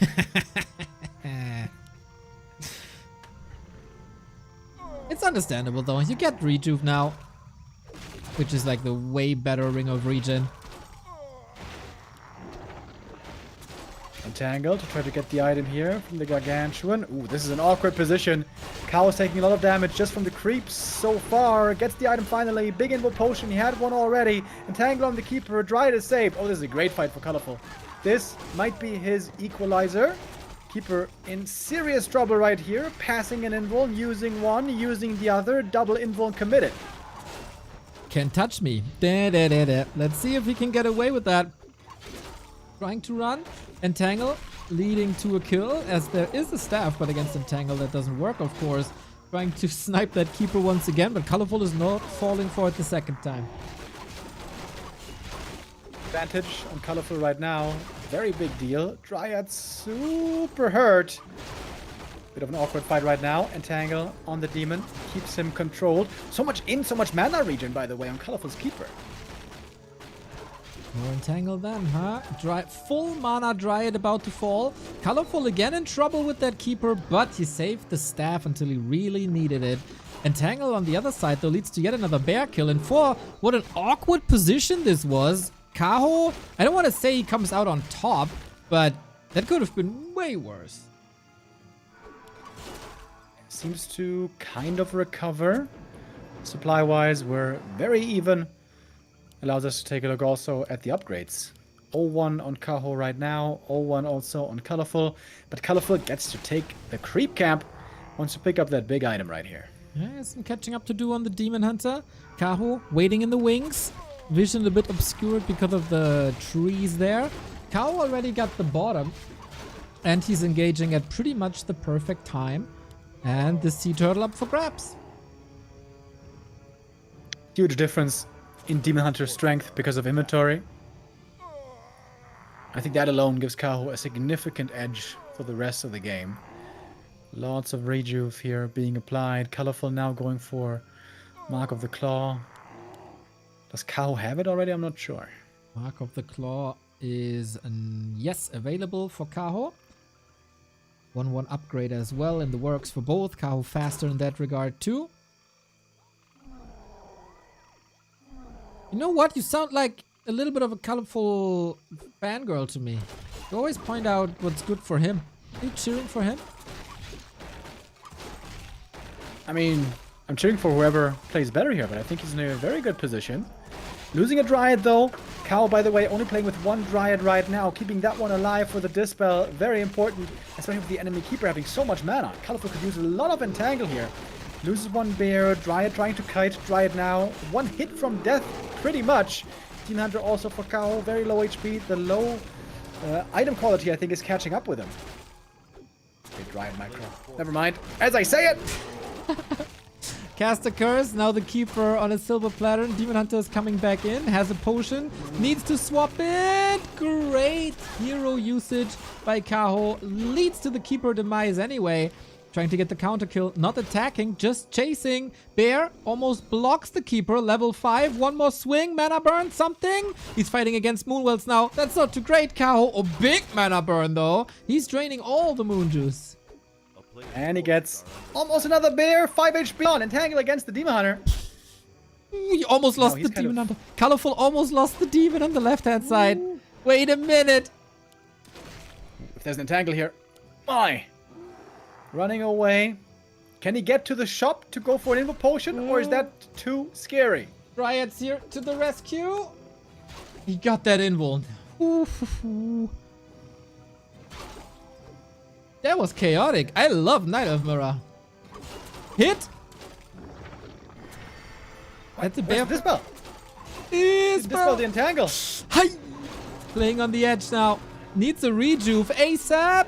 It's understandable though. You get Rejuve now, which is like the way better Ring of Regen. Entangle to try to get the item here from the Gargantuan. Ooh, this is an awkward position. Kaho's taking a lot of damage just from the creeps so far. Gets the item finally. Big Invo Potion. He had one already. Entangle on the Keeper. Dryad is saved. Oh, this is a great fight for ColorFul. This might be his equalizer. Keeper in serious trouble right here. Passing an invuln, using one, using the other. Double invuln committed. Can't touch me. Da. Let's see if he can get away with that. Trying to run. Entangle. Leading to a kill, as there is a staff, but against Entangle that doesn't work, of course. Trying to snipe that Keeper once again, but ColorFul is not falling for it the second time. Advantage on ColorFul right now. Very big deal. Dryad super hurt. Bit of an awkward fight right now. Entangle on the demon. Keeps him controlled. So much mana regen, by the way, on ColorFul's Keeper. More Entangle then, huh? Full mana Dryad about to fall. ColorFul again in trouble with that Keeper, but he saved the staff until he really needed it. Entangle on the other side, though, leads to yet another bear kill. And what an awkward position this was. Kaho, I don't want to say he comes out on top, but that could have been way worse. Seems to kind of recover. Supply-wise, we're very even. Allows us to take a look also at the upgrades. 0-1 on Kaho right now, 0-1 also on ColorFul. But ColorFul gets to take the creep camp. Wants to pick up that big item right here. Yeah, some catching up to do on the Demon Hunter. Kaho waiting in the wings. Vision a bit obscured because of the trees there. Kaho already got the bottom. And he's engaging at pretty much the perfect time. And the Sea Turtle up for grabs. Huge difference in Demon Hunter's strength because of inventory. I think that alone gives Kaho a significant edge for the rest of the game. Lots of rejuve here being applied. ColorFul now going for Mark of the Claw. Does Kaho have it already? I'm not sure. Mark of the Claw is, yes, available for Kaho. 1-1 upgrade as well in the works for both. Kaho faster in that regard too. You know what? You sound like a little bit of a ColorFul fangirl to me. You always point out what's good for him. Are you cheering for him? I mean, I'm cheering for whoever plays better here, but I think he's in a very good position. Losing a Dryad though. Kaho, by the way, only playing with one Dryad right now, keeping that one alive for the Dispel. Very important, especially with the enemy Keeper having so much mana. ColorFul could use a lot of Entangle here. Loses one bear, Dryad trying to kite, Dryad now. One hit from death, pretty much. Demon Hunter also for Kaho, very low HP. The low item quality, I think, is catching up with him. Okay, Dryad micro. Never mind. As I say it! Cast a curse, now the Keeper on a silver platter. Demon Hunter is coming back in, has a potion, needs to swap it. Great hero usage by Kaho, leads to the Keeper demise anyway. Trying to get the counter kill, not attacking, just chasing. Bear almost blocks the Keeper, level 5. One more swing, mana burn, something. He's fighting against Moonwells now. That's not too great, Kaho. Oh, big mana burn though. He's draining all the moon juice. And he gets almost another bear, 5 HP on. Entangle against the Demon Hunter. He almost lost the Demon Hunter. ColorFul almost lost the Demon on the left-hand side. Wait a minute. If there's an Entangle here. My. Running away. Can he get to the shop to go for an Invo Potion, or is that too scary? Dryad's here to the rescue. He got that invuln. That was chaotic. I love Knight of Mirror. Hit. That's a bear. Dispel. Dispel the Entangle. Hi. Playing on the edge now. Needs a rejuve ASAP.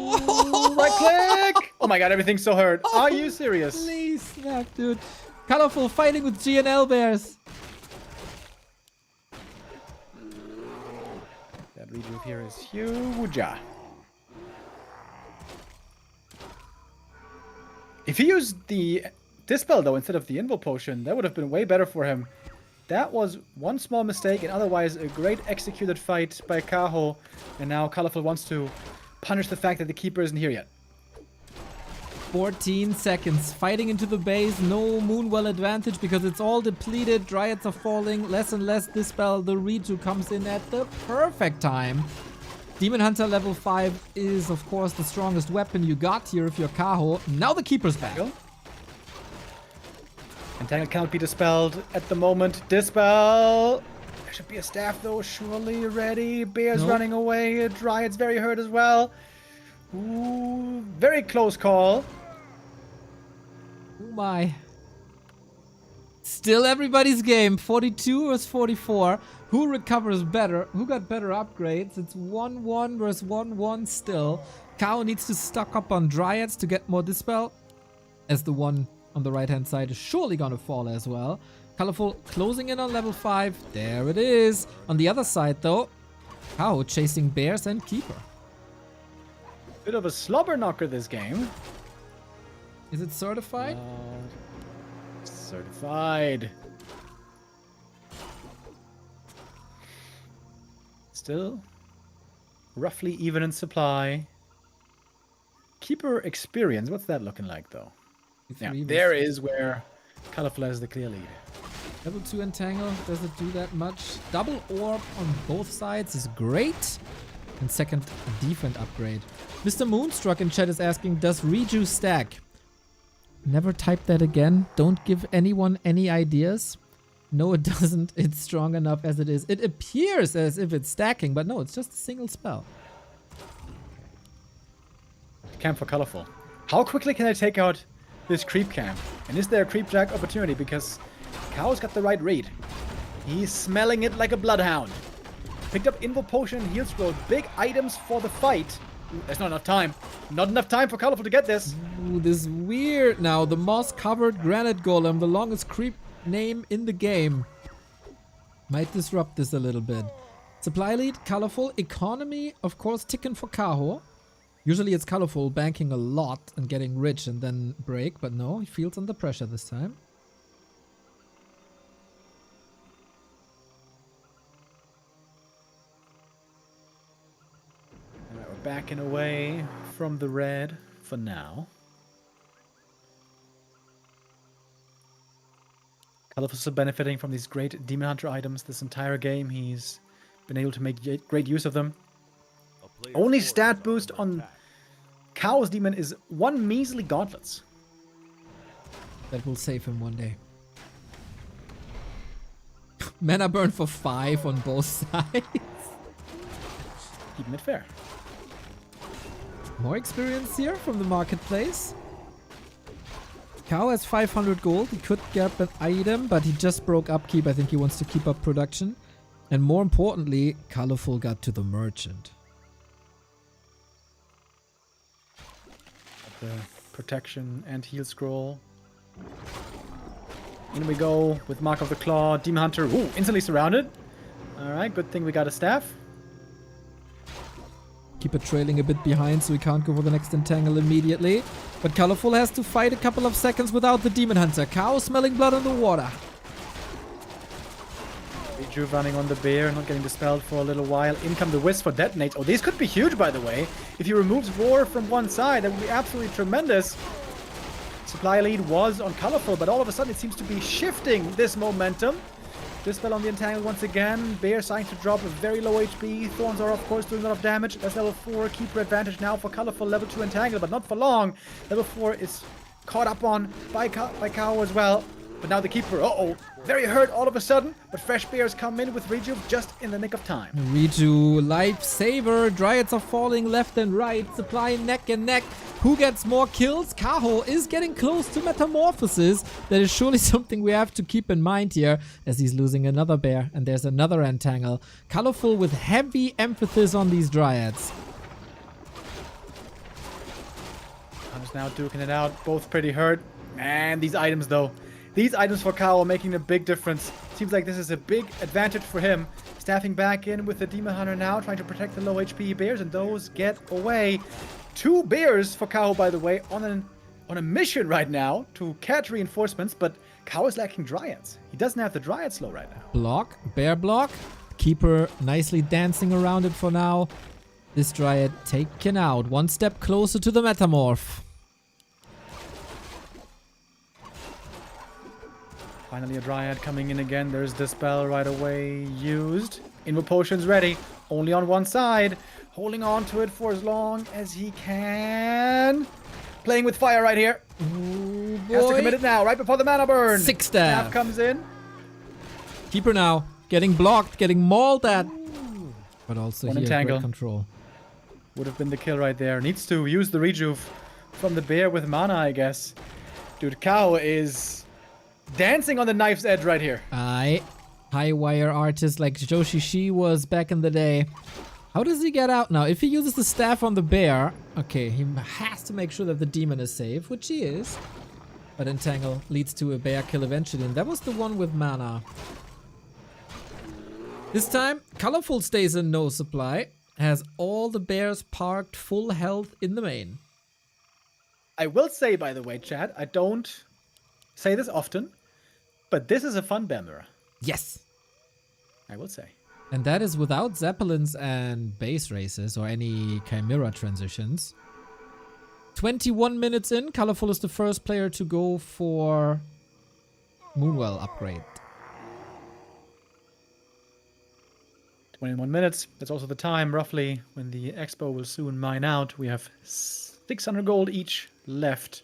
Right click! Oh my god, everything's so hurt. Are you serious? Please snap, dude. ColorFul fighting with GNL bears. That rejuve here is huge. If he used the Dispel though instead of the Invo Potion, that would have been way better for him. That was one small mistake and otherwise a great executed fight by Kaho. And now ColorFul wants to punish the fact that the Keeper isn't here yet. 14 seconds. Fighting into the base. No Moonwell advantage because it's all depleted. Dryads are falling. Less and less Dispel. The redo comes in at the perfect time. Demon Hunter level 5 is, of course, the strongest weapon you got here if you're Kaho. Now the Keeper's back. Entangle cannot be dispelled at the moment. Dispel! There should be a staff though, surely ready. Bear's Nope. running away. Dryad's very hurt as well. Ooh, very close call. Oh my. Still everybody's game. 42 versus 44. Who recovers better? Who got better upgrades? It's 1-1 versus 1-1 still. Kaho needs to stock up on Dryads to get more Dispel, as the one on the right-hand side is surely gonna fall as well. ColorFul closing in on level 5. There it is. On the other side, though, Kaho chasing Bears and Keeper. Bit of a slobber knocker this game. Is it certified? Certified. Still roughly even in supply. Keeper experience. What's that looking like, though? Yeah, Three there versus- is where ColorFul has the clear lead. Level 2 Entangle doesn't do that much. Double Orb on both sides is great. And second, a defense upgrade. Mr. Moonstruck in chat is asking, does Reju stack? Never type that again. Don't give anyone any ideas. No, it doesn't. It's strong enough as it is. It appears as if it's stacking, but no, it's just a single spell. Camp for ColorFul. How quickly can I take out this creep camp? And is there a creep jack opportunity? Because Kaho's got the right read. He's smelling it like a bloodhound. Picked up Invo Potion and Heal Scroll. Big items for the fight. Ooh, there's not enough time. Not enough time for ColorFul to get this. Ooh, this weird now. The moss-covered granite golem, the longest creep name in the game, might disrupt this a little bit. Supply lead, ColorFul. Economy, of course, ticking for Kaho. Usually it's ColorFul banking a lot and getting rich and then break, but no, he feels under pressure this time. Alright, we're backing away from the red for now. ColorFul still benefiting from these great Demon Hunter items this entire game. He's been able to make great use of them. A player's Only force stat is boost under on attack. Kaho's Demon is 1 measly Gauntlets. That will save him one day. Mana burn for 5 on both sides. Keeping it fair. More experience here from the marketplace. Kaho has 500 gold. He could get an item, but he just broke upkeep. I think he wants to keep up production. And more importantly, ColorFul got to the merchant. The protection and heal scroll. In we go with Mark of the Claw. Demon Hunter. Ooh, instantly surrounded. Alright, good thing we got a staff. Keep it trailing a bit behind so he can't go for the next entangle immediately. But ColorFul has to fight a couple of seconds without the Demon Hunter. Kaho smelling blood in the water. Reju running on the bear, not getting dispelled for a little while. In come the Wisp for detonates. Oh, these could be huge, by the way. If he removes Roar from one side, that would be absolutely tremendous. Supply lead was on ColorFul, but all of a sudden it seems to be shifting this momentum. Dispel on the Entangle once again. Bear starting to drop a very low HP. Thorns are, of course, doing a lot of damage. That's level 4. Keeper advantage now for ColorFul. Level 2 Entangle, but not for long. Level 4 is caught up on by Kaho as well. But now the Keeper, uh-oh, very hurt all of a sudden. But fresh Bears come in with Reju just in the nick of time. Reju, lifesaver. Dryads are falling left and right. Supply neck and neck. Who gets more kills? Kaho is getting close to Metamorphosis. That is surely something we have to keep in mind here, as he's losing another bear. And there's another Entangle. ColorFul with heavy emphasis on these Dryads. Hunter's now duking it out. Both pretty hurt. And these items, though. These items for Kaho are making a big difference. Seems like this is a big advantage for him. Staffing back in with the Demon Hunter now, trying to protect the low HP bears, and those get away. 2 bears for Kaho, by the way, on a mission right now to catch reinforcements, but Kaho is lacking Dryads. He doesn't have the Dryad slow right now. Block, bear block. Keeper nicely dancing around it for now. This Dryad taken out. One step closer to the Metamorph. Finally a Dryad coming in again. There's Dispel right away used. Invo Potion's ready. Only on one side. Holding on to it for as long as he can. Playing with fire right here. Ooh, Has to boy. commit it now, right before the mana burn. 6 Staff stab. comes in. Keeper now. getting blocked, getting mauled at. But also One here, entangle. great control. Would have been the kill right there. Needs to use the rejuve from the bear with mana, I guess. Dude, Kaho is dancing on the knife's edge right here. High wire artist like Joshi Shi was back in the day. How does he get out now? If he uses the staff on the bear, okay, he has to make sure that the demon is safe, which he is. But entangle leads to a bear kill eventually, and that was the one with mana. This time, ColorFul stays in no supply, has all the bears parked full health in the main. I will say, by the way, Chad, I don't say this often, but this is a fun bear mirror. Yes! I will say. And that is without Zeppelins and base races or any Chimera transitions. 21 minutes in, ColorFul is the first player to go for Moonwell upgrade. 21 minutes. That's also the time, roughly, when the expo will soon mine out. We have 600 gold each left.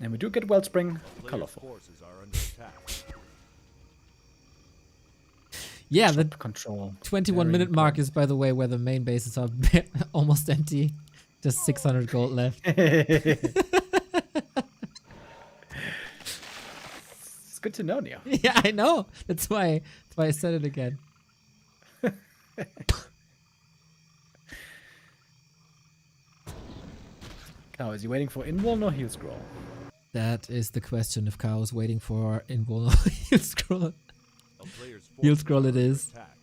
And we do get Wellspring Players' ColorFul. forces are under attack. Yeah, the Shop control. 21 Very minute mark important. is, by the way, where the main bases are almost empty. Just 600 gold left. It's good to know, Neo. Yeah, I know. That's why I said it again. Now, is he waiting for in-wall or heal scroll? That is the question if Kaho is waiting for invulnerable heal scroll. A player's Heal forces scroll are it under is. attack.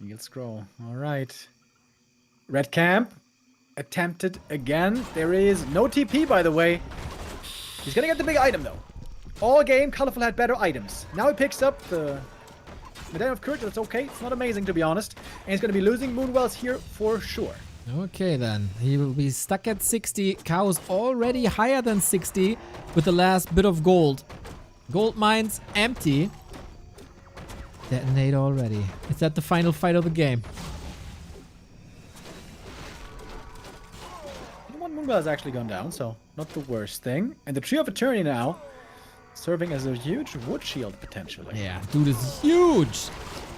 Heal scroll. All right. Red camp. Attempted again. There is no TP, by the way. He's gonna get the big item, though. All game, ColorFul had better items. Now he picks up the Medallion of Courage. That's okay. It's not amazing, to be honest. And he's gonna be losing Moonwells here for sure. Okay, then. He will be stuck at 60. Kaho's already higher than 60 with the last bit of gold. Gold mines empty. Detonate already. Is that the final fight of the game? One Moonwell has actually gone down, so not the worst thing. And the Tree of Eternity now serving as a huge wood shield, potentially. Yeah, dude is huge.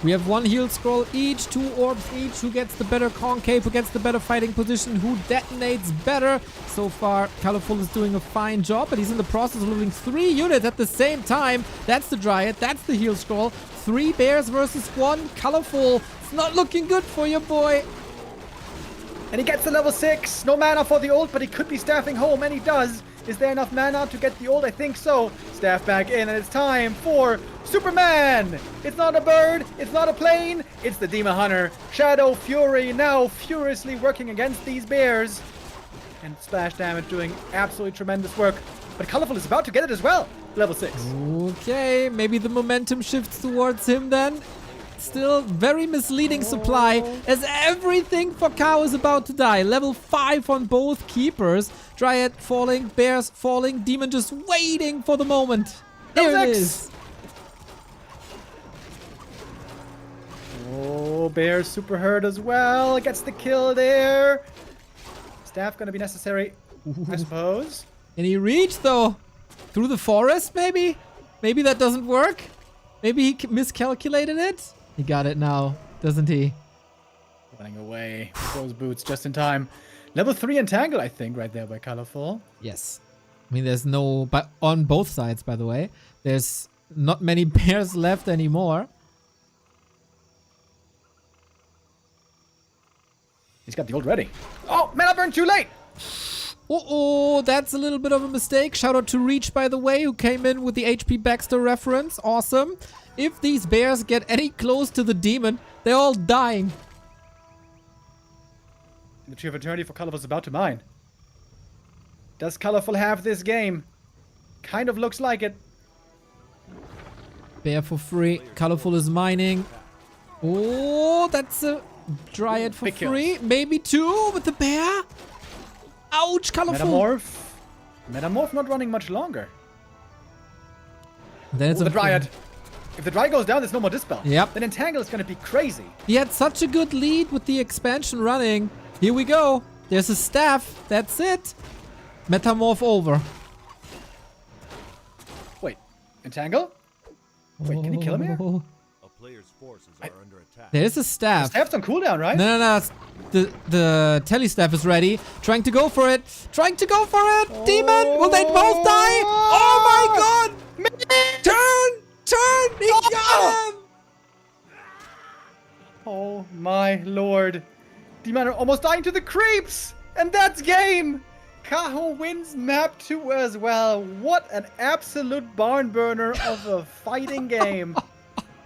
We have one heal scroll each, 2 orbs each. Who gets the better concave? Who gets the better fighting position? Who detonates better? So far, ColorFul is doing a fine job, but he's in the process of losing 3 units at the same time. That's the Dryad. That's the heal scroll. 3 bears versus 1. ColorFul. It's not looking good for your boy. And he gets the level 6. No mana for the ult, but he could be staffing home, and he does. Is there enough mana to get the ult? I think so. Staff back in, and it's time for Superman! It's not a bird, it's not a plane, it's the Demon Hunter. Shadow Fury now furiously working against these bears. And splash damage doing absolutely tremendous work. But ColorFul is about to get it as well. Level 6. Okay, maybe the momentum shifts towards him then. Still very misleading supply as everything for Kaho is about to die. Level 5 on both keepers. Dryad falling, bears falling, demon just waiting for the moment. Here Level it 6. is. Oh, bear's super hurt as well. Gets the kill there. Staff gonna be necessary, I suppose. And he reached though. Through the forest maybe? Maybe that doesn't work? Maybe he miscalculated it? He got it now, doesn't he? Running away. Those boots just in time. Level 3 entangle, I think, right there by ColorFul. Yes. I mean, there's no... But on both sides, by the way. There's not many bears left anymore. He's got the ult ready. Oh, mana burn too late! Uh-oh, that's a little bit of a mistake. Shout out to Reach, by the way, who came in with the HP Baxter reference. Awesome. If these bears get any close to the demon, they're all dying. The Tree of Eternity for ColorFul is about to mine. Does ColorFul have this game? Kind of looks like it. Bear for free. ColorFul is mining. Oh, that's a Dryad for Big kills. free. Maybe 2 with the bear. Ouch, ColorFul. Metamorph not running much longer. Then it's Oh, a the Dryad. If the Dryad goes down, there's no more Dispel. Yep. Then Entangle is going to be crazy. He had such a good lead with the expansion running. Here we go. There's a staff. That's it. Metamorph over. Wait, Entangle? Wait, can he kill him here? Oh. A A player's forces are under attack. There's a staff. Staff's on cooldown, right? No, no, no. The tele staff is ready. Trying to go for it. Trying to go for it. Demon. Will they both die? Oh my god. Turn. Turn. He got him. Oh my lord. Demon are almost dying to the creeps. And that's game. Kaho wins map 2 as well. What an absolute barn burner of a fighting game.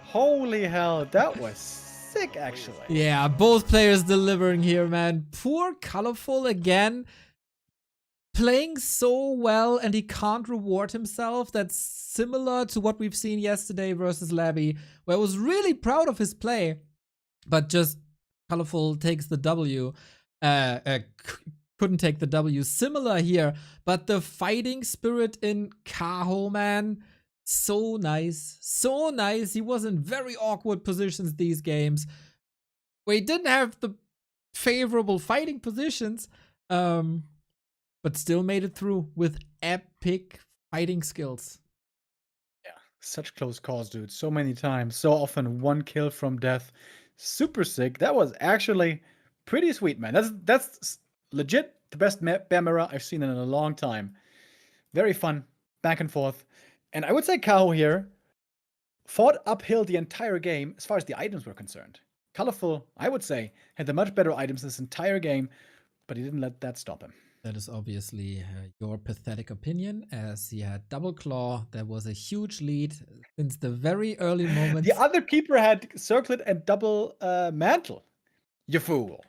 Holy hell. That was sick, actually. Yeah, both players delivering here, man. Poor ColorFul again. Playing so well and he can't reward himself. That's similar to what we've seen yesterday versus Labby, where I was really proud of his play. But just ColorFul takes the W. Couldn't take the W. Similar here, but the fighting spirit in Kaho, man, so nice. So nice. He was in very awkward positions these games. We didn't have the favorable fighting positions, but still made it through with epic fighting skills. Yeah, such close calls, dude. So many times. So often one kill from death. Super sick. That was actually pretty sweet, man. That's legit the best bear mirror I've seen in a long time. Very fun, back and forth. And I would say Kaho here fought uphill the entire game as far as the items were concerned. ColorFul, I would say, had the much better items this entire game, but he didn't let that stop him. That is obviously your pathetic opinion, as he had double claw. That was a huge lead since the very early moments. The other keeper had circlet and double mantle. You fool.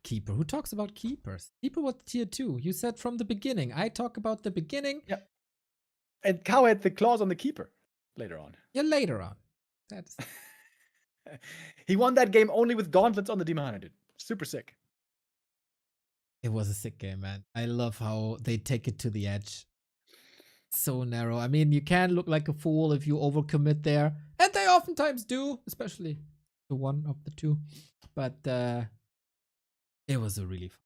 Keeper. Who talks about keepers? Keeper was tier 2. You said from the beginning. I talk about the beginning. Yeah. And Kaho had the claws on the keeper later on. Yeah, later on. That's He won that game only with gauntlets on the Demon Hunter, dude. Super sick. It was a sick game, man. I love how they take it to the edge. So narrow. I mean, you can look like a fool if you overcommit there. And they oftentimes do, especially the one of the two. But it was a really fun.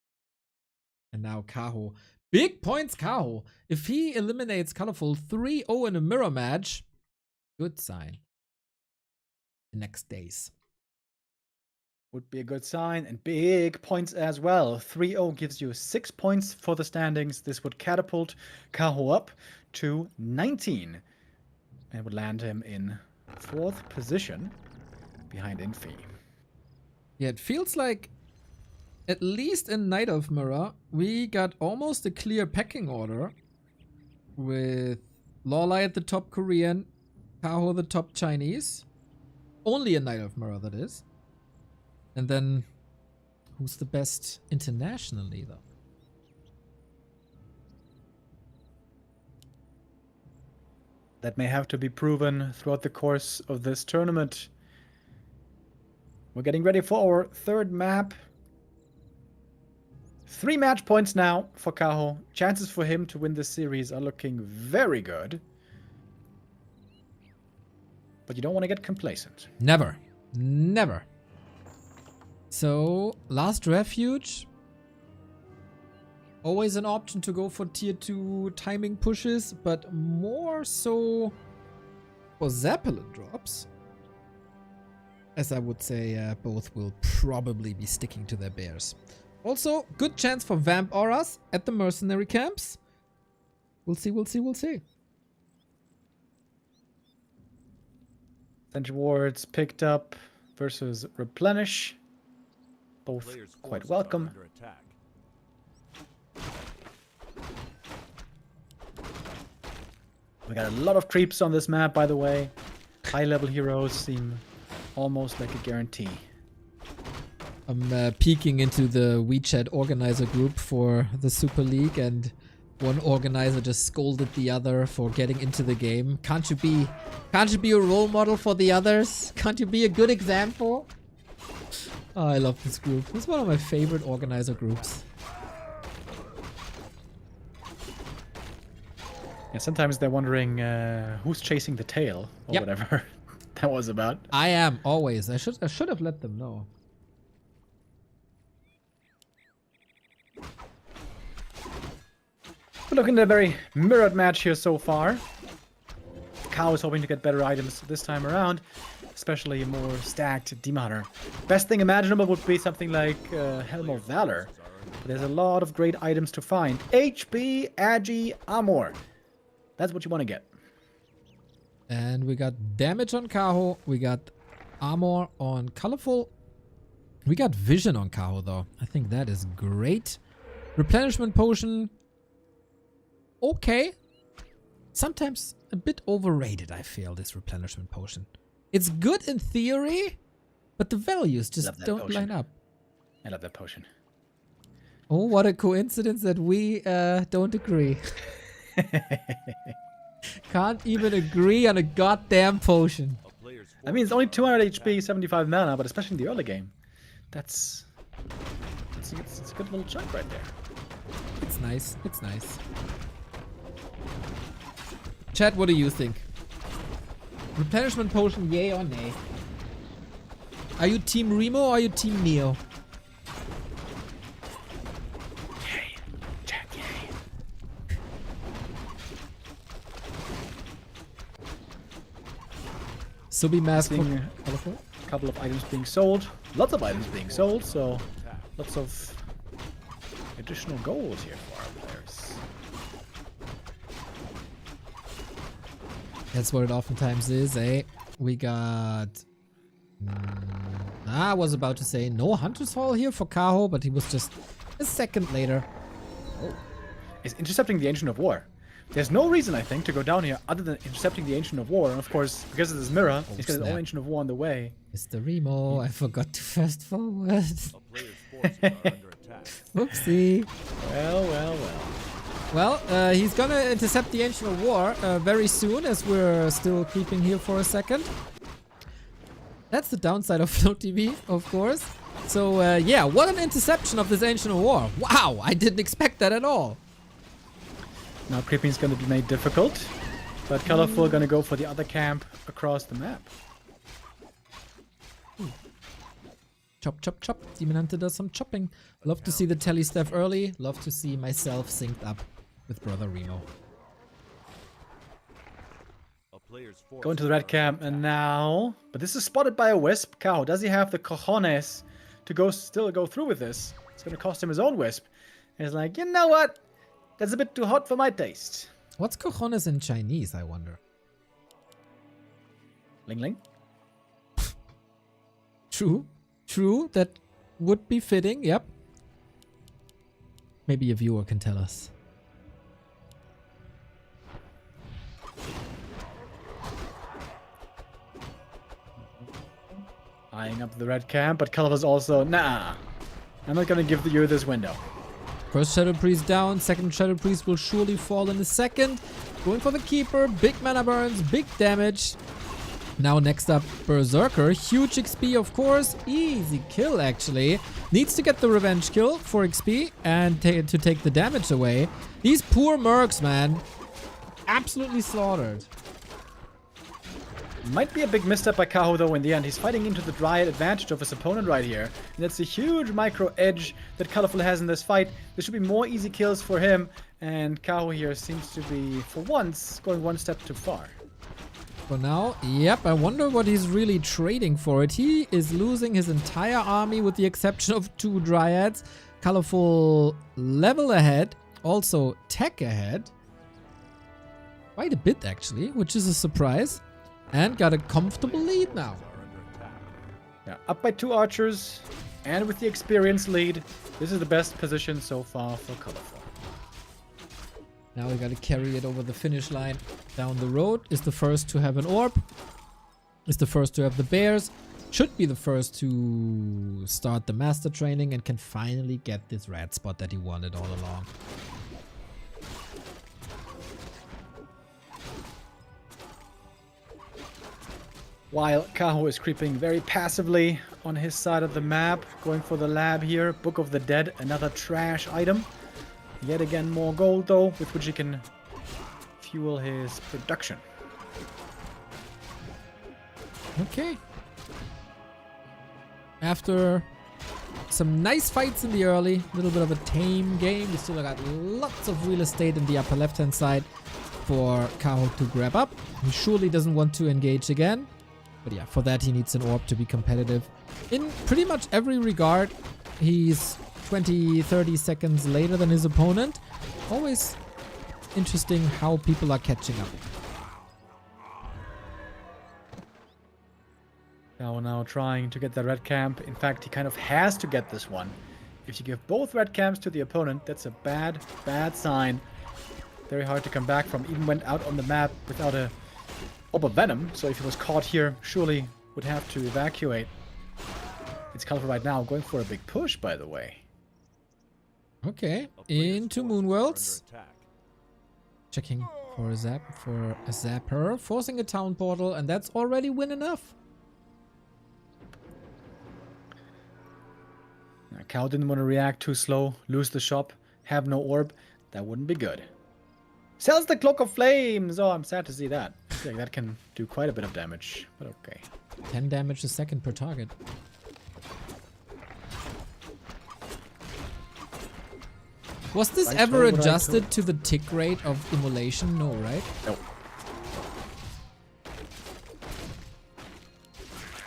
And now Kaho. Big points, Kaho. If he eliminates ColorFul 3-0 in a mirror match, good sign. The next days. Would be a good sign, and big points as well. 3-0 gives you 6 points for the standings. This would catapult Kaho up to 19. And would land him in 4th position behind Infy. Yeah, it feels like, at least in Night of Mirror, we got almost a clear pecking order. With Lawlai at the top Korean, Kaho the top Chinese. Only in Night of Mirror, that is. And then, who's the best internationally, though? That may have to be proven throughout the course of this tournament. We're getting ready for our 3rd map. 3 match points now for Kaho. Chances for him to win this series are looking very good. But you don't want to get complacent. Never. Never. So, Last Refuge. Always an option to go for tier 2 timing pushes, but more so for Zeppelin drops. As I would say, both will probably be sticking to their bears. Also, good chance for Vamp Auras at the mercenary camps. We'll see, we'll see, we'll see. Sentry wards picked up versus replenish. Both Players' quite forces welcome. are under attack. We got a lot of creeps on this map, by the way. High level heroes seem almost like a guarantee. I'm peeking into the WeChat organizer group for the Super League, and one organizer just scolded the other for getting into the game. Can't you be a role model for the others? Can't you be a good example? Oh, I love this group. It's one of my favorite organizer groups. Yeah, sometimes they're wondering who's chasing the tail or whatever that was about. I am always. I should have let them know. We're looking at a very mirrored match here so far. Kaho is hoping to get better items this time around, especially a more stacked Demon Hunter. Best thing imaginable would be something like Helm of Valor. But there's a lot of great items to find. HP, Agi, Armor. That's what you want to get. And we got damage on Kaho. We got armor on ColorFul. We got vision on Kaho though. I think that is great. Replenishment potion. Okay. Sometimes a bit overrated, I feel, this replenishment potion. It's good in theory, but the values just don't line up. I love that potion. Oh, what a coincidence that we don't agree. Can't even agree on a goddamn potion. I mean, it's only 200 HP, 75 mana, but especially in the early game. It's a good little chunk right there. It's nice. It's nice. Chat, what do you think? Replenishment potion, yay or nay? Are you team Remo or are you team Neo? Yay. Chat, yay. Subi mask for Seeing ColorFul. a couple of items being sold. Lots of items being sold, so lots of additional gold here for our players. That's what it oftentimes is, eh? We got... I was about to say no Hunter's Hall here for Kaho, but he was just a second later. Oh. It's intercepting the Ancient of War. There's no reason, I think, to go down here other than intercepting the Ancient of War. And of course, because of this mirror, he's got his own Ancient of War on the way. Mr. Remo, I forgot to fast forward. A player's forces are under attack. Whoopsie. Well. Well, he's gonna intercept the Ancient of War very soon, as we're still keeping here for a second. That's the downside of Float TV, of course. So, yeah, what an interception of this Ancient of War. Wow, I didn't expect that at all. Now creeping is going to be made difficult, but ColorFul going to go for the other camp across the map. Chop, chop, chop. Demon Hunter does some chopping. Love to see the tele staff early. Love to see myself synced up with Brother Remo. Go into the red camp and now... But this is spotted by a Wisp. Kaho, does he have the cojones to still go through with this? It's going to cost him his own Wisp. And he's like, you know what? That's a bit too hot for my taste. What's cojones in Chinese, I wonder? Ling Ling? True. True. That would be fitting. Yep. Maybe a viewer can tell us. Eyeing up the red camp, but ColorFul's also, nah. I'm not gonna give you this window. First Shadow Priest down, second Shadow Priest will surely fall in a second. Going for the Keeper, big mana burns, big damage. Now next up, Berserker, huge XP of course, easy kill actually. Needs to get the revenge kill for XP and to take the damage away. These poor mercs, man, absolutely slaughtered. Might be a big misstep by Kaho though in the end. He's fighting into the Dryad advantage of his opponent right here. And that's a huge micro edge that ColorFul has in this fight. There should be more easy kills for him. And Kaho here seems to be, for once, going one step too far. For now, yep, I wonder what he's really trading for it. He is losing his entire army with the exception of 2 Dryads. ColorFul level ahead, also tech ahead. Quite a bit actually, which is a surprise. And got a comfortable lead now. Yeah, up by 2 archers, and with the experience lead, this is the best position so far for ColorFul. Now we gotta carry it over the finish line. Down the road is the first to have an orb. Is the first to have the bears. Should be the first to start the master training and can finally get this red spot that he wanted all along. While Kaho is creeping very passively on his side of the map, going for the lab here. Book of the Dead, another trash item. Yet again more gold though, with which he can fuel his production. Okay. After some nice fights in the early, a little bit of a tame game, we still got lots of real estate in the upper left hand side. for Kaho to grab up. He surely doesn't want to engage again. But yeah, for that he needs an orb to be competitive. In pretty much every regard, he's 20-30 seconds later than his opponent. Always interesting how people are catching up. Now trying to get the red camp. In fact, he kind of has to get this one. If you give both red camps to the opponent, that's a bad sign. Very hard to come back from. Even went out on the map without a orb of venom. So if he was caught here, surely would have to evacuate. It's ColorFul right now, going for a big push, by the way. Okay, A player's into forces Moon are Worlds. under attack. Checking for a zapper, forcing a town portal, and that's already win enough. Kaho didn't want to react too slow, lose the shop, have no orb. That wouldn't be good. Sells the Cloak of Flames! Oh, I'm sad to see that. I feel like that can do quite a bit of damage, but okay. 10 damage a second per target. Was this Right ever tool, right adjusted to the tick rate of immolation? No, right? Nope.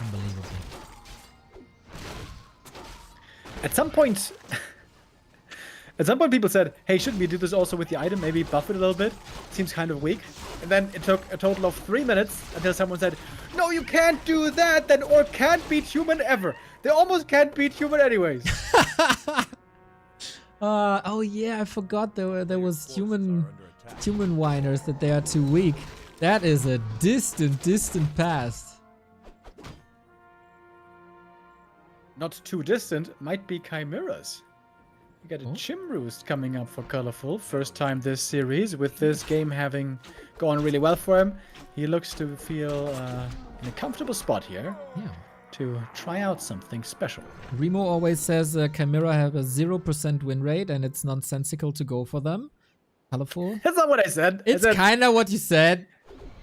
Unbelievable. At some point, people said, hey, shouldn't we do this also with the item? Maybe buff it a little bit. Seems kind of weak. And then it took a total of 3 minutes until someone said, no, you can't do that. That orc can't beat human ever. They almost can't beat human anyways. Oh yeah, I forgot there was Forces human are under attack. whiners that they are too weak. That is a distant past. Not too distant, might be chimeras. We got a Oh. Chim Roost coming up for ColorFul. First time this series, with this game having gone really well for him. He looks to feel in a comfortable spot here Yeah. to try out something special. Remo always says Chimera have a 0% win rate and it's nonsensical to go for them. ColorFul. That's not what I said. I It's said kind of what you said.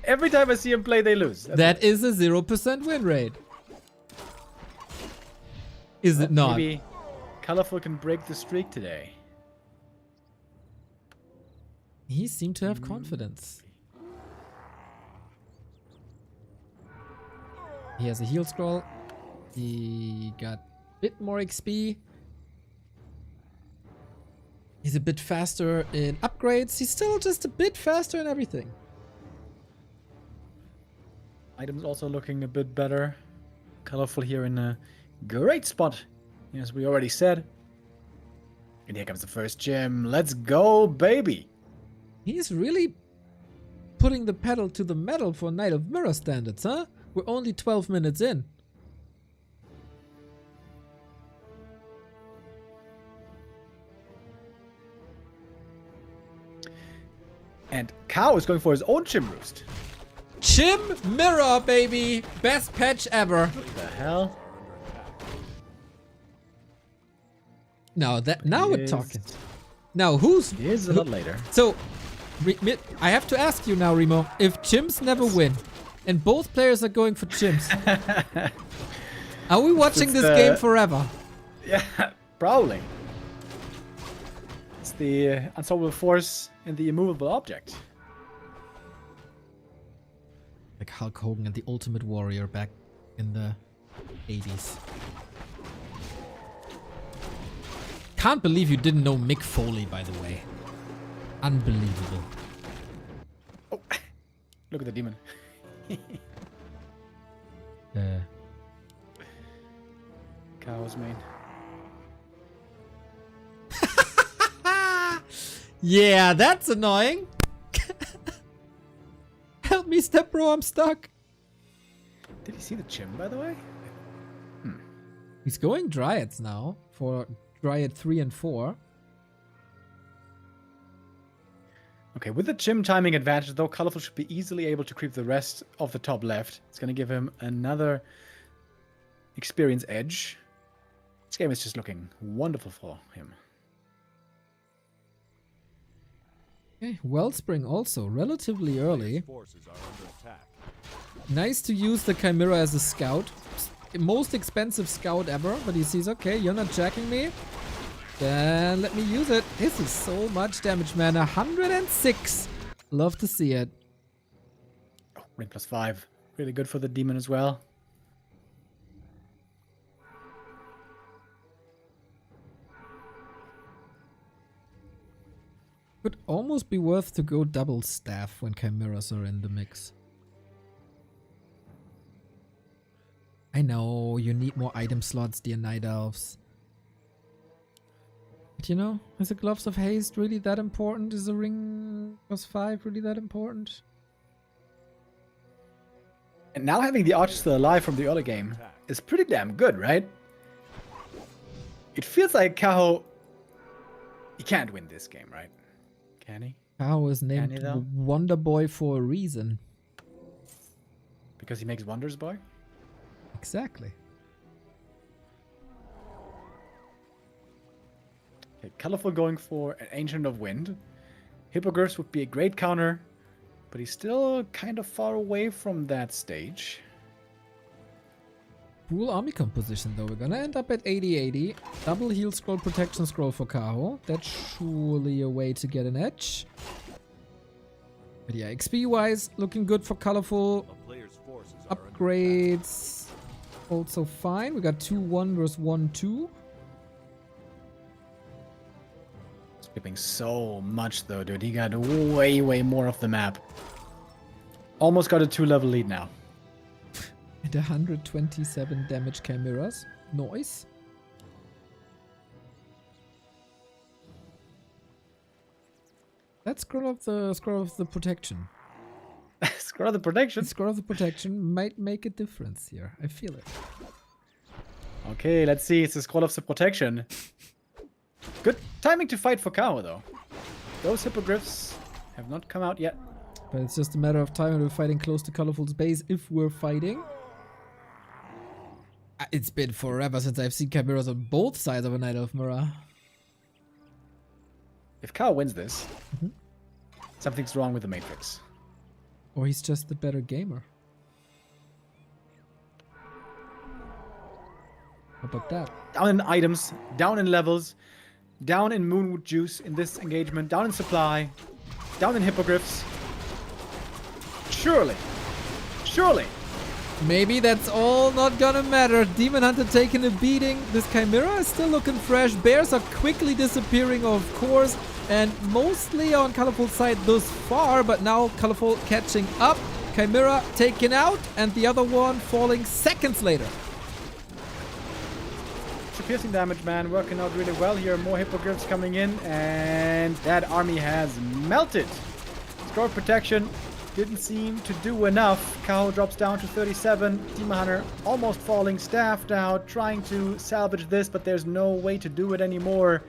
every time I see him play, they lose. That's That is a 0% win rate. Is it not? Maybe ColorFul can break the streak today. He seemed to have confidence. He has a heal scroll. He got a bit more XP. He's a bit faster in upgrades. He's still just a bit faster in everything. Items also looking a bit better. ColorFul here in a great spot, as we already said. And here comes the first gem. Let's go, baby! He's really putting the pedal to the metal for Knight of Mirror standards, huh? We're only 12 minutes in. And Kaho is going for his own Chim Roost. Chim Mirror, baby! Best patch ever. What the hell? Now we're Yes. talking. Now who's Here's a lot later. so? I have to ask you now, Remo. If chimps never win, and both players are going for chimps, are we watching It's this the- game forever? Yeah, probably. It's the unsolvable force and the immovable object. Like Hulk Hogan and the Ultimate Warrior back in the 80s. Can't believe you didn't know Mick Foley, by the way. Unbelievable. Oh, look at the demon. Kaho's main. Yeah, that's annoying. Help me, step bro, I'm stuck. Did he see the Chim, by the way? He's going Dryads now for Dryad 3 and 4. Okay, with the Chim timing advantage, though, ColorFul should be easily able to creep the rest of the top left. It's going to give him another experience edge. This game is just looking wonderful for him. Okay, Wellspring also relatively early. Forces are under attack. Nice to use the Chimera as a scout. Most expensive scout ever, but he sees, okay, you're not jacking me. Then let me use it. This is so much damage, man. 106 Love to see it. Oh, ring +5. Really good for the demon as well. Could almost be worth to go double staff when chimeras are in the mix. I know, you need more item slots, dear Night Elves. But you know, is a Gloves of Haste really that important? Is a ring +5 really that important? And now having the archer still alive from the early game is pretty damn good, right? It feels like Kaho... He can't win this game, right? Can he? Kaho is named he though? Wonder Boy for a reason. Because he makes wonders, boy? Exactly. Okay, ColorFul going for an Ancient of Wind. Hippogriffs would be a great counter, but he's still kind of far away from that stage. Cool army composition though. We're gonna end up at 80-80. Double heal scroll, protection scroll for Kaho. That's surely a way to get an edge. But yeah, XP wise, looking good for ColorFul. A player's forces are under attack. Upgrades also fine. We got 2-1 versus 1-2. Skipping so much though, dude. He got way, way more of the map. Almost got a 2-level lead now. And 127 damage chimeras. Nice. Let's scroll of the protection. Scroll the protection. Scroll of the protection might make a difference here. I feel it. Okay, let's see. It's the scroll of the protection. Good timing to fight for Kaho though. Those hippogriffs have not come out yet. But it's just a matter of time when we're fighting close to ColorFul's base, if we're fighting. It's been forever since I've seen chimeras on both sides of a Night Elf mirror. If Kaho wins this, something's wrong with the Matrix. Or he's just the better gamer. How about that? Down in items, down in levels, down in Moonwood Juice in this engagement, down in supply, down in hippogriffs. Surely, surely. Maybe that's all not gonna matter. Demon Hunter taking a beating. This Chimera is still looking fresh. Bears are quickly disappearing, of course. And mostly on ColorFul's side thus far. But now ColorFul catching up. Chimera taken out. And the other one falling seconds later. Piercing damage, man. Working out really well here. More hippogriffs coming in. And that army has melted. Score protection. Didn't seem to do enough. Kaho drops down to 37. Demon Hunter almost falling, staffed out, trying to salvage this, but there's no way to do it anymore.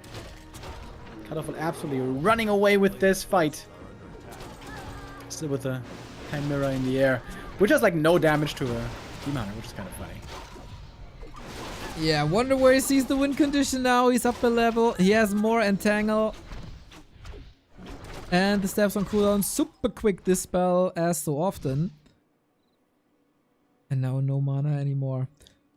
ColorFul absolutely running away with this fight. Still with a Chimera in the air, which has like no damage to a Demon Hunter, which is kind of funny. Yeah, wonder where he sees the win condition now. He's up a level. He has more entangle. And the staff's on cooldown. Super quick dispel as so often. And now no mana anymore.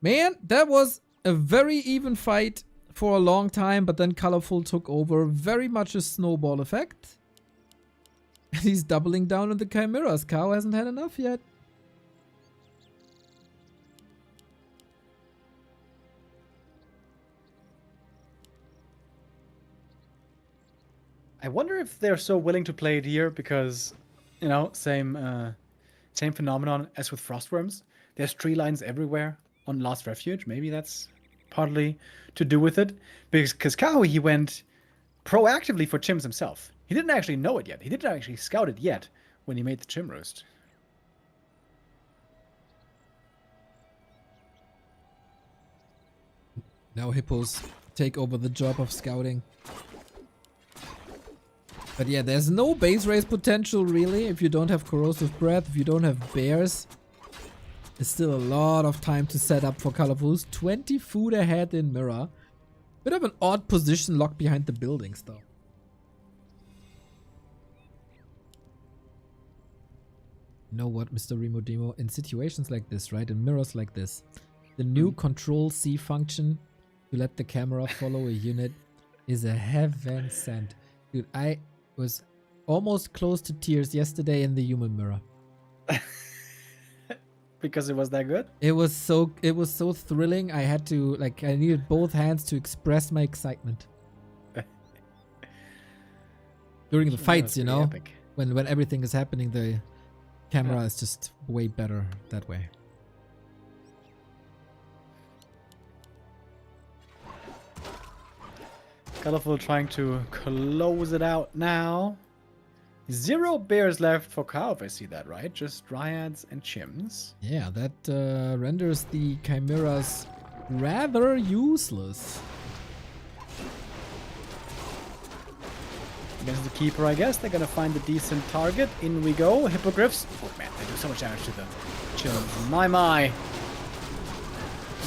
Man, that was a very even fight for a long time. But then ColorFul took over. Very much a snowball effect. And he's doubling down on the chimeras. Kaho hasn't had enough yet. I wonder if they're so willing to play it here because, you know, same phenomenon as with Frostworms. There's tree lines everywhere on Last Refuge. Maybe that's partly to do with it. Because Kaho, he went proactively for Chims himself. He didn't actually know it yet. He didn't actually scout it yet when he made the Chim Roost. Now hippos take over the job of scouting. But yeah, there's no base race potential really if you don't have corrosive breath, if you don't have bears. There's still a lot of time to set up for ColorFul's 20 food ahead in mirror. Bit of an odd position locked behind the buildings though. You know what, Mr. Remo Demo? In situations like this, right, in mirrors like this, the new Control C function to let the camera follow a unit is a heaven sent. Dude, I was almost close to tears yesterday in the human mirror. Because it was that good? It was so thrilling. I had to I needed both hands to express my excitement. During the That fights, was you pretty know, epic. when everything is happening, the camera is just way better that way. ColorFul trying to close it out now. 0 bears left for Kaho, if I see that right. Just dryads and chimps. Yeah, that renders the chimeras rather useless. Against the keeper, I guess. They're gonna find a decent target. In we go. Hippogriffs. Oh man, they do so much damage to the chimps. My.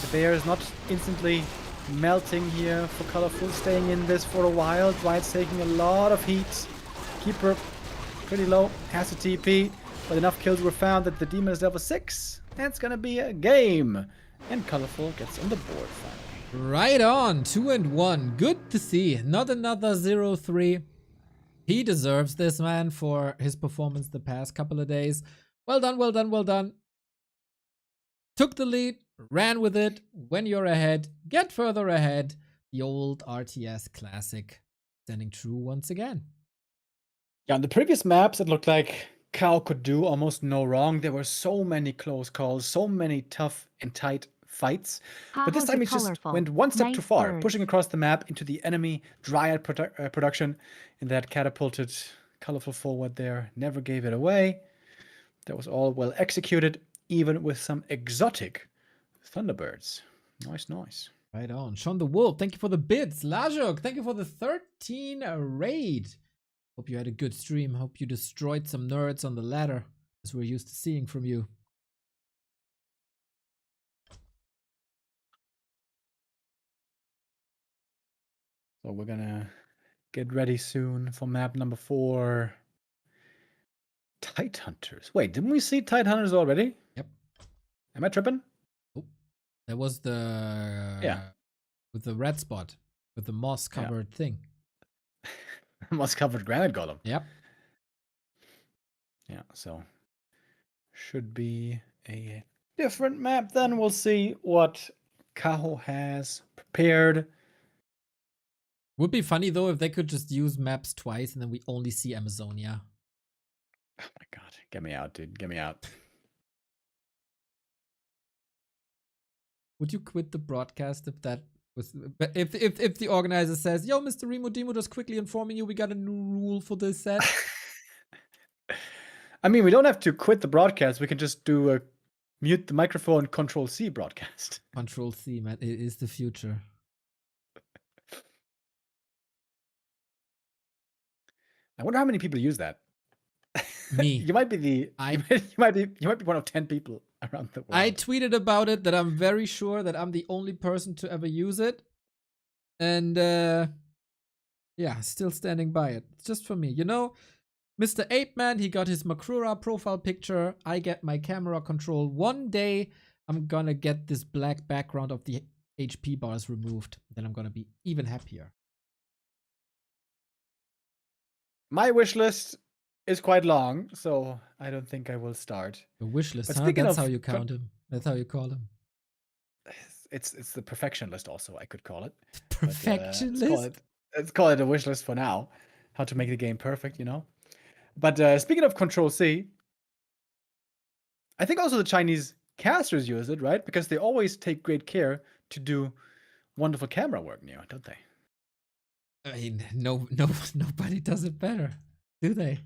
The bear is not instantly melting here for ColorFul, staying in this for a while. Dryads taking a lot of heat. Keeper pretty low, has a TP, but enough kills were found that the demon is level 6. That's gonna be a game. And ColorFul gets on the board finally. Right on, 2-1. Good to see. Not another 0-3. He deserves this, man, for his performance the past couple of days. Well done, well done, well done. Took the lead, ran with it. When you're ahead, get further ahead. The old RTS classic standing true once again. Yeah, on the previous maps, it looked like Kaho could do almost no wrong. There were so many close calls, so many tough and tight fights. But this Kaho's time a he just colorful. went one step too Nice far, bird. pushing across the map into the enemy Dryad production, and that catapulted ColorFul forward there. Never gave it away. That was all well executed, even with some exotic Thunderbirds. Nice, nice. Right on. Sean the Wolf, thank you for the bits. Lajok, thank you for the 13 raid. Hope you had a good stream. Hope you destroyed some nerds on the ladder, as we're used to seeing from you. So we're gonna get ready soon for map number 4. Tide Hunters. Wait, didn't we see Tide Hunters already? Yep. Am I tripping? Oh, that was the with the red spot, with the moss covered thing. Moss covered granite golem. Yep. Yeah, so should be a different map then. We'll see what Kaho has prepared. Would be funny though if they could just use maps twice and then we only see Amazonia. Oh my god, get me out, dude. Get me out. Would you quit the broadcast if that was if the organizer says, "Yo, Mr. Remo Demo, just quickly informing you we got a new rule for this set." I mean, we don't have to quit the broadcast. We can just do a mute the microphone, Control C broadcast. Control C, man. It is the future. I wonder how many people use that. Me. You might be one of 10 people around the world. I tweeted about it that I'm very sure that I'm the only person to ever use it. And yeah, still standing by it. It's just for me. You know, Mr. Ape Man, he got his Makrura profile picture. I get my camera control. One day, I'm gonna get this black background of the HP bars removed. Then I'm gonna be even happier. My wish list is quite long, so I don't think I will start. The wish list, But huh? speaking That's of how you count him. That's how you call him. It's the perfection list also, I could call it. Perfection But, list? let's call it a wish list for now. How to make the game perfect, you know? But speaking of Control C, I think also the Chinese casters use it, right? Because they always take great care to do wonderful camera work, Neo, don't they? I mean, nobody does it better, do they?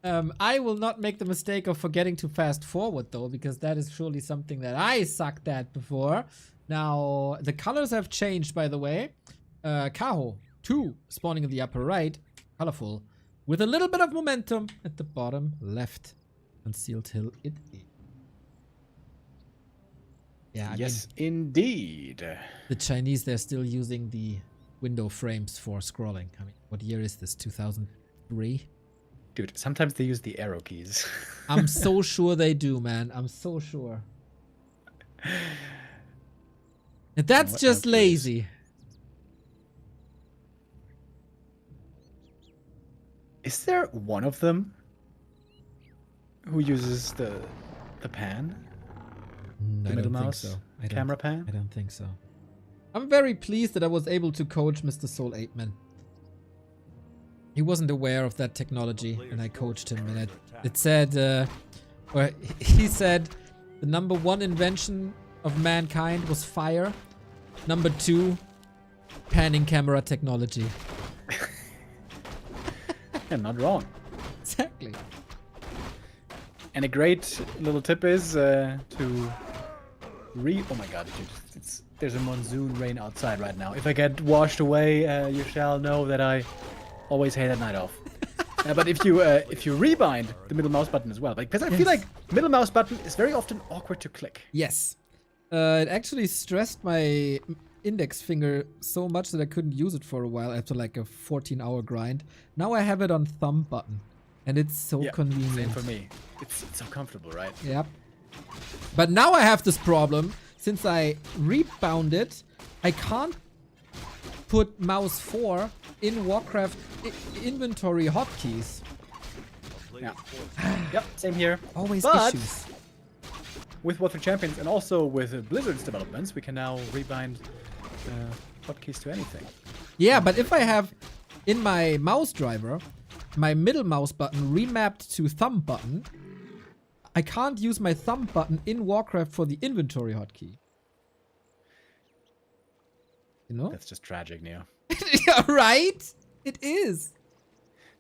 I will not make the mistake of forgetting to fast forward though, because that is surely something that I sucked at before. Now, the colors have changed, by the way. Kaho, 2, spawning in the upper right, colorful, with a little bit of momentum at the bottom left. Concealed hill it is. Yeah, I Yes, mean, indeed. the Chinese, they're still using the window frames for scrolling. I mean, what year is this? 2003? Dude, sometimes they use the arrow keys. I'm so sure they do, man. I'm so sure. And that's What just else is- lazy. Is there one of them who uses the pan? I middle don't think mouse so. camera pan? I don't think so. I'm very pleased that I was able to coach Mr. Soul 8man. He wasn't aware of that technology, and I coached him, and it said, or he said, the number 1 invention of mankind was fire. Number 2, panning camera technology. Yeah, not wrong. Exactly. And a great little tip is to oh my god, dude, there's a monsoon rain outside right now. If I get washed away, you shall know that I always hate that night off. But if you rebind the middle mouse button as well, because I feel like middle mouse button is very often awkward to click. Yes. It actually stressed my index finger so much that I couldn't use it for a while after like a 14-hour grind. Now I have it on thumb button, and it's so convenient. Same for me. It's so comfortable, right? Yep. But now I have this problem. Since I rebound it, I can't put mouse 4 in Warcraft inventory hotkeys. Yeah. Yep, same here. Always But issues. with Warcraft Champions and also with Blizzard's developments, we can now rebind hotkeys to anything. Yeah, but if I have in my mouse driver my middle mouse button remapped to thumb button, I can't use my thumb button in Warcraft for the inventory hotkey. You know? That's just tragic, Neo. Yeah, right? It is.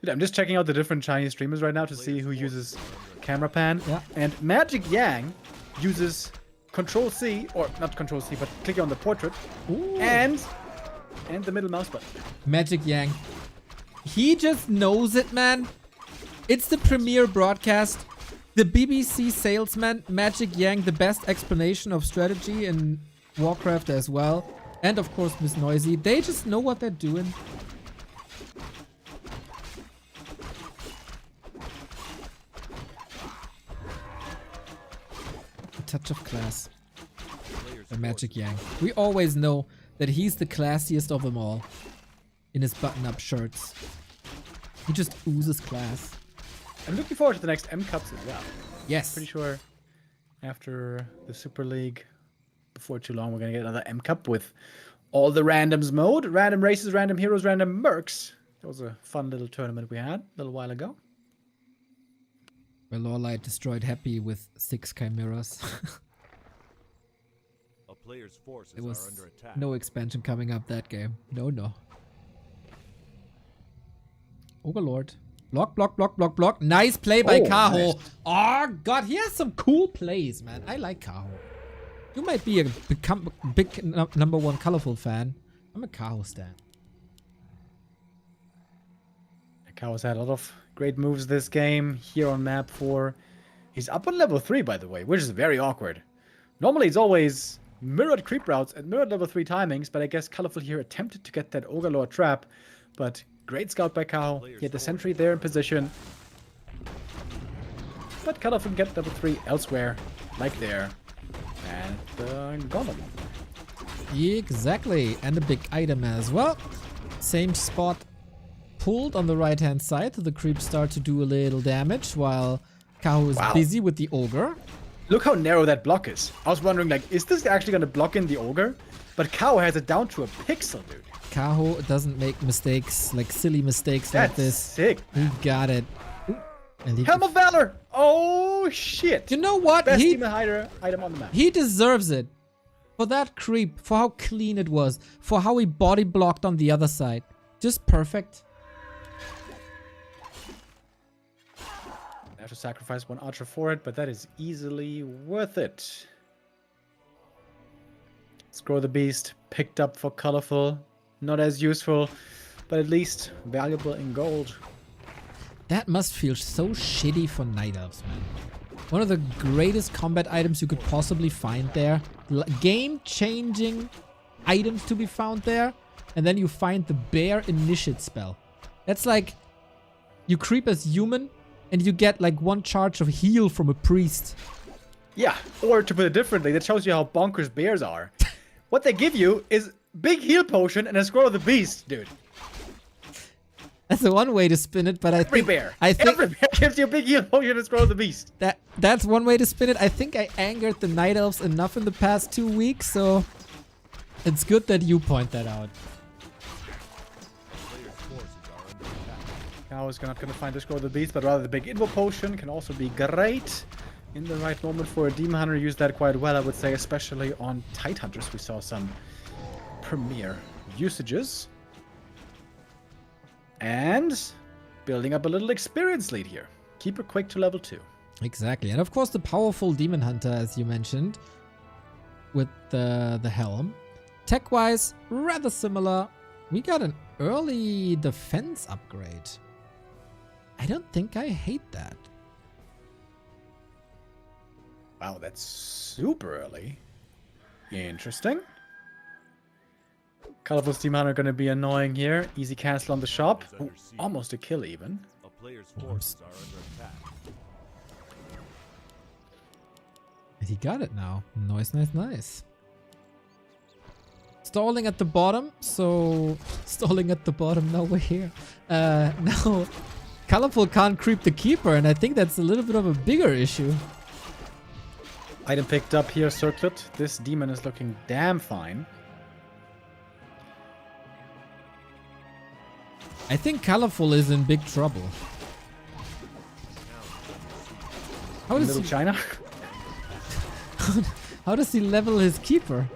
Dude, I'm just checking out the different Chinese streamers right now to see who uses camera pan. Yeah. And Magic Yang uses Control C, or not Control C, but click on the portrait, Ooh. and the middle mouse button. Magic Yang. He just knows it, man. It's the premiere broadcast. The BBC salesman, Magic Yang, the best explanation of strategy in Warcraft as well. And of course, Miss Noisy. They just know what they're doing. A touch of class. By Magic Yang. We always know that he's the classiest of them all. In his button-up shirts. He just oozes class. I'm looking forward to the next M Cups as well. Yes. Pretty sure after the Super League, before too long, we're gonna get another M Cup with all the randoms mode. Random races, random heroes, random mercs. That was a fun little tournament we had a little while ago. Where Lorelite destroyed Happy with 6 chimeras. A player's forces There are was under attack. no expansion coming up that game. No, no. Overlord. Block, block, block, block, block. Nice play by Kaho. Nice. Oh, God. He has some cool plays, man. I like Kaho. You might be a big number 1 ColorFul fan. I'm a Kaho stan. Kaho's had a lot of great moves this game. Here on map 4. He's up on level 3, by the way, which is very awkward. Normally, it's always mirrored creep routes and mirrored level 3 timings, but I guess ColorFul here attempted to get that Overlord trap. But great scout by Kaho. He had the sentry there in position. But ColorFul can get level 3 elsewhere, like there. And the golem. Exactly. And a big item as well. Same spot pulled on the right-hand side. So the creeps start to do a little damage while Kaho is busy with the ogre. Look how narrow that block is. I was wondering, like, is this actually going to block in the ogre? But Kaho has it down to a pixel, dude. Kaho doesn't make mistakes, like silly mistakes That's like this. sick. He got it. And he, Helm of Valor! Oh, shit. you know what? Best demon hider item on the map. He deserves it. For that creep, for how clean it was, for how he body blocked on the other side. Just perfect. I have to sacrifice 1 archer for it, but that is easily worth it. Scroll the Beast, picked up for ColorFul. Not as useful, but at least valuable in gold. That must feel so shitty for Night Elves, man. One of the greatest combat items you could possibly find there. Game-changing items to be found there. And then you find the Bear Initiate spell. That's like, you creep as human, and you get like 1 charge of heal from a priest. Yeah, or to put it differently, that shows you how bonkers bears are. What they give you is big heal potion and a scroll of the beast, dude. That's the one way to spin it, but Every bear. I think Every bear gives you a big heal potion to scroll the beast. that's one way to spin it. I think I angered the Night Elves enough in the past 2 weeks, so it's good that you point that out. Players' forces are under attack. Kaho is not going to find the scroll the beast, but rather the big invo potion can also be great in the right moment for a demon hunter. Use that quite well, I would say, especially on tight hunters. We saw some premier usages. And building up a little experience lead here. Keep her quick to level 2. Exactly. And of course the powerful Demon Hunter, as you mentioned, with the helm. Tech-wise, rather similar. We got an early defense upgrade. I don't think I hate that. Wow, that's super early. Interesting. Colorful Steam Hunter going to be annoying here. Easy cancel on the shop. Ooh, almost a kill even. A player's forces are under attack. And he got it now. Nice, nice, nice. Stalling at the bottom. So, stalling at the bottom. No, we're here. Now, ColorFul can't creep the keeper, and I think that's a little bit of a bigger issue. Item picked up here, Circlet. This demon is looking damn fine. I think ColorFul is in big trouble. How does Little he, China. how does he level his keeper?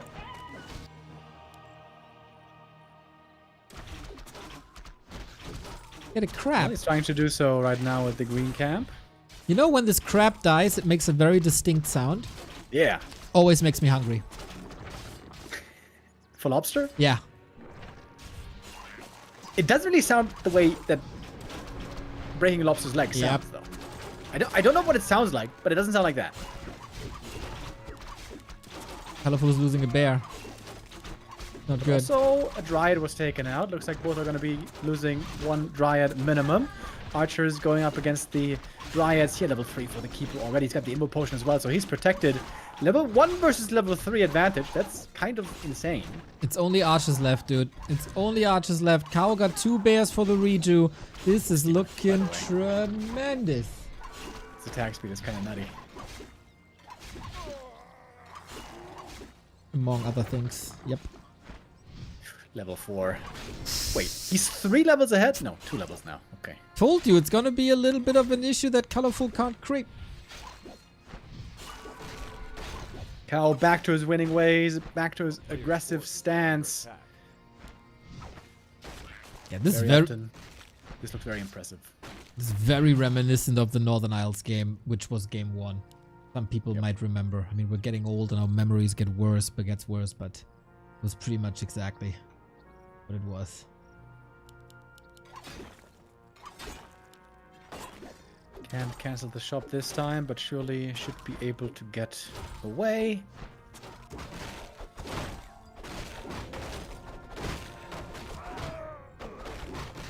Get a crab. He's trying to do so right now at the green camp. You know when this crab dies, it makes a very distinct sound. Yeah. Always makes me hungry. For lobster? Yeah. It doesn't really sound the way that breaking a lobster's leg Yep. sounds, though. I don't know what it sounds like, but it doesn't sound like that. ColorFul is losing a bear. Not good. Also, a Dryad was taken out. Looks like both are going to be losing one Dryad minimum. Archer's going up against the Dryads here, level 3 for the keeper already. He's got the Invo Potion as well, so he's protected. Level 1 versus level 3 advantage. That's kind of insane. It's only archers left, dude. It's only archers left. Kaho got 2 bears for the redo. This is looking tremendous. This attack speed is kind of nutty. Among other things. Yep. Level 4. Wait, he's 3 levels ahead? No, 2 levels now. Okay. Told you, it's gonna be a little bit of an issue that ColorFul can't creep. Kaho back to his winning ways, back to his aggressive stance. Yeah, this This looks very impressive. is very reminiscent of the Northern Isles game, which was game 1. Some people might remember. I mean, we're getting old and our memories get worse, but gets worse, but it was pretty much exactly what it was. Can't cancel the shop this time, but surely should be able to get away.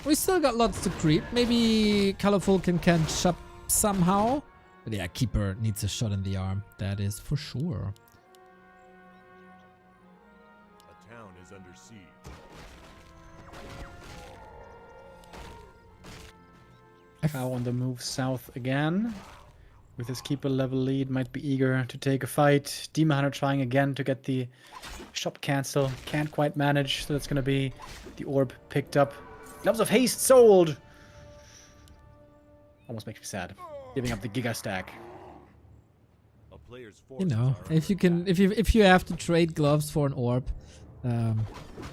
We still got lots to creep. Maybe ColorFul can catch up somehow. But yeah, Keeper needs a shot in the arm. That is for sure. A town is under siege. Kaho on the move south again. With his keeper level lead, might be eager to take a fight. Demon Hunter trying again to get the shop cancel. Can't quite manage, so that's going to be the orb picked up. Gloves of Haste sold! Almost makes me sad. Giving up the Giga Stack. A player's You forces know, are if you under can, if you have to trade gloves for an orb, I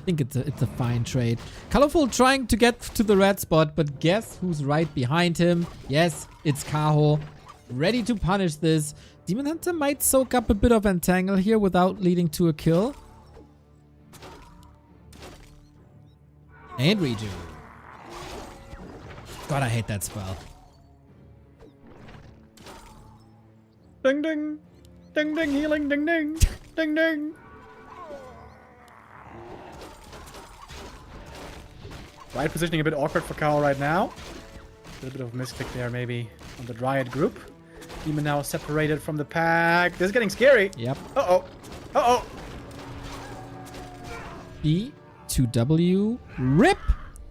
think it's a fine trade. ColorFul trying to get to the red spot, but guess who's right behind him? Yes, it's Kaho. Ready to punish this. Demon Hunter might soak up a bit of entangle here without leading to a kill. And redo. God, I hate that spell. Ding ding! Ding ding healing! Ding ding! Ding ding! Right positioning a bit awkward for Kaho right now. A little bit of a misclick there maybe on the Dryad group. Demon now separated from the pack. This is getting scary. Yep. Uh-oh. Uh-oh. B to W. RIP!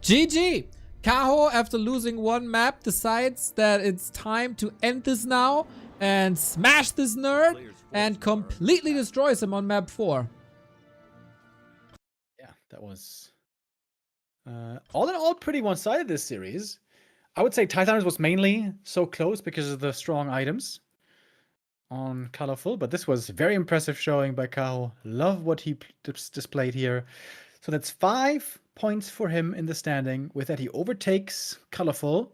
GG! Kaho, after losing one map, decides that it's time to end this now and smash this nerd and completely destroys him on map 4. Yeah, that was all in all pretty one-sided this series. I would say Titaners was mainly so close because of the strong items on ColorFul, but this was very impressive showing by Kaho. Love what he displayed here. So that's 5 points for him in the standing. With that, he overtakes ColorFul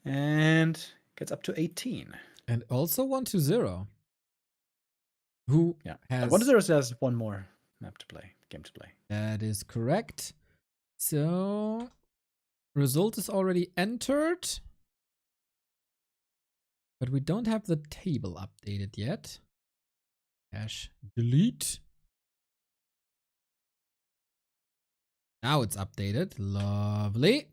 and gets up to 18. And also 1-0. Who has... 1-0 has one more map to play, game to play. That is correct. So, result is already entered. But we don't have the table updated yet. Dash delete. Now it's updated. Lovely.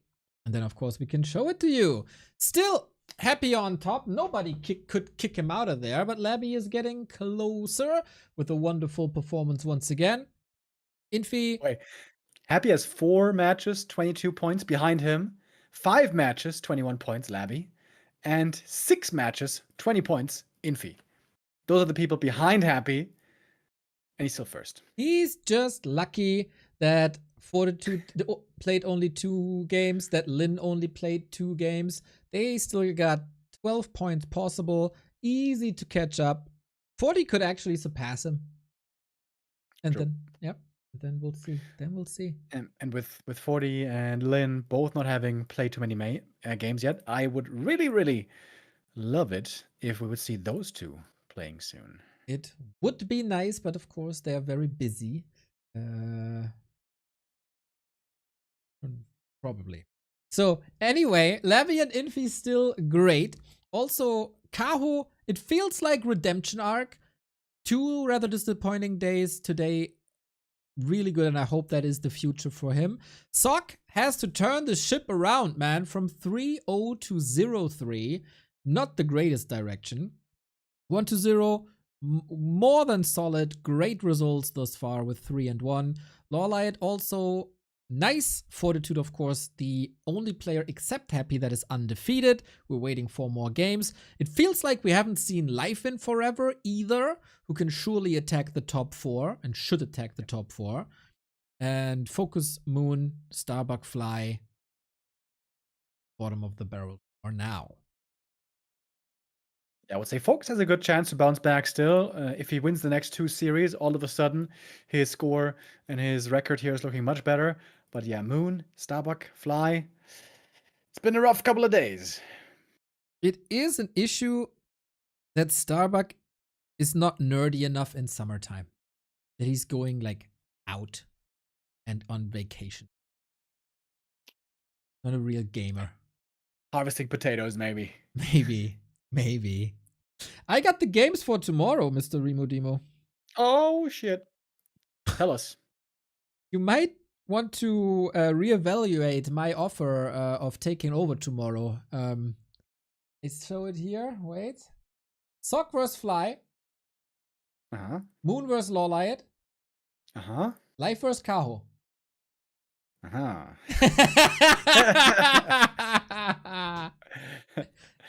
And then, of course, we can show it to you. Still happy on top. Nobody could kick him out of there. But Labby is getting closer with a wonderful performance once again. Infy. Wait. Happy has 4 matches, 22 points behind him. 5 matches, 21 points, Labby. And 6 matches, 20 points, Infy. Those are the people behind Happy. And he's still first. He's just lucky that Fortitude played only 2 games, that Lin only played 2 games. They still got 12 points possible. Easy to catch up. 40 could actually surpass him. And True. then, yep. Then we'll see. And with 40 and Lin both not having played too many games yet, I would really, really love it if we would see those 2 playing soon. It would be nice, but of course they are very busy. Probably. So anyway, Labby and Infy still great. Also, Kaho, it feels like redemption arc. 2 rather disappointing days today. Really good, and I hope that is the future for him. Sock has to turn the ship around, man, from 3-0 to 0-3. Not the greatest direction. 1-0, more than solid. Great results thus far with 3-1. Lawlight also nice. Fortitude, of course, the only player except Happy that is undefeated. We're waiting for more games. It feels like we haven't seen Life in forever either, who can surely attack the top 4 and should attack the top 4. And Focus, Moon, Starbuck, Fly, bottom of the barrel for now. I would say Focus has a good chance to bounce back still. If he wins the next 2 series, all of a sudden his score and his record here is looking much better. But yeah, Moon, Starbuck, Fly. It's been a rough couple of days. It is an issue that Starbuck is not nerdy enough in summertime. That he's going like out and on vacation. Not a real gamer. Harvesting potatoes, maybe. Maybe. I got the games for tomorrow, Mr. Remo Demo. Oh, shit. Tell us. You might want to reevaluate my offer of taking over tomorrow. Let's show it here. Wait. Sock vs. Fly. Uh-huh. Moon vs. Lawlight. Uh-huh. Life vs. Kaho. Uh-huh.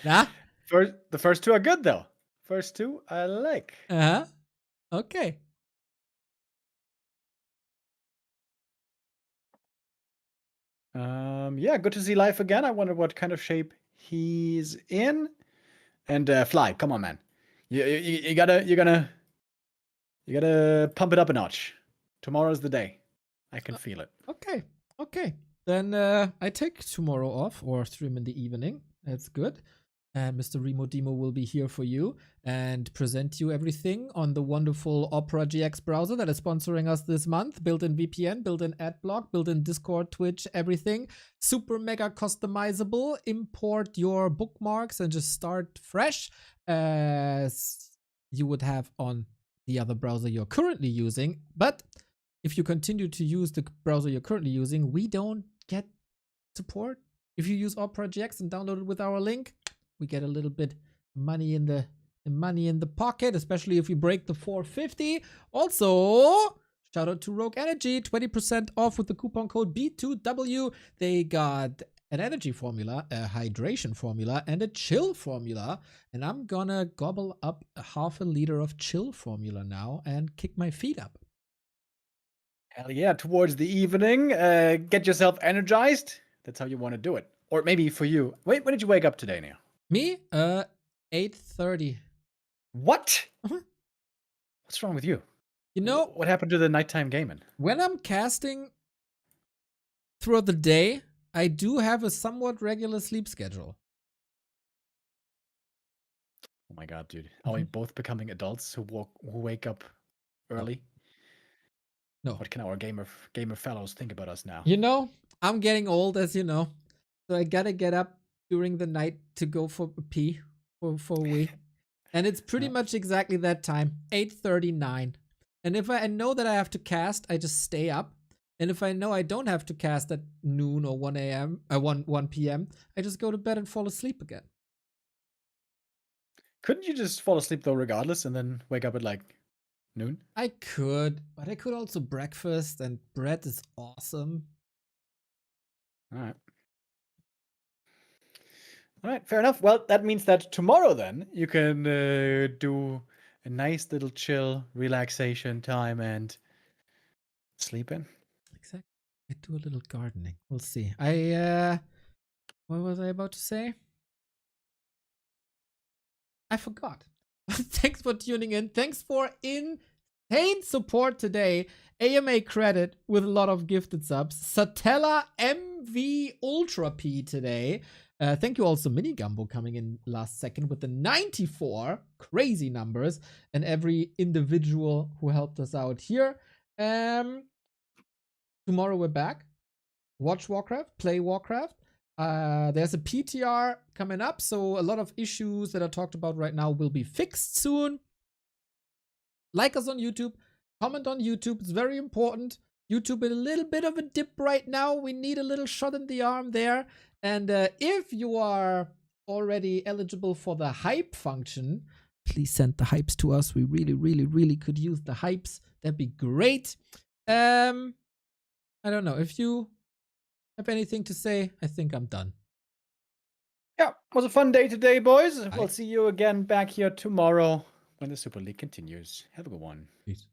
Nah? The first 2 are good, though. First 2 I like. Uh-huh. Okay. Yeah, good to see Life again. I wonder what kind of shape he's in. And Fly, come on, man. You gotta pump it up a notch. Tomorrow's the day. I can feel it. Okay. Then I take tomorrow off or stream in the evening. That's good. And Mr. Remo Demo will be here for you and present you everything on the wonderful OperaGX browser that is sponsoring us this month. Built-in VPN, built-in adblock, built-in Discord, Twitch, everything. Super mega customizable. Import your bookmarks and just start fresh as you would have on the other browser you're currently using. But if you continue to use the browser you're currently using, we don't get support. If you use OperaGX and download it with our link, we get a little bit money in the pocket, especially if you break the 450. Also, shout out to Rogue Energy, 20% off with the coupon code B2W. They got an energy formula, a hydration formula, and a chill formula. And I'm gonna gobble up a half a liter of chill formula now and kick my feet up. Hell yeah, towards the evening, get yourself energized. That's how you want to do it. Or maybe for you. Wait, when did you wake up today, Neil? Me? 8:30. What? Uh-huh. What's wrong with you? You know, What happened to the nighttime gaming? when I'm casting throughout the day, I do have a somewhat regular sleep schedule. Oh my god, dude. Are we both becoming adults who wake up early? No. What can our gamer fellows think about us now? You know, I'm getting old, as you know. So I gotta get up during the night to go for a pee for a wee. And it's pretty much exactly that time, 8:39. And if I know that I have to cast, I just stay up. And if I know I don't have to cast at noon or 1 a.m., 1 p.m., I just go to bed and fall asleep again. Couldn't you just fall asleep though regardless and then wake up at like noon? I could, but I could also breakfast, and bread is awesome. Alright. Alright, fair enough. Well, that means that tomorrow then you can do a nice little chill relaxation time and sleep in. Exactly. I do a little gardening. We'll see. What was I about to say? I forgot. Thanks for tuning in. Thanks for insane support today. AMA credit with a lot of gifted subs. Satella MV Ultra P today. Thank you also Mini Gumbo coming in last second with the 94 crazy numbers, and every individual who helped us out here. Tomorrow we're back. Watch Warcraft, play Warcraft. There's a PTR coming up, so a lot of issues that are talked about right now will be fixed soon. Like us on YouTube, comment on YouTube, it's very important. YouTube in a little bit of a dip right now. We need a little shot in the arm there. And if you are already eligible for the hype function, please send the hypes to us. We really could use the hypes. That'd be great. I don't know if you have anything to say. I think I'm done. Yeah, it was a fun day today, boys. We'll see you again back here tomorrow when the Super League continues. Have a good one. Peace.